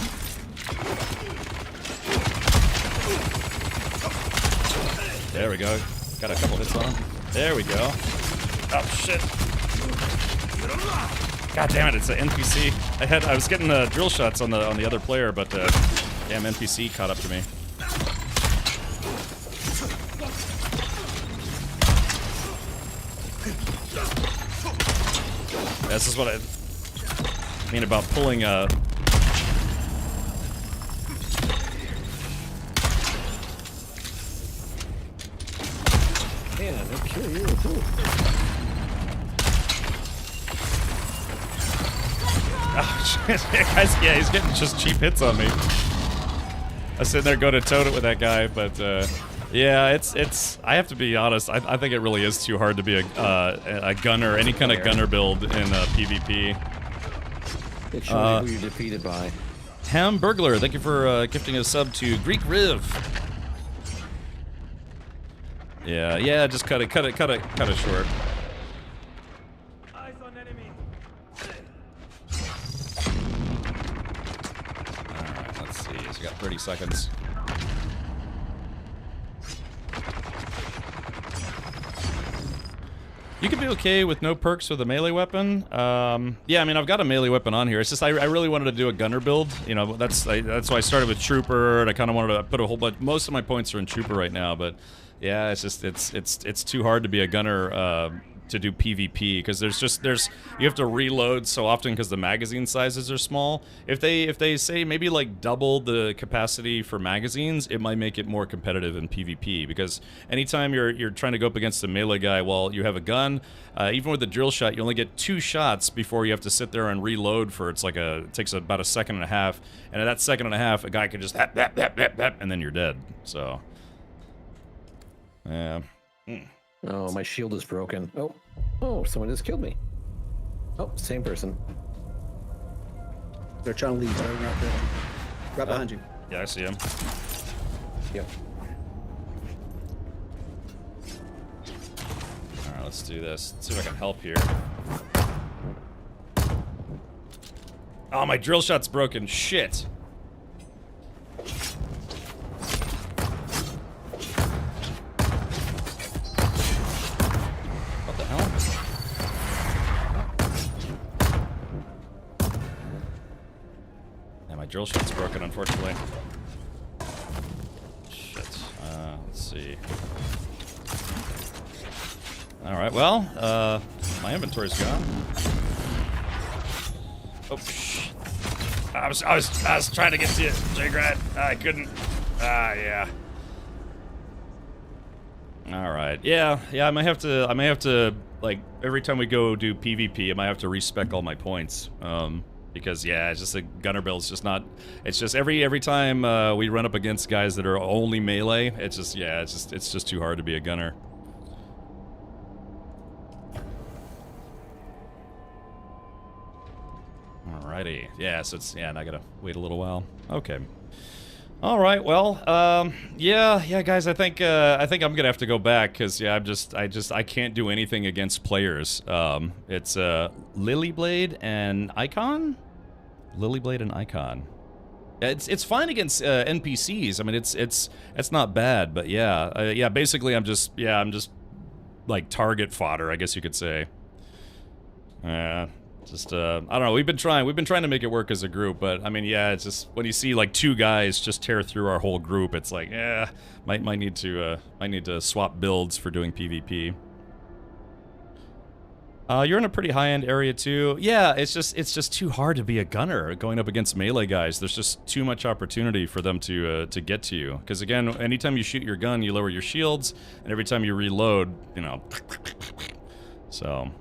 There we go. Got a couple hits on him. There we go. Oh, shit. God damn it, it's an NPC. I was getting drill shots on the other player, but damn NPC caught up to me. This is what I mean about pulling a... Man, they'll kill you too. Oh, shit. Guys, yeah, he's getting just cheap hits on me. I was sitting there go to tote it with that guy, but yeah, it's. I have to be honest. I think it really is too hard to be a gunner, any kind of gunner build in PvP. It shows you who you're defeated by. Ham Burglar, thank you for gifting a sub to Greek Riv. Yeah, just cut it short. Eyes on enemy. Alright, let's see. So we got 30 seconds. You could be okay with no perks with a melee weapon. Yeah, I mean, I've got a melee weapon on here. It's just I really wanted to do a gunner build. You know, that's why I started with Trooper, and I kind of wanted to put a whole bunch. Most of my points are in Trooper right now, but yeah, it's just it's too hard to be a gunner to do PvP because you have to reload so often because the magazine sizes are small. If they say maybe like double the capacity for magazines, it might make it more competitive in PvP because anytime you're trying to go up against a melee guy while you have a gun, even with the drill shot, you only get 2 shots before you have to sit there and reload for it takes about a second and a half, and at that second and a half, a guy can just hap, and then you're dead. So yeah. Oh, my shield is broken. Oh, someone just killed me. Oh, same person. They're trying to leave. Right behind you. Yeah, I see him. Yep. Alright, let's do this. Let's see if I can help here. Oh, my drill shot's broken. Shit. What the hell? Yeah, my drill shot's broken, unfortunately. Shit. Let's see. Alright, well, my inventory's gone. Oh, shit. I was trying to get to you, J-Grad. I couldn't. Yeah. Alright. Yeah, I might have to, like, every time we go do PvP, I might have to respec all my points. Because, yeah, it's just a gunner build. It's just not, it's just every time we run up against guys that are only melee, it's just, yeah, it's just too hard to be a gunner. Alrighty. Yeah, so it's, yeah, and I gotta wait a little while. Okay. Alright, well, yeah, guys, I think I'm gonna have to go back, because, yeah, I can't do anything against players. It's, Lilyblade and Icon? Lilyblade and Icon. It's fine against, NPCs. I mean, it's not bad, but yeah. Yeah, basically, I'm just, like, target fodder, I guess you could say. Just, I don't know, we've been trying to make it work as a group, but, I mean, yeah, it's just, when you see, like, 2 guys just tear through our whole group, it's like, yeah, might need to swap builds for doing PvP. You're in a pretty high-end area, too. Yeah, it's just too hard to be a gunner going up against melee guys. There's just too much opportunity for them to get to you. Because, again, anytime you shoot your gun, you lower your shields, and every time you reload, you know, so...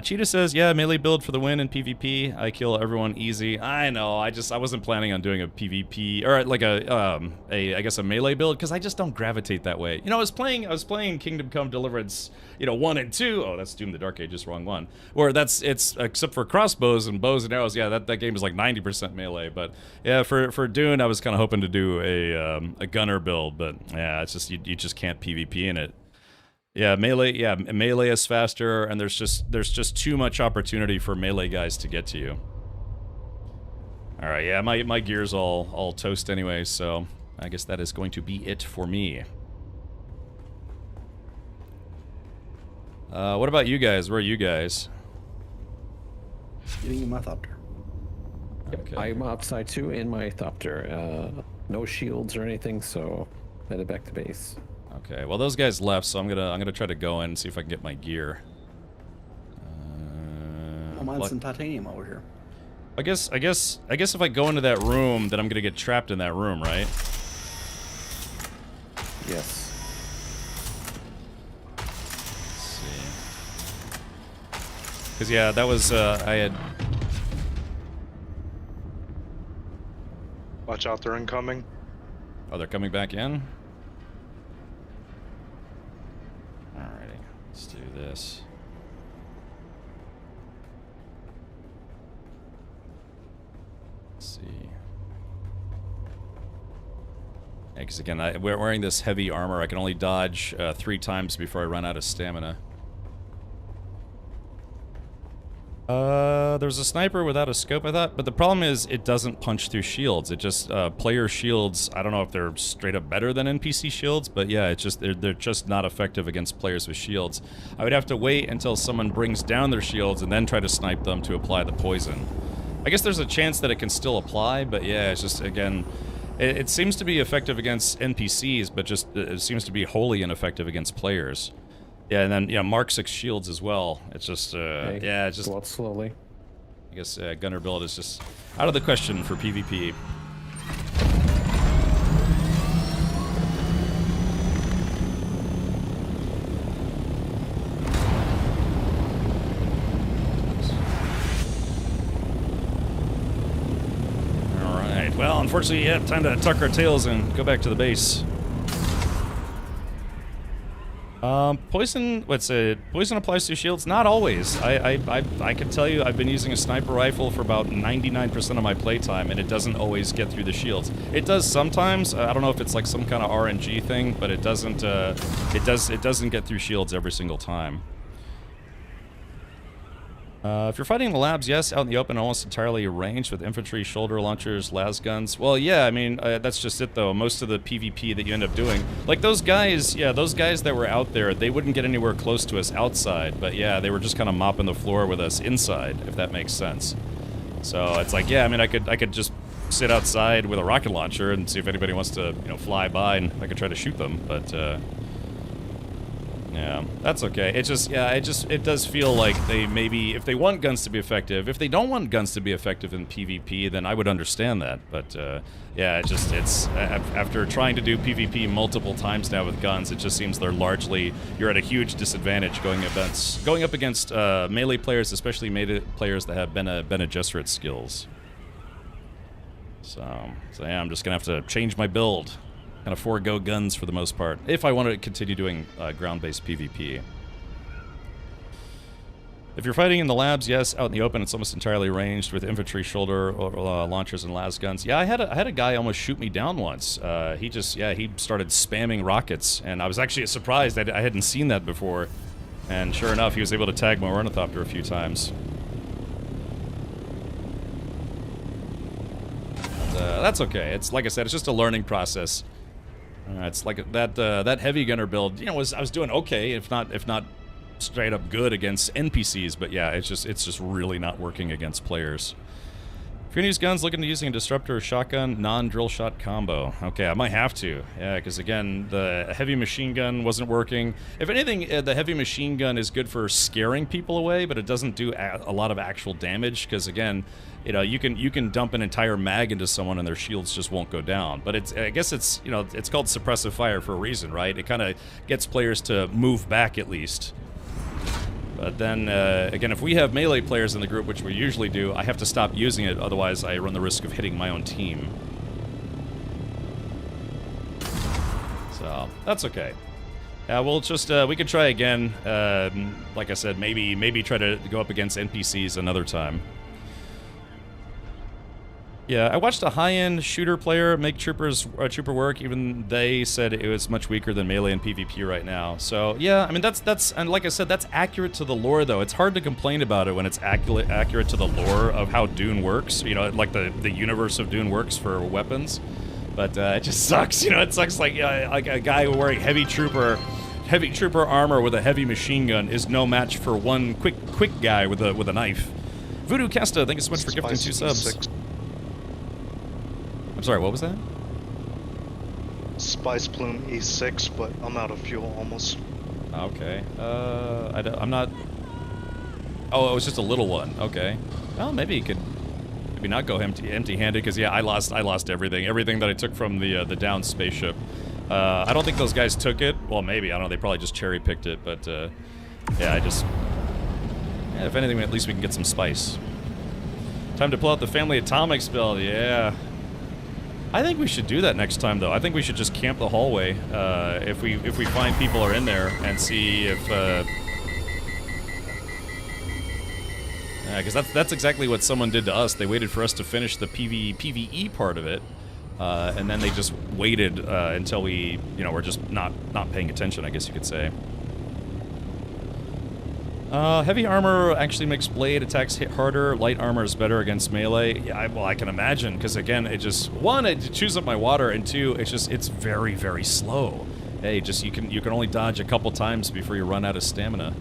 Cheetah says, yeah, melee build for the win in PvP. I kill everyone easy. I know, I wasn't planning on doing a PvP, or like I guess a melee build, because I just don't gravitate that way. You know, I was playing Kingdom Come Deliverance, you know, 1 and 2. Oh, that's Doom the Dark Ages, wrong one. Where it's, except for crossbows and bows and arrows, yeah, that game is like 90% melee. But yeah, for Dune, I was kind of hoping to do a gunner build, but yeah, it's just, you just can't PvP in it. Yeah, melee is faster, and there's just too much opportunity for melee guys to get to you. All right, yeah, my gear's all toast anyway, so I guess that is going to be it for me. What about you guys? Where are you guys? Getting in my thopter. Okay. I'm outside too in my thopter. No shields or anything, so headed back to base. Okay, well those guys left, so I'm gonna try to go in and see if I can get my gear. I'm on some titanium over here. I guess if I go into that room, then I'm gonna get trapped in that room, right? Yes. Let's see. Because yeah, that was I had. Watch out, they're incoming. Oh, they're coming back in. Alrighty, let's do this. Let's see. Because again, we're wearing this heavy armor. I can only dodge 3 times before I run out of stamina. There's a sniper without a scope, I thought, but the problem is it doesn't punch through shields. It just, player shields, I don't know if they're straight up better than NPC shields, but yeah, it's just, they're just not effective against players with shields. I would have to wait until someone brings down their shields and then try to snipe them to apply the poison. I guess there's a chance that it can still apply, but yeah, it's just, again, it seems to be effective against NPCs, but just, it seems to be wholly ineffective against players. Yeah, and then, yeah, Mark 6 shields as well. It's just, yeah, it's just... Go out slowly. I guess gunner build is just out of the question for PvP. Alright, well, unfortunately, yeah, time to tuck our tails and go back to the base. Poison, poison applies to shields? Not always. I can tell you I've been using a sniper rifle for about 99% of my playtime, and it doesn't always get through the shields. It does sometimes. I don't know if it's like some kind of RNG thing, but it doesn't, it doesn't get through shields every single time. If you're fighting in the labs, yes, out in the open, almost entirely ranged with infantry, shoulder launchers, las guns. Well, yeah, I mean, that's just it, though. Most of the PvP that you end up doing, like those guys, yeah, those guys that were out there, they wouldn't get anywhere close to us outside, but yeah, they were just kind of mopping the floor with us inside, if that makes sense. So it's like, yeah, I mean, I could just sit outside with a rocket launcher and see if anybody wants to, you know, fly by, and I could try to shoot them, but, yeah, that's okay. It just, yeah, it does feel like they maybe, if they want guns to be effective, if they don't want guns to be effective in PvP, then I would understand that. But, yeah, it's, after trying to do PvP multiple times now with guns, it just seems they're largely, you're at a huge disadvantage going up against melee players, especially melee players that have Bene Gesserit skills. So yeah, I'm just gonna have to change my build. Kind of forego guns for the most part, if I want to continue doing ground-based PvP. If you're fighting in the labs, yes, out in the open, it's almost entirely ranged with infantry, shoulder launchers, and las guns. Yeah, I had a guy almost shoot me down once. He just, yeah, he started spamming rockets, and I was actually surprised that I hadn't seen that before. And sure enough, he was able to tag my ornithopter a few times. But, that's okay. It's like I said, it's just a learning process. It's like that heavy gunner build, you know, I was doing okay, if not straight up good against NPCs, but yeah, it's just really not working against players. If you're gonna use guns, look into using a disruptor or shotgun non-drill shot combo. Okay, I might have to, yeah, because again, the heavy machine gun wasn't working. If anything, the heavy machine gun is good for scaring people away, but it doesn't do a lot of actual damage, because again, you know, you can dump an entire mag into someone and their shields just won't go down. But I guess it's, you know, it's called suppressive fire for a reason, right? It kind of gets players to move back at least. But then, again, if we have melee players in the group, which we usually do, I have to stop using it, otherwise I run the risk of hitting my own team. So, that's okay. We'll just, we could try again. Like I said, maybe try to go up against NPCs another time. Yeah, I watched a high-end shooter player make trooper work. Even they said it was much weaker than melee and PvP right now. So yeah, I mean that's and like I said, that's accurate to the lore though. It's hard to complain about it when it's accurate to the lore of how Dune works. You know, like the universe of Dune works for weapons. But it just sucks. You know, it sucks like a guy wearing heavy trooper armor with a heavy machine gun is no match for one quick guy with a knife. Voodoo Kesta, thank you so much for gifting 2 subs. I'm sorry, what was that? Spice Plume E6, but I'm out of fuel almost. Okay. I'm not... Oh, it was just a little one. Okay. Well, maybe you could... Maybe not go empty-handed, because yeah, I lost everything. Everything that I took from the downed spaceship. I don't think those guys took it. Well, maybe. I don't know. They probably just cherry-picked it, but yeah, yeah, if anything, at least we can get some spice. Time to pull out the Family Atomics build. Yeah. I think we should do that next time, though. I think we should just camp the hallway if we find people are in there and see if. Because that's exactly what someone did to us. They waited for us to finish the PvE part of it, and then they just waited until we, were just not paying attention, I guess you could say. Heavy armor actually makes blade attacks hit harder. Light armor is better against melee. Yeah, well, I can imagine, because again, it just, one, it chews up my water, and two, it's very, very slow. Hey, just you can only dodge a couple times before you run out of stamina.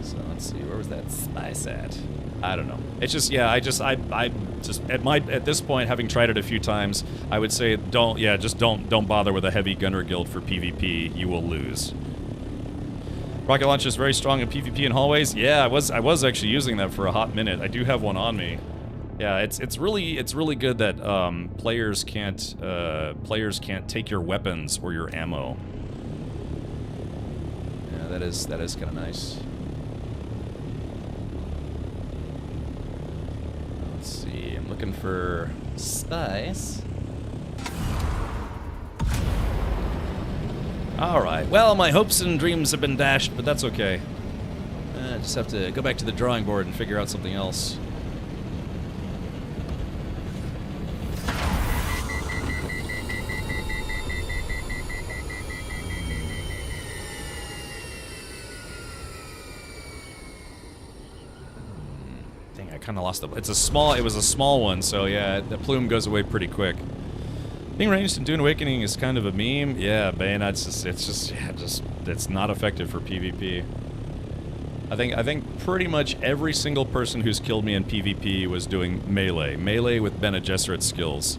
So let's see, where was that spice at? I don't know. It's just, yeah, I just at this point, having tried it a few times, I would say don't bother with a heavy gunner guild for PvP. You will lose. Rocket launcher is very strong in PvP and hallways. Yeah, I was actually using that for a hot minute. I do have one on me. Yeah, it's really good that players can't take your weapons or your ammo. Yeah, that is kind of nice. Let's see. I'm looking for spice. Alright, well, my hopes and dreams have been dashed, but that's okay. I just have to go back to the drawing board and figure out something else. Dang, I kind of lost the... It was a small one, so yeah, the plume goes away pretty quick. Being ranged in Dune Awakening is kind of a meme. Yeah, Bayonet's it's not effective for PvP. I think pretty much every single person who's killed me in PvP was doing melee with Bene Gesserit skills.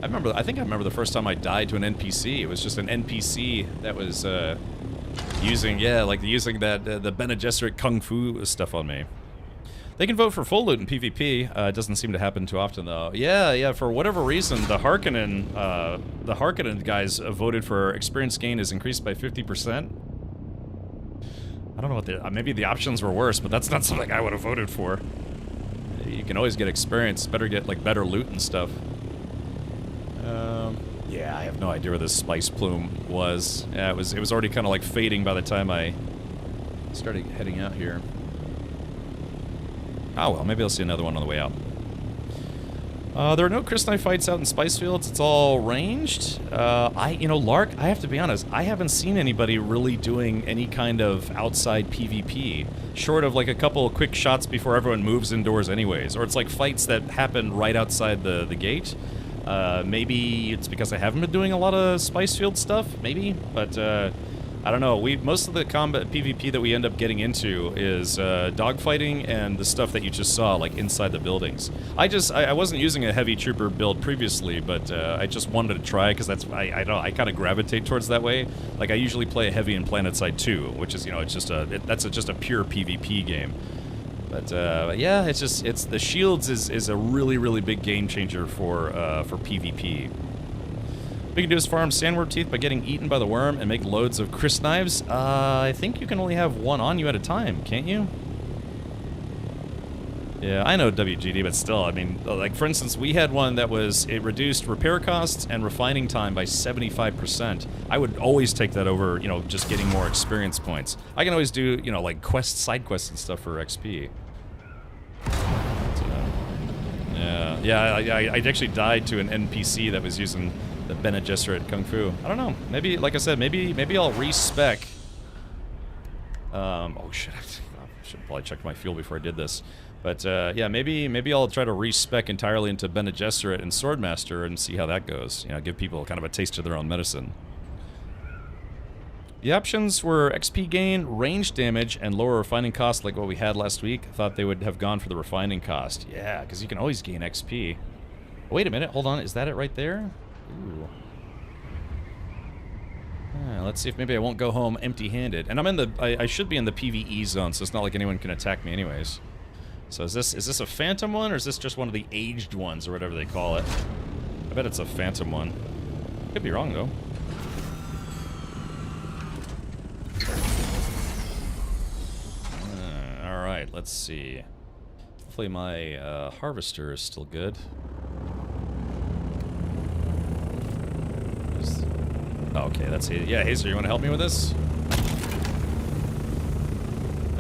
I think I remember the first time I died to an NPC. It was just an NPC that was using that the Bene Gesserit kung fu stuff on me. They can vote for full loot in PvP. It doesn't seem to happen too often, though. Yeah, for whatever reason, the Harkonnen guys voted for experience gain is increased by 50%. I don't know what maybe the options were worse, but that's not something I would have voted for. You can always get experience. Better get, better loot and stuff. Yeah, I have no idea where this spice plume was. Yeah, it was already kind of, fading by the time I started heading out here. Oh well, maybe I'll see another one on the way out. There are no Crystal fights out in Spice Fields. It's all ranged. Lark, I have to be honest, I haven't seen anybody really doing any kind of outside PvP, short of a couple of quick shots before everyone moves indoors anyways. Or it's fights that happen right outside the gate. Maybe it's because I haven't been doing a lot of Spice Field stuff, maybe, but I don't know. Most of the combat PvP that we end up getting into is dogfighting and the stuff that you just saw, inside the buildings. I wasn't using a heavy trooper build previously, but I just wanted to try because that's I kind of gravitate towards that way. I usually play a heavy in PlanetSide 2, which is it's just just a pure PvP game. But yeah, it's the shields is a really big game changer for PvP. What you can do is farm sandworm teeth by getting eaten by the worm and make loads of Chris knives. I think you can only have one on you at a time, can't you? Yeah, I know WGD, but still, I mean, for instance, we had one that it reduced repair costs and refining time by 75%. I would always take that over, just getting more experience points. I can always do, side quests and stuff for XP. Yeah, I actually died to an NPC that was using the Bene Gesserit Kung Fu. I don't know. Maybe, like I said, maybe I'll respec. Oh shit! I should probably check my fuel before I did this. But yeah, maybe I'll try to respec entirely into Bene Gesserit and Swordmaster and see how that goes. Give people kind of a taste of their own medicine. The options were XP gain, range damage, and lower refining cost like what we had last week. I thought they would have gone for the refining cost. Yeah, because you can always gain XP. Wait a minute, hold on. Is that it right there? Ooh. Let's see if maybe I won't go home empty-handed. And I'm in I should be in the PvE zone, so it's not like anyone can attack me anyways. So is this a phantom one, or is this just one of the aged ones, or whatever they call it? I bet it's a phantom one. Could be wrong, though. Alright, let's see. Hopefully my harvester is still good. Okay, that's it. Yeah, Hazer, you want to help me with this?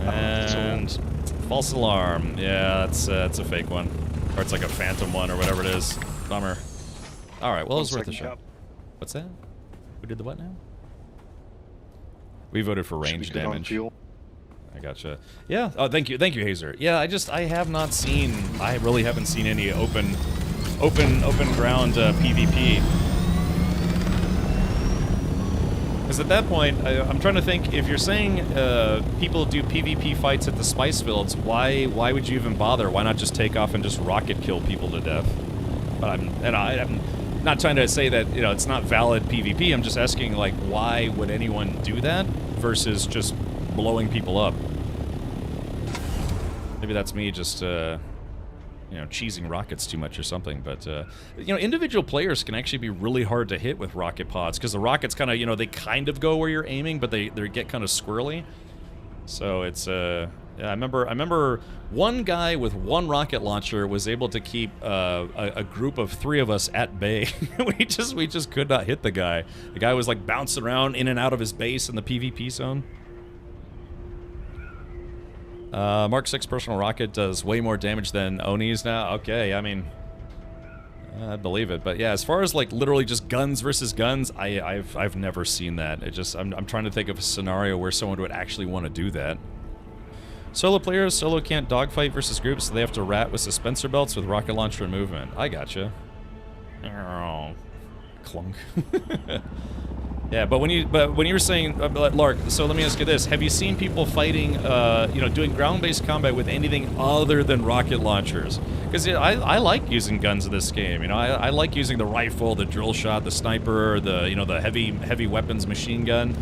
And false alarm. Yeah, that's a fake one. Or it's like a phantom one or whatever it is. Bummer. Alright, well, it was worth a second, shot. Cap. What's that? Who did the what now? We voted for range damage. I gotcha. Yeah. Oh, thank you, Hazer. Yeah, I have not seen. I really haven't seen any open ground PvP. Because at that point, I'm trying to think. If you're saying people do PvP fights at the spice fields, why would you even bother? Why not just take off and just rocket kill people to death? But I'm not trying to say that it's not valid PvP. I'm just asking, like, why would anyone do that versus just blowing people up? Maybe that's me just cheesing rockets too much or something. But individual players can actually be really hard to hit with rocket pods because the rockets kind of they kind of go where you're aiming, but they get kind of squirrely. So it's yeah, I remember one guy with one rocket launcher was able to keep a group of 3 of us at bay. we just could not hit the guy. The guy was like bouncing around in and out of his base in the PvP zone. Mark 6 personal rocket does way more damage than Oni's now. Okay, I mean, I believe it. But yeah, as far as like literally just guns versus guns, I've never seen that. I'm trying to think of a scenario where someone would actually want to do that. Solo players, solo can't dogfight versus groups, so they have to rat with suspensor belts with rocket launcher and movement. I gotcha. Clunk. Yeah, but when you were saying, Lark, so let me ask you this: have you seen people fighting, doing ground-based combat with anything other than rocket launchers? Because I like using guns in this game. I like using the rifle, the drill shot, the sniper, the heavy weapons machine gun.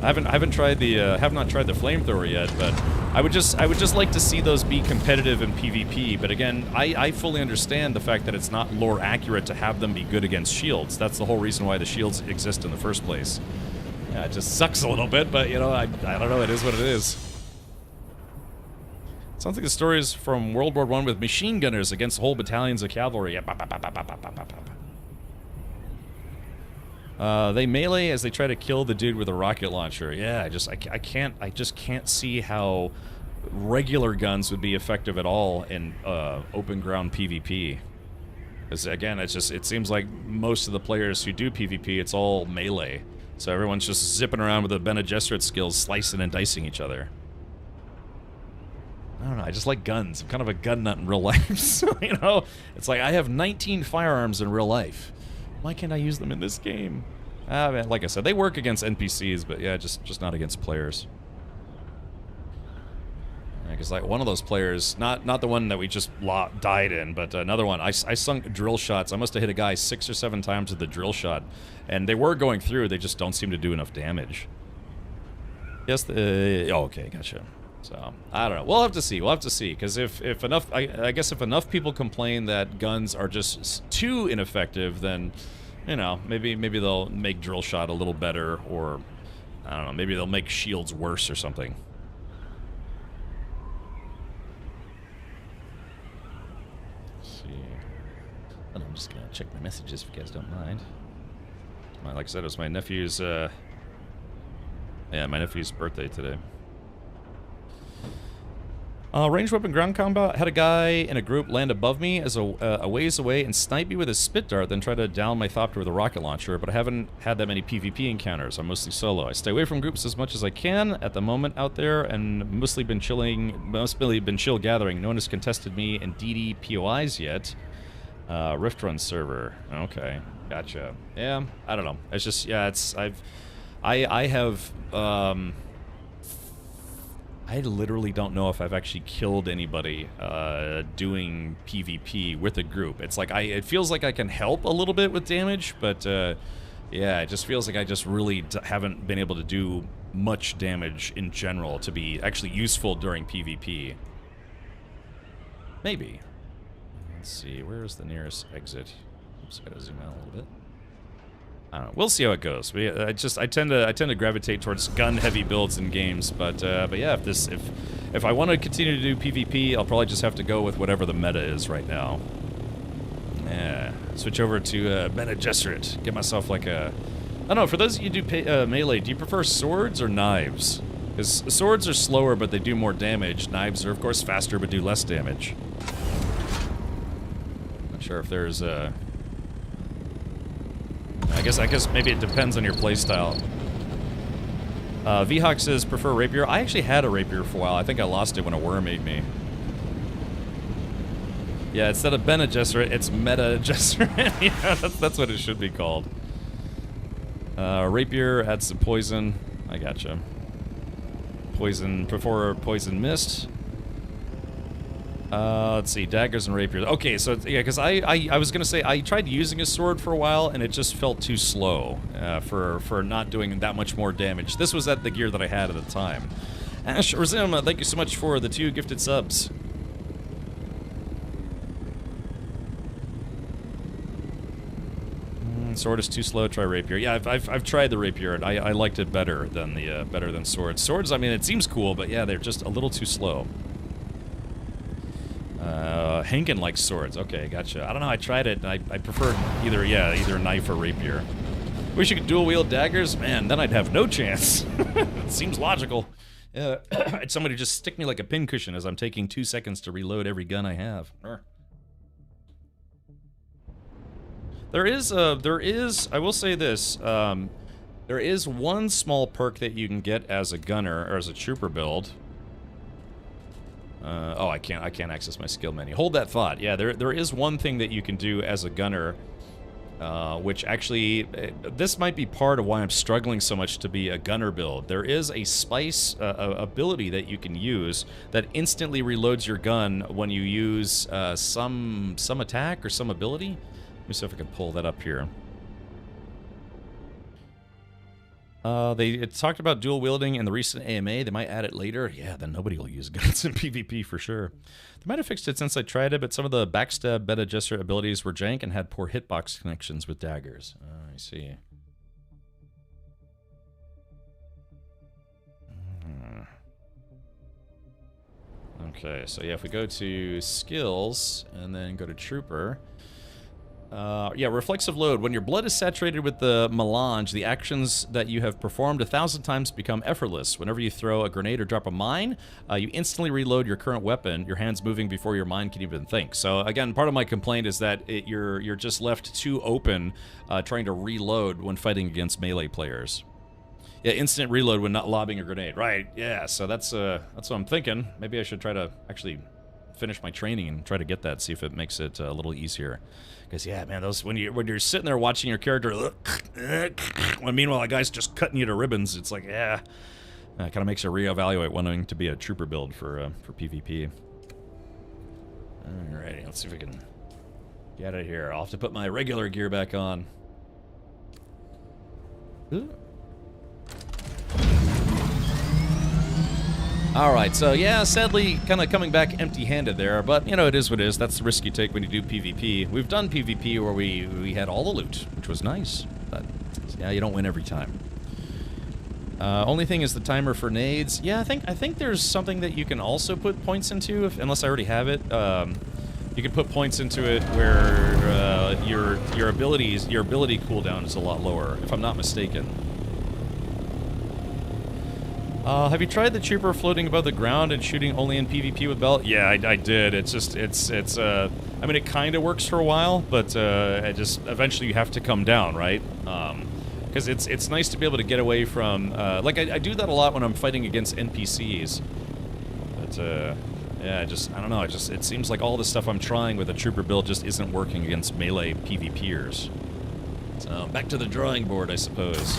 I have not tried the flamethrower yet, but I would just like to see those be competitive in PvP. But again, I fully understand the fact that it's not lore accurate to have them be good against shields. That's the whole reason why the shields exist in the first place. Yeah, it just sucks a little bit, but I don't know. It is what it is. Sounds like the story is from World War I with machine gunners against whole battalions of cavalry. They melee as they try to kill the dude with a rocket launcher. Yeah, I just can't see how regular guns would be effective at all in open ground PvP. Because again, it seems like most of the players who do PvP, it's all melee. So everyone's just zipping around with the Bene Gesserit skills, slicing and dicing each other. I don't know, I just like guns. I'm kind of a gun nut in real life, so, it's like I have 19 firearms in real life. Why can't I use them in this game? Man, like I said, they work against NPCs, but yeah, just not against players. Because like one of those players, not the one that we just died in, but another one, I sunk drill shots. I must have hit a guy 6 or 7 times with the drill shot, and they were going through. They just don't seem to do enough damage. Yes. Oh, okay, gotcha. So I don't know. We'll have to see. Because if enough, I guess if enough people complain that guns are just too ineffective, then maybe they'll make drill shot a little better, or I don't know. Maybe they'll make shields worse or something. Let's see. And I'm just gonna check my messages if you guys don't mind. Like I said, it was my nephew's. My nephew's birthday today. Ranged weapon ground combat, had a guy in a group land above me as a ways away and snipe me with a spit dart, then try to down my thopter with a rocket launcher, but I haven't had that many PvP encounters. I'm mostly solo. I stay away from groups as much as I can at the moment out there, and mostly been chill gathering. No one has contested me in DD POIs yet. Rift Run server. Okay, gotcha. Yeah, I don't know. It's just, yeah, I have, I literally don't know if I've actually killed anybody doing PvP with a group. It's like it feels like I can help a little bit with damage, but yeah, it just feels like I just really haven't been able to do much damage in general to be actually useful during PvP. Maybe. Let's see, where is the nearest exit? Oops, I gotta zoom out a little bit. I don't know. We'll see how it goes. I tend to gravitate towards gun-heavy builds in games, but yeah, if I want to continue to do PvP, I'll probably just have to go with whatever the meta is right now. Yeah, switch over to Bene Gesserit. Get myself like a, I don't know. For those of you who do melee, do you prefer swords or knives? Because swords are slower, but they do more damage. Knives are, of course, faster, but do less damage. sure if there's a... I guess maybe it depends on your playstyle. VHawk says prefer rapier. I actually had a rapier for a while. I think I lost it when a worm ate me. Yeah, instead of Bene Gesserit, it's Meta Gesserit. Yeah, that's what it should be called. Rapier, add some poison. I gotcha. Poison, before poison mist. Let's see, daggers and rapiers. Okay, so yeah, because I was gonna say I tried using a sword for a while and it just felt too slow for not doing that much more damage. This was at the gear that I had at the time. Ash Rizim, thank you so much for the 2 gifted subs. Sword is too slow. Try rapier. Yeah, I've tried the rapier and I liked it better than swords. Swords, I mean, it seems cool, but yeah, they're just a little too slow. Henkin likes swords. Okay, gotcha. I don't know. I tried it. I prefer either knife or rapier. Wish you could dual wield daggers. Man, then I'd have no chance. It seems logical. Somebody just stick me like a pincushion as I'm taking 2 seconds to reload every gun I have. There is, I will say this, there is one small perk that you can get as a gunner, or as a trooper build. Oh, I can't access my skill menu. Hold that thought. Yeah, there is one thing that you can do as a gunner, which actually, this might be part of why I'm struggling so much to be a gunner build. There is a spice ability that you can use that instantly reloads your gun when you use some attack or some ability. Let me see if I can pull that up here. It talked about dual wielding in the recent AMA. They might add it later. Yeah, then nobody will use guns in PvP for sure. They might have fixed it since I tried it, but some of the backstab Bene Gesserit abilities were jank and had poor hitbox connections with daggers. I see. Okay, so yeah, if we go to skills and then go to trooper. Yeah, reflexive load. When your blood is saturated with the melange, the actions that you have performed 1,000 times become effortless. Whenever you throw a grenade or drop a mine, you instantly reload your current weapon, your hands moving before your mind can even think. So again, part of my complaint is that you're just left too open trying to reload when fighting against melee players. Yeah, instant reload when not lobbing a grenade. Right, yeah, so that's what I'm thinking. Maybe I should try to actually finish my training and try to get that, see if it makes it a little easier. Because yeah, man, those when you're sitting there watching your character, when meanwhile a guy's just cutting you to ribbons, it's like it kind of makes you reevaluate wanting to be a trooper build for PvP. Alrighty, let's see if we can get it here. I'll have to put my regular gear back on. Ooh. Alright, so yeah, sadly, kind of coming back empty-handed there, but, you know, it is what it is. That's the risk you take when you do PvP. We've done PvP where we had all the loot, which was nice, but, yeah, you don't win every time. Only thing is the timer for nades. Yeah, I think there's something that you can also put points into, unless I already have it. You can put points into it where your ability cooldown is a lot lower, if I'm not mistaken. Have you tried the trooper floating above the ground and shooting only in PvP with belt? Yeah, I did. It's just, I mean, it kind of works for a while, but eventually you have to come down, right? Because it's nice to be able to get away from, like, I do that a lot when I'm fighting against NPCs. But, yeah, I don't know, it seems like all the stuff I'm trying with a trooper build just isn't working against melee PvPers. So, back to the drawing board, I suppose.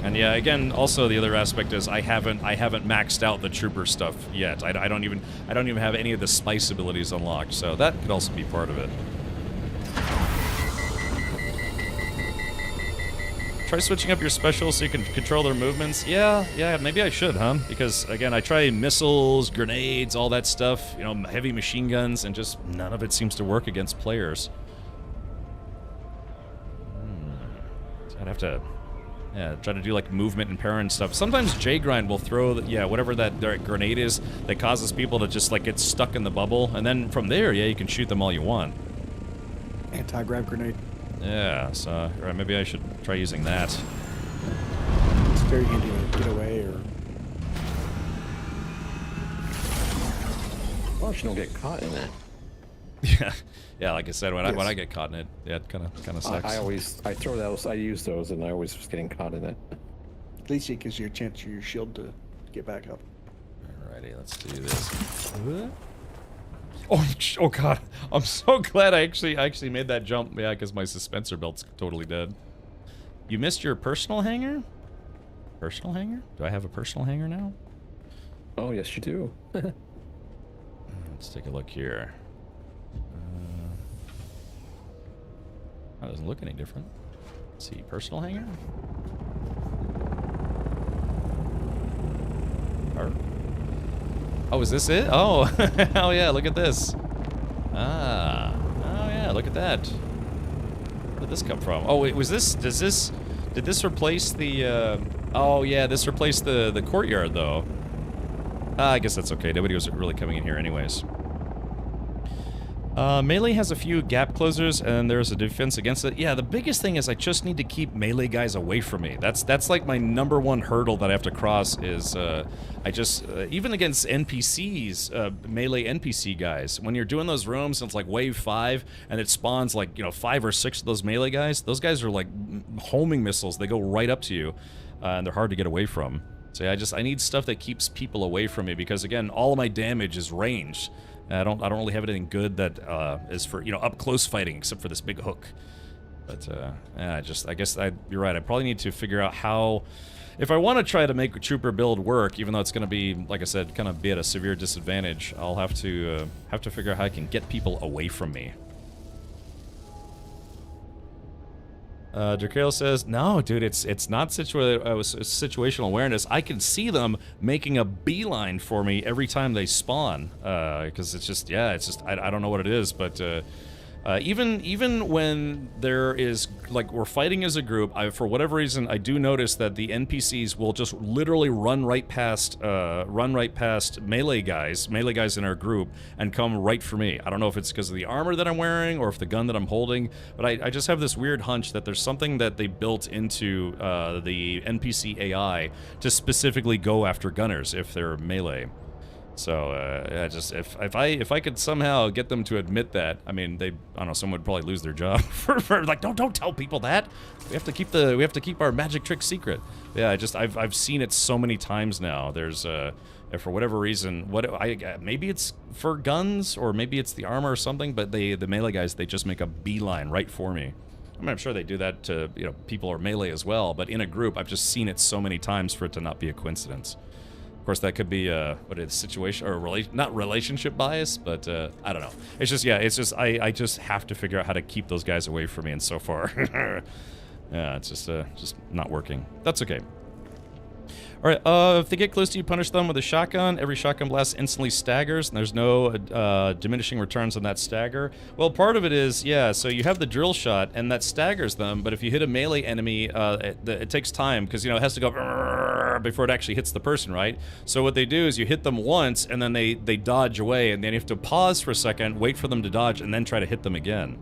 And yeah, again, also the other aspect is I haven't maxed out the trooper stuff yet. I don't even have any of the spice abilities unlocked, so that could also be part of it. Try switching up your specials so you can control their movements. Yeah, maybe I should, huh? Because again, I try missiles, grenades, all that stuff, you know, heavy machine guns, and just none of it seems to work against players. So I'd have to try to do like movement and parry and stuff. Sometimes J-Grind will throw, whatever that grenade is that causes people to just like get stuck in the bubble, and then from there, yeah, you can shoot them all you want. Anti-grav grenade. Yeah, so maybe I should try using that. It's very handy to get away or... Well, you don't get caught in it. Yeah, yeah. Like I said, when I get caught in it, yeah, it kind of sucks. I throw those. I use those, and I always was getting caught in it. At least it gives you a chance for your shield to get back up. Alrighty, let's do this. Oh god! I'm so glad I actually made that jump. Yeah, because my suspensor belt's totally dead. You missed your personal hanger? Personal hanger? Do I have a personal hanger now? Oh yes, you do. Let's take a look here. That doesn't look any different. Let's see, personal hanger? Oh, is this it? Oh, oh yeah, look at this. Ah, oh yeah, look at that. Where did this come from? Oh, wait, did this replace the, oh yeah, this replaced the courtyard though. I guess that's okay, nobody was really coming in here anyways. Melee has a few gap closers, and there's a defense against it. Yeah, the biggest thing is I just need to keep melee guys away from me. That's like my #1 hurdle that I have to cross is, I just, even against NPCs, melee NPC guys, when you're doing those rooms and it's like wave 5, and it spawns like, you know, 5 or 6 of those melee guys, those guys are like homing missiles. They go right up to you, and they're hard to get away from. So yeah, I need stuff that keeps people away from me, because again, all of my damage is ranged. I don't really have anything good that is for, you know, up close fighting, except for this big hook. But yeah, I guess you're right. I probably need to figure out how, if I want to try to make a trooper build work, even though it's going to be, like I said, kind of be at a severe disadvantage, I'll have to figure out how I can get people away from me. Drakale says, no, dude, it's not situational awareness. I can see them making a beeline for me every time they spawn. Because it's just, yeah, it's just, I don't know what it is, but even when there is, like, we're fighting as a group, for whatever reason, I do notice that the NPCs will just literally run right past melee guys in our group, and come right for me. I don't know if it's because of the armor that I'm wearing, or if the gun that I'm holding, but I just have this weird hunch that there's something that they built into the NPC AI to specifically go after gunners if they're melee. So, if I could somehow get them to admit that, I mean, I don't know, someone would probably lose their job for like, don't tell people that. We have to keep our magic trick secret. Yeah, I've seen it so many times now. There's, for whatever reason, maybe it's for guns, or maybe it's the armor or something, but the melee guys, they just make a beeline right for me. I mean, I'm sure they do that to, you know, people who are melee as well, but in a group, I've just seen it so many times for it to not be a coincidence. Of course, that could be situation or not relationship bias, but I don't know. It's just, yeah, it's just I just have to figure out how to keep those guys away from me, and so far, yeah, it's just not working. That's okay. All right, if they get close to you, punish them with a shotgun. Every shotgun blast instantly staggers, and there's no diminishing returns on that stagger. Well, part of it is, yeah, so you have the drill shot, and that staggers them, but if you hit a melee enemy, it takes time, because, you know, it has to go before it actually hits the person, right? So what they do is you hit them once, and then they dodge away, and then you have to pause for a second, wait for them to dodge, and then try to hit them again.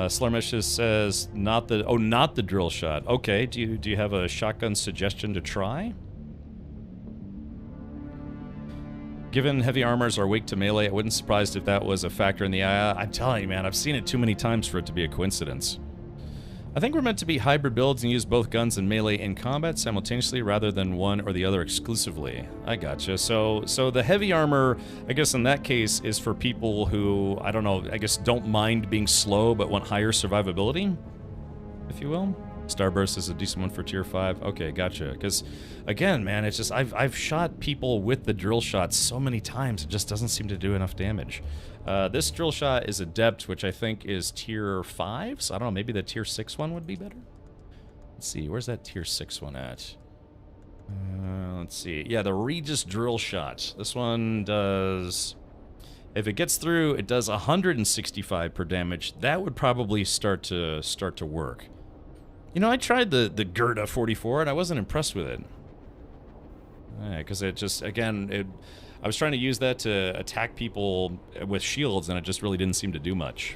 Slurmish says, not the drill shot. Okay, do you have a shotgun suggestion to try? Given heavy armors are weak to melee, I wouldn't be surprised if that was a factor in the I'm telling you, man, I've seen it too many times for it to be a coincidence. I think we're meant to be hybrid builds and use both guns and melee in combat simultaneously rather than one or the other exclusively. I gotcha. So the heavy armor, I guess in that case, is for people who, I don't know, I guess don't mind being slow but want higher survivability, if you will. Starburst is a decent one for tier 5. Okay, gotcha. Because, again, man, it's just, I've shot people with the drill shot so many times, it just doesn't seem to do enough damage. This drill shot is adept, which I think is tier 5, so I don't know, maybe the tier 6 one would be better? Let's see, where's that tier 6 one at? Let's see, yeah, the Regis drill shot. This one does, if it gets through, it does 165 per damage. That would probably start to work. You know, I tried the Gerda 44 and I wasn't impressed with it. Because it just, again, I was trying to use that to attack people with shields, and it just really didn't seem to do much.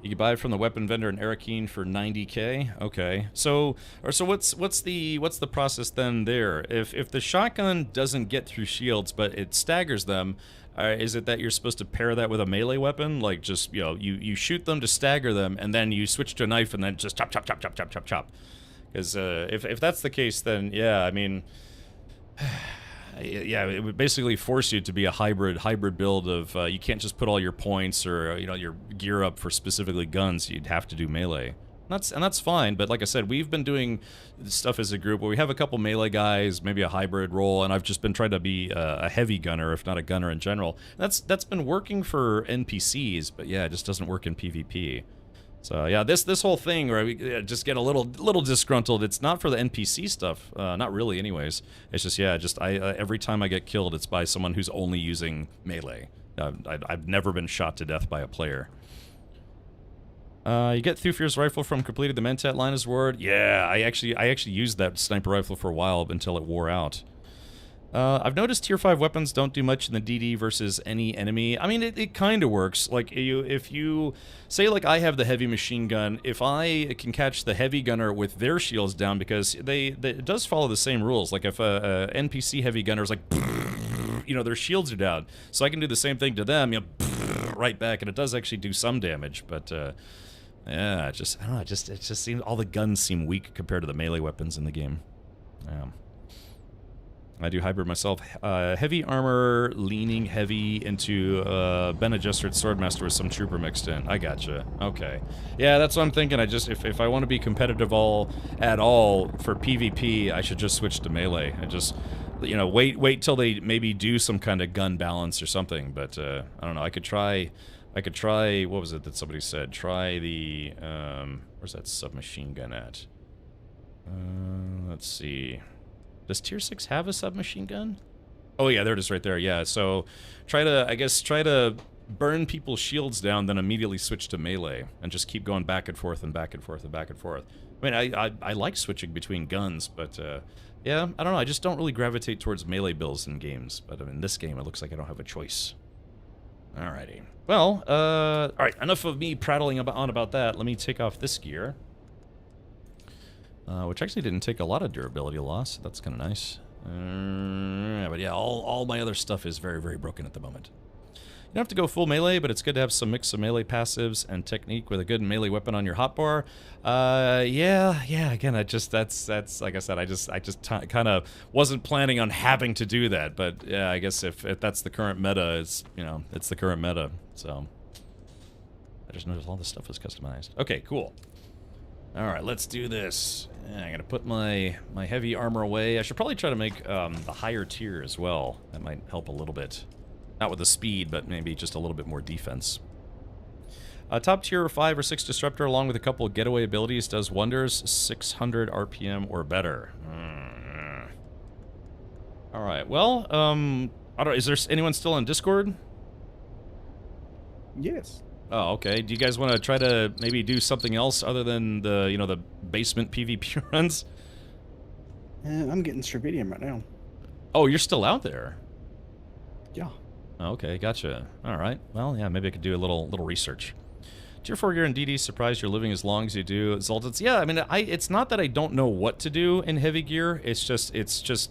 You can buy it from the weapon vendor in Arakeen for 90k. Okay, so what's the process then there? If the shotgun doesn't get through shields but it staggers them, is it that you're supposed to pair that with a melee weapon? Like just you shoot them to stagger them and then you switch to a knife and then just chop chop chop chop chop chop chop. Because if that's the case, then yeah, I mean. Yeah, it would basically force you to be a hybrid build of you can't just put all your points or your gear up for specifically guns. You'd have to do melee. That's fine, but like I said, we've been doing stuff as a group where we have a couple melee guys, maybe a hybrid role, and I've just been trying to be a heavy gunner, if not a gunner in general. That's been working for NPCs, but yeah, it just doesn't work in PvP. So yeah, this whole thing where we just get a little disgruntled. It's not for the NPC stuff, not really. Anyways, it's just every time I get killed, it's by someone who's only using melee. I've never been shot to death by a player. You get Thufir's rifle from completing the Mentat line as word. Yeah, I actually used that sniper rifle for a while until it wore out. I've noticed tier 5 weapons don't do much in the DD versus any enemy. I mean, it kind of works. Like, if you say, like, I have the heavy machine gun, if I can catch the heavy gunner with their shields down, because it does follow the same rules. Like, if a NPC heavy gunner is like, their shields are down, so I can do the same thing to them, right back, and it does actually do some damage. But yeah, it just seems all the guns seem weak compared to the melee weapons in the game. Yeah. I do hybrid myself. Heavy armor, leaning heavy into Bene Gesserit Swordmaster with some trooper mixed in. I gotcha. Okay. Yeah, that's what I'm thinking. If I want to be competitive at all for PvP, I should just switch to melee and just wait till they maybe do some kind of gun balance or something. But I don't know. I could try. What was it that somebody said? Try the where's that submachine gun at? Let's see. Does tier 6 have a submachine gun? Oh yeah, there it is right there. Yeah, so try to burn people's shields down, then immediately switch to melee and just keep going back and forth and back and forth and back and forth. I mean, I like switching between guns, but yeah, I don't know. I just don't really gravitate towards melee builds in games. But in this game, it looks like I don't have a choice. Alrighty. Well, alright, enough of me prattling on about that. Let me take off this gear. Which actually didn't take a lot of durability loss. That's kind of nice. But yeah, all my other stuff is very, very broken at the moment. You don't have to go full melee, but it's good to have some mix of melee passives and technique with a good melee weapon on your hotbar. Yeah. Again, that's like I said, I just kind of wasn't planning on having to do that. But yeah, I guess if that's the current meta, it's the current meta. So I just noticed all this stuff is customized. Okay, cool. All right, let's do this. I'm gonna put my heavy armor away. I should probably try to make the higher tier as well. That might help a little bit. Not with the speed, but maybe just a little bit more defense. Top tier 5 or 6 disruptor, along with a couple of getaway abilities, does wonders. 600 RPM or better. All right. Well, I don't know. Is there anyone still on Discord? Yes. Oh, okay. Do you guys want to try to maybe do something else other than the, the basement PvP runs? I'm getting Stravidium right now. Oh, you're still out there? Yeah. Oh, okay, gotcha. All right. Well, yeah, maybe I could do a little research. Tier 4 gear in DD, surprised you're living as long as you do. Zoltans, yeah, I mean, it's not that I don't know what to do in heavy gear. It's just,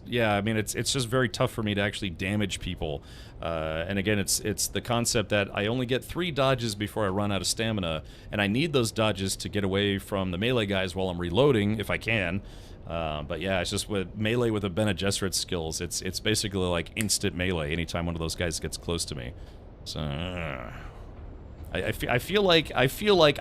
yeah, I mean, it's just very tough for me to actually damage people. And again, it's the concept that I only get 3 dodges before I run out of stamina, and I need those dodges to get away from the melee guys while I'm reloading, if I can. But yeah, it's just with melee with the Bene Gesserit skills, it's basically like instant melee anytime one of those guys gets close to me. So I feel like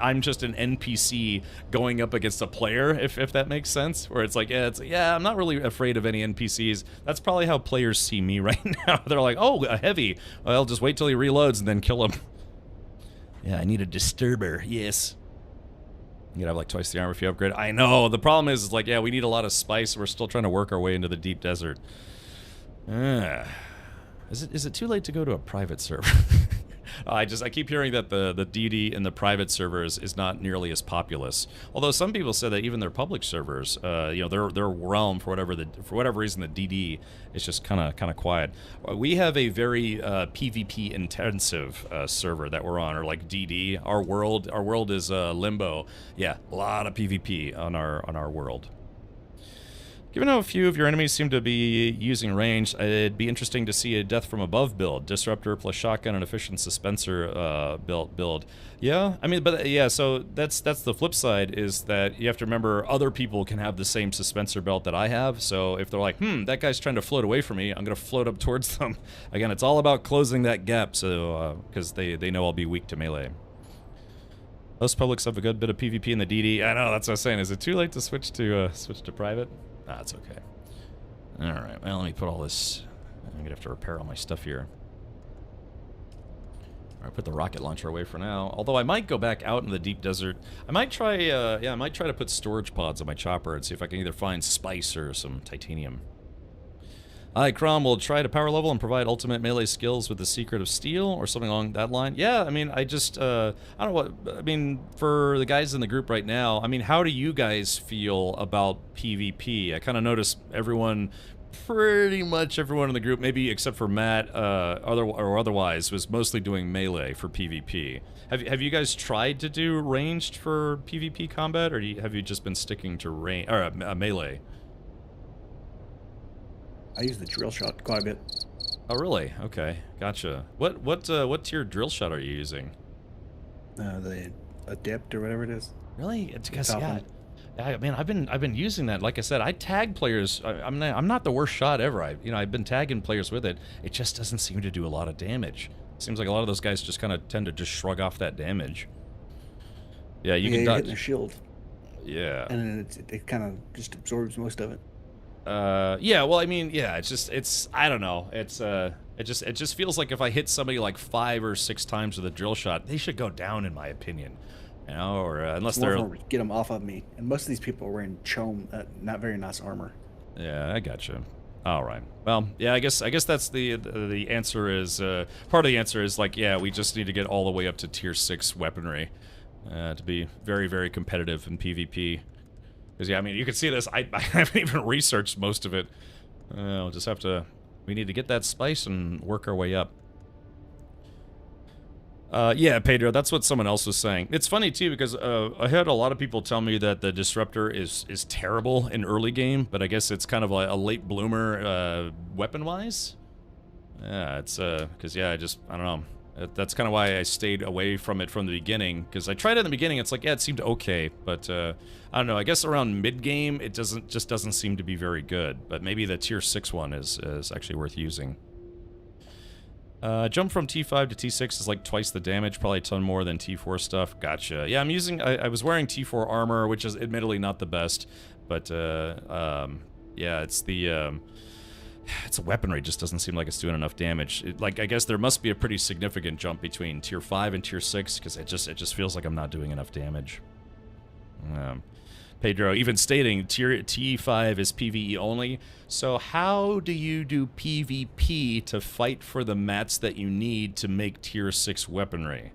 I'm just an NPC going up against a player, if that makes sense. Where it's like, yeah, I'm not really afraid of any NPCs. That's probably how players see me right now. They're like, oh, a heavy. Well, just wait till he reloads and then kill him. Yeah, I need a disturber. Yes. You have like twice the armor if you upgrade. I know. The problem is like, yeah, we need a lot of spice. We're still trying to work our way into the deep desert. Is it too late to go to a private server? I keep hearing that the DD in the private servers is not nearly as populous. Although some people say that even their public servers, you know, their realm for whatever reason, the DD is just kind of quiet. We have a very PvP intensive server that we're on, or like DD. Our world is Limbo. Yeah, a lot of PvP on our world. Given how few of your enemies seem to be using range, it'd be interesting to see a death from above build. Disruptor plus shotgun and efficient dispenser build. Yeah, I mean, but yeah, so that's the flip side, is that you have to remember other people can have the same dispenser belt that I have. So if they're like, that guy's trying to float away from me, I'm gonna float up towards them. Again, it's all about closing that gap, so because they know I'll be weak to melee. Most publics have a good bit of PvP in the DD. I know, that's what I was saying. Is it too late to switch to private? Nah, it's okay. Alright, well, let me put all this... I'm gonna have to repair all my stuff here. Alright, put the rocket launcher away for now. Although I might go back out in the deep desert. I might try, I might try to put storage pods on my chopper and see if I can either find spice or some titanium. Hi, Crom will try to power level and provide ultimate melee skills with the Secret of Steel or something along that line. Yeah, I mean, I just, I don't know what, I mean, for the guys in the group right now, I mean, how do you guys feel about PvP? I kind of noticed pretty much everyone in the group, maybe except for Matt, otherwise, was mostly doing melee for PvP. Have you guys tried to do ranged for PvP combat, or have you just been sticking to melee? I use the drill shot quite a bit. Oh, really? Okay, gotcha. What tier drill shot are you using? The adept or whatever it is. Really? It's because I mean, I've been using that. Like I said, I tag players. I'm not the worst shot ever. I've been tagging players with it. It just doesn't seem to do a lot of damage. Seems like a lot of those guys just kind of tend to just shrug off that damage. Yeah, you can dodge. Hit the shield. Yeah. And then it kind of just absorbs most of it. Yeah, well, I mean, yeah, it's I don't know. It just feels like if I hit somebody like 5 or 6 times with a drill shot, they should go down, in my opinion. You know, or unless they're get them off of me. And most of these people are wearing chome, not very nice armor. Yeah, I gotcha. All right. Well, yeah, I guess that's the answer is part of the answer is like, yeah, we just need to get all the way up to tier 6 weaponry to be very, very competitive in PvP. Because, yeah, I mean, you can see this. I haven't even researched most of it. We'll just have to... We need to get that spice and work our way up. Yeah, Pedro, that's what someone else was saying. It's funny, too, because I had a lot of people tell me that the Disruptor is terrible in early game, but I guess it's kind of a late bloomer weapon-wise. Yeah, it's... Because, yeah, I don't know. That's kind of why I stayed away from it from the beginning, because I tried it in the beginning, it's like, yeah, it seemed okay, but I don't know, I guess around mid-game, it just doesn't seem to be very good, but maybe the tier 6 one is actually worth using. Jump from T5 to T6 is like twice the damage, probably a ton more than T4 stuff. Gotcha. Yeah, I was wearing T4 armor, which is admittedly not the best, but yeah, it's the... It's a weaponry, just doesn't seem like it's doing enough damage. I guess there must be a pretty significant jump between tier 5 and tier 6, because it just feels like I'm not doing enough damage. Pedro even stating tier T5 is PvE only. So how do you do PvP to fight for the mats that you need to make tier 6 weaponry?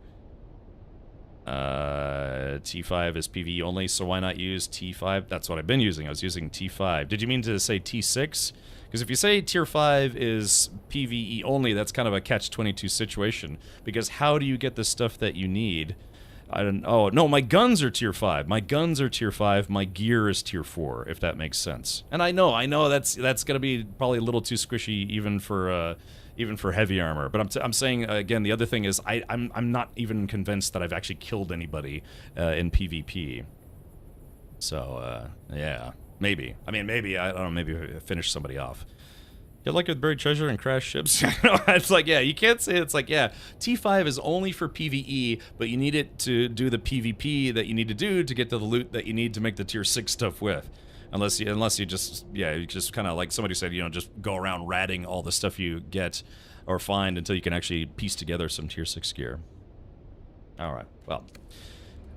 T5 is PvE only, so why not use T5? That's what I've been using. I was using T5. Did you mean to say T6? Because if you say tier 5 is PvE only, that's kind of a catch-22 situation. Because how do you get the stuff that you need? Oh, no, my guns are tier 5. My guns are tier 5. My gear is tier 4, if that makes sense. And I know that's going to be probably a little too squishy even for heavy armor. But I'm saying, again, the other thing is I'm not even convinced that I've actually killed anybody in PvP. So, yeah. Maybe. I mean, maybe, I don't know, maybe finish somebody off. Get lucky with buried treasure and crash ships. It's like, yeah, you can't say it's like, yeah, T5 is only for PvE, but you need it to do the PvP that you need to do to get to the loot that you need to make the tier 6 stuff with. Unless you just, yeah, you just kind of, like somebody said, you know, just go around ratting all the stuff you get or find until you can actually piece together some tier 6 gear. Alright, well...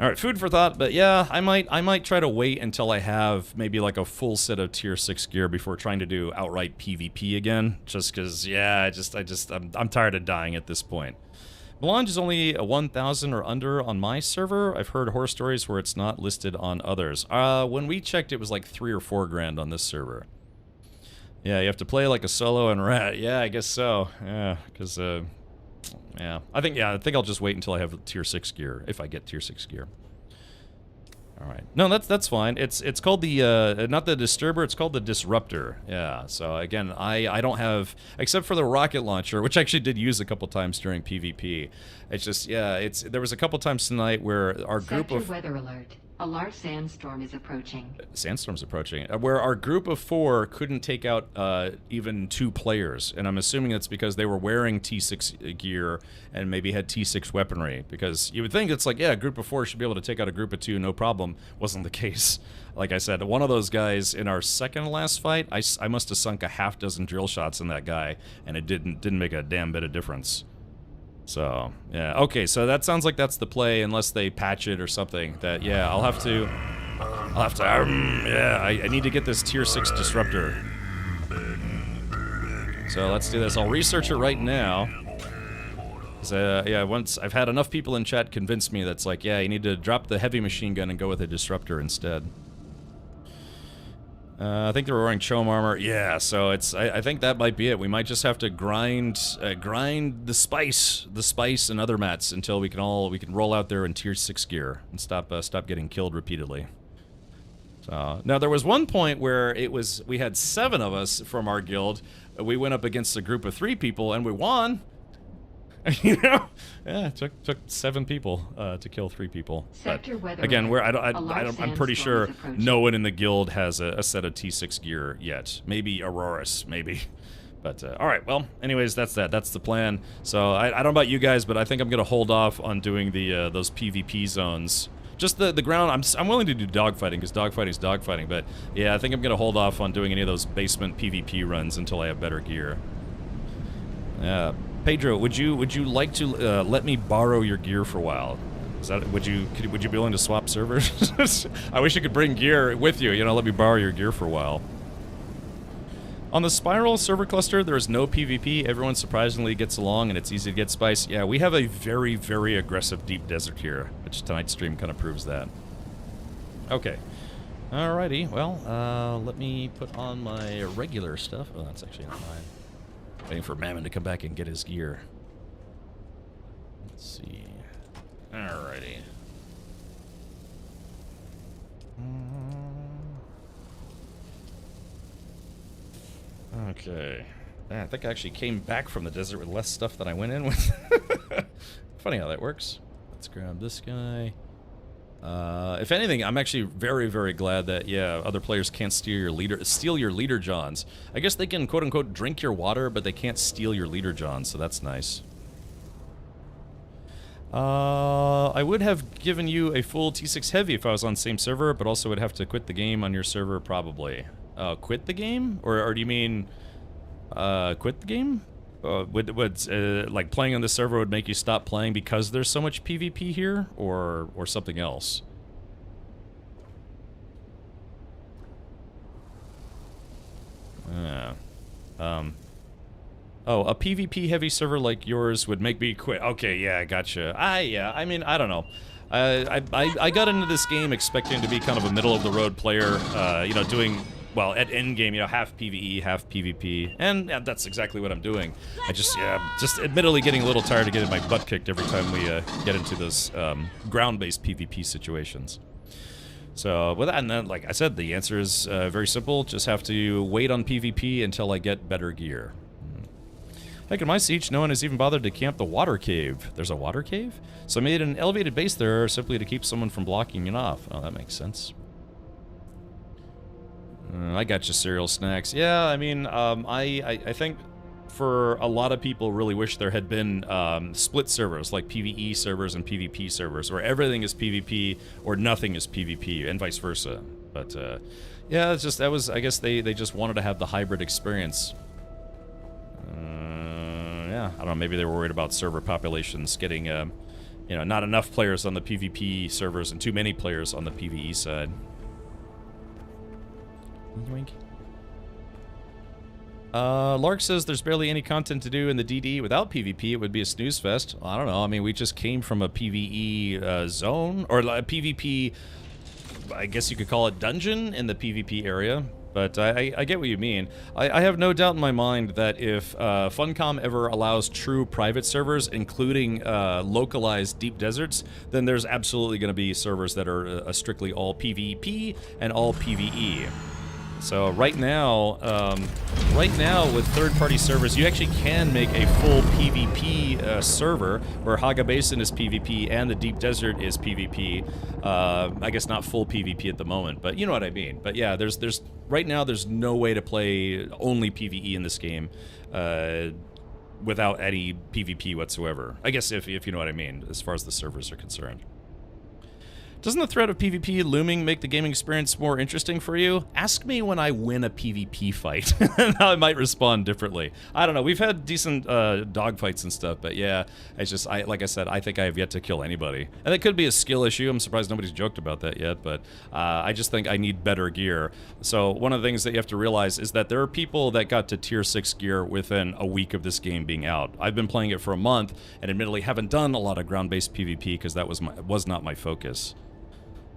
Alright, food for thought, but yeah, I might try to wait until I have maybe like a full set of tier 6 gear before trying to do outright PvP again, just because, yeah, I'm tired of dying at this point. Melange is only a 1,000 or under on my server. I've heard horror stories where it's not listed on others. When we checked, it was like 3 or 4 grand on this server. Yeah, you have to play like a solo and rat. Yeah, I guess so. Yeah, because, yeah. I think I'll just wait until I have tier 6 gear, if I get tier 6 gear. Alright. No, that's fine. It's called the, not the Disturber, it's called the Disruptor. Yeah, so again, I don't have, except for the rocket launcher, which I actually did use a couple times during PvP. It's just, yeah, there was a couple times tonight where our group of... weather alert. A large sandstorm is approaching. Sandstorm's approaching. Where our group of 4 couldn't take out even 2 players. And I'm assuming that's because they were wearing T6 gear and maybe had T6 weaponry. Because you would think it's like, yeah, a group of 4 should be able to take out a group of 2, no problem. Wasn't the case. Like I said, one of those guys in our second last fight, I must have sunk a half dozen drill shots in that guy. And it didn't make a damn bit of difference. So, yeah, okay, so that sounds like that's the play, unless they patch it or something. That, yeah, I'll have to, yeah, I need to get this tier 6 disruptor. So let's do this. I'll research it right now. Yeah, once I've had enough people in chat convince me that's like, yeah, you need to drop the heavy machine gun and go with a disruptor instead. I think they were wearing chome armor. Yeah, so it's. I think that might be it. We might just have to grind the spice and other mats until we can roll out there in tier 6 gear and stop getting killed repeatedly. So now there was one point where we had 7 of us from our guild. We went up against a group of 3 people and we won. You know, yeah, it took 7 people to kill 3 people. But again, I'm pretty sure no one in the guild has a set of T6 gear yet. Maybe Auroras, maybe. But all right, well, anyways, that's that. That's the plan. So I don't know about you guys, but I think I'm gonna hold off on doing the those PvP zones. Just the ground. I'm willing to do dogfighting because dogfighting is dogfighting. But yeah, I think I'm gonna hold off on doing any of those basement PvP runs until I have better gear. Yeah. Pedro, would you like to let me borrow your gear for a while? Would you be willing to swap servers? I wish you could bring gear with you. You know, let me borrow your gear for a while. On the Spiral server cluster, there is no PvP. Everyone surprisingly gets along, and it's easy to get spice. Yeah, we have a very, very aggressive deep desert here, which tonight's stream kind of proves that. Okay. Alrighty. Well, let me put on my regular stuff. Oh, that's actually not mine. Waiting for Mammon to come back and get his gear. Let's see. Alrighty. Okay. I think I actually came back from the desert with less stuff than I went in with. Funny how that works. Let's grab this guy. If anything, I'm actually very, very glad that, yeah, other players can't steal your leader johns. I guess they can, quote-unquote, drink your water, but they can't steal your leader johns, so that's nice. I would have given you a full T6 heavy if I was on the same server, but also would have to quit the game on your server, probably. Quit the game? Or do you mean, quit the game? Like playing on the server would make you stop playing because there's so much PvP here, or something else? Oh, a PvP heavy server like yours would make me quit. Okay, yeah, gotcha. Yeah, I mean, I don't know. I got into this game expecting to be kind of a middle of the road player, you know, doing, well, at endgame, you know, half PvE, half PvP, and yeah, that's exactly what I'm doing. I just, yeah, just admittedly getting a little tired of getting my butt kicked every time we get into those ground-based PvP situations. So with that, and then, like I said, the answer is very simple. Just have to wait on PvP until I get better gear. Heck, in my siege, no one has even bothered to camp the water cave. There's a water cave? So I made an elevated base there simply to keep someone from blocking it off. Oh, that makes sense. I got you, cereal snacks. Yeah, I mean, I think for a lot of people really wish there had been split servers, like PvE servers and PvP servers, where everything is PvP or nothing is PvP, and vice versa. But, yeah, it's just, that was, I guess they just wanted to have the hybrid experience. Yeah, I don't know, maybe they were worried about server populations getting, you know, not enough players on the PvP servers and too many players on the PvE side. Yoink. Lark says there's barely any content to do in the DD without PvP. It would be a snooze fest. I don't know. I mean, we just came from a PvE zone, or a PvP, I guess you could call it dungeon in the PvP area. But I get what you mean. I have no doubt in my mind that if Funcom ever allows true private servers, including localized deep deserts, then there's absolutely going to be servers that are strictly all PvP and all PvE. So right now with third-party servers, you actually can make a full PvP server where Haga Basin is PvP and the Deep Desert is PvP. I guess not full PvP at the moment, but you know what I mean. But yeah, there's right now there's no way to play only PvE in this game without any PvP whatsoever. I guess if you know what I mean, as far as the servers are concerned. Doesn't the threat of PvP looming make the gaming experience more interesting for you? Ask me when I win a PvP fight, and I might respond differently. I don't know. We've had decent dogfights and stuff, but yeah, it's just, like I said, I think I have yet to kill anybody. And it could be a skill issue. I'm surprised nobody's joked about that yet, but I just think I need better gear. So one of the things that you have to realize is that there are people that got to tier 6 gear within a week of this game being out. I've been playing it for a month, and admittedly haven't done a lot of ground-based PvP because that was not my focus.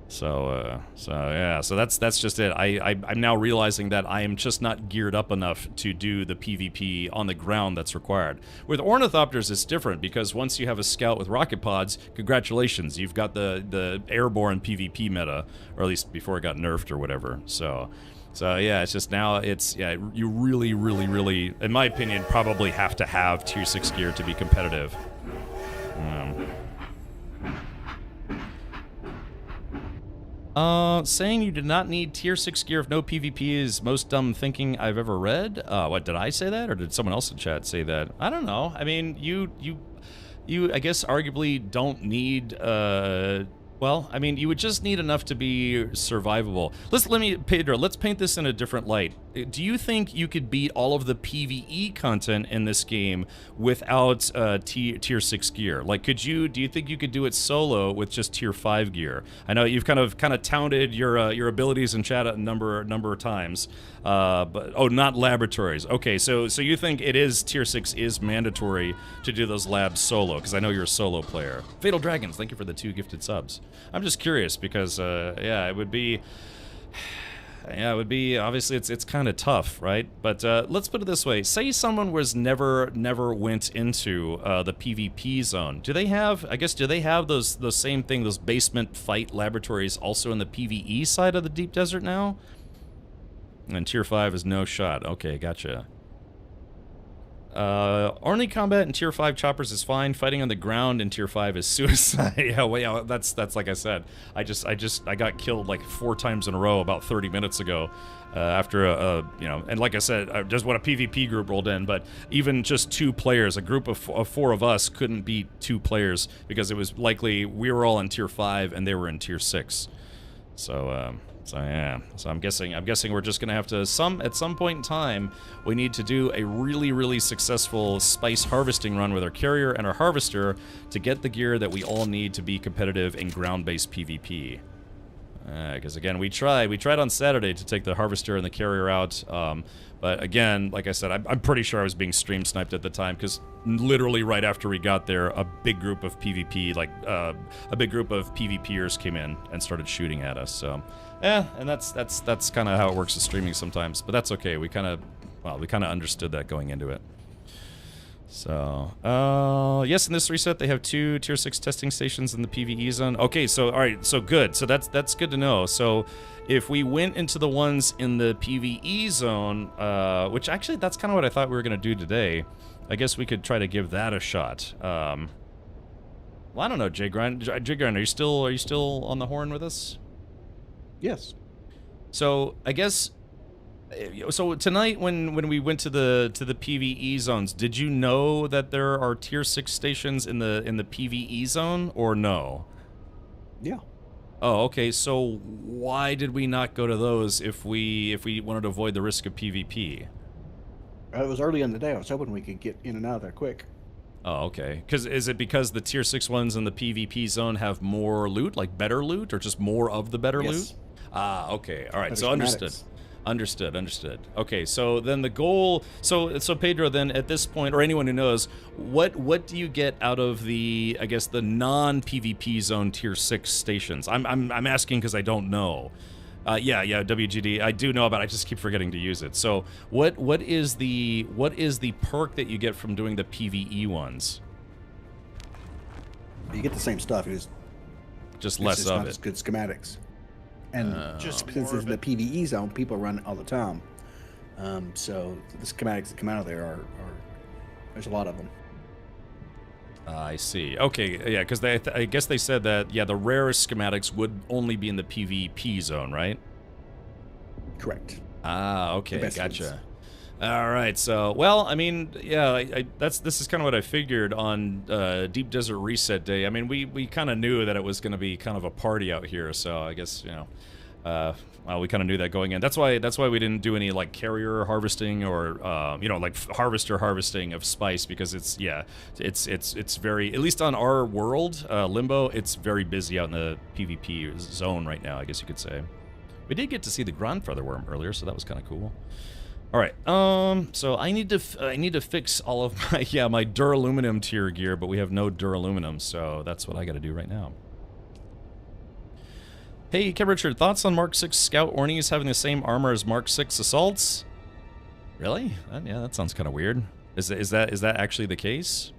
So yeah, so that's just it. I'm now realizing that I am just not geared up enough to do the PvP on the ground that's required. With Ornithopters, it's different because once you have a scout with rocket pods, congratulations, you've got the airborne PvP meta, or at least before it got nerfed or whatever. So yeah, it's just now you really, in my opinion, probably have to have tier 6 gear to be competitive. Saying you did not need tier 6 gear if no PvP is most dumb thinking I've ever read. What, did I say that, or did someone else in chat say that? I don't know. I mean, you I guess arguably don't need, well, I mean, you would just need enough to be survivable. Pedro, let's paint this in a different light. Do you think you could beat all of the PvE content in this game without tier 6 gear? Like, do you think you could do it solo with just tier 5 gear? I know you've kind of touted your abilities in chat a number of times, but not laboratories. Okay, so you think it is tier 6 is mandatory to do those labs solo? Because I know you're a solo player. Fatal Dragons, thank you for the 2 gifted subs. I'm just curious because yeah, it would be. Yeah, it would be, obviously it's kind of tough, right? But let's put it this way. Say someone never went into the PvP zone. Do they have those same thing, those basement fight laboratories also in the PvE side of the Deep Desert now? And tier 5 is no shot. Okay, gotcha. Only combat in tier 5 choppers is fine. Fighting on the ground in tier 5 is suicide. Yeah, well, yeah, that's like I said. I got killed like 4 times in a row about 30 minutes ago. After and like I said, just when a PvP group rolled in, but even just 2 players, a group of 4 of us couldn't beat 2 players because it was likely we were all in tier 5 and they were in tier 6. So yeah, so I'm guessing we're just gonna have to at some point in time we need to do a really successful spice harvesting run with our carrier and our harvester to get the gear that we all need to be competitive in ground-based PvP. Because again, we tried on Saturday to take the harvester and the carrier out, but again, like I said, I'm pretty sure I was being stream sniped at the time because literally right after we got there, a big group of PvPers came in and started shooting at us. So. Yeah, and that's kind of how it works with streaming sometimes, but that's okay. We kind of understood that going into it. So, yes, in this reset they have 2 tier 6 testing stations in the PvE zone. Okay, so all right, so good. So that's good to know. So, if we went into the ones in the PvE zone, which actually that's kind of what I thought we were gonna do today. I guess we could try to give that a shot. Well, I don't know, J-Grind, are you still on the horn with us? Yes. So I guess, so tonight when we went to the PvE zones, did you know that there are tier 6 stations in the PvE zone or no? Yeah. Oh, okay. So why did we not go to those if we wanted to avoid the risk of PvP? It was early in the day. I was hoping we could get in and out of there quick. Oh, okay. Is it because the tier 6 ones in the PvP zone have more loot, like better loot, or just more of the better loot? Ah, okay. All right. So understood. Understood, understood. Okay, so then the goal, so Pedro, then at this point, or anyone who knows, what do you get out of the, I guess, the non-PvP zone tier 6 stations? I'm asking because I don't know. Yeah, WGD, I do know about it, I just keep forgetting to use it. So what is the perk that you get from doing the PvE ones? You get the same stuff, just less of not it. as good schematics. And just since it's in the PvE zone, people run it all the time. So the schematics that come out of there are there's a lot of them. I see. Okay, yeah, because I guess they said that, yeah, the rarest schematics would only be in the PvP zone, right? Correct. Ah, okay, gotcha. All right, so, well, I mean, yeah, this is kind of what I figured on Deep Desert Reset Day. I mean, we kind of knew that it was going to be kind of a party out here, so I guess, you know, well, we kind of knew that going in. That's why we didn't do any like carrier harvesting or you know, like harvester harvesting of spice, because it's very, at least on our world, Limbo, it's very busy out in the PvP zone right now, I guess you could say. We did get to see the grandfather worm earlier, so that was kind of cool. All right, so I need to fix all of my my duraluminum tier gear, but we have no duraluminum, so that's what I got to do right now. Hey, Kev Richard, thoughts on Mark 6 Scout Ornies having the same armor as Mark 6 Assaults? Really? Yeah, that sounds kind of weird. Is that actually the case?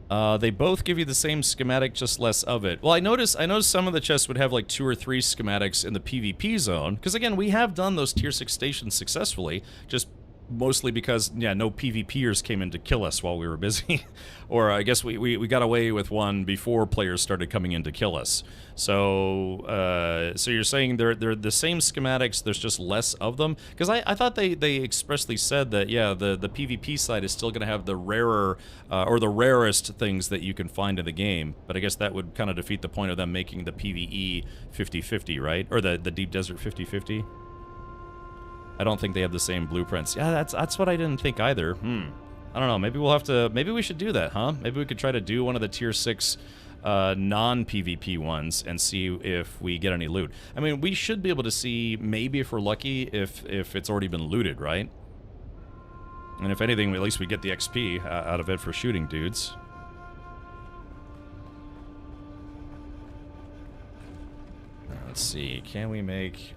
They both give you the same schematic, just less of it. Well, I noticed some of the chests would have like 2 or 3 schematics in the PvP zone, because again, we have done those tier 6 stations successfully, just mostly because, yeah, no PvPers came in to kill us while we were busy. Or I guess we got away with one before players started coming in to kill us. So so you're saying they're the same schematics, there's just less of them? Because I thought they expressly said that, yeah, the PvP side is still going to have the rarer, or the rarest things that you can find in the game. But I guess that would kind of defeat the point of them making the PvE 50-50, right? Or the Deep Desert 50-50? I don't think they have the same blueprints. Yeah, that's what I didn't think either. I don't know. Maybe we'll have to. Maybe we should do that, huh? Maybe we could try to do one of the tier 6 non-PvP ones and see if we get any loot. I mean, we should be able to see, maybe if we're lucky, if it's already been looted, right? And if anything, at least we get the XP out of it for shooting dudes. Let's see, can we make,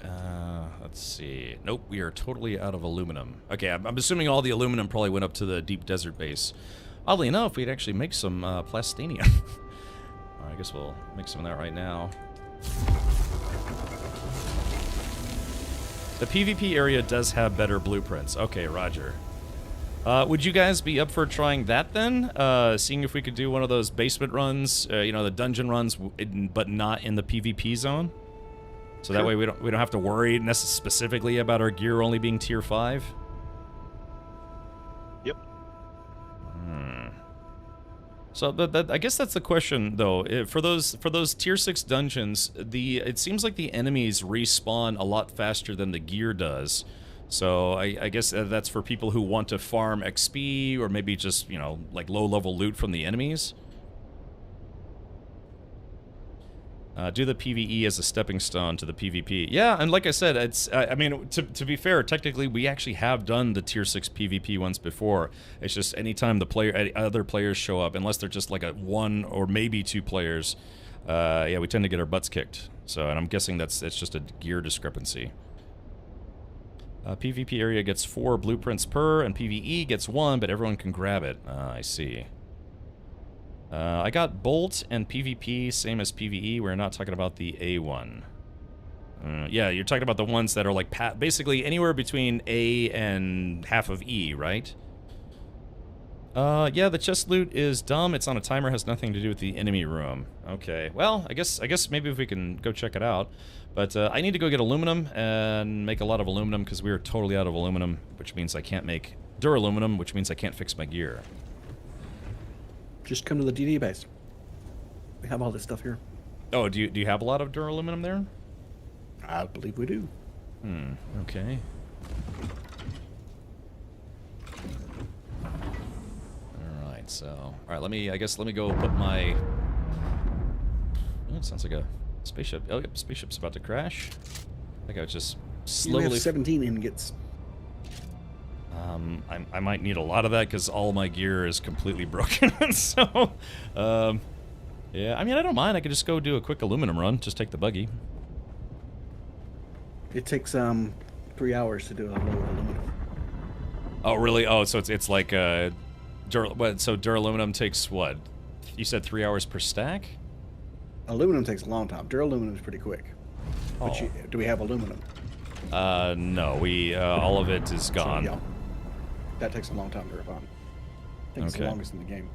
let's see, nope, we are totally out of aluminum. Okay, I'm assuming all the aluminum probably went up to the Deep Desert base. Oddly enough, we'd actually make some plastinium. I guess we'll make some of that right now. The PvP area does have better blueprints. Okay, roger. Would you guys be up for trying that then? Seeing if we could do one of those basement runs, you know, the dungeon runs, but not in the PvP zone? So that way we don't have to worry specifically about our gear only being tier 5. Yep. So I guess that's the question though. For those tier 6 dungeons, it seems like the enemies respawn a lot faster than the gear does. So I guess that's for people who want to farm XP or maybe just, you know, like low level loot from the enemies. Do the PvE as a stepping stone to the PvP. Yeah, and like I said, I mean, to be fair, technically we actually have done the tier 6 PvP ones before. It's just anytime other players show up, unless they're just like 1 or maybe 2 players, yeah, we tend to get our butts kicked. So, and I'm guessing it's just a gear discrepancy. PvP area gets 4 blueprints per, and PvE gets 1, but everyone can grab it. I see. I got Bolt and PvP, same as PvE. We're not talking about the A one. Yeah, you're talking about the ones that are like basically anywhere between A and half of E, right? Yeah, the chest loot is dumb. It's on a timer, has nothing to do with the enemy room. Okay, well, I guess maybe if we can go check it out. But I need to go get aluminum and make a lot of aluminum because we are totally out of aluminum, which means I can't make duraluminum, which means I can't fix my gear. Just come to the DD base. We have all this stuff here. Oh, do you have a lot of duraluminum there? I believe we do. Okay. Alright, let me go put my... Oh, it sounds like spaceship. Oh, yep, spaceship's about to crash. I think I was just You have slowly. 17 ingots. I might need a lot of that because all my gear is completely broken. So, yeah. I mean, I don't mind. I could just go do a quick aluminum run. Just take the buggy. It takes 3 hours to do a load of aluminum. Oh, really? Oh, so it's like so duraluminum takes what? You said 3 hours per stack? Aluminum takes a long time. Duraluminum is pretty quick. Oh. But do we have aluminum? No. We all of it is gone. So, yeah. That takes a long time to refine. I think it's the longest in the game.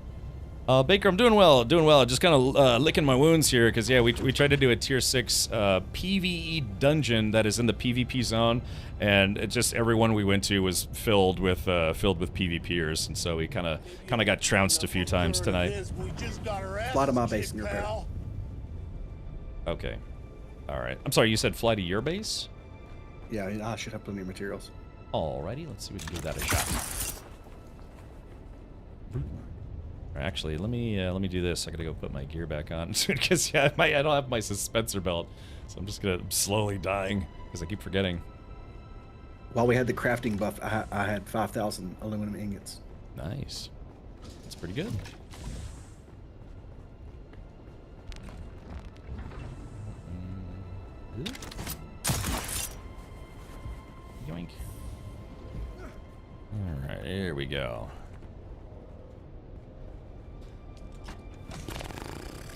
Baker, I'm doing well, Just kind of licking my wounds here, because, yeah, we tried to do a Tier 6 PvE dungeon that is in the PvP zone, and it just every one we went to was filled with PvPers, and so we kind of got trounced a few times tonight. Fly to my base in your barrel. Okay. All right. I'm sorry, you said fly to your base? Yeah, I should have plenty of materials. Alrighty, let's see if we can give that a shot. Actually, let me do this. I gotta go put my gear back on because yeah, I don't have my suspensor belt, so I'm just gonna slowly dying because I keep forgetting. While we had the crafting buff, I had 5,000 aluminum ingots. Nice. That's pretty good. Yoink. Alright, here we go.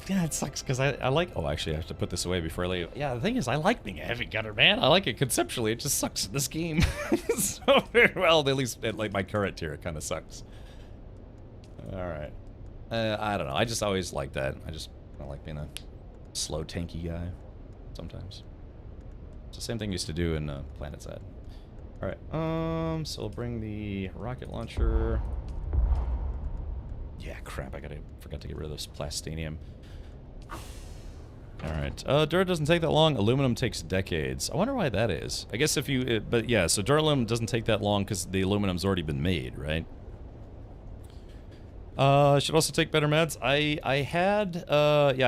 Yeah, it sucks because I like. Oh, actually, I have to put this away before I leave. Yeah, the thing is, I like being a heavy gunner, man. I like it conceptually. It just sucks in this game. So, well, at least at like my current tier, it kind of sucks. All right. I don't know. I just always like that. I like being a slow, tanky guy. Sometimes. It's the same thing I used to do in PlanetSide. All right. So we'll bring the rocket launcher. Yeah, crap. Forgot to get rid of this plastinium. Alright, Dura doesn't take that long. Aluminum takes decades. I wonder why that is. I guess if you... but yeah, so Duraluminum doesn't take that long because the aluminum's already been made, right? Should also take better meds. I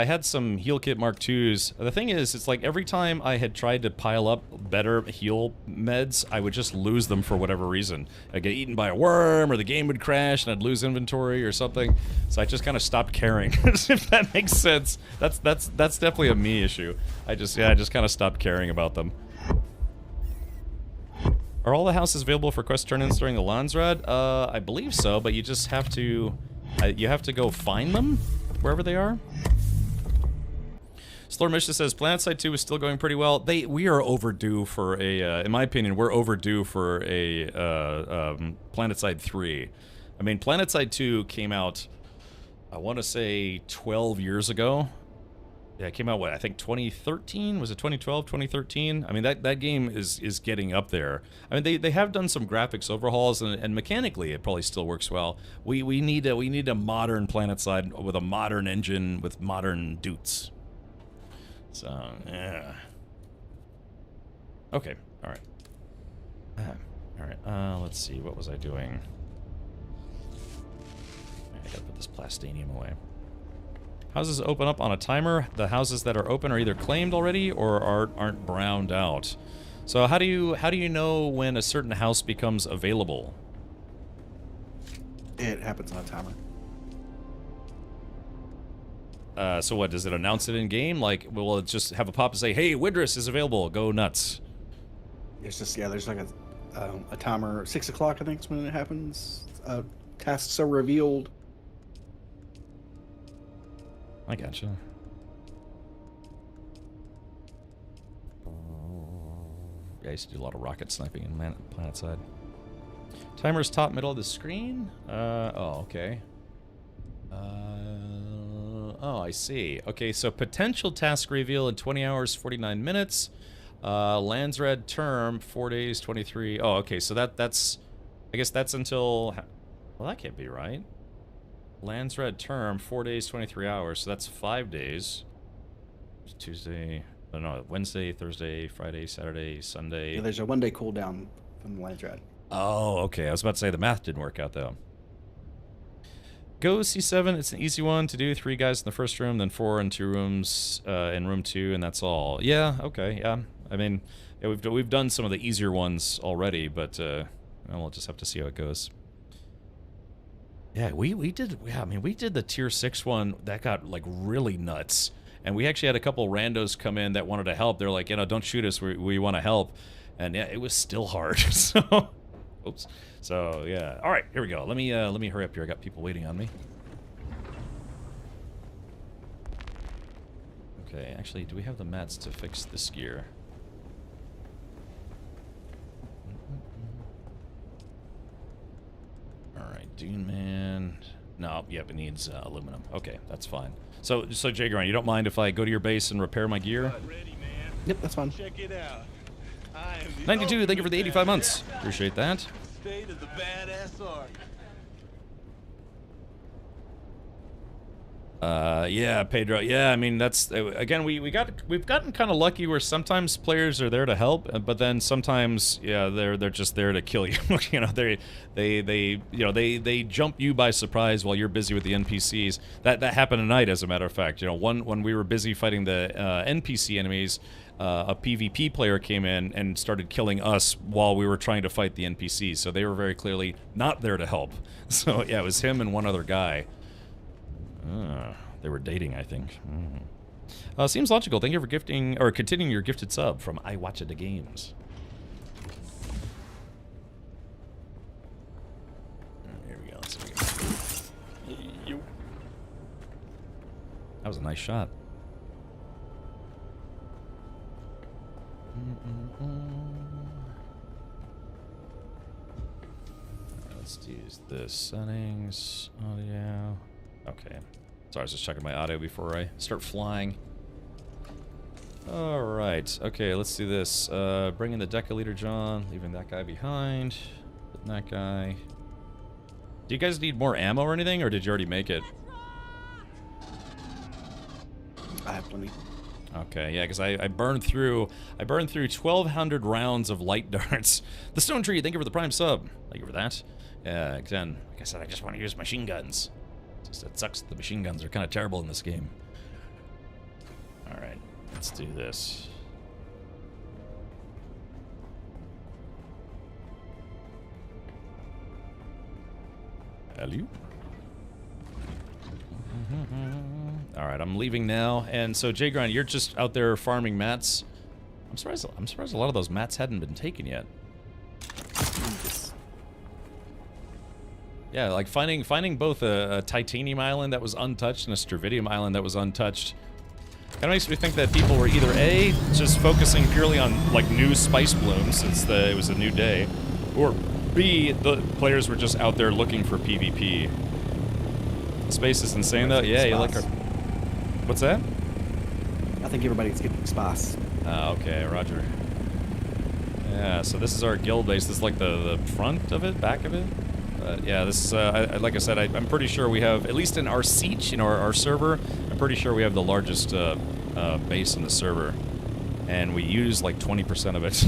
had some heal kit Mark IIs. The thing is, it's like every time I had tried to pile up better heal meds, I would just lose them for whatever reason. I'd get eaten by a worm, or the game would crash, and I'd lose inventory or something. So I just kind of stopped caring, if that makes sense. That's definitely a me issue. I just kind of stopped caring about them. Are all the houses available for quest turn-ins during the Landsrad? I believe so, but you just have to... you have to go find them, wherever they are. Slur Misha says, PlanetSide 2 is still going pretty well. We are overdue for a, in my opinion, we're overdue for a PlanetSide 3. I mean, PlanetSide 2 came out, I want to say 12 years ago. Yeah, it came out, what, I think 2013? Was it 2012, 2013? I mean, that game is getting up there. I mean, they have done some graphics overhauls, and mechanically it probably still works well. We need a modern PlanetSide with a modern engine with modern doots. So, yeah. Okay, all right. All right, let's see, what was I doing? I gotta put this plastinium away. Houses open up on a timer. The houses that are open are either claimed already or aren't browned out. So how do you know when a certain house becomes available? It happens on a timer. So what, does it announce it in game? Like, will it just have a pop and say, "Hey, Widris is available. Go nuts." It's just, yeah, there's like a timer. 6 o'clock, I think, is when it happens. Tasks are revealed. I gotcha. Yeah, I used to do a lot of rocket sniping in PlanetSide. Timer's top middle of the screen? Oh, okay. Oh, I see. Okay, so potential task reveal in 20 hours, 49 minutes. Landsrad term, 4 days, 23. Oh, okay, so that's... I guess that's until... Well, that can't be right. Landsrad term, 4 days, 23 hours, so that's 5 days. Tuesday, no, Wednesday, Thursday, Friday, Saturday, Sunday. Yeah, there's a 1 day cooldown from the Landsrad. Oh, okay. I was about to say the math didn't work out, though. Go C7. It's an easy one to do. 3 guys in the first room, then 4 in 2 rooms in room 2, and that's all. Yeah. Okay. Yeah. I mean, yeah, we've done some of the easier ones already, but we'll just have to see how it goes. Yeah, we did. Yeah, I mean, we did the tier 6 one that got like really nuts, and we actually had a couple randos come in that wanted to help. They're like, don't shoot us. We want to help, and yeah, it was still hard. So, oops. So yeah. All right, here we go. Let me hurry up here. I got people waiting on me. Okay, actually, do we have the mats to fix this gear? Alright, Dune Man. No, yep, it needs aluminum. Okay, that's fine. So Jay Grind, you don't mind if I go to your base and repair my gear? Yep, that's fine. Check it out. 92, thank you for the 85 months. Appreciate that. State of the badass art. Yeah, Pedro. Yeah, I mean that's again we've gotten kind of lucky where sometimes players are there to help, but then sometimes they're just there to kill you. They jump you by surprise while you're busy with the NPCs. That happened tonight, as a matter of fact. When we were busy fighting the NPC enemies, a PvP player came in and started killing us while we were trying to fight the NPCs. So they were very clearly not there to help. So yeah, it was him and one other guy. They were dating, I think. Seems logical. Thank you for gifting or continuing your gifted sub from I Watch the Games. Here we go. Let's see. That was a nice shot. Let's use the settings, audio. Okay. Sorry, I was just checking my audio before I start flying. Alright. Okay, let's do this. Bring in the Deca Leader John, leaving that guy behind. Putting that guy. Do you guys need more ammo or anything, or did you already make it? I have plenty. Okay, yeah, because I burned through 1,200 rounds of light darts. The Stone Tree, thank you for the Prime sub. Thank you for that. Yeah, again, like I said, I just want to use machine guns. It sucks that the machine guns are kind of terrible in this game. Alright, let's do this. Hello? Alright, I'm leaving now. And so, Jay Grind, you're just out there farming mats. I'm surprised a lot of those mats hadn't been taken yet. Yeah, like finding both a titanium island that was untouched and a stravidium island that was untouched. Kind of makes me think that people were either A, just focusing purely on like new spice blooms since it was a new day, or B, the players were just out there looking for PvP. Space is insane though. Yeah, you like our... What's that? I think everybody's getting spice. Okay, roger. Yeah, so this is our guild base. This is like the front of it, back of it. Yeah, this is, like I said, I'm pretty sure we have, at least in our siege, our server, I'm pretty sure we have the largest base in the server. And we use like 20% of it.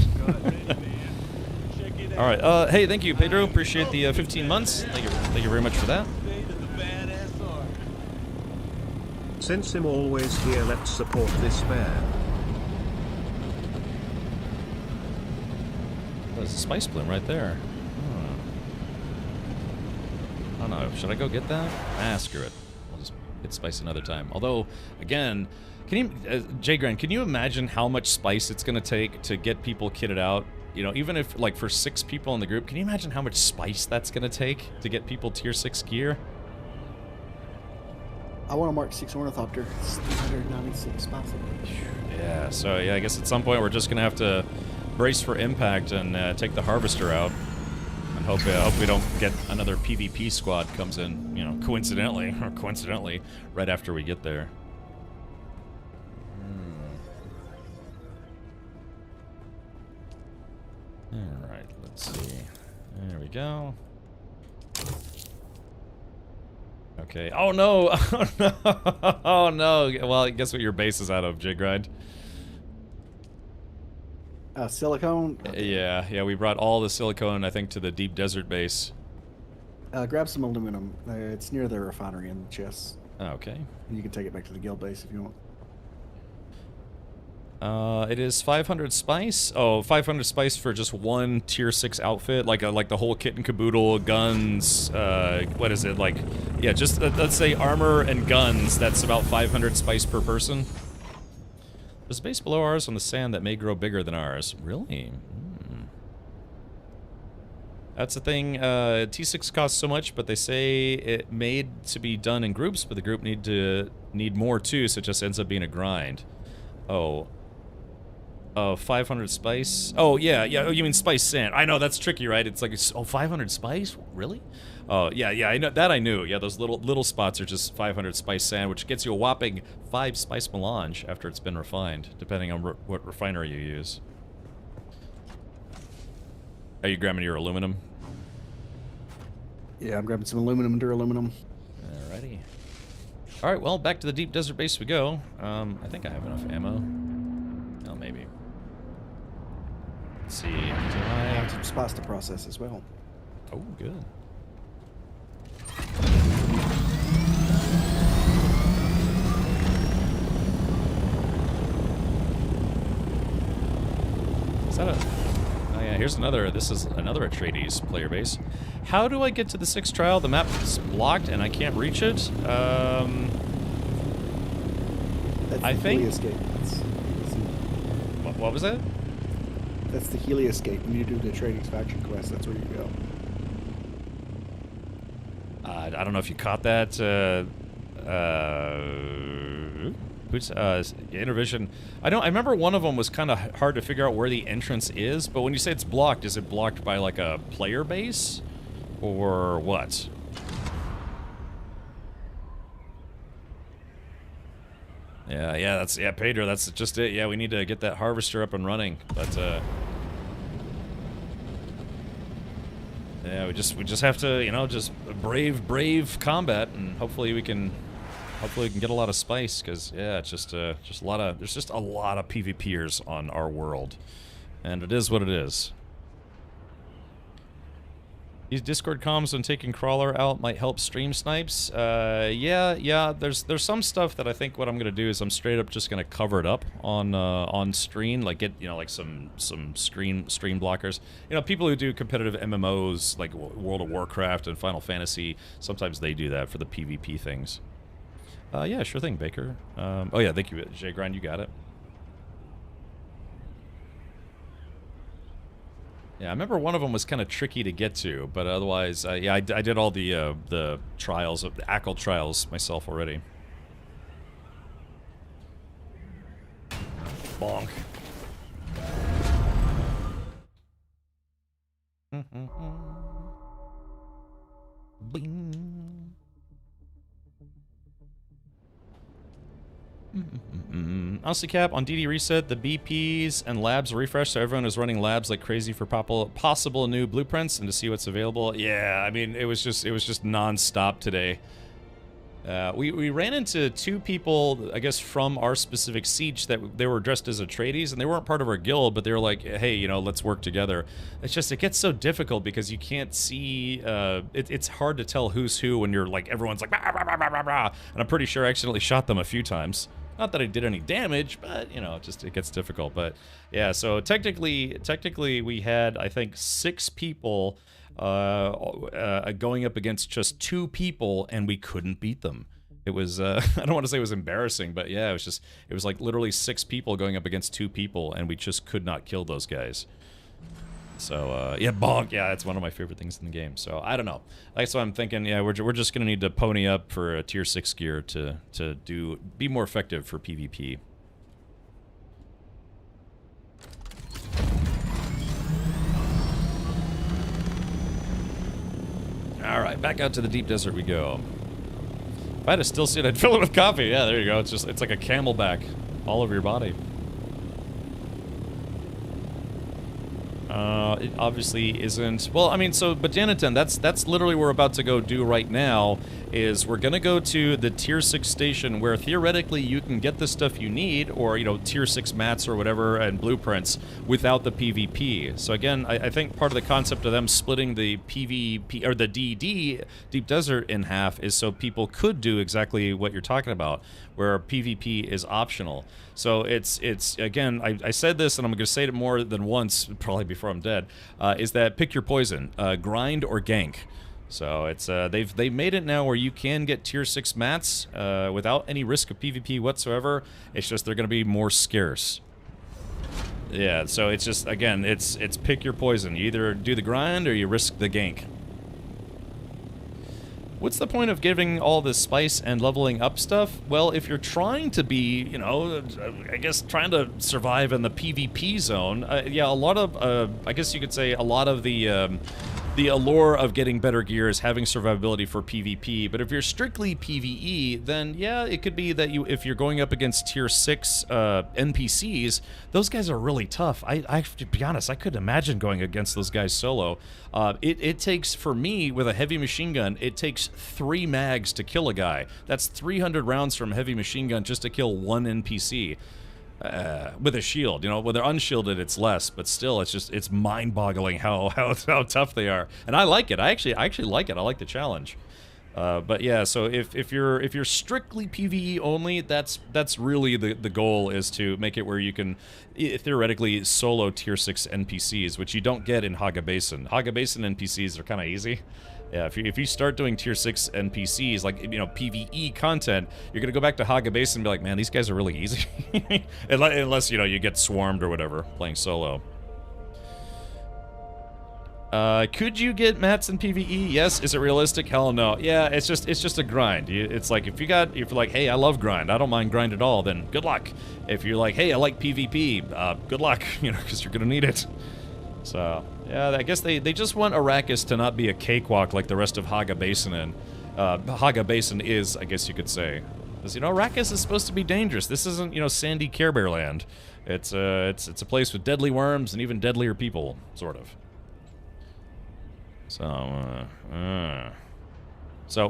Alright, hey, thank you, Pedro. Appreciate the 15 months. Thank you very much for that. Since I'm always here, let's support this bear. There's a spice bloom right there. I don't know. Should I go get that? Ah, screw it. We'll just get spice another time. Although, again, can you, Jay Grant, can you imagine how much spice it's going to take to get people kitted out? You know, even if, like, for 6 people in the group, can you imagine how much spice that's going to take to get people tier 6 gear? I want to mark 6 Ornithopter. It's 396 spice. Yeah, so, yeah, I guess at some point we're just going to have to brace for impact and take the Harvester out. And hope we don't get another PvP squad comes in, you know, coincidentally, right after we get there. Alright, let's see. There we go. Okay. Oh no! Oh no! Oh no! Well, guess what your base is out of, Jigride? Silicone? Yeah, we brought all the silicone, I think, to the deep desert base. Grab some aluminum. It's near the refinery in the chests. Okay. And you can take it back to the guild base if you want. It is 500 spice. Oh, 500 spice for just one tier 6 outfit, like the whole kit and caboodle, guns. What is it like? Yeah, just let's say armor and guns. That's about 500 spice per person. There's a base below ours on the sand that may grow bigger than ours. Really? That's the thing. T6 costs so much, but they say it made to be done in groups, but the group need more too, so it just ends up being a grind. Oh. Oh, 500 spice? Oh, yeah, yeah, oh, you mean spice sand. I know, that's tricky, right? It's like, oh, 500 spice? Really? Oh, yeah, yeah, I know, that I knew. Yeah, those little spots are just 500 spice sand, which gets you a whopping 5 spice melange after it's been refined, depending on what refinery you use. Are you grabbing your aluminum? Yeah, I'm grabbing some aluminum and duraluminum. Alrighty. Alright, well, back to the deep desert base we go. I think I have enough ammo. Oh, maybe. Let's see. Do I have some spots to process as well. Oh, good. Is that a... Oh yeah, here's another... This is another Atreides player base. How do I get to the 6th trial? The map is blocked and I can't reach it. That's I the think... Helioscape. What was that? That's the Helioscape. When you do the Atreides faction quest, that's where you go. I don't know if you caught that. Intervision. I remember one of them was kind of hard to figure out where the entrance is, but when you say it's blocked, is it blocked by like a player base? Or what? Yeah, Pedro, that's just it. Yeah, we need to get that harvester up and running, but yeah, we just have to, you know, just brave combat, and hopefully we can get a lot of spice, because yeah, it's just a lot of, there's just a lot of PvPers on our world, and it is what it is. These Discord comms when taking Crawler out might help stream snipes. Yeah. There's some stuff that I think what I'm gonna do is I'm straight up just gonna cover it up on screen, like get, you know, like some stream blockers. You know, people who do competitive MMOs like World of Warcraft and Final Fantasy, sometimes they do that for the PvP things. Yeah, sure thing, Baker. Oh yeah, thank you, Jay Grind. You got it. Yeah, I remember one of them was kind of tricky to get to, but otherwise, yeah, I did all the trials, the ACL trials myself already. Bonk. Bing. Honestly, Cap, on DD Reset, the BPs and labs refresh, so everyone is running labs like crazy for possible new blueprints and to see what's available. Yeah, I mean, it was just non-stop today. We ran into 2 people, I guess, from our specific siege that they were dressed as Atreides, and they weren't part of our guild, but they were like, hey, you know, let's work together. It's just, it gets so difficult because you can't see, it's hard to tell who's who when you're like, everyone's like, bah, bah, bah, bah, bah, bah. And I'm pretty sure I accidentally shot them a few times. Not that I did any damage, but, you know, it gets difficult. But, yeah, so technically we had, I think, 6 people going up against just 2 people, and we couldn't beat them. It was, I don't want to say it was embarrassing, but yeah, it was like literally 6 people going up against 2 people, and we just could not kill those guys. So, yeah, bonk, yeah, that's one of my favorite things in the game. So, I don't know. That's why I'm thinking, yeah, we're just going to need to pony up for a tier 6 gear to be more effective for PvP. Alright, back out to the deep desert we go. If I had a still suit, I'd fill it with coffee. Yeah, there you go. It's like a camelback all over your body. It obviously isn't. Well, I mean, so, but Janitin, that's literally what we're about to go do right now, is we're gonna go to the tier 6 station where theoretically you can get the stuff you need, or, you know, tier 6 mats or whatever and blueprints without the PvP. So again, I think part of the concept of them splitting the PvP, or the DD, Deep Desert, in half is so people could do exactly what you're talking about, where PvP is optional. So it's again, I said this and I'm gonna say it more than once, probably before I'm dead, is that pick your poison, grind or gank. So it's they've made it now where you can get tier 6 mats without any risk of PvP whatsoever. It's just they're going to be more scarce. Yeah, so it's just, again, it's pick your poison. You either do the grind or you risk the gank. What's the point of giving all this spice and leveling up stuff? Well, if you're trying to be, you know, I guess trying to survive in the PvP zone, yeah, a lot of, I guess you could say a lot of the allure of getting better gear is having survivability for PvP, but if you're strictly PvE, then yeah, it could be that if you're going up against tier 6 NPCs, those guys are really tough. I to be honest, I couldn't imagine going against those guys solo. It takes, for me, with a heavy machine gun, it takes 3 mags to kill a guy. That's 300 rounds from heavy machine gun just to kill one NPC. With a shield, you know, when they're unshielded, it's less, but still, it's mind-boggling how tough they are, and I like it. I actually like it. I like the challenge. But yeah, so if you're strictly PvE only, that's really the goal, is to make it where you can theoretically solo tier 6 NPCs, which you don't get in Haga Basin. Haga Basin NPCs are kind of easy. Yeah, if you start doing tier 6 NPCs, like, you know, PvE content, you're gonna go back to Haga Basin and be like, man, these guys are really easy. Unless, you know, you get swarmed or whatever, playing solo. Could you get mats in PvE? Yes. Is it realistic? Hell no. Yeah, it's just a grind. It's like, if you're like, hey, I love grind, I don't mind grind at all, then good luck. If you're like, hey, I like PvP, good luck, you know, because you're gonna need it. So, yeah, I guess they just want Arrakis to not be a cakewalk like the rest of Haga Basin, and Haga Basin is, I guess you could say. Because, you know, Arrakis is supposed to be dangerous. This isn't, you know, sandy Care Bear land. It's a place with deadly worms and even deadlier people, sort of. So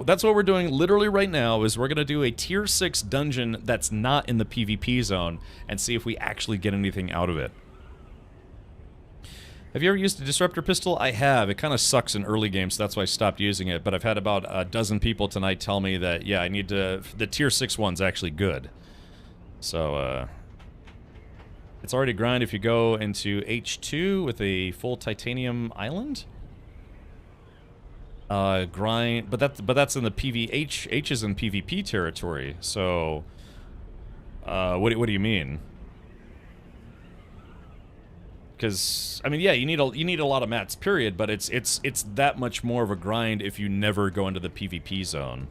that's what we're doing literally right now, is we're going to do a tier 6 dungeon that's not in the PvP zone and see if we actually get anything out of it. Have you ever used a disruptor pistol? I have. It kind of sucks in early games, so that's why I stopped using it, but I've had about a dozen people tonight tell me that, yeah, I need to... The tier 6 one's actually good. So, it's already grind if you go into H2 with a full titanium island. Grind... But that's in the PvH... H is in PvP territory, so... What do you mean? Because, I mean, yeah, you need a lot of mats, period, but it's that much more of a grind if you never go into the PvP zone.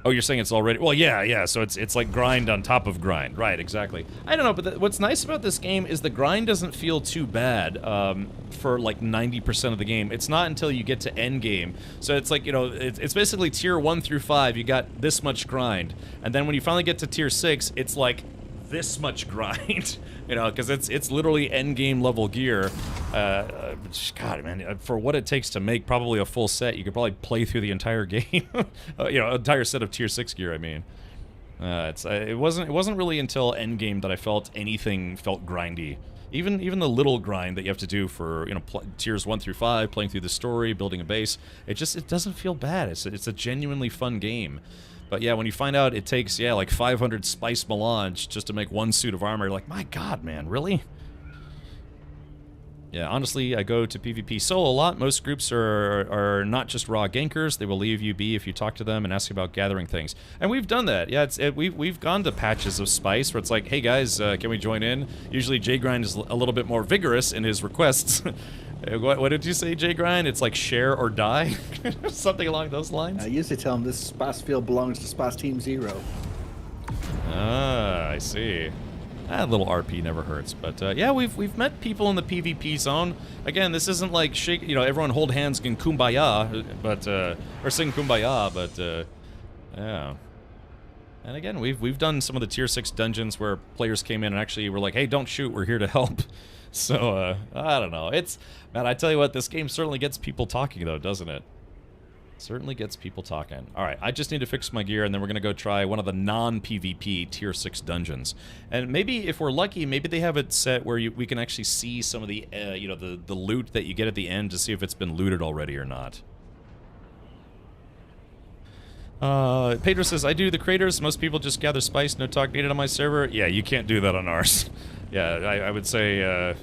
Oh, you're saying it's already... Well, yeah, so it's like grind on top of grind. Right, exactly. I don't know, but what's nice about this game is the grind doesn't feel too bad for, like, 90% of the game. It's not until you get to end game. So it's like, you know, it's basically tier 1 through 5, you got this much grind. And then when you finally get to tier 6, it's like this much grind. You know, because it's literally endgame level gear. God, man, for what it takes to make probably a full set, you could probably play through the entire game. You know, entire set of tier 6 gear, I mean. It wasn't really until endgame that I felt anything felt grindy. Even the little grind that you have to do for, you know, tiers 1 through 5, playing through the story, building a base, it doesn't feel bad. It's a genuinely fun game. But yeah, when you find out it takes, yeah, like 500 spice melange just to make one suit of armor, you're like, my god, man, really? Yeah, honestly, I go to PvP solo a lot. Most groups are not just raw gankers. They will leave you be if you talk to them and ask about gathering things. And we've done that. Yeah, we've gone to patches of spice where it's like, hey guys, can we join in? Usually J-Grind is a little bit more vigorous in his requests. What did you say, J-Grind? It's like share or die? Something along those lines? I usually tell him this spice field belongs to Spice Team 0. Ah, I see. A little RP never hurts, but yeah, we've met people in the PvP zone. Again, this isn't like you know, everyone hold hands and kumbaya, but or sing kumbaya, but yeah. And again, we've done some of the tier 6 dungeons where players came in and actually were like, hey, don't shoot, we're here to help. So I don't know. Man, I tell you what, this game certainly gets people talking though, doesn't it? Certainly gets people talking. All right, I just need to fix my gear, and then we're going to go try one of the non-PvP Tier 6 dungeons. And maybe, if we're lucky, maybe they have it set where we can actually see some of the, you know, the loot that you get at the end to see if it's been looted already or not. Pedro says, I do the craters. Most people just gather spice, no talk needed on my server. Yeah, you can't do that on ours. Yeah, I would say,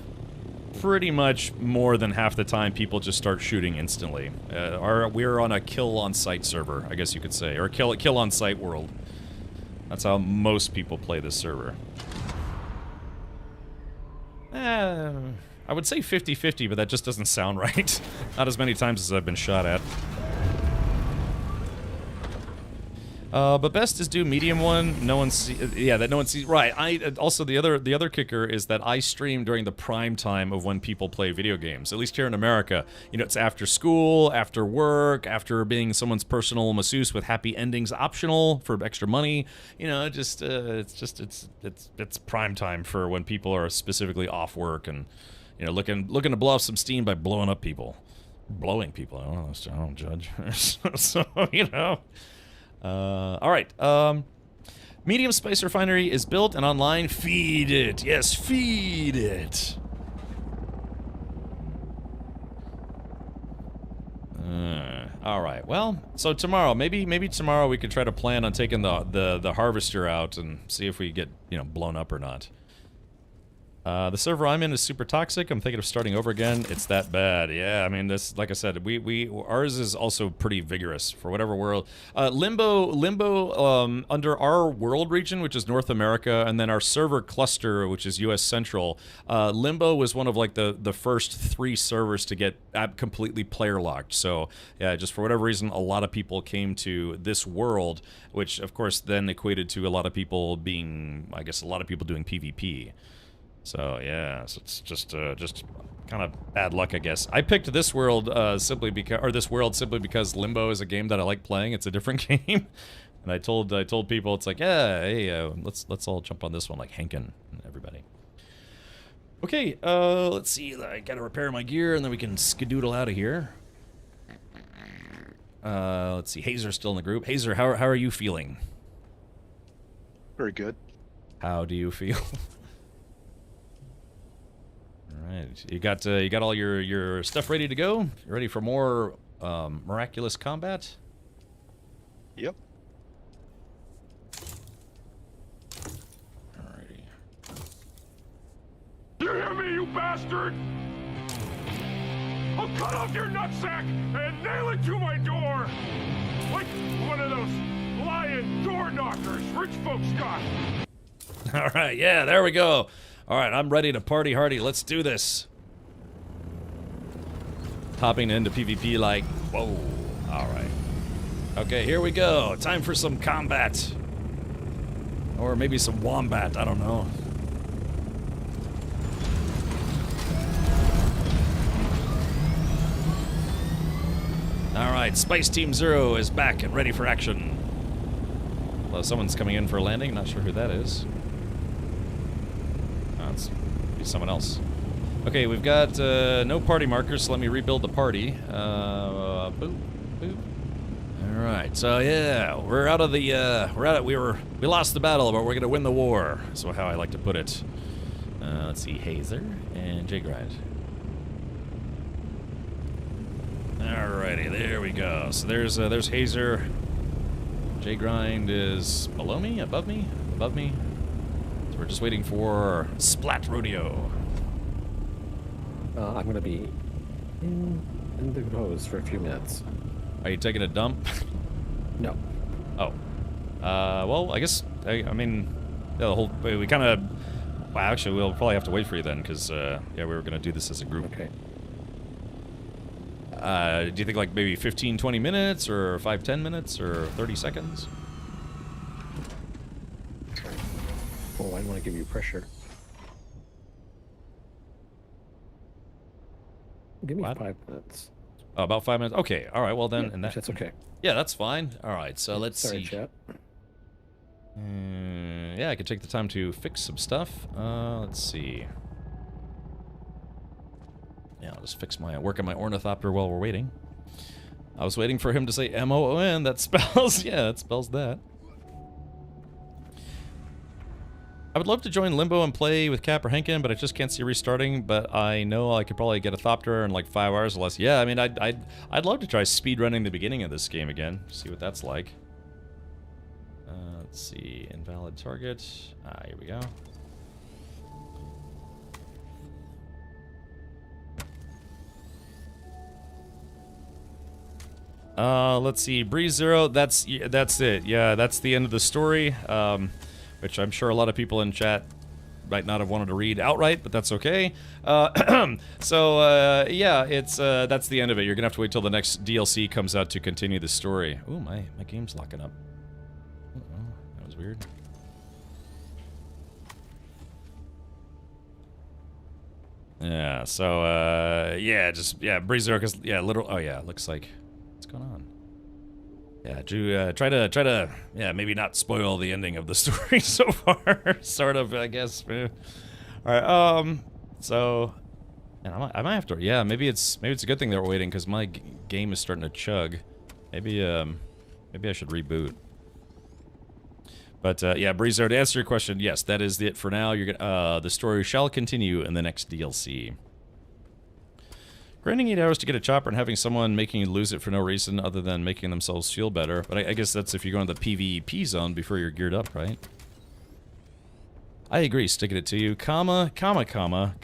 pretty much more than half the time people just start shooting instantly. We're on a kill on sight server, I guess you could say, or kill on sight world. That's how most people play this server. I would say 50-50, but that just doesn't sound right. Not as many times as I've been shot at. But best is do medium one. No one see, yeah, that no one sees. Right. Also the other kicker is that I stream during the prime time of when people play video games. At least here in America, you know, it's after school, after work, after being someone's personal masseuse with happy endings optional for extra money. You know, it's prime time for when people are specifically off work and, you know, looking to blow off some steam by blowing up people, blowing people. I don't judge. So you know. Alright, medium spice refinery is built and online. Feed it. Yes, feed it. Alright, well, so tomorrow, maybe tomorrow we could try to plan on taking the harvester out and see if we get, you know, blown up or not. The server I'm in is super toxic. I'm thinking of starting over again. It's that bad. Yeah, I mean, this, like I said, ours is also pretty vigorous for whatever world. Limbo, under our world region, which is North America, and then our server cluster, which is US Central, Limbo was one of, like, the first 3 servers to get completely player locked. So, yeah, just for whatever reason, a lot of people came to this world, which, of course, then equated to a lot of people being, I guess, a lot of people doing PvP. So yeah, so it's just kind of bad luck, I guess. I picked this world simply because Limbo is a game that I like playing. It's a different game, and I told people, it's like, yeah, hey, let's all jump on this one, like Henkin and everybody. Okay, let's see. I gotta repair my gear, and then we can skedoodle out of here. Let's see. Hazer's still in the group. Hazer, how are you feeling? Very good. How do you feel? Alright, you got all your stuff ready to go? You ready for more miraculous combat? Yep. Alrighty. You hear me, you bastard? I'll cut off your nutsack and nail it to my door! Like one of those lion door knockers rich folks got! Alright, yeah, there we go. Alright, I'm ready to party hardy. Let's do this. Hopping into PvP like, whoa. Alright. Okay, here we go. Time for some combat. Or maybe some wombat, I don't know. Alright, Spice Team 0 is back and ready for action. Well, someone's coming in for a landing. Not sure who that is. It's someone else. Okay, we've got no party markers, so let me rebuild the party. Boop, boop. All right, so yeah, we're out of the we lost the battle, but we're gonna win the war. So how I like to put it. Let's see, Hazer and J-Grind. Alrighty, there we go. So there's Hazer. J-Grind is below me, above me, above me. We're just waiting for Splat Rodeo. I'm gonna be in the hose for a few minutes. Are you taking a dump? No. Oh. Well, I guess, I mean, we kind of, well, actually, we'll probably have to wait for you then, because, yeah, we were going to do this as a group. Okay. Do you think, like, maybe 15, 20 minutes, or 5, 10 minutes, or 30 seconds? Oh, I want to give you pressure. Give me 5 minutes. Oh, about 5 minutes? Okay, alright, well then... Yeah, and that's okay. Yeah, that's fine. Alright, so let's Sorry, see. chat. Yeah, I could take the time to fix some stuff. Let's see. Yeah, I'll just work on my ornithopter while we're waiting. I was waiting for him to say M-O-O-N. That spells, yeah, that spells that. I would love to join Limbo and play with Cap or Henkin, but I just can't see restarting. But I know I could probably get a Thopter in like 5 hours or less. Yeah, I mean, I'd love to try speedrunning the beginning of this game again. See what that's like. Let's see, invalid target. Here we go. Let's see, Breeze Zero. That's it. Yeah, that's the end of the story. Which I'm sure a lot of people in chat might not have wanted to read outright, but that's okay. Yeah, it's that's the end of it. You're gonna have to wait till the next DLC comes out to continue the story. Ooh, my game's locking up. Uh-oh, that was weird. Yeah, so yeah, Breeze Zero, because oh yeah, it looks like what's going on? Yeah, Drew, try to, yeah, maybe not spoil the ending of the story so far, sort of, I guess. All right, so, and I might have to, yeah, maybe it's a good thing that we're waiting because my game is starting to chug. Maybe I should reboot. But yeah, Breezer, to answer your question, yes, that is it for now. You're gonna, the story shall continue in the next DLC. Grinding 8 hours to get a chopper and having someone making you lose it for no reason other than making themselves feel better. But I guess that's if you go into the PvP zone before you're geared up, right? I agree, sticking it to you. Comma, chameleon.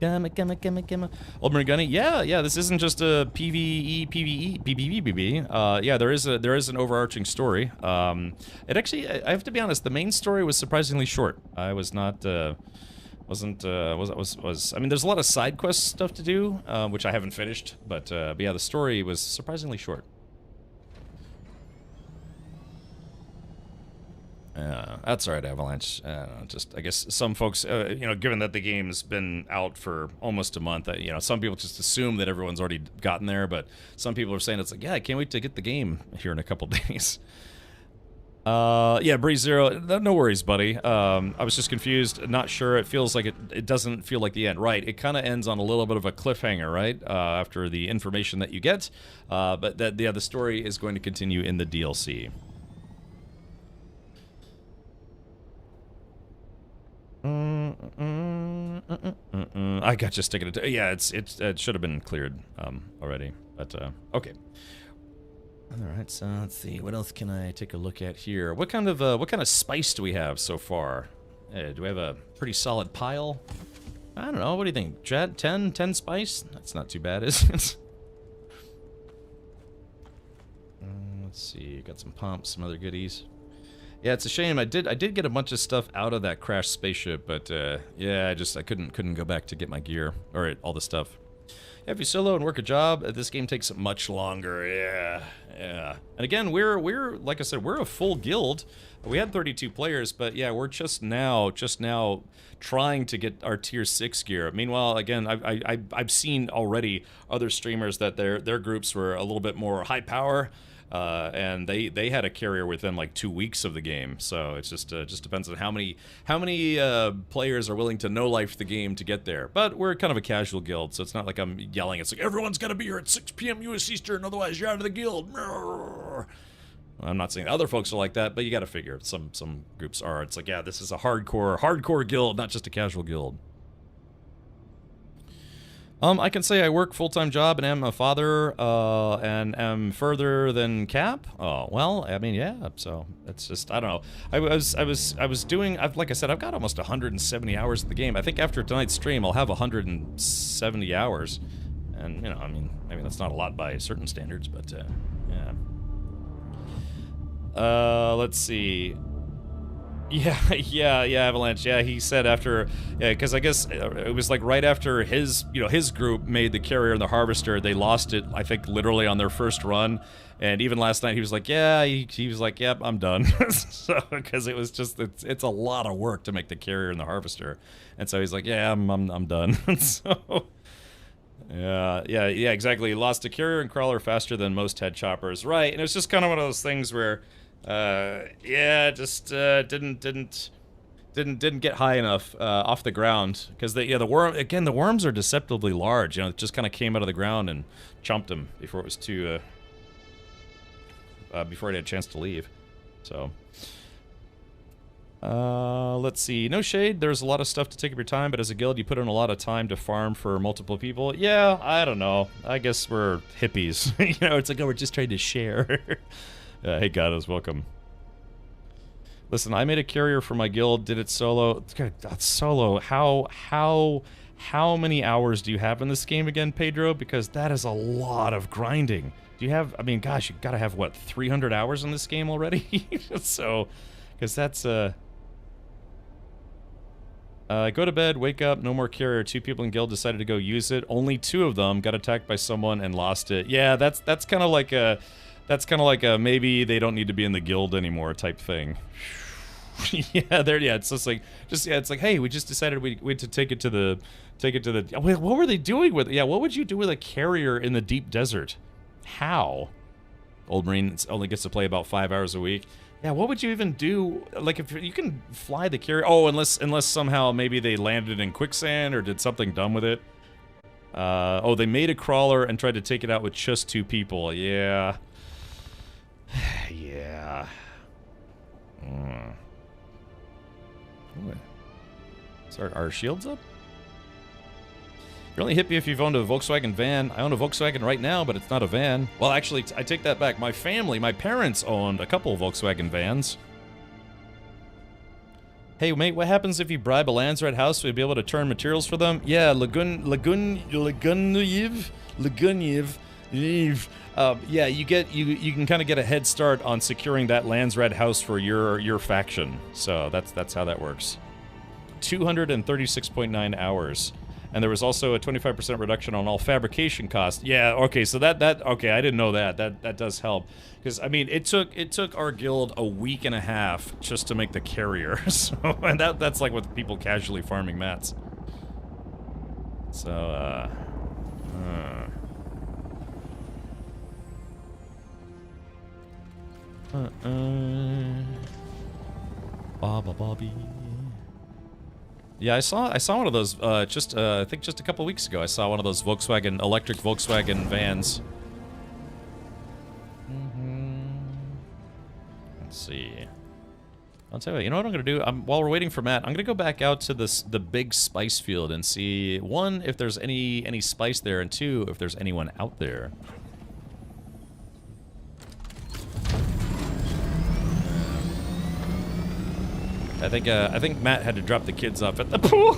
Old Gunny, yeah, this isn't just a PvE. Yeah, there is an overarching story. It actually, I have to be honest, the main story was surprisingly short. I was not, I mean, there's a lot of side quest stuff to do, which I haven't finished, but yeah, the story was surprisingly short. That's alright, Avalanche. I guess some folks, you know, given that the game's been out for almost a month, you know, some people just assume that everyone's already gotten there, but some people are saying it's like, yeah, I can't wait to get the game here in a couple days. Yeah, Breeze Zero, no worries, buddy. I was just confused, not sure. It feels like it doesn't feel like the end. Right, it kind of ends on a little bit of a cliffhanger, right? After the information that you get. But yeah, the story is going to continue in the DLC. I got you sticking it. Yeah, it should have been cleared already, but okay. All right, so let's see. What else can I take a look at here? What kind of spice do we have so far? Do we have a pretty solid pile? I don't know. What do you think, Chad? 10 spice? That's not too bad, is it? Let's see. Got some pumps, some other goodies. Yeah, it's a shame. I did get a bunch of stuff out of that crashed spaceship, but yeah, I couldn't go back to get my gear or all the stuff. If you solo and work a job, this game takes much longer. Yeah. And again, we're like I said, we're a full guild. We had 32 players, but yeah, we're just now trying to get our tier 6 gear. Meanwhile, again, I've seen already other streamers that their groups were a little bit more high power. And they had a carrier within like 2 weeks of the game, so it's just depends on how many players are willing to no life the game to get there. But we're kind of a casual guild, so it's not like I'm yelling. It's like everyone's got to be here at 6 p.m. U.S. Eastern, otherwise you're out of the guild. I'm not saying other folks are like that, but you got to figure some groups are. It's like, yeah, this is a hardcore guild, not just a casual guild. I can say I work full-time job and am a father, and am further than Cap. Oh, well, I mean, yeah, so it's just, I don't know. I was doing, like I said, I've got almost 170 hours of the game. I think after tonight's stream, I'll have 170 hours. And, you know, I mean, maybe that's not a lot by certain standards, but, yeah. Let's see. Yeah, Avalanche. Yeah, he said after, yeah, because I guess it was like right after his group made the carrier and the harvester, they lost it, I think, literally on their first run. And even last night, he was like, yeah, he was like, yep, I'm done. So, because it was just, it's a lot of work to make the carrier and the harvester. And so he's like, yeah, I'm done. So, yeah, exactly. He lost a carrier and crawler faster than most head choppers. Right, and it's just kind of one of those things where, yeah, just didn't didn't get high enough off the ground because the worms are deceptively large. You know, it just kind of came out of the ground and chomped him before it was too before it had a chance to leave. So let's see. No shade. There's a lot of stuff to take up your time, but as a guild, you put in a lot of time to farm for multiple people. Yeah, I don't know. I guess we're hippies. You know, it's like, oh, we're just trying to share. Hey, Gatos, welcome. Listen, I made a carrier for my guild. Did it solo. God, solo. How many hours do you have in this game again, Pedro? Because that is a lot of grinding. Do you have? I mean, gosh, you gotta have what 300 hours in this game already. So, because that's go to bed, wake up, no more carrier. 2 people in guild decided to go use it. Only 2 of them got attacked by someone and lost it. Yeah, that's kind of like a. That's kind of like a maybe they don't need to be in the guild anymore type thing. Yeah, it's just like, it's like, hey, we just decided we had to take it to the, what were they doing with it? Yeah, what would you do with a carrier in the deep desert? How? Old Marine only gets to play about 5 hours a week. Yeah, what would you even do? Like, if you can fly the carrier, oh, unless somehow maybe they landed in quicksand or did something dumb with it. Oh, they made a crawler and tried to take it out with just 2 people. Yeah. Yeah. So are our shields up? You're only hippie if you've owned a Volkswagen van. I own a Volkswagen right now, but it's not a van. Well, actually, I take that back. My parents owned a couple of Volkswagen vans. Hey, mate, what happens if you bribe a Landsred house to be able to turn materials for them? Yeah, Laguniev. Yeah, you can kind of get a head start on securing that Landsred house for your faction. So that's how that works. 236.9 hours. And there was also a 25% reduction on all fabrication costs. Yeah, okay, so okay, I didn't know that. That does help. Because I mean, it took our guild a week and a half just to make the carrier. So and that's like with people casually farming mats. So Bobby. Yeah, I saw one of those I think just a couple weeks ago. I saw one of those electric Volkswagen vans. Let's see. I'll tell you what, you know what I'm gonna do? While we're waiting for Matt, I'm gonna go back out to the big spice field and see, 1, if there's any spice there, and 2, if there's anyone out there. I think Matt had to drop the kids off at the pool.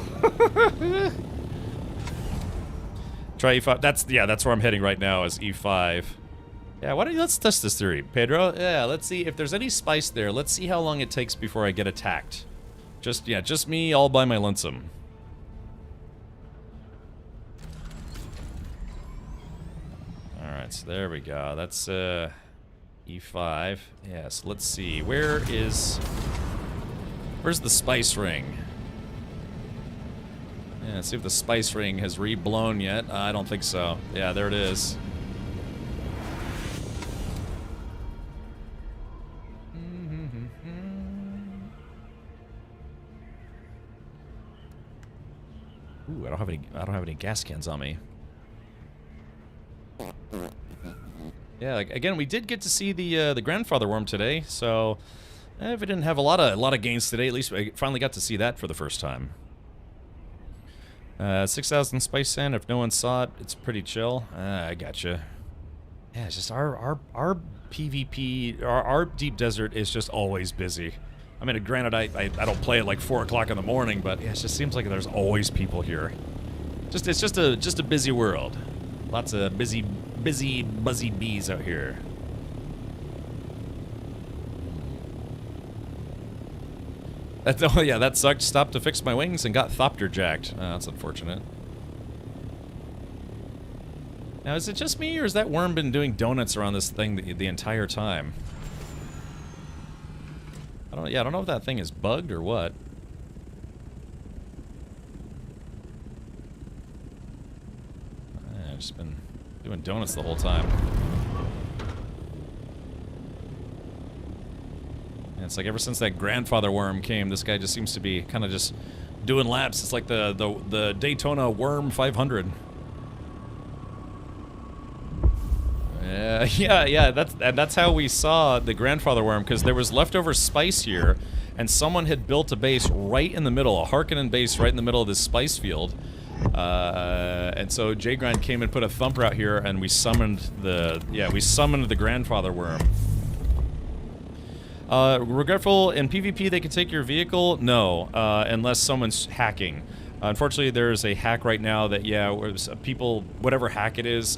Try E5. That's where I'm heading right now, is E5. Yeah, let's test this theory, Pedro. Yeah, let's see if there's any spice there. Let's see how long it takes before I get attacked. Just me all by my lonesome. All right, so there we go. That's E5. Yes, let's see. Where's the spice ring? Yeah, let's see if the spice ring has reblown yet. I don't think so. Yeah, there it is. Ooh, I don't have any gas cans on me. Yeah, again, we did get to see the grandfather worm today, so if we didn't have a lot of gains today, at least we finally got to see that for the first time. 6,000 spice sand. If no one saw it, it's pretty chill. I gotcha. Yeah, it's just our PvP, our deep desert is just always busy. I mean, granted, I don't play at like 4 o'clock in the morning, but yeah, it just seems like there's always people here. It's just a busy world. Lots of busy buzzy bees out here. Oh yeah, that sucked. Stopped to fix my wings and got thopter jacked. That's unfortunate. Now, is it just me, or has that worm been doing donuts around this thing the entire time? I don't know if that thing is bugged or what. I've just been doing donuts the whole time. And it's like ever since that grandfather worm came, this guy just seems to be kind of just doing laps. It's like the Daytona Worm 500. Yeah. That's how we saw the grandfather worm, because there was leftover spice here, and someone had built a base right in the middle, a Harkonnen base right in the middle of this spice field. And so J-Grind came and put a thumper out here, and we summoned the grandfather worm. Regretful, in PvP they can take your vehicle? No, unless someone's hacking. Unfortunately, there's a hack right now that, people, whatever hack it is,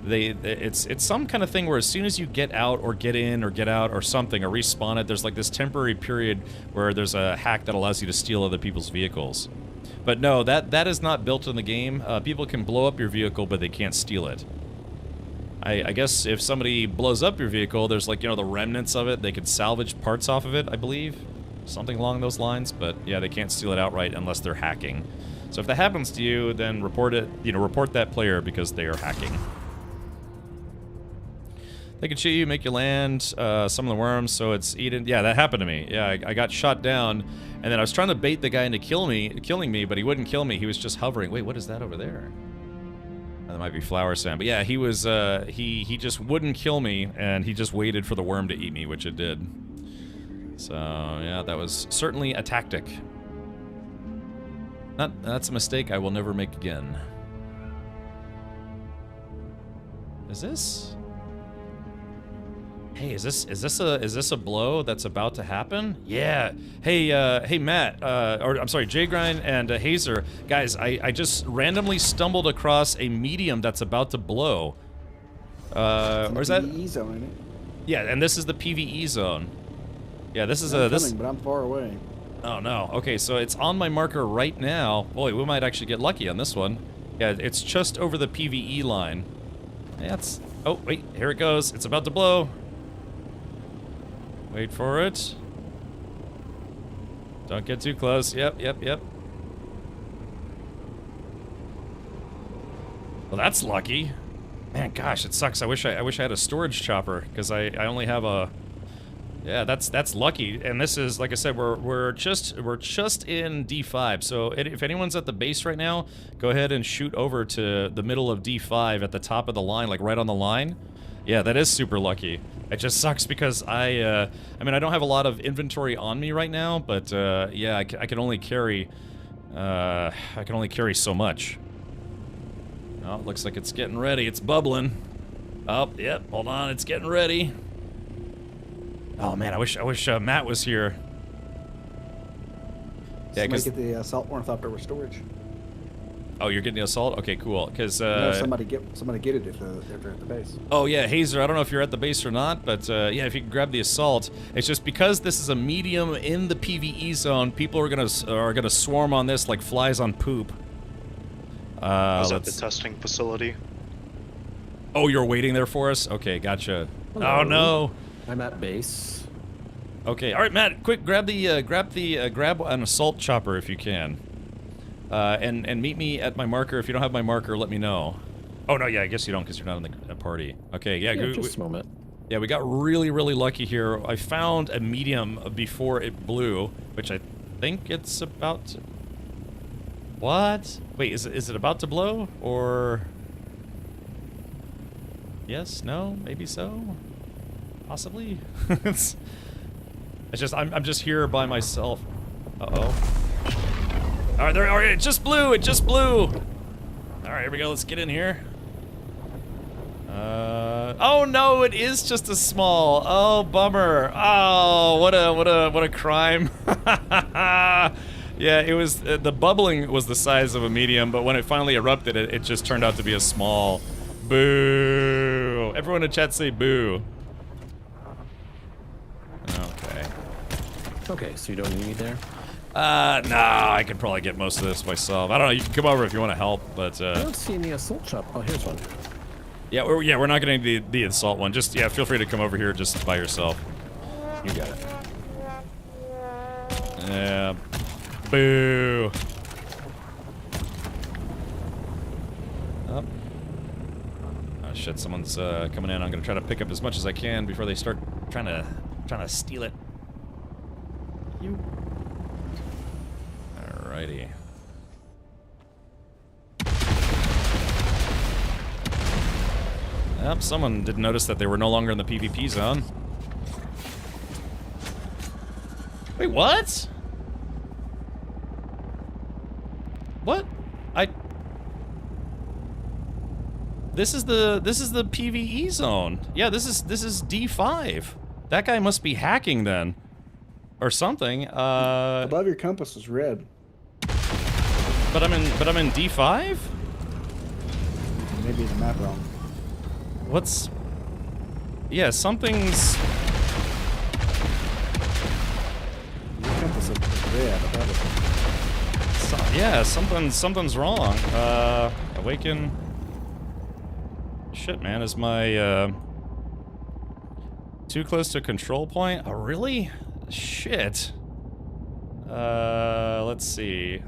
it's some kind of thing where as soon as you get out or get in or get out or something or respawn it, there's like this temporary period where there's a hack that allows you to steal other people's vehicles. But no, that is not built in the game. People can blow up your vehicle, but they can't steal it. I guess if somebody blows up your vehicle, there's like, the remnants of it. They could salvage parts off of it, I believe. Something along those lines, but yeah, they can't steal it outright unless they're hacking. So if that happens to you, then report it, report that player because they are hacking. They can shoot you, make you land, some of the worms, so it's eaten. Yeah, that happened to me. Yeah, I got shot down, and then I was trying to bait the guy into killing me, but he wouldn't kill me. He was just hovering. Wait, what is that over there? That might be flower sand. But yeah, he was, he just wouldn't kill me, and he just waited for the worm to eat me, which it did. So, yeah, that was certainly a tactic. That's a mistake I will never make again. Is this? Hey, is this a blow that's about to happen? Yeah. Hey, Matt, or I'm sorry, J-Grind and Hazer, guys, I just randomly stumbled across a medium that's about to blow. Or is that? PvE zone, isn't it? Yeah, and this is the PvE zone. Yeah, this is but I'm far away. Oh no. Okay, so it's on my marker right now. Boy, we might actually get lucky on this one. Yeah, it's just over the PvE line. Yeah, oh wait, here it goes. It's about to blow. Wait for it. Don't get too close. Yep. Well, that's lucky. Man, gosh, it sucks. I wish I had a storage chopper, because I only have a. Yeah, that's lucky. And this is, like I said, we're just in D5. So if anyone's at the base right now, go ahead and shoot over to the middle of D5 at the top of the line, like right on the line. Yeah, that is super lucky. It just sucks because I mean, I don't have a lot of inventory on me right now, but yeah, I can only carry so much. Oh, it looks like it's getting ready. It's bubbling. Oh, yep. Hold on, it's getting ready. Oh man, I wish Matt was here. Yeah, because get the assault ornithopter storage. Oh, you're getting the assault? Okay, cool. Because no, somebody get it if they're at the base. Oh yeah, Hazer. I don't know if you're at the base or not, but yeah, if you can grab the assault. It's just because this is a medium in the PvE zone, people are gonna swarm on this like flies on poop. Was that the testing facility? Oh, you're waiting there for us? Okay, gotcha. Hello. Oh no. I'm at base. Okay, all right, Matt. Quick, grab an assault chopper if you can, and meet me at my marker. If you don't have my marker, let me know. Oh no, yeah, I guess you don't because you're not in the party. Okay, yeah, just a moment. Yeah, we got really lucky here. I found a medium before it blew, which I think it's about to... What? Wait, is it about to blow or? Yes? No? Maybe so? Possibly. It's just I'm just here by myself. Uh-oh. All right, it just blew. It just blew. All right, here we go. Let's get in here. Oh no, it is just a small. Oh, bummer. Oh, what a crime. Yeah, it was the bubbling was the size of a medium, but when it finally erupted, it just turned out to be a small. Boo! Everyone in chat say boo. Okay, so you don't need me there? Nah, I could probably get most of this myself. I don't know, you can come over if you want to help, but I don't see any assault shop. Oh, here's one. Yeah, we're not getting the assault one. Just, yeah, feel free to come over here just by yourself. You got it. Yeah. Boo. Oh. Oh shit, someone's coming in. I'm gonna try to pick up as much as I can before they start trying to steal it. you. Alrighty. Yep, someone did notice that they were no longer in the PvP zone. Wait, what? What? This is the PvE zone. Yeah, this is D5. That guy must be hacking then. Or something. Above your compass is red. But I'm in D5? Maybe the map wrong. What's... Yeah, something's... Your compass is red above it. Yeah, something's wrong. Awaken... Shit, man, is my, too close to control point? Oh, really? Shit. Let's see.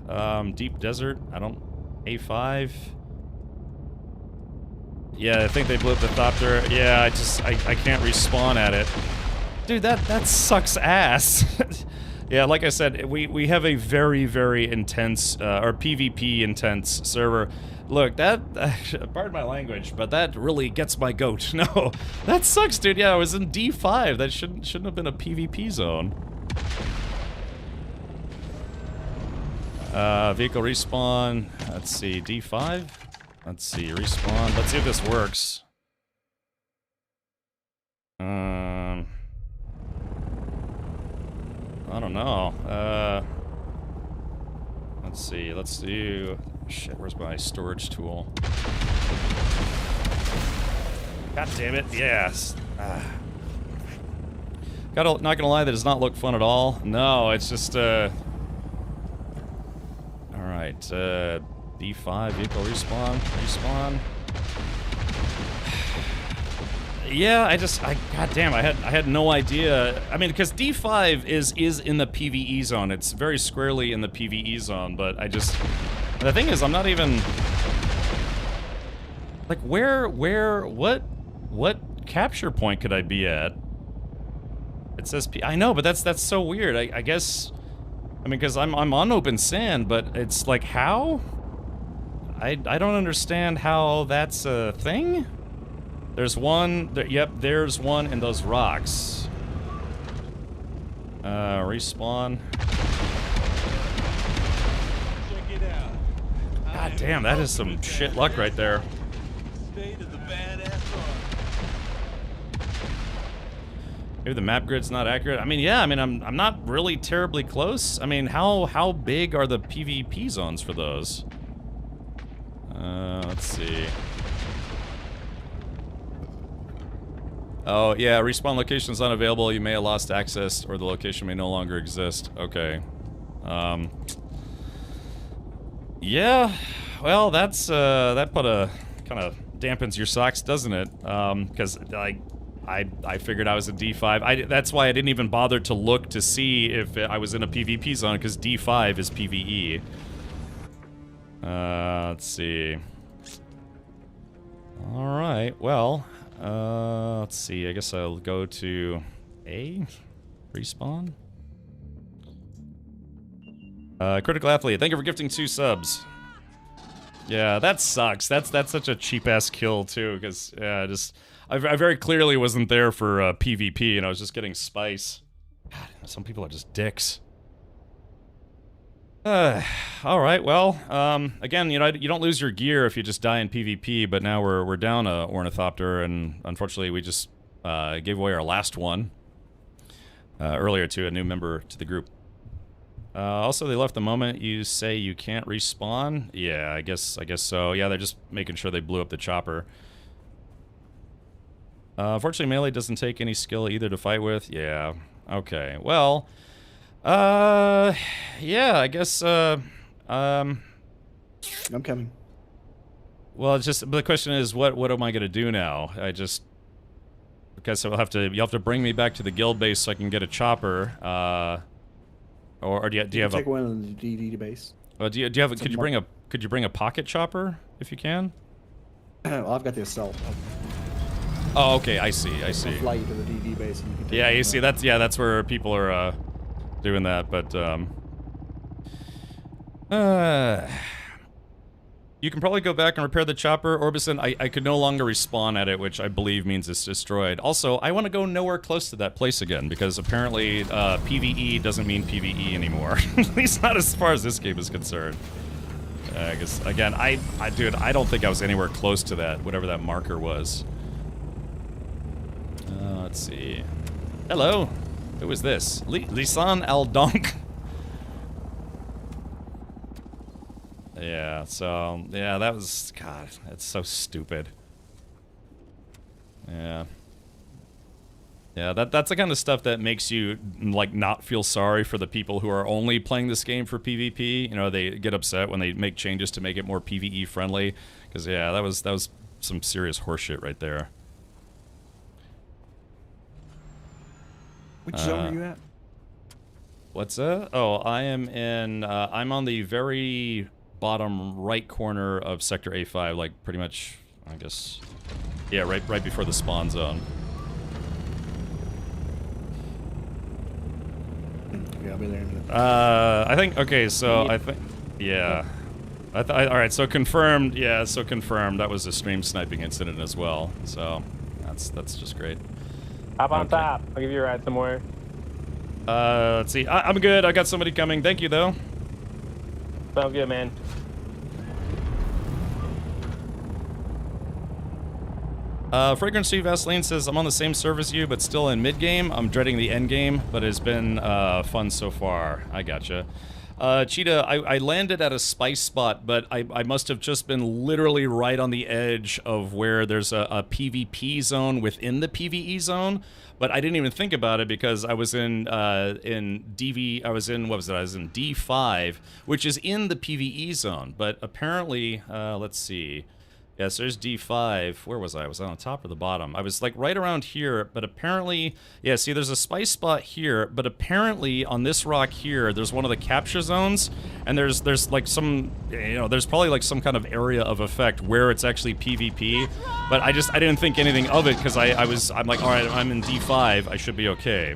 Deep desert, I don't... A5? Yeah, I think they blew up the Thopter. Yeah, I can't respawn at it. Dude, that sucks ass. Yeah, like I said, we have a very, very intense, or PvP intense server. Look, that, pardon my language, but that really gets my goat. No, that sucks, dude. Yeah, I was in D5. That shouldn't have been a PvP zone. Vehicle respawn. Let's see, D5. Let's see, respawn. Let's see if this works. I don't know. Let's see. Let's do... Shit, where's my storage tool? God damn it, yes. Not gonna lie, that does not look fun at all. No, it's just, Alright, D5, vehicle respawn. Yeah, god damn, I had no idea. I mean, because D5 is in the PvE zone. It's very squarely in the PvE zone, but the thing is, I'm not even... Like, what capture point could I be at? It says I know, but that's so weird. I guess... I mean, because I'm on open sand, but it's like, how? I don't understand how that's a thing? There's one... Yep, there's one in those rocks. Respawn. God damn, that is some shit luck right there. Maybe the map grid's not accurate. I mean, yeah, I mean, I'm not really terribly close. I mean, how big are the PvP zones for those? Let's see. Oh, yeah, respawn location is unavailable. You may have lost access, or the location may no longer exist. Okay. Yeah, well, that's, that put a, kind of dampens your socks, doesn't it? Because, like, I figured I was in D5. That's why I didn't even bother to look to see if I was in a PvP zone, because D5 is PvE. Let's see. Alright, well, let's see, I guess I'll go to A? Respawn? Critical Athlete, thank you for gifting 2 subs. Yeah, that sucks. That's such a cheap-ass kill, too, because, yeah, I very clearly wasn't there for PvP, and I was just getting spice. God, some people are just dicks. Alright, well, again, you know, you don't lose your gear if you just die in PvP, but now we're down a Ornithopter, and unfortunately we just gave away our last one earlier to a new member to the group. Also, they left the moment you say you can't respawn. Yeah, I guess so. Yeah, they're just making sure they blew up the chopper. Unfortunately, melee doesn't take any skill either to fight with. Yeah, okay. Well, yeah, I guess, I'm coming. Well, it's just, the question is, what am I gonna do now? Because you'll have to bring me back to the guild base so I can get a chopper, or do you have take one on the DD base? Well, do you have? Could you bring a pocket chopper if you can? Well, I've got the assault. Oh, okay, I see. I'll fly you to the DD base. And you can yeah, you see, that's where people are doing that, but you can probably go back and repair the chopper. Orbison, I could no longer respawn at it, which I believe means it's destroyed. Also, I want to go nowhere close to that place again, because apparently PvE doesn't mean PvE anymore. At least not as far as this game is concerned. Because, again, dude, I don't think I was anywhere close to that, whatever that marker was. Let's see. Hello. Who is this? Lisan Al-Donk. Yeah, so, yeah, that was, God, that's so stupid. Yeah. Yeah, that's the kind of stuff that makes you, like, not feel sorry for the people who are only playing this game for PvP. You know, they get upset when they make changes to make it more PvE friendly. Because, yeah, that was some serious horseshit right there. Which zone are you at? What's that? Oh, I am in, I'm on the very bottom right corner of Sector A5, like, pretty much, I guess, yeah, right before the spawn zone. Yeah, I'll be there in a minute. I think, okay, so I think, yeah. Alright, so confirmed, yeah, so confirmed. That was a stream sniping incident as well, so that's just great. Hop on top. I'll give you a ride somewhere. Let's see. I'm good. I got somebody coming. Thank you, though. Sounds good, man. Fragrancy Vaseline says, I'm on the same server as you, but still in mid-game. I'm dreading the end game, but it's been fun so far. I gotcha. Cheetah, I landed at a spice spot, but I must have just been literally right on the edge of where there's a PvP zone within the PvE zone, but I didn't even think about it because I was in DV, I was in, what was it, I was in D5, which is in the PvE zone, but apparently, let's see. Yes, there's D5. Where was I? Was I on the top or the bottom? I was like right around here, but apparently, yeah, see there's a spice spot here, but apparently on this rock here, there's one of the capture zones, and there's like some, you know, there's probably like some kind of area of effect where it's actually PvP, but I didn't think anything of it because I'm like, all right, I'm in D5, I should be okay.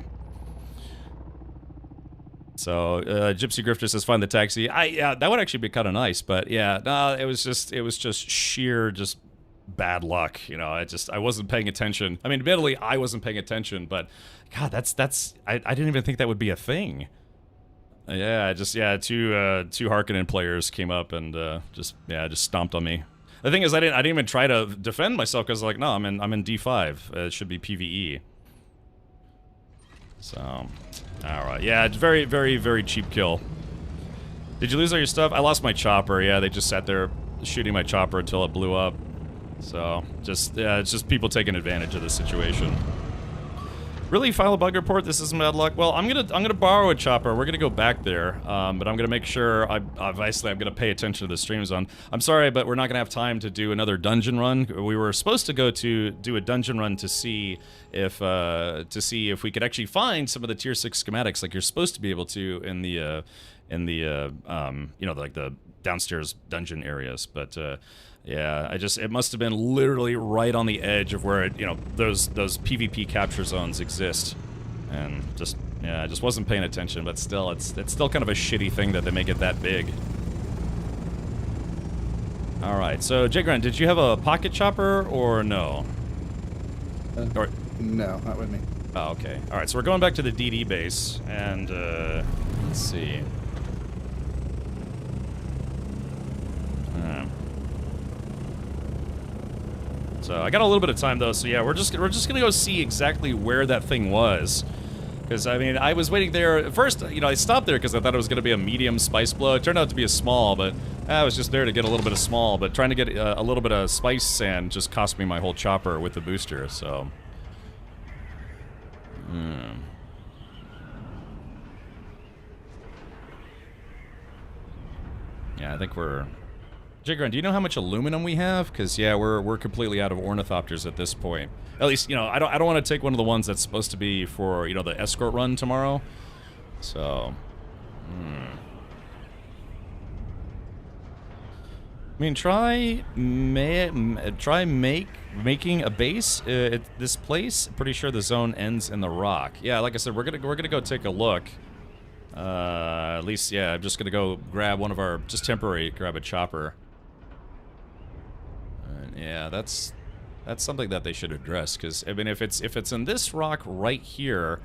So, Gypsy Grifter says, find the taxi. Yeah, that would actually be kind of nice, but yeah, no, it was just sheer, just bad luck, you know, I wasn't paying attention. I mean, admittedly, I wasn't paying attention, but, God, I didn't even think that would be a thing. Yeah, two Harkonnen players came up and, just stomped on me. The thing is, I didn't even try to defend myself, because, like, no, I'm in D5, it should be PvE. So... Alright, yeah, it's very, very, very cheap kill. Did you lose all your stuff? I lost my chopper, yeah, they just sat there shooting my chopper until it blew up. So, yeah, it's just people taking advantage of the situation. Really, file a bug report? This isn't bad luck? Well, I'm gonna borrow a chopper. We're gonna go back there, but I'm gonna make sure, obviously I'm gonna pay attention to the stream zone. I'm sorry, but we're not gonna have time to do another dungeon run. We were supposed to go to do a dungeon run to see if we could actually find some of the tier 6 schematics like you're supposed to be able to in the you know, like the downstairs dungeon areas, but yeah, it must have been literally right on the edge of where you know, those PvP capture zones exist, and just, yeah, I just wasn't paying attention, but still, it's still kind of a shitty thing that they make it that big. Alright, so Jigran, did you have a pocket chopper, or no? Or... No, not with me. Oh, okay. Alright, so we're going back to the DD base, and, let's see. So I got a little bit of time though, so yeah, we're just gonna go see exactly where that thing was, because I mean I was waiting there at first. You know, I stopped there because I thought it was gonna be a medium spice blow. It turned out to be a small, but I was just there to get a little bit of small. But trying to get a little bit of spice sand just cost me my whole chopper with the booster. So. Yeah, I think we're. Jigran, do you know how much aluminum we have? Because yeah, we're completely out of ornithopters at this point. At least, you know, I don't want to take one of the ones that's supposed to be for, you know, the escort run tomorrow. So, I mean, try making a base at this place. Pretty sure the zone ends in the rock. Yeah, like I said, we're gonna go take a look. At least, yeah, I'm just gonna go grab one of our, just temporary, grab a chopper. Yeah, that's something that they should address, because, I mean, if it's in this rock right here,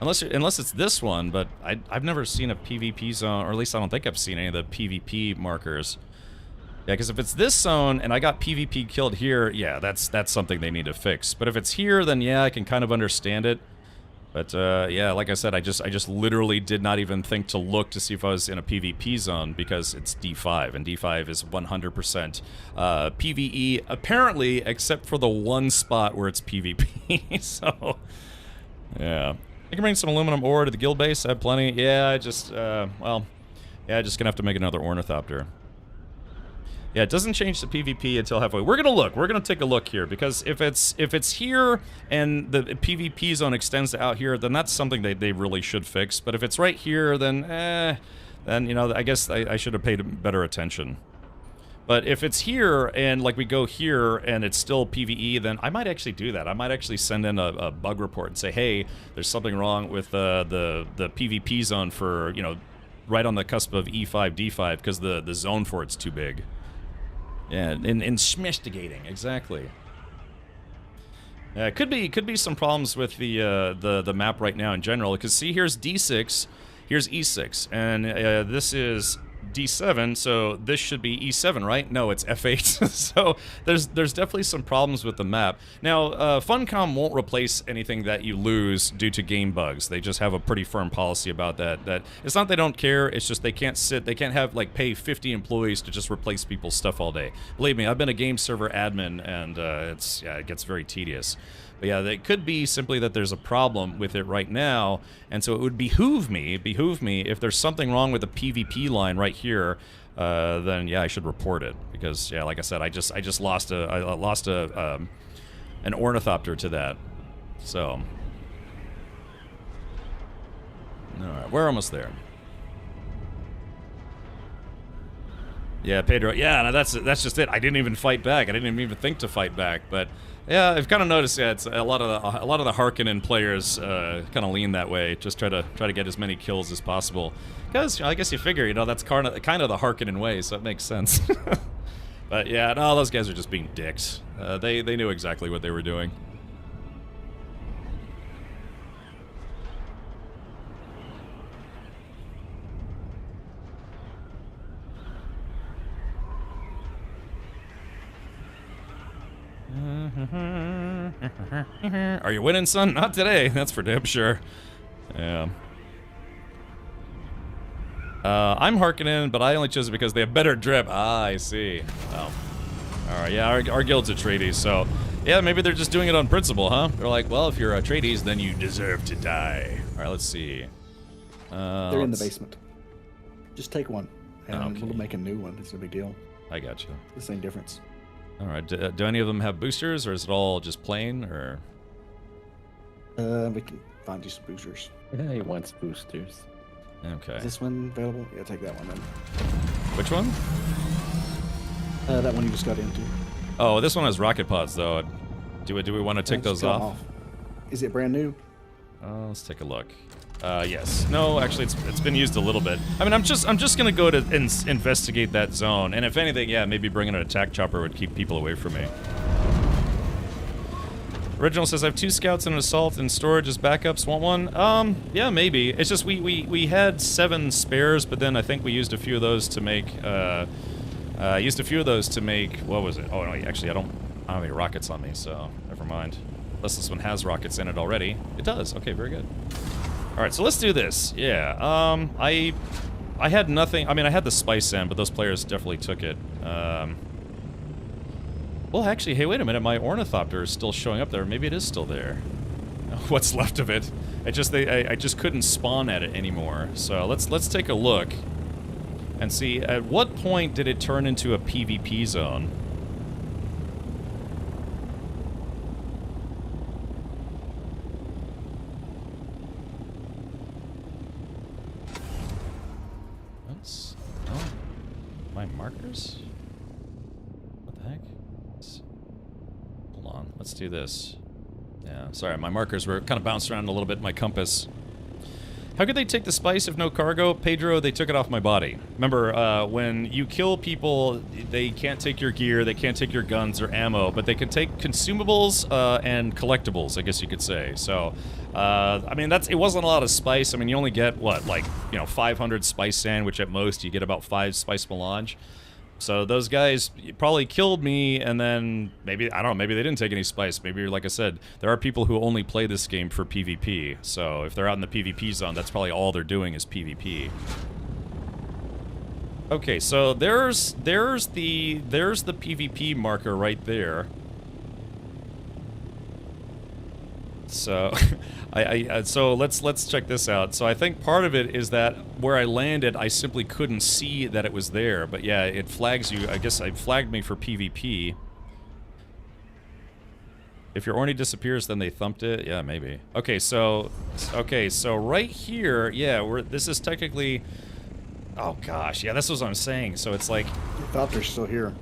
unless it's this one, but I've never seen a PvP zone, or at least I don't think I've seen any of the PvP markers. Yeah, because if it's this zone, and I got PvP killed here, yeah, that's something they need to fix. But if it's here, then yeah, I can kind of understand it. But, yeah, like I said, I just literally did not even think to look to see if I was in a PvP zone, because it's D5, and D5 is 100% PvE, apparently, except for the one spot where it's PvP, so, yeah. I can bring some aluminum ore to the guild base, I have plenty. Yeah, I just, well, yeah, just gonna have to make another ornithopter. Yeah, it doesn't change the PvP until halfway. We're gonna look. We're gonna take a look here, because if it's here and the PvP zone extends out here, then that's something they really should fix. But if it's right here, then you know, I guess I should have paid better attention. But if it's here and like we go here and it's still PvE, then I might actually do that. I might actually send in a bug report and say, hey, there's something wrong with the PvP zone for, you know, right on the cusp of E5 D5 because the zone for it's too big. Yeah, in schmestigating, exactly. Yeah, it could be some problems with the map right now in general, because see, here's D6, here's E6, and this is D7, so this should be E7, right? No, it's F8. So there's definitely some problems with the map. Now, Funcom won't replace anything that you lose due to game bugs. They just have a pretty firm policy about that. That it's not they don't care, it's just they can't have, like, pay 50 employees to just replace people's stuff all day. Believe me, I've been a game server admin, and it gets very tedious. But yeah, it could be simply that there's a problem with it right now, and so it would behoove me if there's something wrong with the PvP line right here, then yeah, I should report it, because yeah, like I said, I just lost an ornithopter to that. So, all right, we're almost there. Yeah, Pedro. Yeah, no, that's just it. I didn't even fight back. I didn't even think to fight back, but. Yeah, I've kind of noticed. Yeah, it's a lot of the Harkonnen players kind of lean that way. Just try to get as many kills as possible. Because you know, I guess you figure, you know, that's kind of the Harkonnen way, so it makes sense. But yeah, no, those guys are just being dicks. They knew exactly what they were doing. Are you winning, son? Not today. That's for damn sure. Yeah. I'm Harkonnen, but I only chose it because they have better drip. Ah, I see. Oh. Alright, yeah, our guild's Atreides, so... Yeah, maybe they're just doing it on principle, huh? They're like, well, if you're Atreides, then you deserve to die. Alright, let's see. They're in the basement. Just take one, and we'll make a new one. It's no big deal. I got you. The same difference. Alright, do any of them have boosters, or is it all just plain, or...? We can find you some boosters. Yeah, he wants boosters. Okay. Is this one available? Yeah, take that one then. Which one? That one you just got into. Oh, this one has rocket pods, though. Do we want to take those off? Is it brand new? Let's take a look. Yes. No, actually, it's been used a little bit. I mean, I'm just gonna go to investigate that zone, and if anything, yeah, maybe bringing an attack chopper would keep people away from me. Original says I have 2 scouts and an assault and storage as backups. Want one? Yeah, maybe. It's just we had 7 spares, but then I think we used a few of those to make. What was it? Oh no, actually I don't have any rockets on me, so never mind. Unless this one has rockets in it already. It does. Okay, very good. Alright, so let's do this. Yeah, I had nothing. I mean, I had the spice sand, but those players definitely took it. Well, actually, hey, wait a minute. My ornithopter is still showing up there. Maybe it is still there. What's left of it. I just couldn't spawn at it anymore. So let's take a look and see at what point did it turn into a PvP zone. My markers? What the heck? Hold on, let's do this. Yeah, sorry, my markers were kind of bounced around a little bit in my compass. How could they take the spice if no cargo? Pedro, they took it off my body. Remember, when you kill people, they can't take your gear, they can't take your guns or ammo, but they can take consumables and collectibles, I guess you could say. So, I mean, it wasn't a lot of spice. I mean, you only get, what, like, 500 spice sand, which at most you get about 5 spice melange. So those guys probably killed me, and then maybe, I don't know, maybe they didn't take any spice. Maybe, like I said, there are people who only play this game for PvP. So if they're out in the PvP zone, that's probably all they're doing is PvP. Okay, so there's the PvP marker right there. So, so let's check this out. So I think part of it is that where I landed, I simply couldn't see that it was there. But yeah, it flags you. I guess it flagged me for PvP. If your Orny disappears, then they thumped it. Yeah, maybe. Okay, so right here, yeah, this is technically. Oh gosh, yeah, this was what I'm saying. So it's like. I thought they're still here.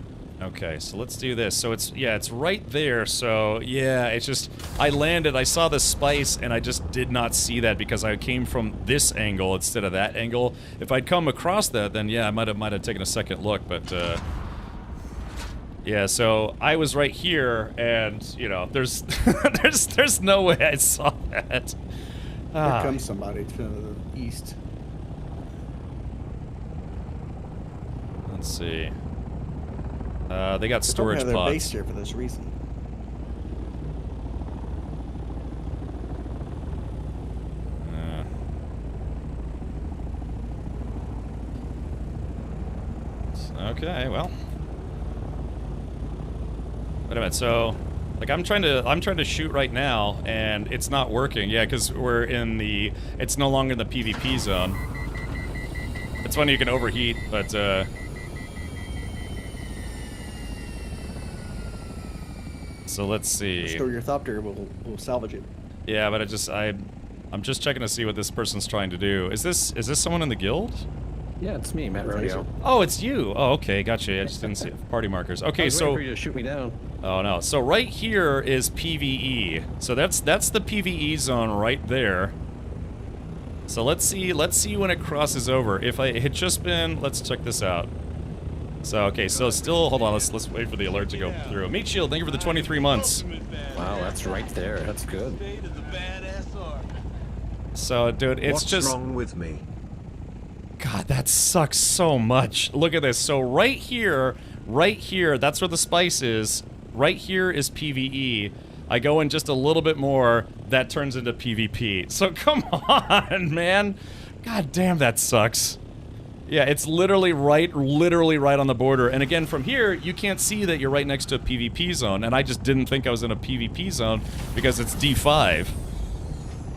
Okay, so let's do this. So it's right there, so yeah, it's just, I landed, I saw the spice, and I just did not see that because I came from this angle instead of that angle. If I'd come across that, then yeah, I might have taken a second look, but, yeah, so I was right here, and, there's, there's no way I saw that. Here comes somebody to the east. Let's see. They got storage pods. They're based here for this reason. Okay, well. Wait a minute. So, like, I'm trying to shoot right now, and it's not working. Yeah, because we're in the. It's no longer in the PvP zone. It's funny you can overheat, but. So let's see. Restore your thopter, we'll salvage it. Yeah, but I'm just checking to see what this person's trying to do. Is this someone in the guild? Yeah, it's me, Matt Rodeo. Oh, it's you. Oh, okay, gotcha. I just didn't see party markers. Okay, so. I was waiting for you to shoot me down. Oh no. So right here is PvE. So that's the PvE zone right there. So let's see when it crosses over. If it had just been, let's check this out. So, okay, so still, hold on, let's wait for the alert to go through. Meat Shield, thank you for the 23 months. Wow, that's right there. That's good. So, dude, it's What's just... What's wrong with me? God, that sucks so much. Look at this. So right here, that's where the spice is. Right here is PvE. I go in just a little bit more, that turns into PvP. So come on, man. God damn, that sucks. Yeah, it's literally right on the border. And again, from here, you can't see that you're right next to a PvP zone. And I just didn't think I was in a PvP zone because it's D5.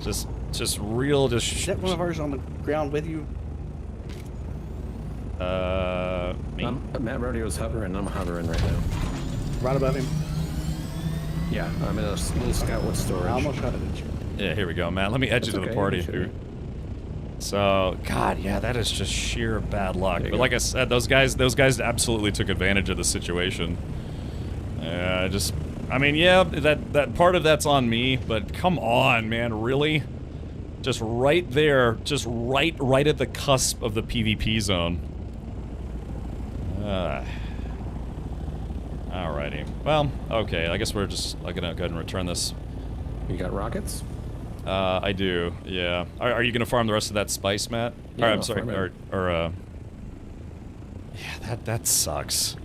Just real, Is that one of ours on the ground with you? Me? Matt Rodeo's hovering. I'm hovering right now. Right above him? Yeah, I'm in a little scout with storage. I almost shot it at you. Yeah, here we go, Matt. Let me add you to the party here. So, God, yeah, that is just sheer bad luck. But like I said, those guys absolutely took advantage of the situation. I mean, yeah, that part of that's on me, but come on, man, really? Just right there, just right at the cusp of the PvP zone. Alrighty. Well, okay, I guess we're just gonna go ahead and return this. You got rockets? I do, yeah. Are you gonna farm the rest of that spice, Matt? Yeah, I'm sorry, yeah, that sucks.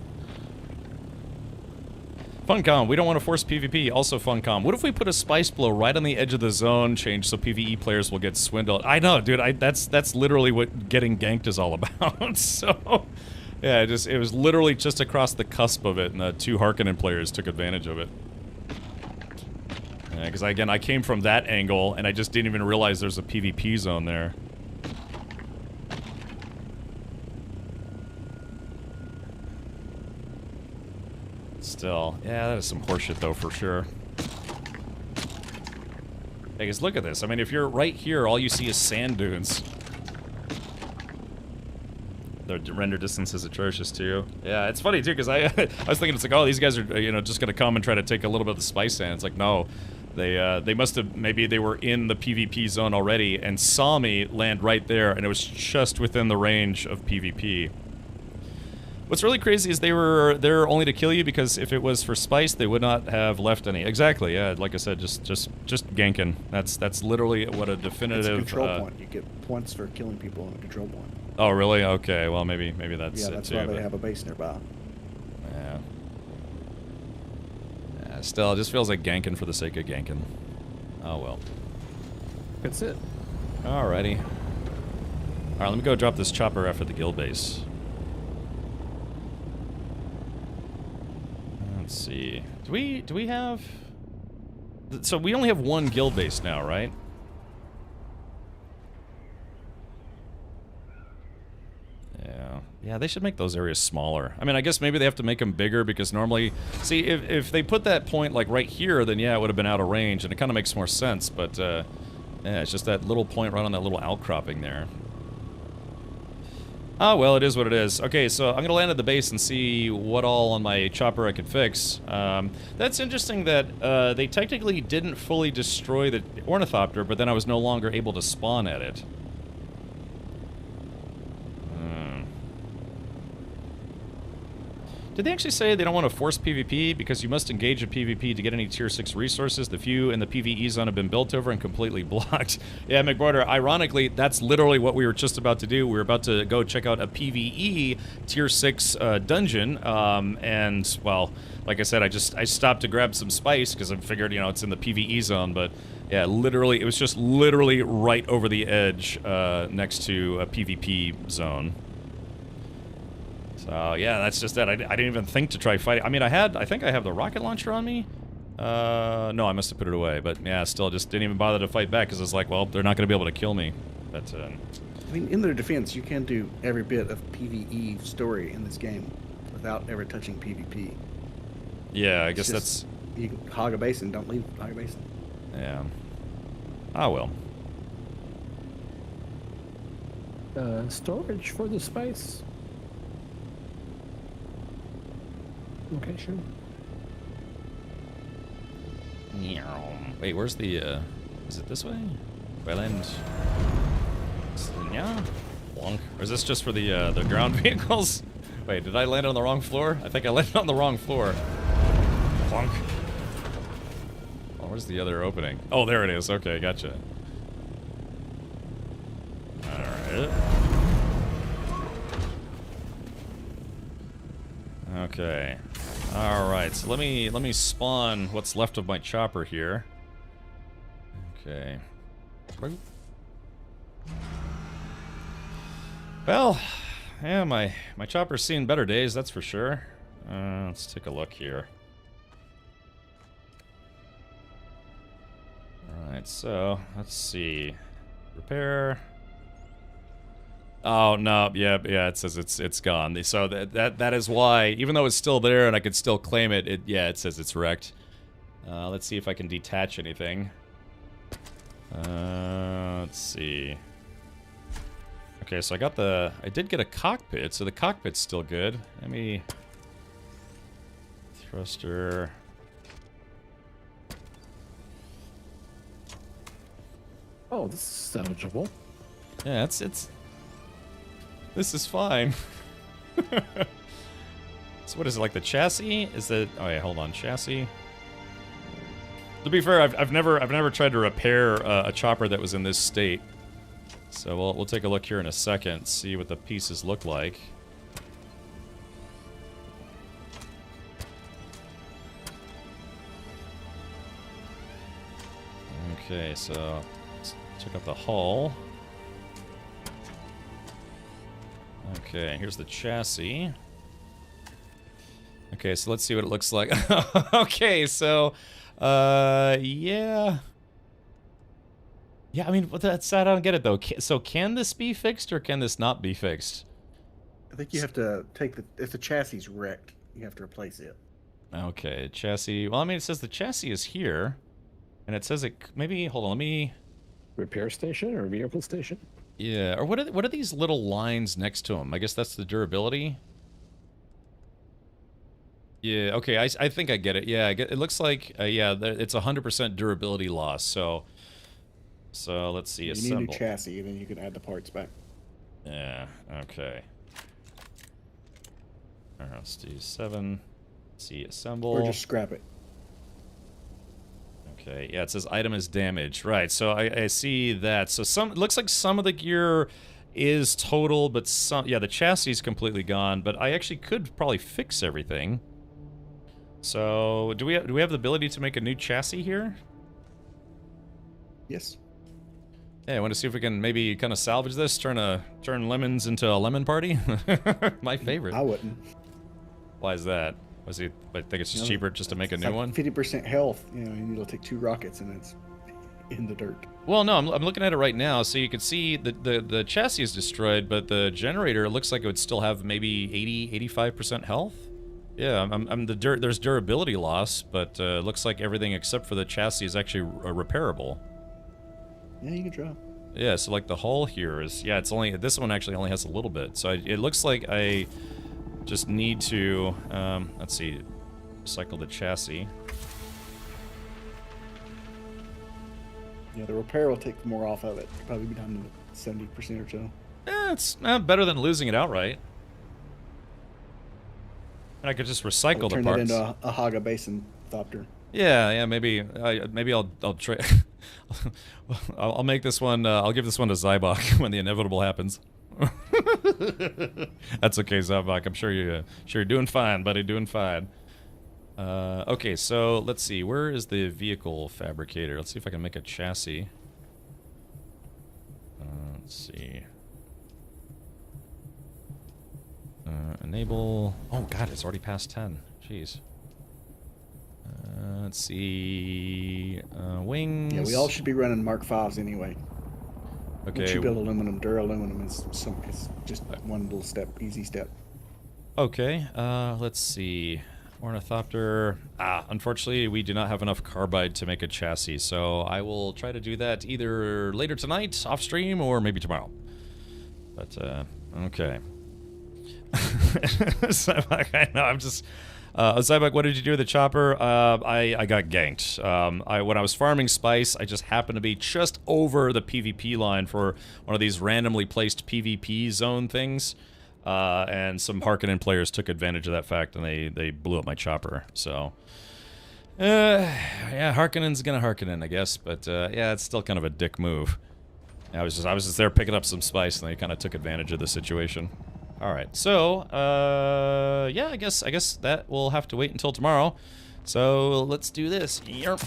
Funcom, we don't want to force PvP. Also Funcom, what if we put a spice blow right on the edge of the zone change so PvE players will get swindled? I know, dude, that's literally what getting ganked is all about, so... Yeah, it was literally just across the cusp of it, and the 2 Harkonnen players took advantage of it. Yeah, because again, I came from that angle, and I just didn't even realize there's a PvP zone there. Still, yeah, that is some horseshit though, for sure. Hey guys, look at this. I mean, if you're right here, all you see is sand dunes. The render distance is atrocious too. Yeah, it's funny too, because I was thinking, it's like, oh, these guys are, just gonna come and try to take a little bit of the spice sand. It's like, no. They must have, maybe they were in the PvP zone already and saw me land right there, and it was just within the range of PvP. What's really crazy is they were there only to kill you, because if it was for spice, they would not have left any. Exactly, yeah, like I said, just ganking. That's literally what a definitive... It's a control point. You get points for killing people in a control point. Oh, really? Okay, well, maybe that's yeah, it that's too, why they but... have a base nearby. Yeah. Still, it just feels like ganking for the sake of ganking. Oh, well. That's it. Alrighty. Alright, let me go drop this chopper after the guild base. Let's see. Do we have... So we only have one guild base now, right? Yeah, they should make those areas smaller. I mean, I guess maybe they have to make them bigger, because normally... See, if they put that point, like, right here, then yeah, it would have been out of range, and it kind of makes more sense, but, yeah, it's just that little point right on that little outcropping there. Ah, well, it is what it is. Okay, so I'm gonna land at the base and see what all on my chopper I can fix. That's interesting that, they technically didn't fully destroy the ornithopter, but then I was no longer able to spawn at it. Did they actually say they don't want to force PvP because you must engage in PvP to get any tier 6 resources? The few in the PvE zone have been built over and completely blocked. Yeah, McBorder, ironically, that's literally what we were just about to do. We were about to go check out a PvE tier 6 dungeon, and, well, like I said, I stopped to grab some spice because I figured, you know, it's in the PvE zone, but yeah, literally, it was just literally right over the edge next to a PvP zone. So, yeah, that's just that. I didn't even think to try fighting. I mean, I think I have the rocket launcher on me. No, I must have put it away. But, yeah, still just didn't even bother to fight back because it's like, well, they're not going to be able to kill me. But, I mean, in their defense, you can do every bit of PvE story in this game without ever touching PvP. Yeah, I guess that's... You can hog a basin, don't leave hog a basin. Yeah. Ah, well. Storage for the spice. Okay, sure. Wait, where's the, is it this way? Wayland... Yeah? Wonk. Or is this just for the ground vehicles? Wait, did I land on the wrong floor? I think I landed on the wrong floor. Plunk. Oh, where's the other opening? Oh, there it is. Okay, gotcha. Alright. Okay. Alright, so let me spawn what's left of my chopper here. Okay. Well, yeah, my chopper's seen better days, that's for sure. Let's take a look here. Alright, so, let's see. Repair. Oh, no, yeah, it says it's gone. So that is why, even though it's still there and I could still claim it, it says it's wrecked. Let's see if I can detach anything. Let's see. Okay, so I did get a cockpit, so the cockpit's still good. Let me... Thruster... Oh, this is salvageable. Yeah, it's... This is fine. So what is it, like the chassis? Is it... Oh yeah, hold on, chassis. To be fair, I've never tried to repair a chopper that was in this state. So we'll take a look here in a second, see what the pieces look like. Okay, so let's check out the hull. Okay, here's the chassis. Okay, so let's see what it looks like. Okay, so, yeah. Yeah, I mean, that's, I don't get it, though. So can this be fixed, or can this not be fixed? I think you have to take if the chassis is wrecked, you have to replace it. Okay, chassis. Well, I mean, it says the chassis is here, and it says it, maybe, hold on, let me... Repair station or vehicle station? Yeah, or what are these little lines next to them? I guess that's the durability. Yeah, okay, I think I get it. Yeah, it looks like, yeah, it's 100% durability loss, so let's see, You need assemble. a new chassis, and then you can add the parts back. Yeah, okay. Alright, let's do 7. Let's see, assemble. Or just scrap it. Okay, yeah, it says item is damaged. Right, so I see that. So it looks like some of the gear is total, but some, yeah, the chassis is completely gone, but I actually could probably fix everything. So, do we have the ability to make a new chassis here? Yes. Yeah, I want to see if we can maybe kind of salvage this, turn lemons into a lemon party. My favorite. I wouldn't. Why is that? I think it's just cheaper just to make a new one. 50% health. You know, and you'll take 2 rockets, and it's in the dirt. Well, no, I'm looking at it right now, so you can see the chassis is destroyed, but the generator looks like it would still have maybe 85% health. Yeah, there's durability loss, but looks like everything except for the chassis is actually repairable. Yeah, you can try. Yeah, so like the hull here is, yeah, it's only, this one actually only has a little bit. So it looks like I just need to, let's see, cycle the chassis. Yeah, the repair will take more off of it. Probably be down to 70% or so. It's better than losing it outright. And I could just recycle the parts. Turn that into a Haga Basin Thopter. Yeah, maybe I'll try. I'll make this one. I'll give this one to Zybok when the inevitable happens. That's okay, Zybok. I'm sure you're doing fine, buddy. Doing fine. Okay, so let's see. Where is the vehicle fabricator? Let's see if I can make a chassis. Let's see. Enable. Oh God, it's already past 10. Jeez. Let's see. Wings. Yeah, we all should be running Mark 5s anyway. Okay. Once you build aluminum, duraluminum is just one little step, easy step. Okay. Let's see. Ornithopter. Unfortunately, we do not have enough carbide to make a chassis, so I will try to do that either later tonight, off stream, or maybe tomorrow. But okay. Zybok, I know, I'm just... Zybok, what did you do with the chopper? I got ganked. When I was farming spice, I just happened to be just over the PvP line for one of these randomly placed PvP zone things. And some Harkonnen players took advantage of that fact, and they blew up my chopper. So, yeah, Harkonnen's gonna Harkonnen, I guess. But yeah, it's still kind of a dick move. I was just there picking up some spice, and they kind of took advantage of the situation. All right, so yeah, I guess that will have to wait until tomorrow. So let's do this. Yep.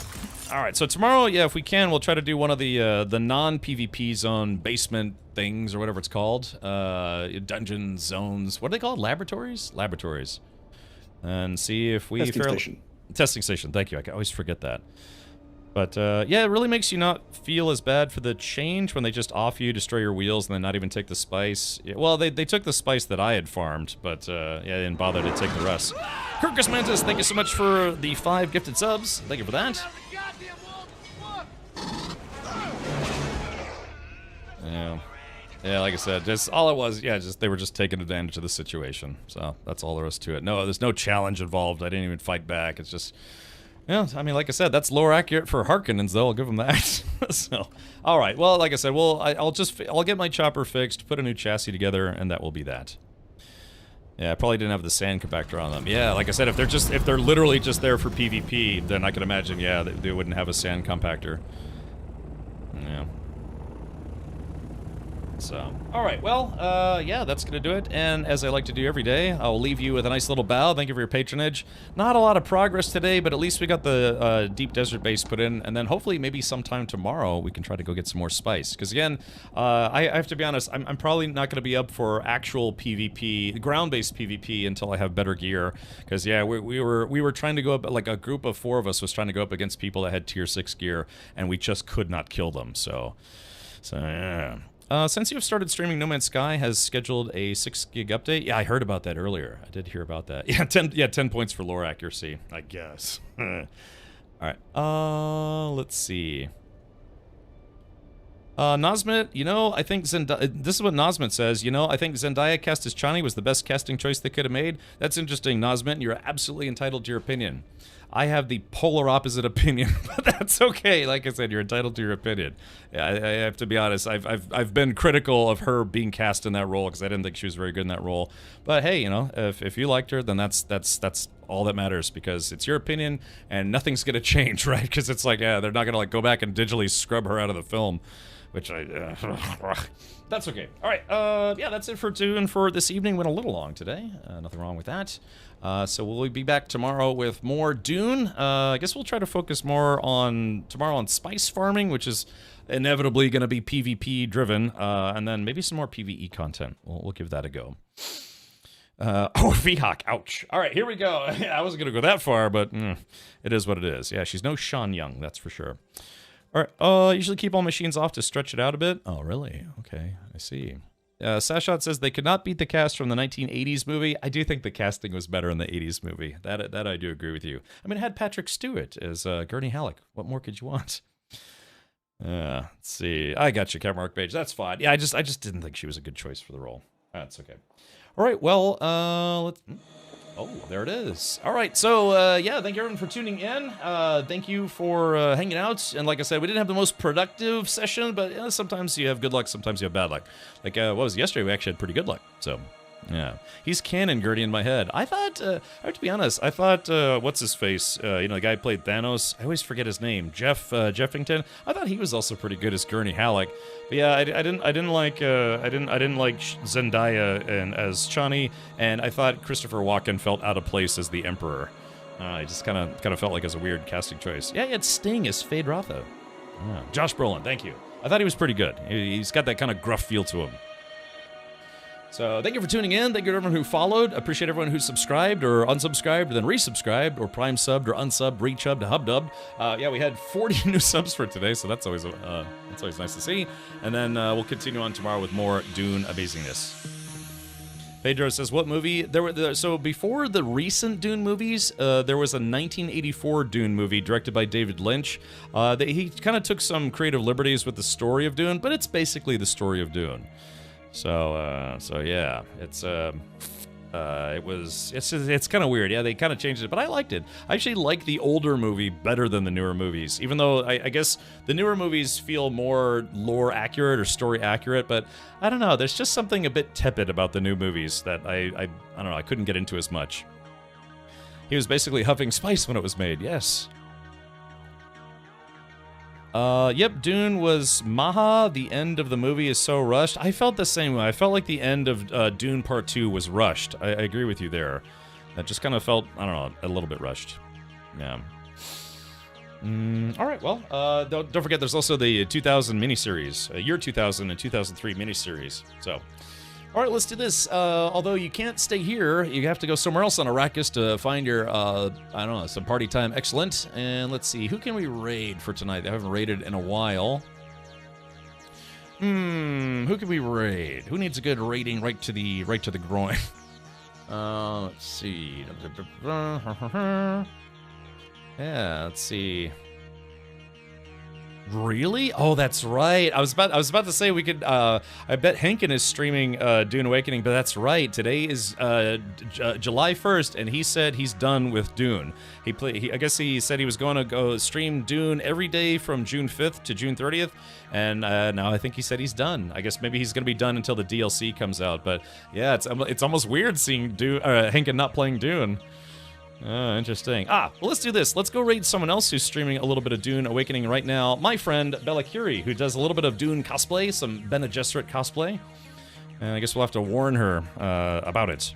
All right, so tomorrow, yeah, if we can, we'll try to do one of the non-PvP zone basement things or whatever it's called, dungeon zones. What are they called? Laboratories? Laboratories. And see if we testing station. Thank you. I always forget that. But yeah, it really makes you not feel as bad for the change when they just off you, destroy your wheels, and then not even take the spice. Yeah, well, they took the spice that I had farmed, but yeah, they didn't bother to take the rest. Kirkus Mantis, thank you so much for the 5 gifted subs. Thank you for that. Yeah. Yeah, like I said, just all it was, yeah, just they were just taking advantage of the situation. So that's all there is to it. No, there's no challenge involved. I didn't even fight back. It's just... Yeah, I mean, like I said, that's lore accurate for Harkonnens, though. I'll give them that. So, all right. Well, like I said, I'll get my chopper fixed, put a new chassis together, and that will be that. Yeah, I probably didn't have the sand compactor on them. Yeah, like I said, if they're literally just there for PvP, then I can imagine, yeah, they wouldn't have a sand compactor. Yeah. So, all right, well, yeah, that's going to do it. And as I like to do every day, I'll leave you with a nice little bow. Thank you for your patronage. Not a lot of progress today, but at least we got the deep desert base put in. And then hopefully maybe sometime tomorrow we can try to go get some more spice. Because again, I have to be honest, I'm probably not going to be up for actual PvP, ground-based PvP until I have better gear. Because, yeah, we were trying to go up, like a group of 4 of us was trying to go up against people that had tier 6 gear, and we just could not kill them. So yeah. Since you have started streaming, No Man's Sky has scheduled a 6 gig update. Yeah, I heard about that earlier. I did hear about that. Yeah, 10 points for lore accuracy, I guess. All right. Let's see. Nosmit, I think this is what Nosmit says. I think Zendaya cast as Chani was the best casting choice they could have made. That's interesting, Nosmit, and you're absolutely entitled to your opinion. I have the polar opposite opinion, but that's okay. Like I said, you're entitled to your opinion. Yeah, I have to be honest. I've been critical of her being cast in that role because I didn't think she was very good in that role. But hey, if you liked her, then that's all that matters, because it's your opinion and nothing's gonna change, right? Because it's like, yeah, they're not gonna go back and digitally scrub her out of the film, which that's okay. All right, yeah, that's it for Dune for this evening. Went a little long today. Nothing wrong with that. So we'll be back tomorrow with more Dune. I guess we'll try to focus more tomorrow on spice farming, which is inevitably going to be PvP driven, and then maybe some more PvE content. We'll give that a go. V-Hawk, ouch. All right, here we go. I wasn't going to go that far, but it is what it is. Yeah, she's no Sean Young, that's for sure. All right, usually keep all machines off to stretch it out a bit. Oh, really? Okay, I see. Sashot says they could not beat the cast from the 1980s movie. I do think the casting was better in the 80s movie. That I do agree with you. I mean, it had Patrick Stewart as Gurney Halleck. What more could you want? Let's see. I got you, Cat Mark Page. That's fine. Yeah, I just didn't think she was a good choice for the role. That's okay. All right, well, let's... Oh, there it is. All right, so, yeah, thank you everyone for tuning in. Thank you for hanging out. And like I said, we didn't have the most productive session, but sometimes you have good luck, sometimes you have bad luck. Like, what was it, yesterday? We actually had pretty good luck, so... Yeah, he's canon Gertie in my head. I thought, I have to be honest, I thought, what's his face? The guy who played Thanos. I always forget his name. Jeffington. I thought he was also pretty good as Gurney Halleck. But yeah, I didn't like Zendaya and as Chani, and I thought Christopher Walken felt out of place as the Emperor. I just kind of felt like it was a weird casting choice. Yeah, he had Sting as Fade Rotha. Yeah. Josh Brolin, thank you. I thought he was pretty good. He's got that kind of gruff feel to him. So thank you for tuning in. Thank you to everyone who followed. Appreciate everyone who subscribed or unsubscribed, then resubscribed or prime subbed or unsubbed, rechubbed, hubdubbed. Yeah, we had 40 new subs for today, so that's always nice to see. And then we'll continue on tomorrow with more Dune amazingness. Pedro says, what movie? So before the recent Dune movies, there was a 1984 Dune movie directed by David Lynch. He kind of took some creative liberties with the story of Dune, but it's basically the story of Dune. So yeah, it's kind of weird. Yeah, they kind of changed it, but I liked it. I actually like the older movie better than the newer movies, even though I guess the newer movies feel more lore accurate or story accurate, but I don't know. There's just something a bit tepid about the new movies that I don't know. I couldn't get into as much. He was basically huffing spice when it was made. Yes. Yep, Dune was Maha. The end of the movie is so rushed. I felt the same way. I felt like the end of Dune Part 2 was rushed. I agree with you there. That just kind of felt, I don't know, a little bit rushed. Yeah. All right, well, don't forget there's also the 2000 miniseries, year 2000 and 2003 miniseries. So, all right, let's do this. Although you can't stay here, you have to go somewhere else on Arrakis to find your, I don't know, some party time. Excellent. And let's see, who can we raid for tonight? I haven't raided in a while. Who can we raid? Who needs a good raiding right to the groin? Let's see. Yeah, let's see. Really? Oh, that's right. I was about to say we could. I bet Henkin is streaming Dune Awakening, but that's right. Today is July 1st, and he said he's done with Dune. I guess he said he was going to go stream Dune every day from June 5th to June 30th, and now I think he said he's done. I guess maybe he's going to be done until the DLC comes out. But yeah, it's almost weird seeing Henkin not playing Dune. Interesting. Well, let's do this. Let's go raid someone else who's streaming a little bit of Dune Awakening right now. My friend, Bella Curie, who does a little bit of Dune cosplay, some Bene Gesserit cosplay. And I guess we'll have to warn her about it.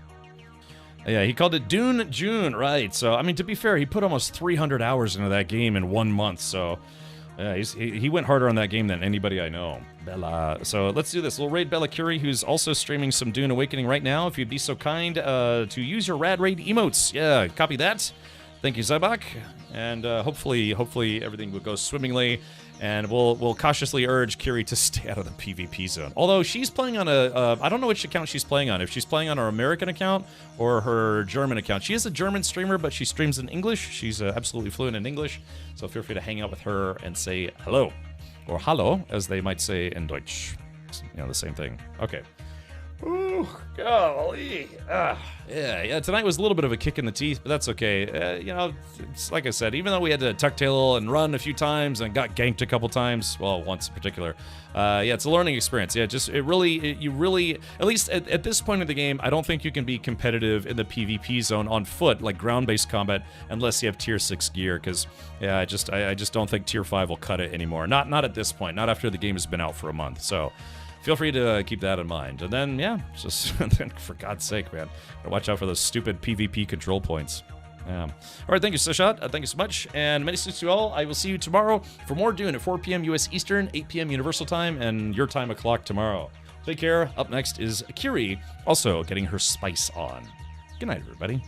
Yeah, he called it Dune June, right. So, I mean, to be fair, he put almost 300 hours into that game in 1 month, so... he went harder on that game than anybody I know. Bella. So let's do this. We'll raid Bella Curie, who's also streaming some Dune Awakening right now. If you'd be so kind to use your rad raid emotes. Yeah, copy that. Thank you, Zybok. And hopefully everything will go swimmingly. And we'll cautiously urge Curie to stay out of the PvP zone. Although she's playing on I don't know which account she's playing on. If she's playing on her American account or her German account. She is a German streamer, but she streams in English. She's absolutely fluent in English. So feel free to hang out with her and say hello. Or hallo, as they might say in Deutsch. You know, the same thing. Okay. Ooh, golly. Yeah, tonight was a little bit of a kick in the teeth, but that's okay. You know, it's like I said, even though we had to tuck tail and run a few times and got ganked a couple times, well, once in particular, yeah, it's a learning experience. Yeah, you really, at least at this point in the game, I don't think you can be competitive in the PvP zone on foot, like ground-based combat, unless you have tier 6 gear, because, yeah, I just don't think tier 5 will cut it anymore. Not at this point, not after the game has been out for a month, so... Feel free to keep that in mind. And then, yeah, just for God's sake, man, watch out for those stupid PvP control points. All right, thank you, Sashat. Thank you so much. And many thanks to you all. I will see you tomorrow for more Dune at 4 p.m. U.S. Eastern, 8 p.m. Universal Time, and your time o'clock tomorrow. Take care. Up next is Kiri, also getting her spice on. Good night, everybody.